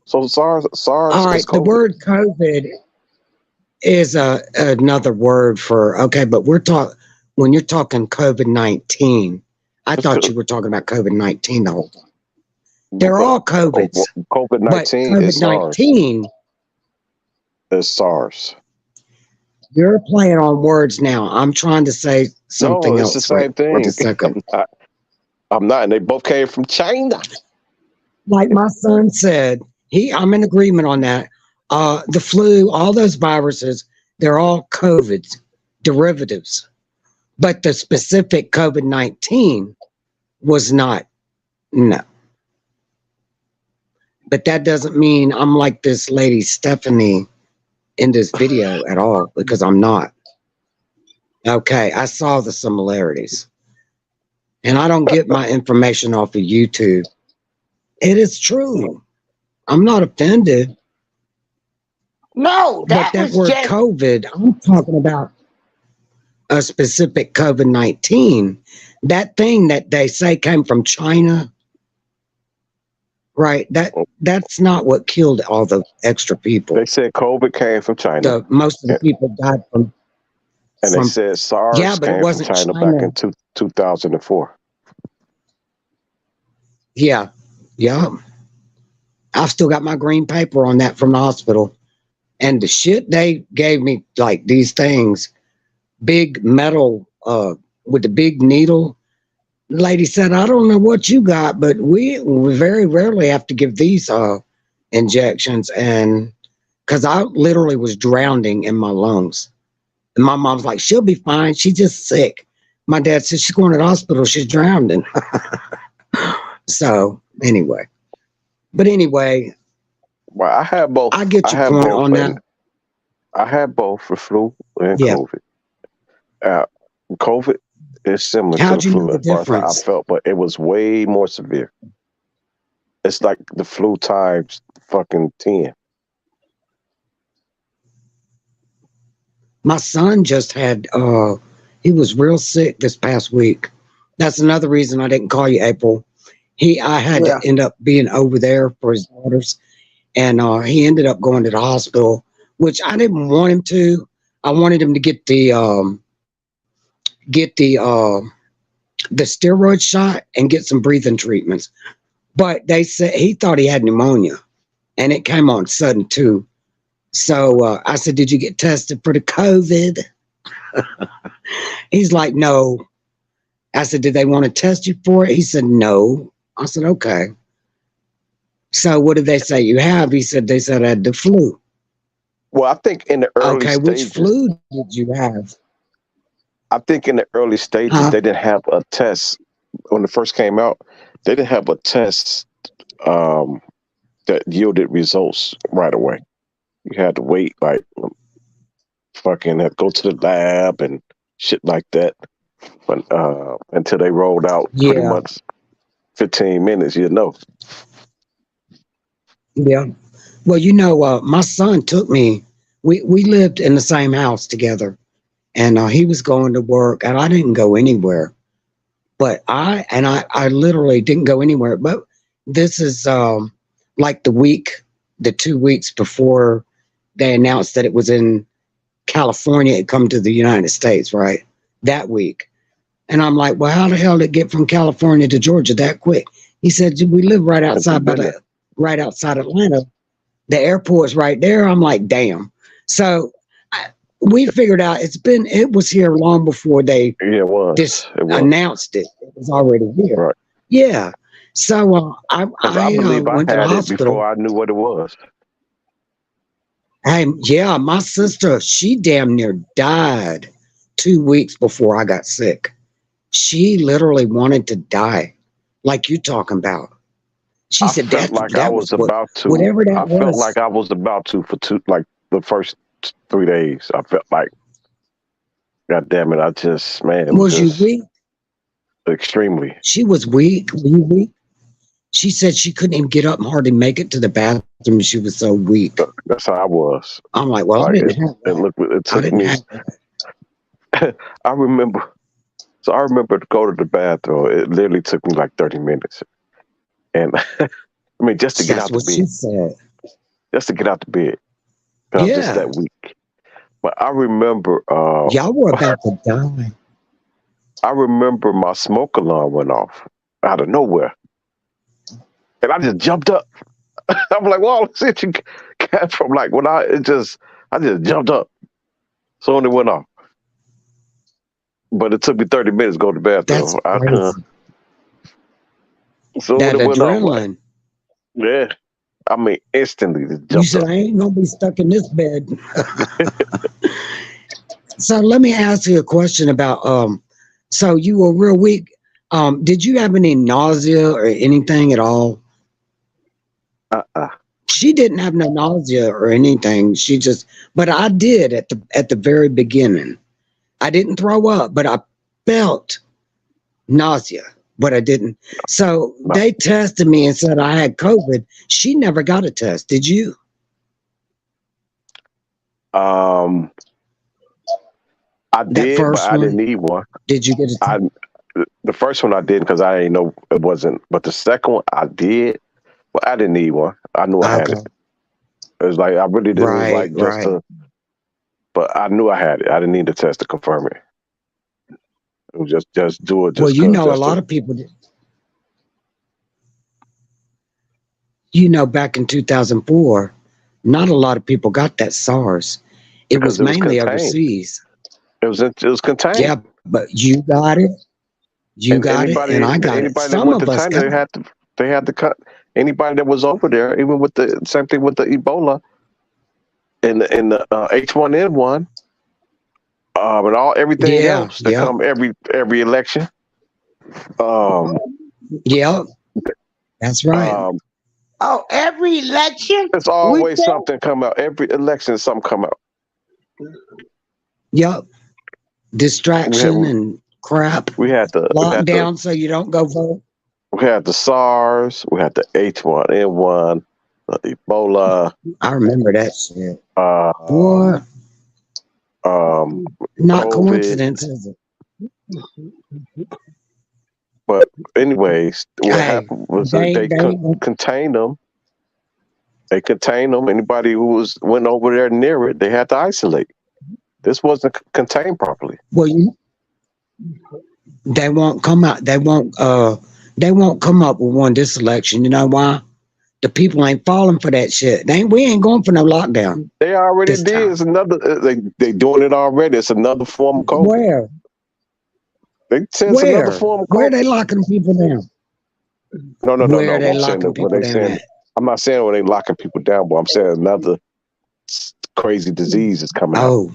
S4: So SARS
S3: All right,
S4: is COVID.
S3: the word COVID is another word for, okay, but when you're talking COVID-19, I thought you were talking about COVID-19 the whole time. They're all COVIDs.
S4: COVID-19 is SARS.
S3: COVID-19
S4: is SARS.
S3: You're playing on words now. I'm trying to say something
S4: No,
S3: else.
S4: it's the same thing.
S3: Wait a second.
S4: I'm not, and they both came from China.
S3: Like my son said, I'm in agreement on that. The flu, all those viruses, they're all COVID derivatives. But the specific COVID-19 was not, no. But that doesn't mean I'm like this lady Stephanie in this video at all, because I'm not. Okay, I saw the similarities. And I don't get my information off of YouTube. It is true. I'm not offended.
S2: No,
S3: but that word COVID, I'm talking about a specific COVID-19. That thing that they say came from China, right? That's not what killed all the extra people.
S4: They said COVID came from China.
S3: Most of the people died from.
S4: And they said SARS
S3: but
S4: came
S3: it wasn't
S4: from China back in 2004.
S3: Yeah. I've still got my green paper on that from the hospital. And the shit they gave me, like these things, big metal with the big needle. The lady said, I don't know what you got, but we very rarely have to give these injections. And because I literally was drowning in my lungs. And my mom's like, she'll be fine. She's just sick. My dad said, she's going to the hospital. She's drowning. So anyway. But anyway.
S4: Well, I had both.
S3: I get your point on that.
S4: I had both for flu and COVID. COVID is similar to the flu as far as I felt, but it was way more severe. It's like the flu times fucking 10.
S3: My son just had, he was real sick this past week. That's another reason I didn't call you, April. I had
S2: Yeah.
S3: to end up being over there for his daughters, and he ended up going to the hospital, which I didn't want him to. I wanted him to get the steroid shot and get some breathing treatments. But they said he thought he had pneumonia, and it came on sudden too. So I said, "Did you get tested for the COVID?" He's like, "No." I said, "Did they want to test you for it?" He said, "No." I said, "Okay." So what did they say you have? He said, "They said I had the flu."
S4: Well, I think in the early
S3: Okay, which
S4: stages,
S3: flu did you have?
S4: I think in the early stages
S3: Huh?
S4: they didn't have a test when it first came out. They didn't have a test that yielded results right away. You had to wait, like fucking have to go to the lab and shit like that. But until they rolled out pretty
S3: Yeah,
S4: much 15 minutes, you know.
S3: yeah. Well, my son took me. We lived in the same house together, and he was going to work, and I didn't go anywhere. But I literally didn't go anywhere. But this is like the 2 weeks before they announced that it was in California, it come to the United States, right? That week. And I'm like, well, how the hell did it get from California to Georgia that quick? He said, we live right outside right outside Atlanta. The airport's right there. I'm like, damn. So we figured out it was here long before they announced it. It was already here.
S4: Right.
S3: Yeah. So I
S4: believe I
S3: went to the
S4: had it
S3: hospital
S4: before I knew what it was.
S3: Yeah, my sister, she damn near died 2 weeks before I got sick. She literally wanted to die, like you talking about. She said
S4: felt like I was about to.
S3: Whatever that was.
S4: I felt like I was about to for the first 3 days. I felt like, God damn it!
S3: Was you weak?
S4: Extremely.
S3: She was weak. Were you weak? She said she couldn't even get up and hardly make it to the bathroom. She was so weak.
S4: That's how I was.
S3: I'm like, well, I didn't have that.
S4: And look, it took me. I remember to go to the bathroom. It literally took me like 30 minutes. And I mean, just to get out the bed.
S3: That's what she said.
S4: Just to get out the bed. I was just that weak. But I remember.
S3: Y'all were about to die.
S4: I remember my smoke alarm went off out of nowhere. And I just jumped up. I'm like, well, since you got from like when I just jumped up. So it went off. But it took me 30 minutes to go to the bathroom.
S3: That's crazy.
S4: So
S3: that
S4: it went
S3: adrenaline.
S4: off. Yeah. I mean, instantly.
S3: You said, I ain't going to be stuck in this bed. So let me ask you a question about, so you were real weak. Did you have any nausea or anything at all? She didn't have no nausea or anything. But I did at the very beginning. I didn't throw up, but I felt nausea, but I didn't. So they tested me and said I had COVID. She never got a test. Did you?
S4: I did, but I didn't need one.
S3: Did you get a test?
S4: The first one I did because I didn't know it wasn't. But the second one I did, but I didn't need one. I knew I had it. It was like I really didn't but I knew I had it. I didn't need the test to confirm it. It was just do it.
S3: Well, a lot of people did. Back in 2004, not a lot of people got that SARS. It was mainly overseas.
S4: It was contained.
S3: Yeah, but you got it. You got it, and I got it. Some of us got it.
S4: They had to cut anybody that was over there, even with the same thing with the Ebola and the H1N1, and everything else that come every election.
S3: Yeah, that's right.
S2: Every election.
S4: There's always something come out. Every election, something come out.
S3: Yep, distraction and crap.
S4: We had the
S3: lockdown so you don't go vote.
S4: We had the SARS, we had the H1N1, the Ebola.
S3: I remember that shit.
S4: What?
S3: Not COVID. Coincidence, is it?
S4: But anyways, what
S3: Hey,
S4: happened was
S3: they
S4: that
S3: ain't, they ain't,
S4: contained them. They contained them. Anybody who went over there near it, they had to isolate. This wasn't contained properly.
S3: well, they won't come out. They won't come up with one this election. You know why? The people ain't falling for that shit. We ain't going for no lockdown.
S4: They already
S3: this
S4: did.
S3: time.
S4: It's another. They doing it already. It's another form of COVID.
S3: Where?
S4: They said it's another form of COVID.
S3: Where they locking people down?
S4: No.
S3: Where they
S4: I'm saying
S3: locking people down at?
S4: I'm not saying when they locking people down, but I'm saying another crazy disease is coming out.
S3: Oh.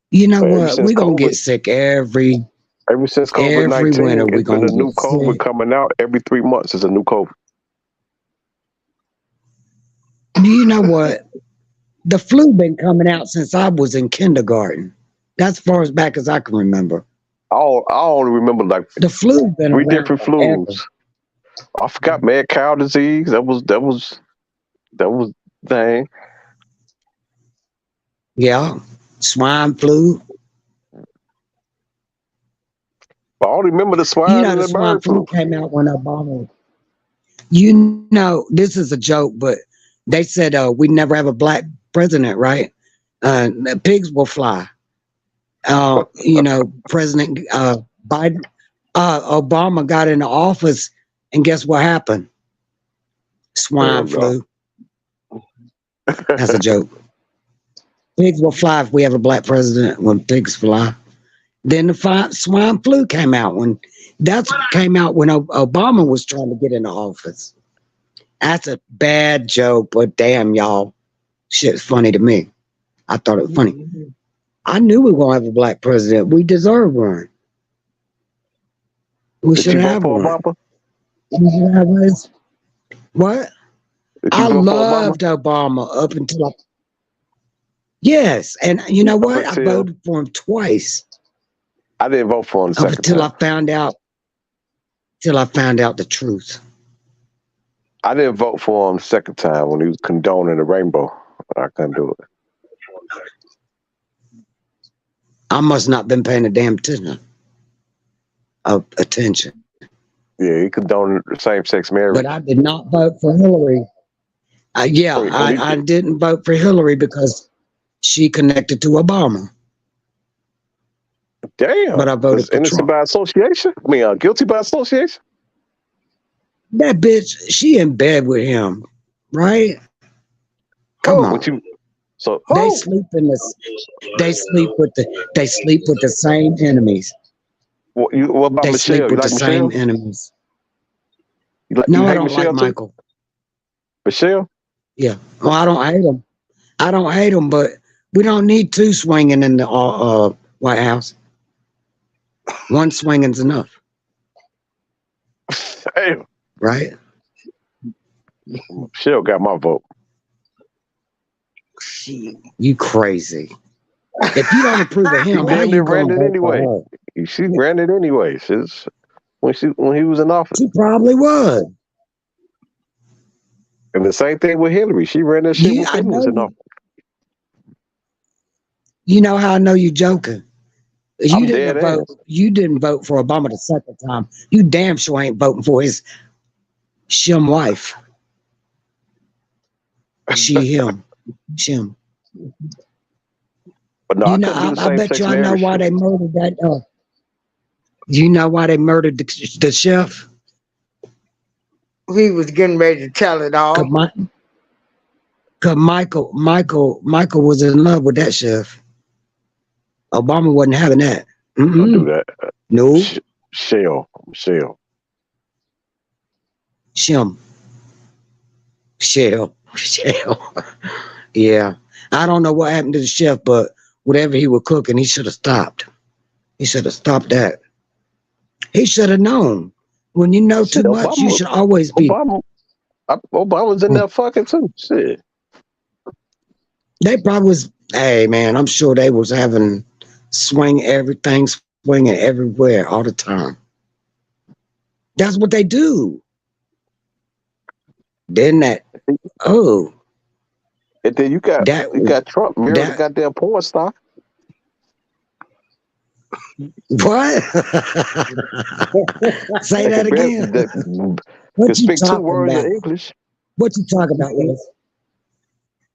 S3: You know
S4: But
S3: what? We're going to get sick
S4: ever since COVID-19,
S3: winter. We're
S4: it's been
S3: going
S4: a
S3: to
S4: new
S3: get
S4: COVID
S3: sick.
S4: coming out. Every 3 months is a new COVID.
S3: Do you know what? The flu been coming out since I was in kindergarten. That's as far as back as I can remember.
S4: I only remember like
S3: the flu been
S4: 3
S3: around
S4: different
S3: forever.
S4: flus. I forgot mad cow disease. That was thing.
S3: Yeah, swine flu.
S4: I only remember the swine
S3: You know,
S4: and
S3: the
S4: the
S3: swine
S4: bird
S3: flu
S4: flu.
S3: came out when Obama. You know, this is a joke, but they said we'd never have a black president, right? The pigs will fly. You know, President Biden, Obama got into office, and guess what happened? Swine flu. That's a joke. Pigs will fly if we have a black president. When pigs fly, then the swine flu came out when Obama was trying to get into office. That's a bad joke, but damn, y'all, shit's funny to me. I thought it was funny. I knew we were gonna have a black president. We deserve one. We should have one.
S4: Obama?
S3: We should have one. What? I
S4: vote for
S3: loved Obama up until yes, and you know what? I voted for him twice.
S4: I didn't vote for him the second
S3: until
S4: time.
S3: I found out the truth.
S4: I didn't vote for him the second time when he was condoning the rainbow. I couldn't do it.
S3: I must not been paying a damn attention.
S4: Yeah, he condoned same-sex marriage.
S3: But I did not vote for Hillary. I didn't vote for Hillary because she connected to Obama.
S4: Damn.
S3: But I voted for
S4: innocent
S3: Trump.
S4: by association? I mean, guilty by association?
S3: That bitch, she in bed with him, right? Come on. They sleep with the same enemies.
S4: What about
S3: they
S4: Michelle?
S3: sleep with
S4: You like
S3: the
S4: Michelle?
S3: same enemies.
S4: No,
S3: I don't like Michael.
S4: Michelle?
S3: Yeah. Well, I don't hate him. But we don't need two swinging in the White House. One swinging's enough.
S4: Damn.
S3: Right?
S4: Michelle got my vote.
S3: You crazy. If you don't approve of him, how you going to vote for her?
S4: She ran it anyway. When he was in office.
S3: She probably was.
S4: And the same thing with Hillary. She ran that shit when Clinton was in office.
S3: You know how I know you joking? You
S4: You
S3: didn't vote for Obama the second time. You damn sure ain't voting for his shim wife. Shim.
S4: But no,
S3: you know, I bet you I know why they murdered that. You know why they murdered the chef?
S2: He was getting ready to tell it all.
S3: Cause Michael was in love with that chef. Obama wasn't having that.
S4: Don't do that.
S3: No.
S4: Michelle.
S3: Shell. Yeah. I don't know what happened to the chef, but whatever he was cooking, he should have stopped. He should have stopped that. He should have known. When you know too much, you should always be.
S4: Obama's in there fucking too. Shit.
S3: They probably was, hey man, I'm sure they was having swinging everywhere all the time. That's what they do. Then that,
S4: and then you got Trump married a goddamn porn star.
S3: What? Say that again. What
S4: Can
S3: you
S4: speak 2
S3: talking
S4: words
S3: about?
S4: of English.
S3: What you talking about, Willis?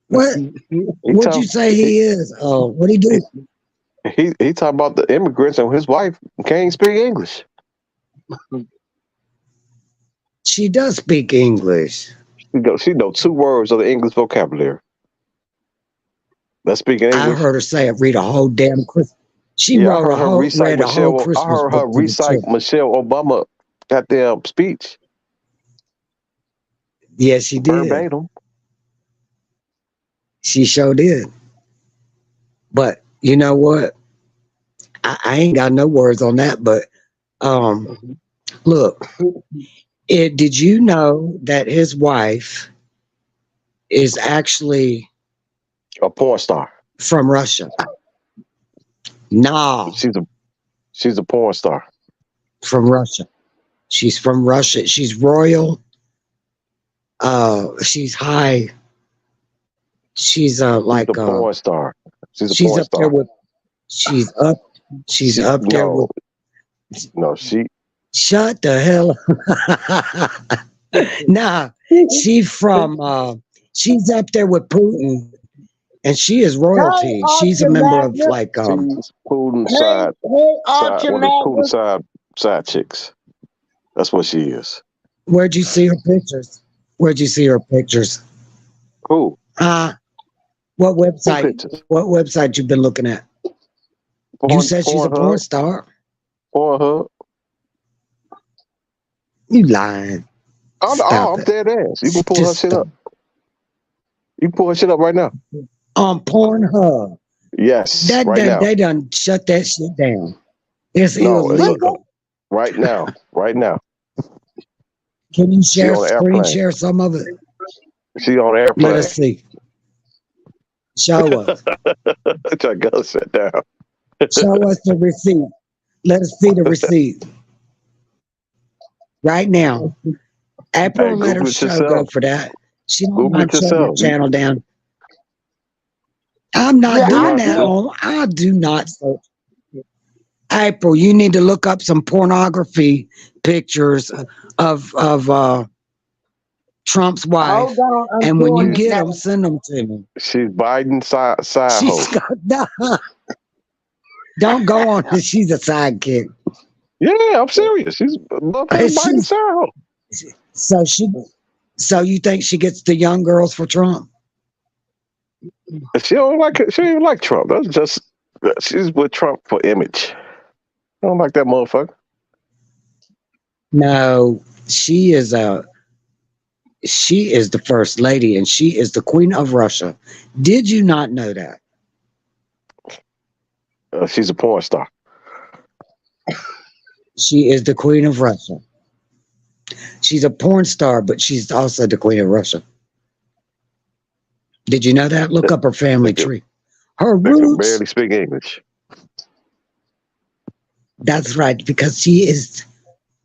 S3: What? What'd you say he is? Oh, what he do?
S4: He talking about the immigrants and his wife can't speak English.
S3: She does speak English.
S4: She know 2 words of the English vocabulary. Let's speak English.
S3: I heard her say it. Read a whole damn Christmas. She
S4: I
S3: wrote
S4: heard
S3: a
S4: her
S3: whole,
S4: recite
S3: read a whole
S4: Michelle. I
S3: Christmas
S4: heard her
S3: book to the
S4: recite
S3: children.
S4: Michelle Obama goddamn speech
S3: Yes, she did.
S4: verbatim.
S3: She sure did. But you know what? I ain't got no words on that. But look, did you know that his wife is actually
S4: A porn star.
S3: from Russia? No,
S4: She's a porn star.
S3: from Russia. She's from Russia. She's royal. She's high. She's like
S4: She's a porn star. She's a
S3: she's
S4: porn
S3: up
S4: star.
S3: there with. She's up there with.
S4: No, she.
S3: Shut the hell up. Nah, she's from. She's up there with Putin, and she is royalty. She's a member of like.
S4: She's Putin side. Putin side chicks. That's what she is.
S3: Where'd you see her pictures? Where'd you see her pictures?
S4: Who?
S3: What website? What website you been looking at? You said she's a porn star.
S4: Pornhub.
S3: You lying.
S4: I'm dead ass. You can pull her shit up. You can pull her shit up right now.
S3: On Pornhub.
S4: Yes, right now.
S3: They done shut that shit down. It's illegal.
S4: Right now. Right now.
S3: Can you screen share some of it?
S4: She on airplane.
S3: Let us see. Show us.
S4: Go sit down.
S3: Show us the receipt. Let us see the receipt. Right now. April let her show go for that. She don't mind shutting her channel down. I'm not doing that. I do not search. April, you need to look up some pornography pictures of Trump's wife, and when you get them, send them to me.
S4: She's Biden's side hoe.
S3: Don't go on. She's a sidekick.
S4: Yeah, I'm serious. She's Biden's side hoe.
S3: So you think she gets the young girls for Trump?
S4: She don't like it. She don't even like Trump. That's just she's with Trump for image. I don't like that motherfucker.
S3: No, she is the first lady, and she is the queen of Russia. Did you not know that?
S4: She's a porn star.
S3: She is the queen of Russia. She's a porn star, but she's also the queen of Russia. Did you know that? Look up her family tree. Her roots.
S4: Can barely speak English.
S3: That's right, because she is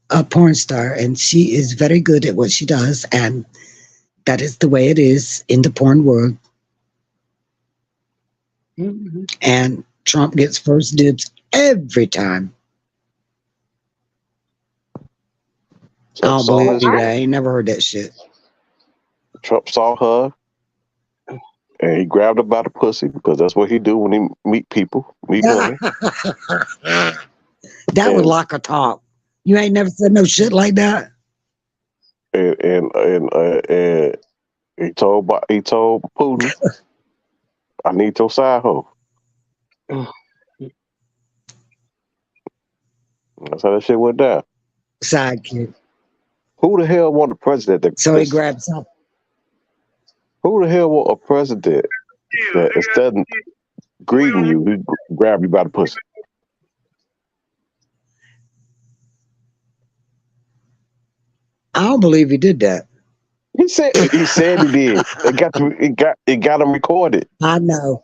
S3: a porn star, and she is very good at what she does, and that is the way it is in the porn world. Mm-hmm. And Trump gets first dibs every time. I don't believe that. I ain't never heard that shit.
S4: Trump saw her, and he grabbed her by the pussy, because that's what he do when he meet people, meet women.
S3: That was like a talk. You ain't never said no shit like that.
S4: And he told Putin, "I need your side hoe." That's how that shit went down.
S3: Sidekick.
S4: Who the hell want a president?
S3: So he grabbed something.
S4: Who the hell want a president that instead of greeting you, he grab you by the pussy?
S3: I don't believe he did that.
S4: He said he did. It got him recorded.
S3: I know.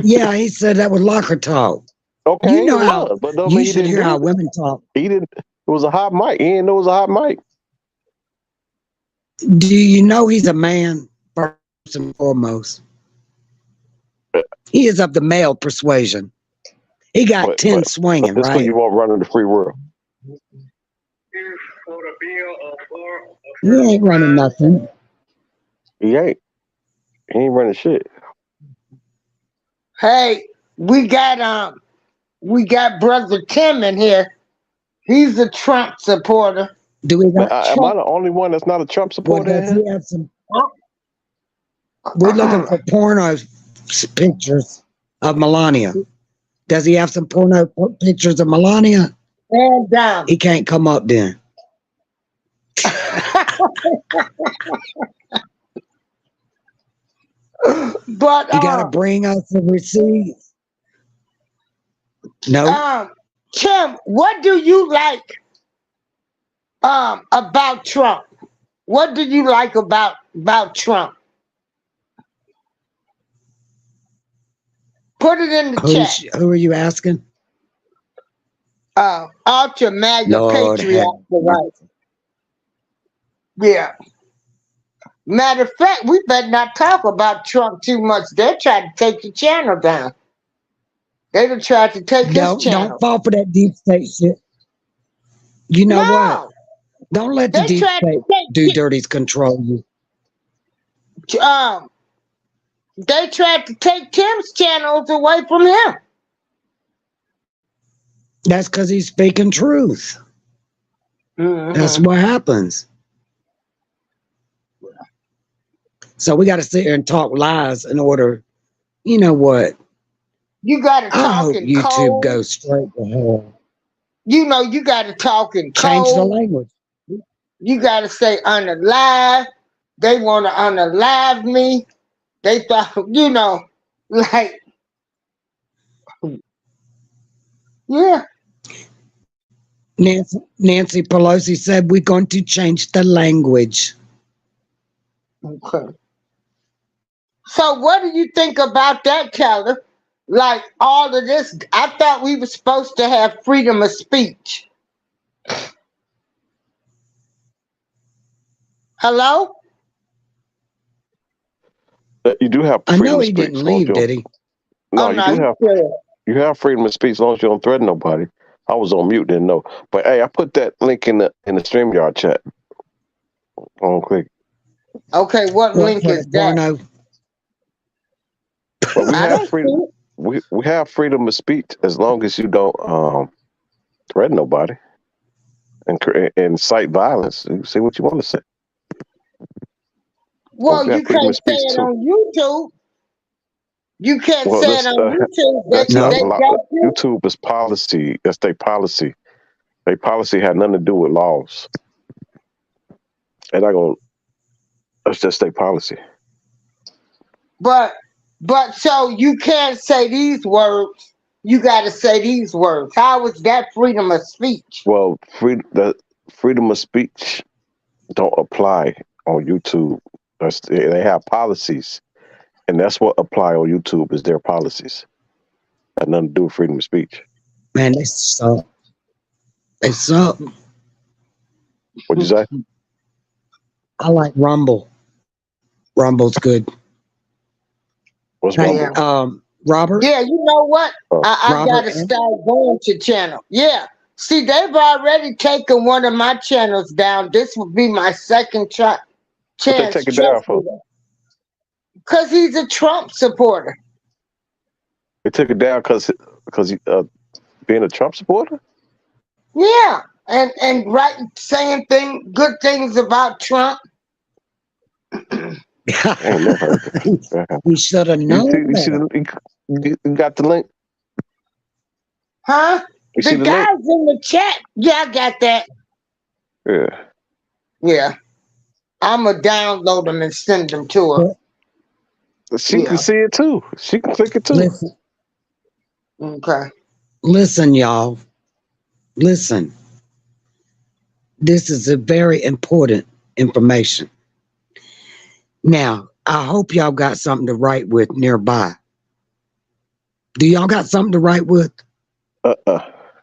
S3: Yeah, he said that was locker talk.
S4: Okay,
S3: you know how,
S4: but
S3: you should hear how women talk.
S4: He didn't. It was a hot mic. He didn't know it was a hot mic.
S3: Do you know he's a man first and foremost? He is of the male persuasion. He got 10 swinging,
S4: this
S3: right?
S4: one you won't run in the free world.
S3: He ain't running nothing.
S4: He ain't. He ain't running shit.
S2: Hey, we got Brother Tim in here. He's a Trump supporter.
S3: Do we got
S4: Am I the only one that's not a Trump supporter?
S3: Well, does he have some? We're looking for porno pictures of Melania. Does he have some porno pictures of Melania?
S2: And down.
S3: He can't come up then.
S2: But
S3: you gotta bring us the receipts. No.
S2: Tim, what do you like about Trump? What do you like about Trump? Put it in the chat.
S3: Who are you asking?
S2: Ultra MAGA
S3: Lord
S2: Patriot. Right. Yeah. Matter of fact, we better not talk about Trump too much. They're trying to take the channel down. They done tried to take his channel.
S3: Don't fall for that deep state shit. You know what? Don't let the deep state do dirties control you.
S2: They tried to take Tim's channels away from him.
S3: That's because he's speaking truth. That's what happens. So we got to sit here and talk lies in order, you know what?
S2: You got to talk in
S3: YouTube
S2: code.
S3: goes straight to hell.
S2: You know, you got to talk in code.
S3: Change the language.
S2: You got to say unalive. They want to unalive me. They thought, you know, like, yeah.
S3: Nancy Pelosi said we're going to change the language.
S2: Okay. So what do you think about that, Kelly? Like all of this, I thought we were supposed to have freedom of speech. Hello?
S4: You do have
S3: I
S4: freedom
S3: know
S4: of
S3: he
S4: speech.
S3: didn't leave, did he?
S4: No, you have freedom of speech as long as you don't threaten nobody. I was on mute, didn't know. But hey, I put that link in the StreamYard chat. Click.
S2: Okay, what link is that?
S4: Well, we have freedom. We have freedom of speech as long as you don't threaten nobody and incite violence. You say what you want to say.
S2: Well, you can't say it on YouTube. You can't say it on YouTube.
S4: YouTube is policy. That's their policy. Their policy had nothing to do with laws. And that's just their policy.
S2: But so you can't say these words. You got to say these words. How is that freedom of speech?
S4: Well, the freedom of speech don't apply on YouTube. They have policies, and that's what apply on YouTube is their policies. Had nothing to do with freedom of speech.
S3: Man, they suck. They suck.
S4: What'd you say?
S3: I like Rumble. Rumble's good.
S4: What's Rumble?
S3: Robert?
S2: Yeah, you know what? I got to start going to channel. Yeah. See, they've already taken one of my channels down. This would be my second chance.
S4: What they take it down for?
S2: Because he's a Trump supporter.
S4: They took it down because being a Trump supporter?
S2: Yeah. And saying good things about Trump.
S3: We should have known.
S4: You got the link?
S2: Huh? The guys in the chat. Yeah, I got that.
S4: Yeah.
S2: Yeah. I'm going to download them and send them to her.
S4: She can see it too. She can click it too.
S3: Listen.
S2: Okay.
S3: Listen, y'all. Listen. This is a very important information. Now, I hope y'all got something to write with nearby. Do y'all got something to write with?
S4: Go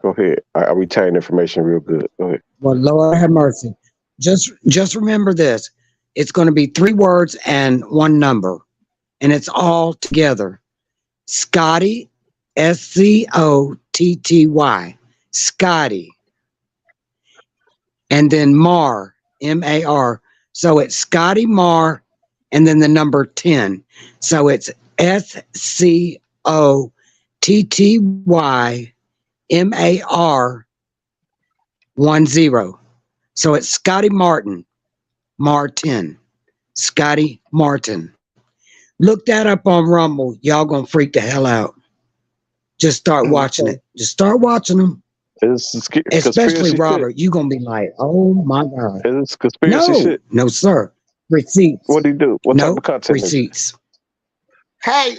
S4: ahead. I retain information real good. Go ahead.
S3: Well, Lord have mercy. Just remember this. It's going to be 3 words and 1 number. And it's all together. Scotty, Scotty, Scotty, and then Mar, M-A-R. So it's Scotty Mar, and then the number 10. So it's SCOTTYMAR 10. So it's Scotty Martin, Martin, Scotty Martin. Look that up on Rumble. Y'all gonna freak the hell out. Just start watching it. Just start watching them. Especially Robert. You're gonna be like, oh my God.
S4: It's conspiracy shit.
S3: No, sir. Receipts.
S4: What do you do? What type of content?
S3: Receipts.
S2: Hey,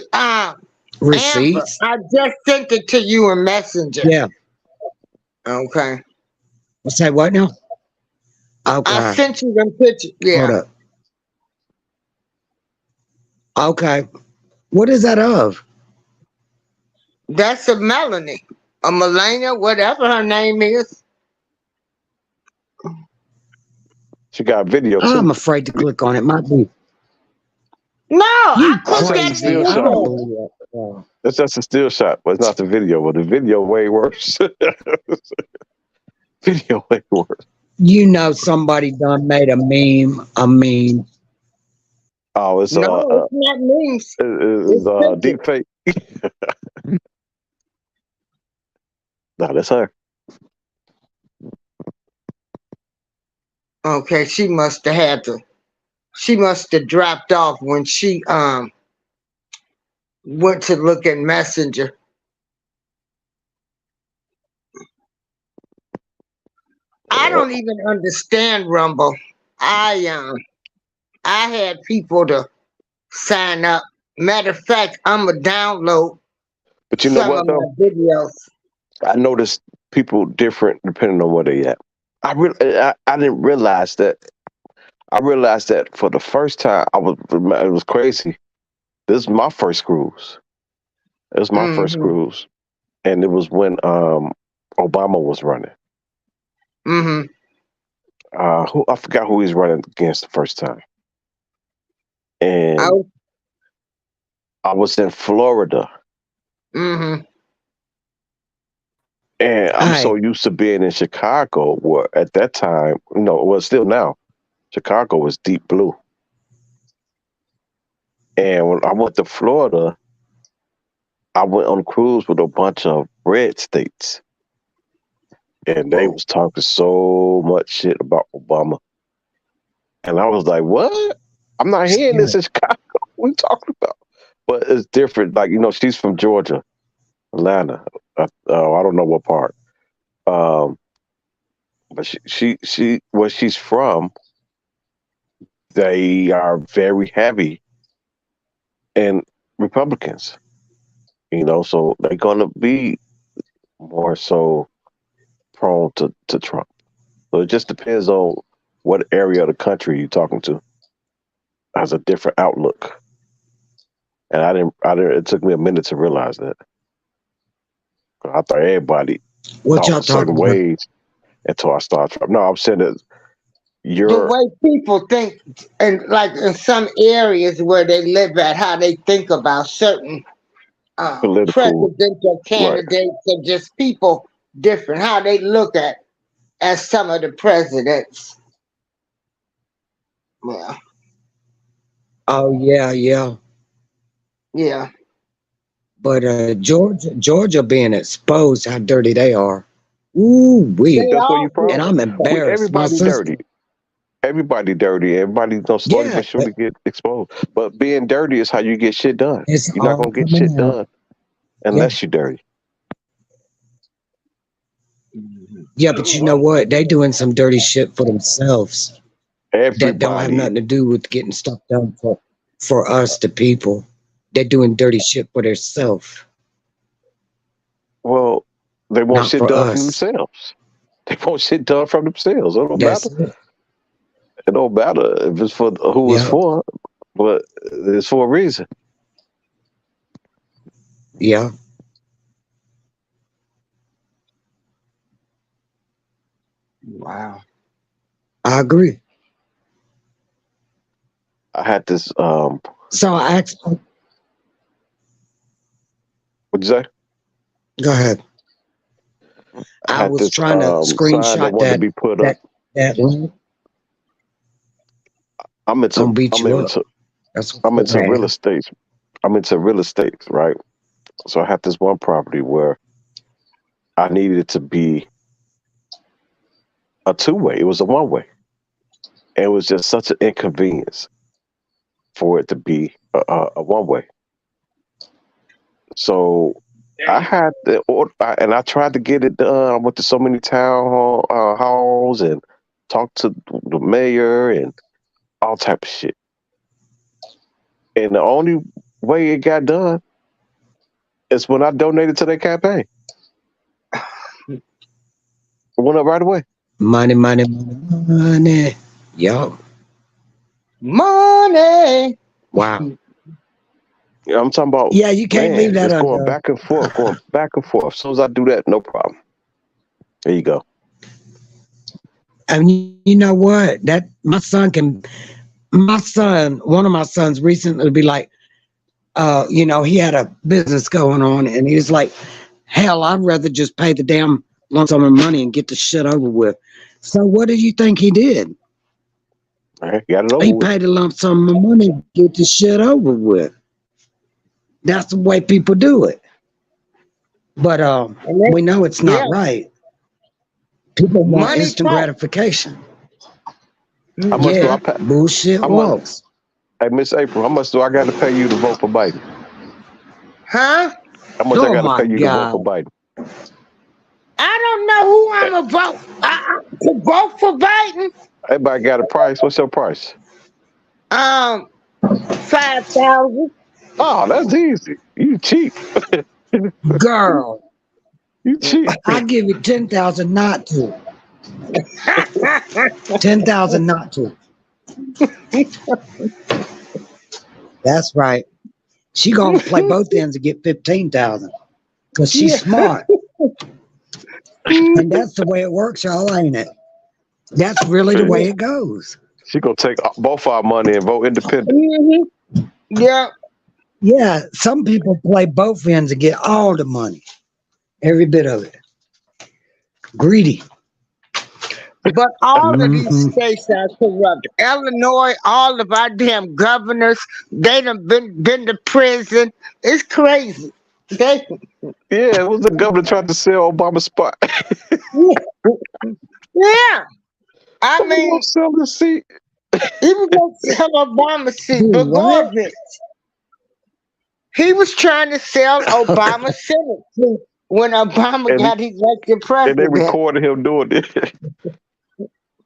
S3: Receipts.
S2: Amber, I just sent it to you in Messenger.
S3: Yeah.
S2: Okay.
S3: Say what now? Okay.
S2: I sent you them pictures. Yeah.
S3: Hold up. Okay. What is that of?
S2: That's a Melanie. A Melania, whatever her name is.
S4: She got video too.
S3: I'm afraid to click on it. Might be.
S2: No, I clicked that
S3: Crazy.
S2: video.
S3: I don't believe it.
S4: That's just a still shot, but it's not the video. But the video way worse. Video way worse.
S3: You know somebody done made a meme.
S4: Oh, it's
S2: No, it's not memes.
S4: it's deep fake. No, that's her.
S2: Okay, she must have dropped off when she went to look at Messenger. I don't even understand Rumble. I had people to sign up. Matter of fact, I'm gonna download
S4: But you know
S2: some
S4: what
S2: of
S4: though?
S2: my videos.
S4: I noticed people different depending on where they at. I didn't realize that. I realized that for the first time. It was crazy. This is my first cruise. It was my first cruise, and it was when Obama was running.
S2: Mm-hmm.
S4: I forgot who he's running against the first time, and I was in Florida.
S2: Mm-hmm.
S4: And I'm so used to being in Chicago, where at that time, still now, Chicago was deep blue. And when I went to Florida, I went on a cruise with a bunch of red states. And they was talking so much shit about Obama. And I was like, what? I'm not hearing this in Chicago. What are you talking about? But it's different. Like, she's from Georgia, Atlanta. I don't know what part. But she where she's from, they are very heavy in Republicans. So they're gonna be more so prone to Trump. So it just depends on what area of the country you're talking to. Has a different outlook. And I didn't it took me a minute to realize that. I thought everybody thought certain ways until I started. No, I'm saying that
S2: the way people think, and like in some areas where they live at, how they think about certain presidential candidates and just people different, how they look at as some of the presidents. Yeah.
S3: Oh yeah.
S2: Yeah.
S3: But Georgia being exposed, how dirty they are. Ooh,
S4: that's where you from.
S3: And I'm embarrassed.
S4: Everybody dirty. Everybody dirty. Everybody slowly but surely get exposed. But being dirty is how you get shit done. You're not gonna get shit done unless you're dirty.
S3: Yeah, but you know what? They doing some dirty shit for themselves. That don't have nothing to do with getting stuff done for us, the people. They're doing dirty shit for themselves.
S4: Well, they want shit done from themselves. They want shit done from themselves. It don't matter. It don't matter if it's for who it's for, but it's for a reason.
S3: Yeah.
S2: Wow.
S3: I agree.
S4: I had this.
S3: So I asked.
S4: What'd you say?
S3: Go ahead.
S4: I
S3: I
S4: had
S3: was
S4: this
S3: trying to
S4: sign that
S3: screenshot
S4: wanted to be put up.
S3: that link.
S4: I'm into
S3: Gonna beat
S4: I'm
S3: you up.
S4: into
S3: That's
S4: I'm
S3: what
S4: into real estate. I'm into real estate, right? So I had this one property where I needed it to be a two-way. It was a one-way. And it was just such an inconvenience for it to be a one-way. So I had the order, and I tried to get it done. I went to so many town halls and talked to the mayor and all type of shit. And the only way it got done is when I donated to their campaign. It went up right away.
S3: Money, money, money, money. Yo.
S2: Money.
S3: Wow.
S4: Yeah, I'm talking about.
S3: Yeah, you can't leave that
S4: just
S3: undone.
S4: going back and forth, going back and forth. As soon as I do that, no problem. There you go.
S3: And you know what? That one of my sons recently be like, he had a business going on and he was like, hell, I'd rather just pay the damn lump sum of money and get the shit over with. So what do you think he did?
S4: He got it over
S3: He
S4: with.
S3: paid a lump sum of money to get the shit over with. That's the way people do it. But we know it's not right. People want
S2: Money
S3: instant
S2: talk.
S3: gratification.
S4: How much do I pay?
S3: Bullshit
S4: How much-
S3: walks.
S4: Hey, Miss April, how much do I got to pay you to vote for Biden?
S2: Huh?
S4: How much
S3: Oh
S4: I got
S3: my
S4: to pay you to vote
S3: God.
S4: for Biden?
S2: I don't know who I'm about to vote for Biden.
S4: Everybody got a price. What's your price?
S2: 5,000.
S4: Oh, that's easy. You cheap.
S3: Girl,
S4: You cheap.
S3: I give you 10,000 not to. 10,000 not to. That's right. She gonna play both ends and get 15,000 because she's smart. And that's the way it works, y'all, ain't it? That's really the way it goes.
S4: She gonna take both our money and vote independent.
S2: Mm-hmm. Yeah.
S3: Yeah, some people play both ends and get all the money, every bit of it. Greedy.
S2: But all of these
S3: Mhm.
S2: states are corrupt. Illinois, all of our damn governors, they done been to prison. It's crazy. They,
S4: Yeah, it was the governor trying to sell Obama's spot.
S2: yeah. I mean,
S4: sell the seat.
S2: even though sell Obama's seat,
S3: Dude,
S2: but
S3: what?
S2: Gorvich, he was trying to sell Obama's Senate seat when Obama
S4: And-
S2: got elected
S4: And they
S2: president.
S4: recorded him doing it.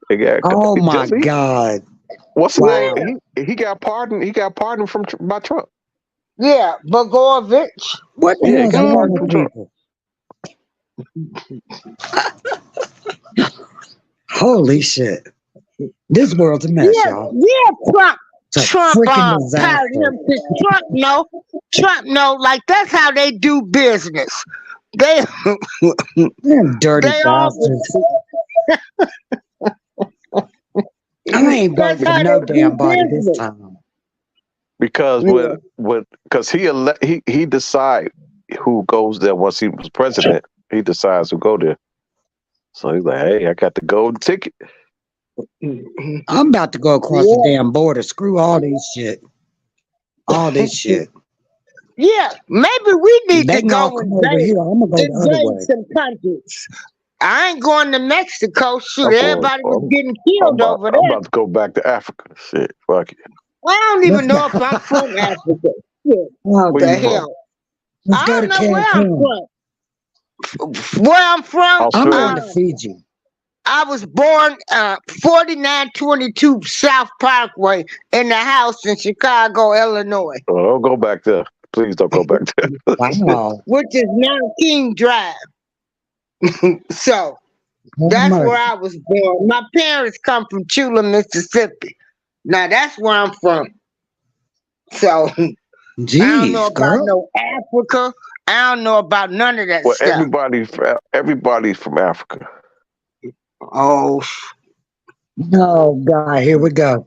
S4: They got-
S3: Oh my
S4: Jesse,
S3: God.
S4: What's his
S3: Wow.
S4: name? He got pardoned. He got pardoned by Trump.
S2: Yeah, but Gorvich,
S3: What the
S4: Yeah,
S3: hell's
S4: got
S3: wrong
S4: pardoned
S3: with
S4: from Trump.
S3: people? Holy shit. This world's a mess,
S2: yeah,
S3: y'all.
S2: Trump.
S3: It's a
S2: Trump,
S3: freaking
S2: tired
S3: disaster.
S2: of him. Trump know, like that's how they do business. They,
S3: Them dirty
S2: they all,
S3: bastards. I ain't
S2: that's
S3: voting
S2: how
S3: for no
S2: they do
S3: damn body this
S2: business.
S3: time.
S4: Because
S2: Yeah.
S4: because he decide who goes there once he was president. He decides who go there. So he's like, hey, I got the golden ticket.
S3: I'm about to go across the damn border. Screw all this shit. All this shit.
S2: Yeah, maybe we need
S3: They
S2: to
S3: can all
S2: go
S3: come over
S2: invade,
S3: here. I'm gonna go the other
S2: invade
S3: way.
S2: some countries. I ain't going to Mexico. Shoot,
S4: I'm going-
S2: everybody was
S4: I'm-
S2: getting
S4: I'm
S2: killed
S4: about,
S2: over
S4: I'm
S2: there.
S4: about to go back to Africa. Shit, fuck it.
S2: I don't even
S3: Let's
S2: know
S3: go.
S2: if I'm from Africa. Shit,
S3: Oh,
S2: what the
S4: you from?
S2: hell?
S3: let's
S2: I
S3: go
S2: don't
S3: to
S2: know where I'm
S3: Cancun.
S2: from. Where I'm from,
S3: I'm
S4: Australia.
S3: going to Fiji.
S2: I was born 4922 South Parkway in the house in Chicago, Illinois,
S4: Oh, don't go back there. Please don't go back there.
S3: Wow.
S2: which is now King Drive. So
S3: Have
S2: that's
S3: mercy.
S2: where I was born. My parents come from Chula, Mississippi. Now that's where I'm from. So I don't know
S3: Jeez,
S2: about
S3: girl.
S2: no Africa. I don't know about none of that
S4: Well,
S2: stuff.
S4: everybody's from Africa.
S2: Oh,
S3: Oh, God, here we go.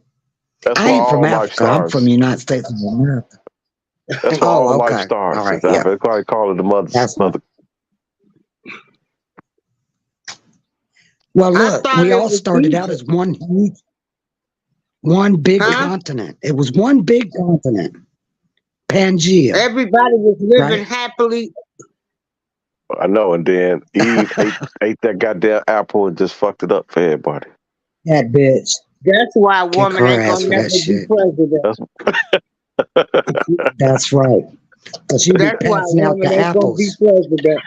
S4: That's
S3: I
S4: why
S3: ain't
S4: all
S3: from
S4: life
S3: Africa. I'm
S4: stars.
S3: from the United States of America.
S4: That's why
S3: Oh,
S4: all life
S3: okay.
S4: stars.
S3: All right,
S4: That's
S3: yeah.
S4: why they call it the
S3: That's
S4: mother
S3: Well,
S2: I
S3: look,
S2: thought
S3: we
S2: it
S3: all
S2: was
S3: started out
S2: easy.
S3: as one big
S2: Huh?
S3: continent. It was one big continent, Pangea,
S2: Everybody was living
S3: right?
S2: happily.
S4: I know, and then Eve ate that goddamn apple and just fucked it up for everybody.
S3: That bitch.
S2: That's why a
S3: Kick
S2: woman
S3: her
S2: ain't
S3: ass
S2: gonna
S3: for
S2: never
S3: that
S2: be
S3: shit.
S2: president.
S3: That's right. Because she'd be
S2: That's why a
S3: passing out
S2: woman
S3: the
S2: ain't gonna be
S3: apples.
S2: president.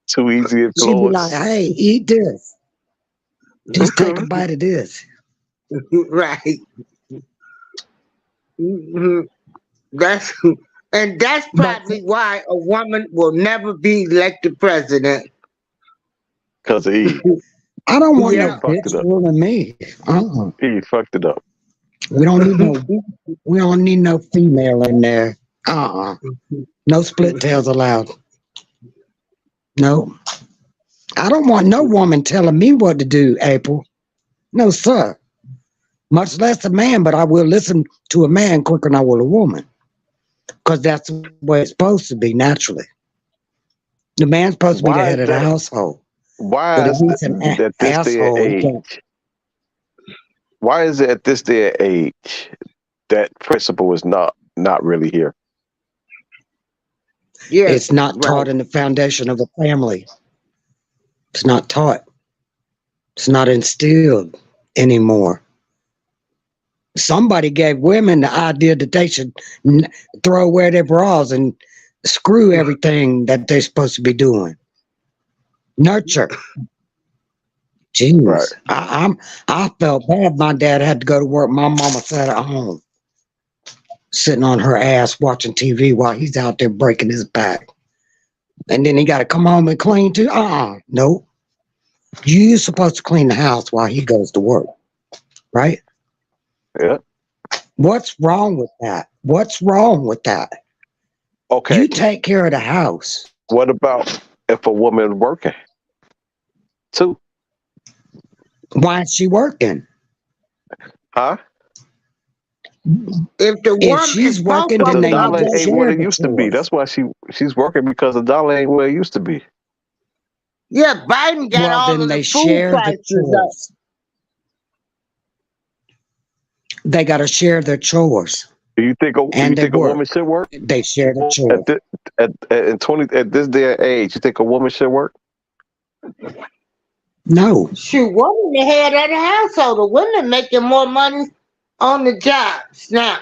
S4: Too easy
S3: She'd be like,
S4: influence.
S3: hey, eat this. Just take a bite of this.
S2: Right. That's probably why a woman will never be elected president.
S4: Because of Eve.
S3: I don't want
S2: Yeah.
S3: no bitch ruling me.
S4: Eve fucked it up.
S3: We don't need no female in there. No split tails allowed. No. I don't want no woman telling me what to do, April. No, sir. Much less a man, but I will listen to a man quicker than I will a woman. Because that's the way it's supposed to be, naturally. The man's supposed to be the head of the household.
S4: Why
S3: But
S4: is
S3: if he's an
S4: it at this day and
S3: asshole, he
S4: age?
S3: can't.
S4: Why is it at this day and age that principle is not really here?
S2: Yeah,
S3: it's not taught in the foundation of the family. It's not taught. It's not instilled anymore. Somebody gave women the idea that they should throw away their bras and screw everything that they're supposed to be doing. Nurture. Jeez. Right. I felt bad. My dad had to go to work. My mama sat at home, sitting on her ass watching TV while he's out there breaking his back. And then he got to come home and clean too. Nope. You're supposed to clean the house while he goes to work, right?
S4: Yeah.
S3: What's wrong with that? What's wrong with that?
S4: Okay.
S3: You take care of the house.
S4: What about if a woman working too?
S3: Why is she working?
S4: Huh?
S3: If she's working, then they
S4: dollar
S3: need to
S4: ain't
S3: share
S4: what it
S3: the
S4: used to be.
S3: chores.
S4: That's why she's working, because the dollar ain't where it used to be.
S2: Yeah, Biden got
S3: Well,
S2: all
S3: then
S2: of
S3: they
S2: the food
S3: share the
S2: prices up.
S3: chores. They got to share their chores.
S4: Do you think a woman should work?
S3: They share the chores.
S4: At this day and age, you think a woman should work?
S3: No.
S2: Shoot, woman the head of the household. The women making more money on the jobs now.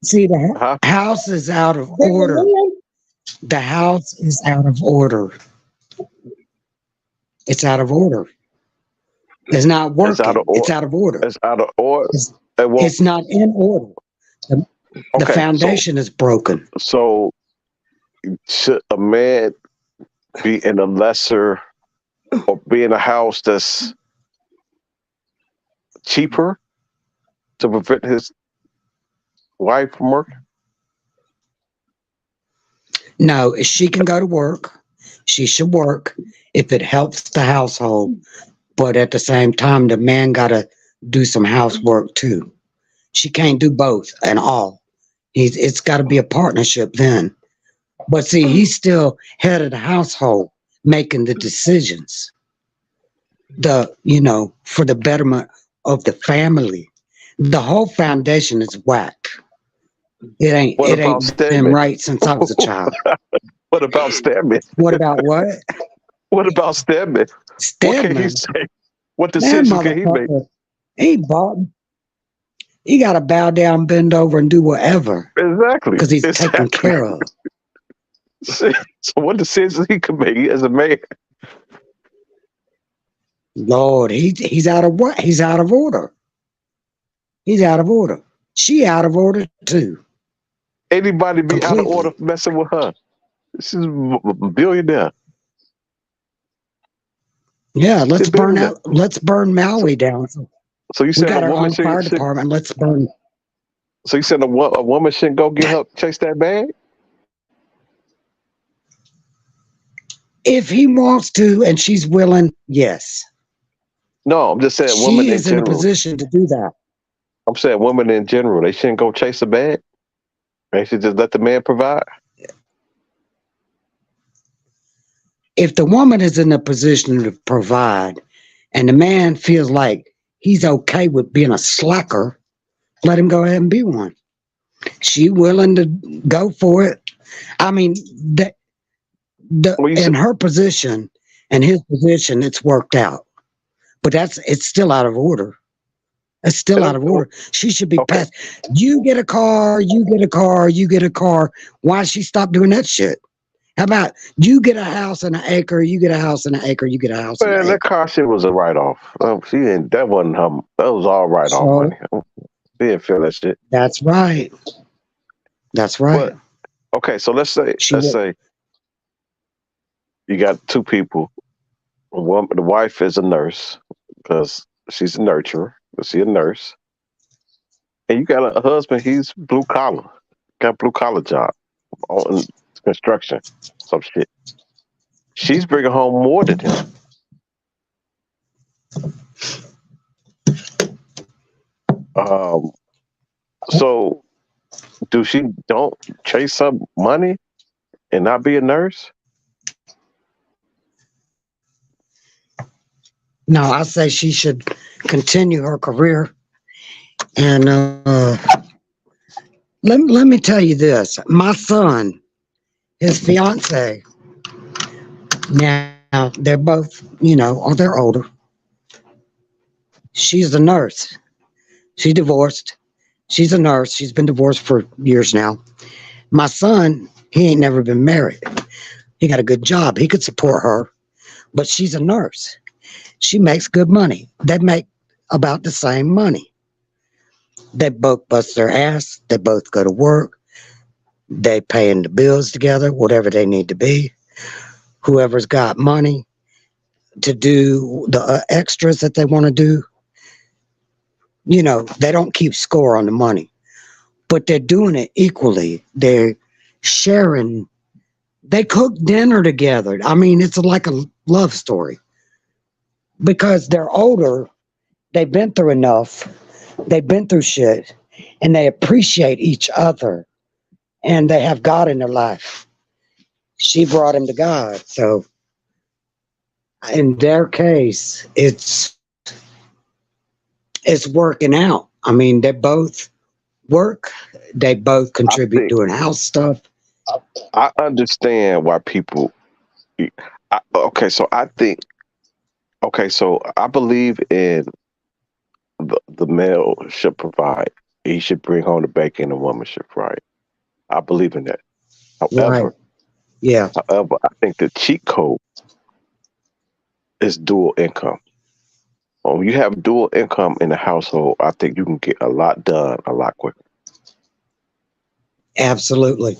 S3: See, the house is out of order. The house is out of order. It's out of order. It's not working. It's out of order.
S4: It's out of order.
S3: It's not in order. The foundation is broken.
S4: So, should a man be in a lesser, or be in a house that's cheaper to prevent his wife from working?
S3: No, if she can go to work, she should work if it helps the household. But at the same time, the man got to do some housework too. She can't do both and all. It's got to be a partnership then. But see, he's still head of the household, making the decisions. For the betterment of the family. The whole foundation is whacked. It ain't been right since I was a child.
S4: What about Stedman?
S3: What about what?
S4: What about Stedman? What can he say? What decision can he make?
S3: He got to bow down, bend over, and do whatever.
S4: Exactly.
S3: Because he's taken care of.
S4: So what decisions he can make as a man?
S3: Lord, he's out of what? He's out of order. He's out of order. She out of order too.
S4: Anybody be out of order messing with her? She's a billionaire.
S3: Yeah, let's burn Maui down.
S4: So you said
S3: we got
S4: a
S3: our
S4: woman
S3: own fire department. Let's burn.
S4: So you said a woman shouldn't go get her chase that bag?
S3: If he wants to and she's willing, yes.
S4: No, I'm just saying
S3: she
S4: women
S3: is
S4: in
S3: in a position to do that.
S4: I'm saying women in general, they shouldn't go chase a bag. They should just let the man provide.
S3: if the woman is in a position to provide and the man feels like he's okay with being a slacker, let him go ahead and be one. She willing to go for it. I mean, in her position and his position, it's worked out. But it's still out of order. It's still out of order. She should be passed. You get a car, you get a car, you get a car. Why she stop doing that shit? How about you get a house and an acre, you get a house and an acre, you get a house and an acre.
S4: That car shit was a write-off. That wasn't her. That was all write-off money. She didn't feel that shit.
S3: That's right. That's right.
S4: But, okay, so let's say you got two people. The wife is a nurse because she's a nurturer. She's a nurse. And you got a husband, he's blue collar. Got a blue collar job on construction, some shit. She's bringing home more than him. So do she don't chase some money and not be a nurse?
S3: No, I say she should continue her career. And let me tell you this. My son, his fiance, now they're both, they're older. She's a nurse. She's divorced. She's a nurse. She's been divorced for years now. My son, he ain't never been married. He got a good job. He could support her, but she's a nurse. She makes good money. They make about the same money. They both bust their ass. They both go to work. They paying the bills together, whatever they need to be. Whoever's got money to do the extras that they want to do, they don't keep score on the money, but they're doing it equally. They're sharing. They cook dinner together. I mean, it's like a love story because they're older. They've been through enough. They've been through shit and they appreciate each other and they have God in their life. She brought him to God. So in their case, it's working out. I mean, they both work. They both contribute doing house stuff.
S4: I understand why people. So I believe in the male should provide. He should bring home the bacon. The woman should fry it. I believe in that. However, I think the cheat code is dual income. When you have dual income in the household, I think you can get a lot done a lot quicker.
S3: Absolutely.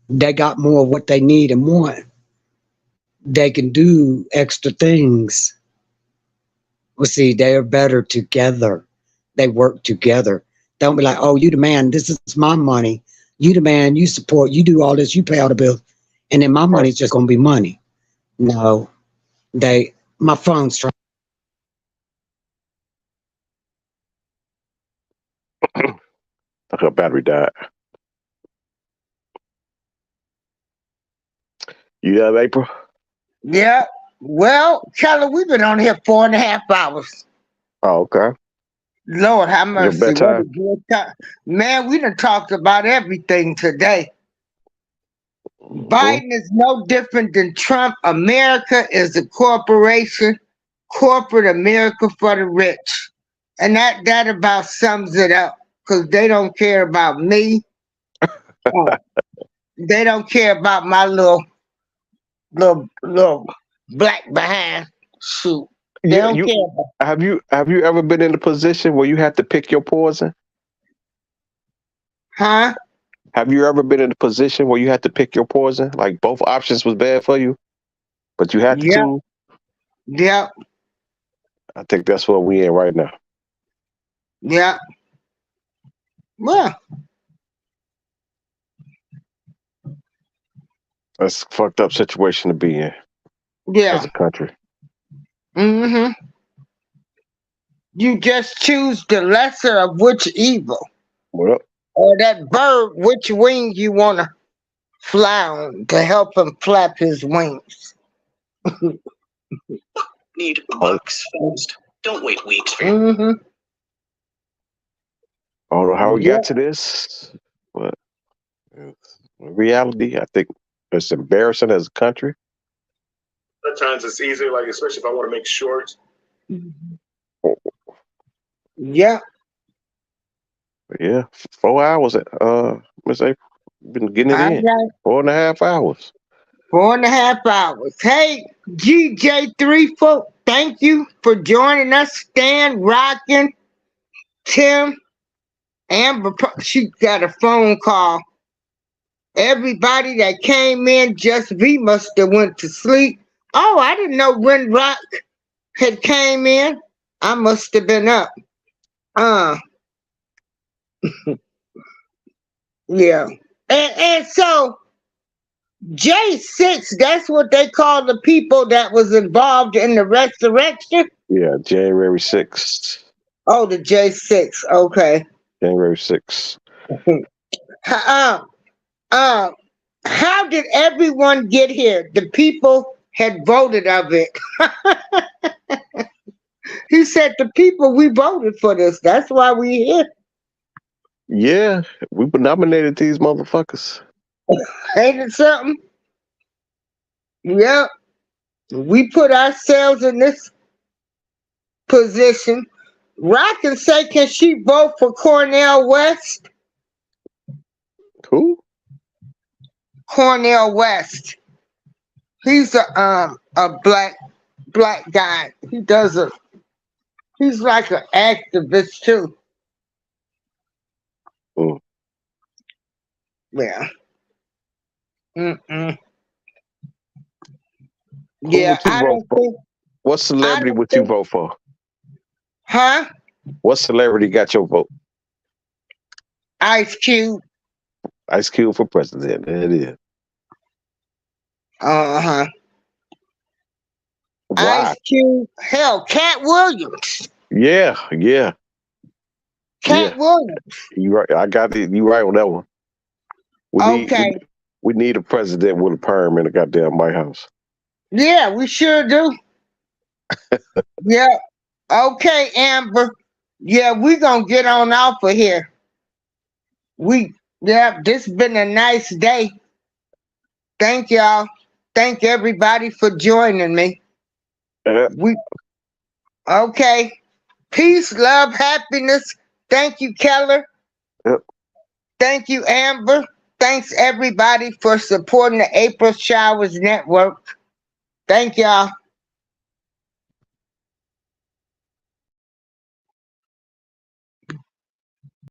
S3: They got more of what they need and want. They can do extra things. Well, see, they are better together. They work together. Don't be like, oh, you the man, this is my money. You the man, you support, you do all this, you pay all the bills. And then my money's just going to be money. No, my phone's trying.
S4: Her battery died. You have April?
S2: Yeah. Well, Kelly, we've been on here 4.5 hours.
S4: Oh, okay.
S2: Lord, have mercy.
S4: Your bedtime?
S2: Man, we done talked about everything today. Biden is no different than Trump. America is a corporation, corporate America for the rich. And that about sums it up because they don't care about me. They don't care about my little black behind. Shoot. They don't care about.
S4: Have you ever been in a position where you had to pick your poison?
S2: Huh?
S4: Have you ever been in a position where you had to pick your poison? Like both options was bad for you, but you had to choose?
S2: Yeah.
S4: I think that's what we in right now.
S2: Yeah. Well.
S4: That's a fucked up situation to be in.
S2: Yeah.
S4: As a country.
S2: Mm-hmm. You just choose the lesser of which evil.
S4: Well.
S2: Or that bird, which wing you want to fly on to help him flap his wings.
S14: Need bucks fast. Don't wait weeks for
S2: Mm-hmm.
S4: I don't know how we
S2: Yeah.
S4: got to this, but in reality, I think it's embarrassing as a country.
S15: Sometimes it's easier, like especially if I want to make shorts.
S2: Yeah.
S4: Yeah, 4 hours. Miss April, been getting it
S2: I
S4: in
S2: got
S4: 4.5 hours.
S2: 4.5 hours. Hey, GJ34, thank you for joining us. Stan, Rockin', Tim, Amber, she got a phone call. Everybody that came in, Just V must have went to sleep. Oh, I didn't know when Rock had came in. I must have been up. Yeah. And so J6, that's what they call the people that was involved in the resurrection?
S4: Yeah, January 6th.
S2: Oh, the J6. Okay.
S4: January 6th.
S2: How did everyone get here? The people had voted of it. He said the people, we voted for this. That's why we here.
S4: Yeah, we nominated these motherfuckers.
S2: Ain't it something? Yep. We put ourselves in this position. Rock can say, can she vote for Cornel West?
S4: Who?
S2: Cornel West. He's a black guy. He's like an activist too.
S4: Mm.
S2: Yeah. Mm-mm.
S4: Who
S2: Yeah,
S4: would you
S2: I
S4: vote
S2: don't
S4: for?
S2: think.
S4: What celebrity would you vote for?
S2: Huh?
S4: What celebrity got your vote?
S2: Ice Cube.
S4: Ice Cube for president. There it is.
S2: Uh-huh.
S4: Why?
S2: Ice Cube. Hell, Cat Williams.
S4: Yeah.
S2: Cat Williams.
S4: You right. I got it. You right on that one. We need a president with a perm in the goddamn White House.
S2: Yeah, we sure do. Yeah. Okay, Amber. Yeah, we gonna get on off of here. This been a nice day. Thank y'all. Thank everybody for joining me. Okay. Peace, love, happiness. Thank you, Keller.
S4: Yep.
S2: Thank you, Amber. Thanks everybody for supporting the April Showers Network. Thank y'all.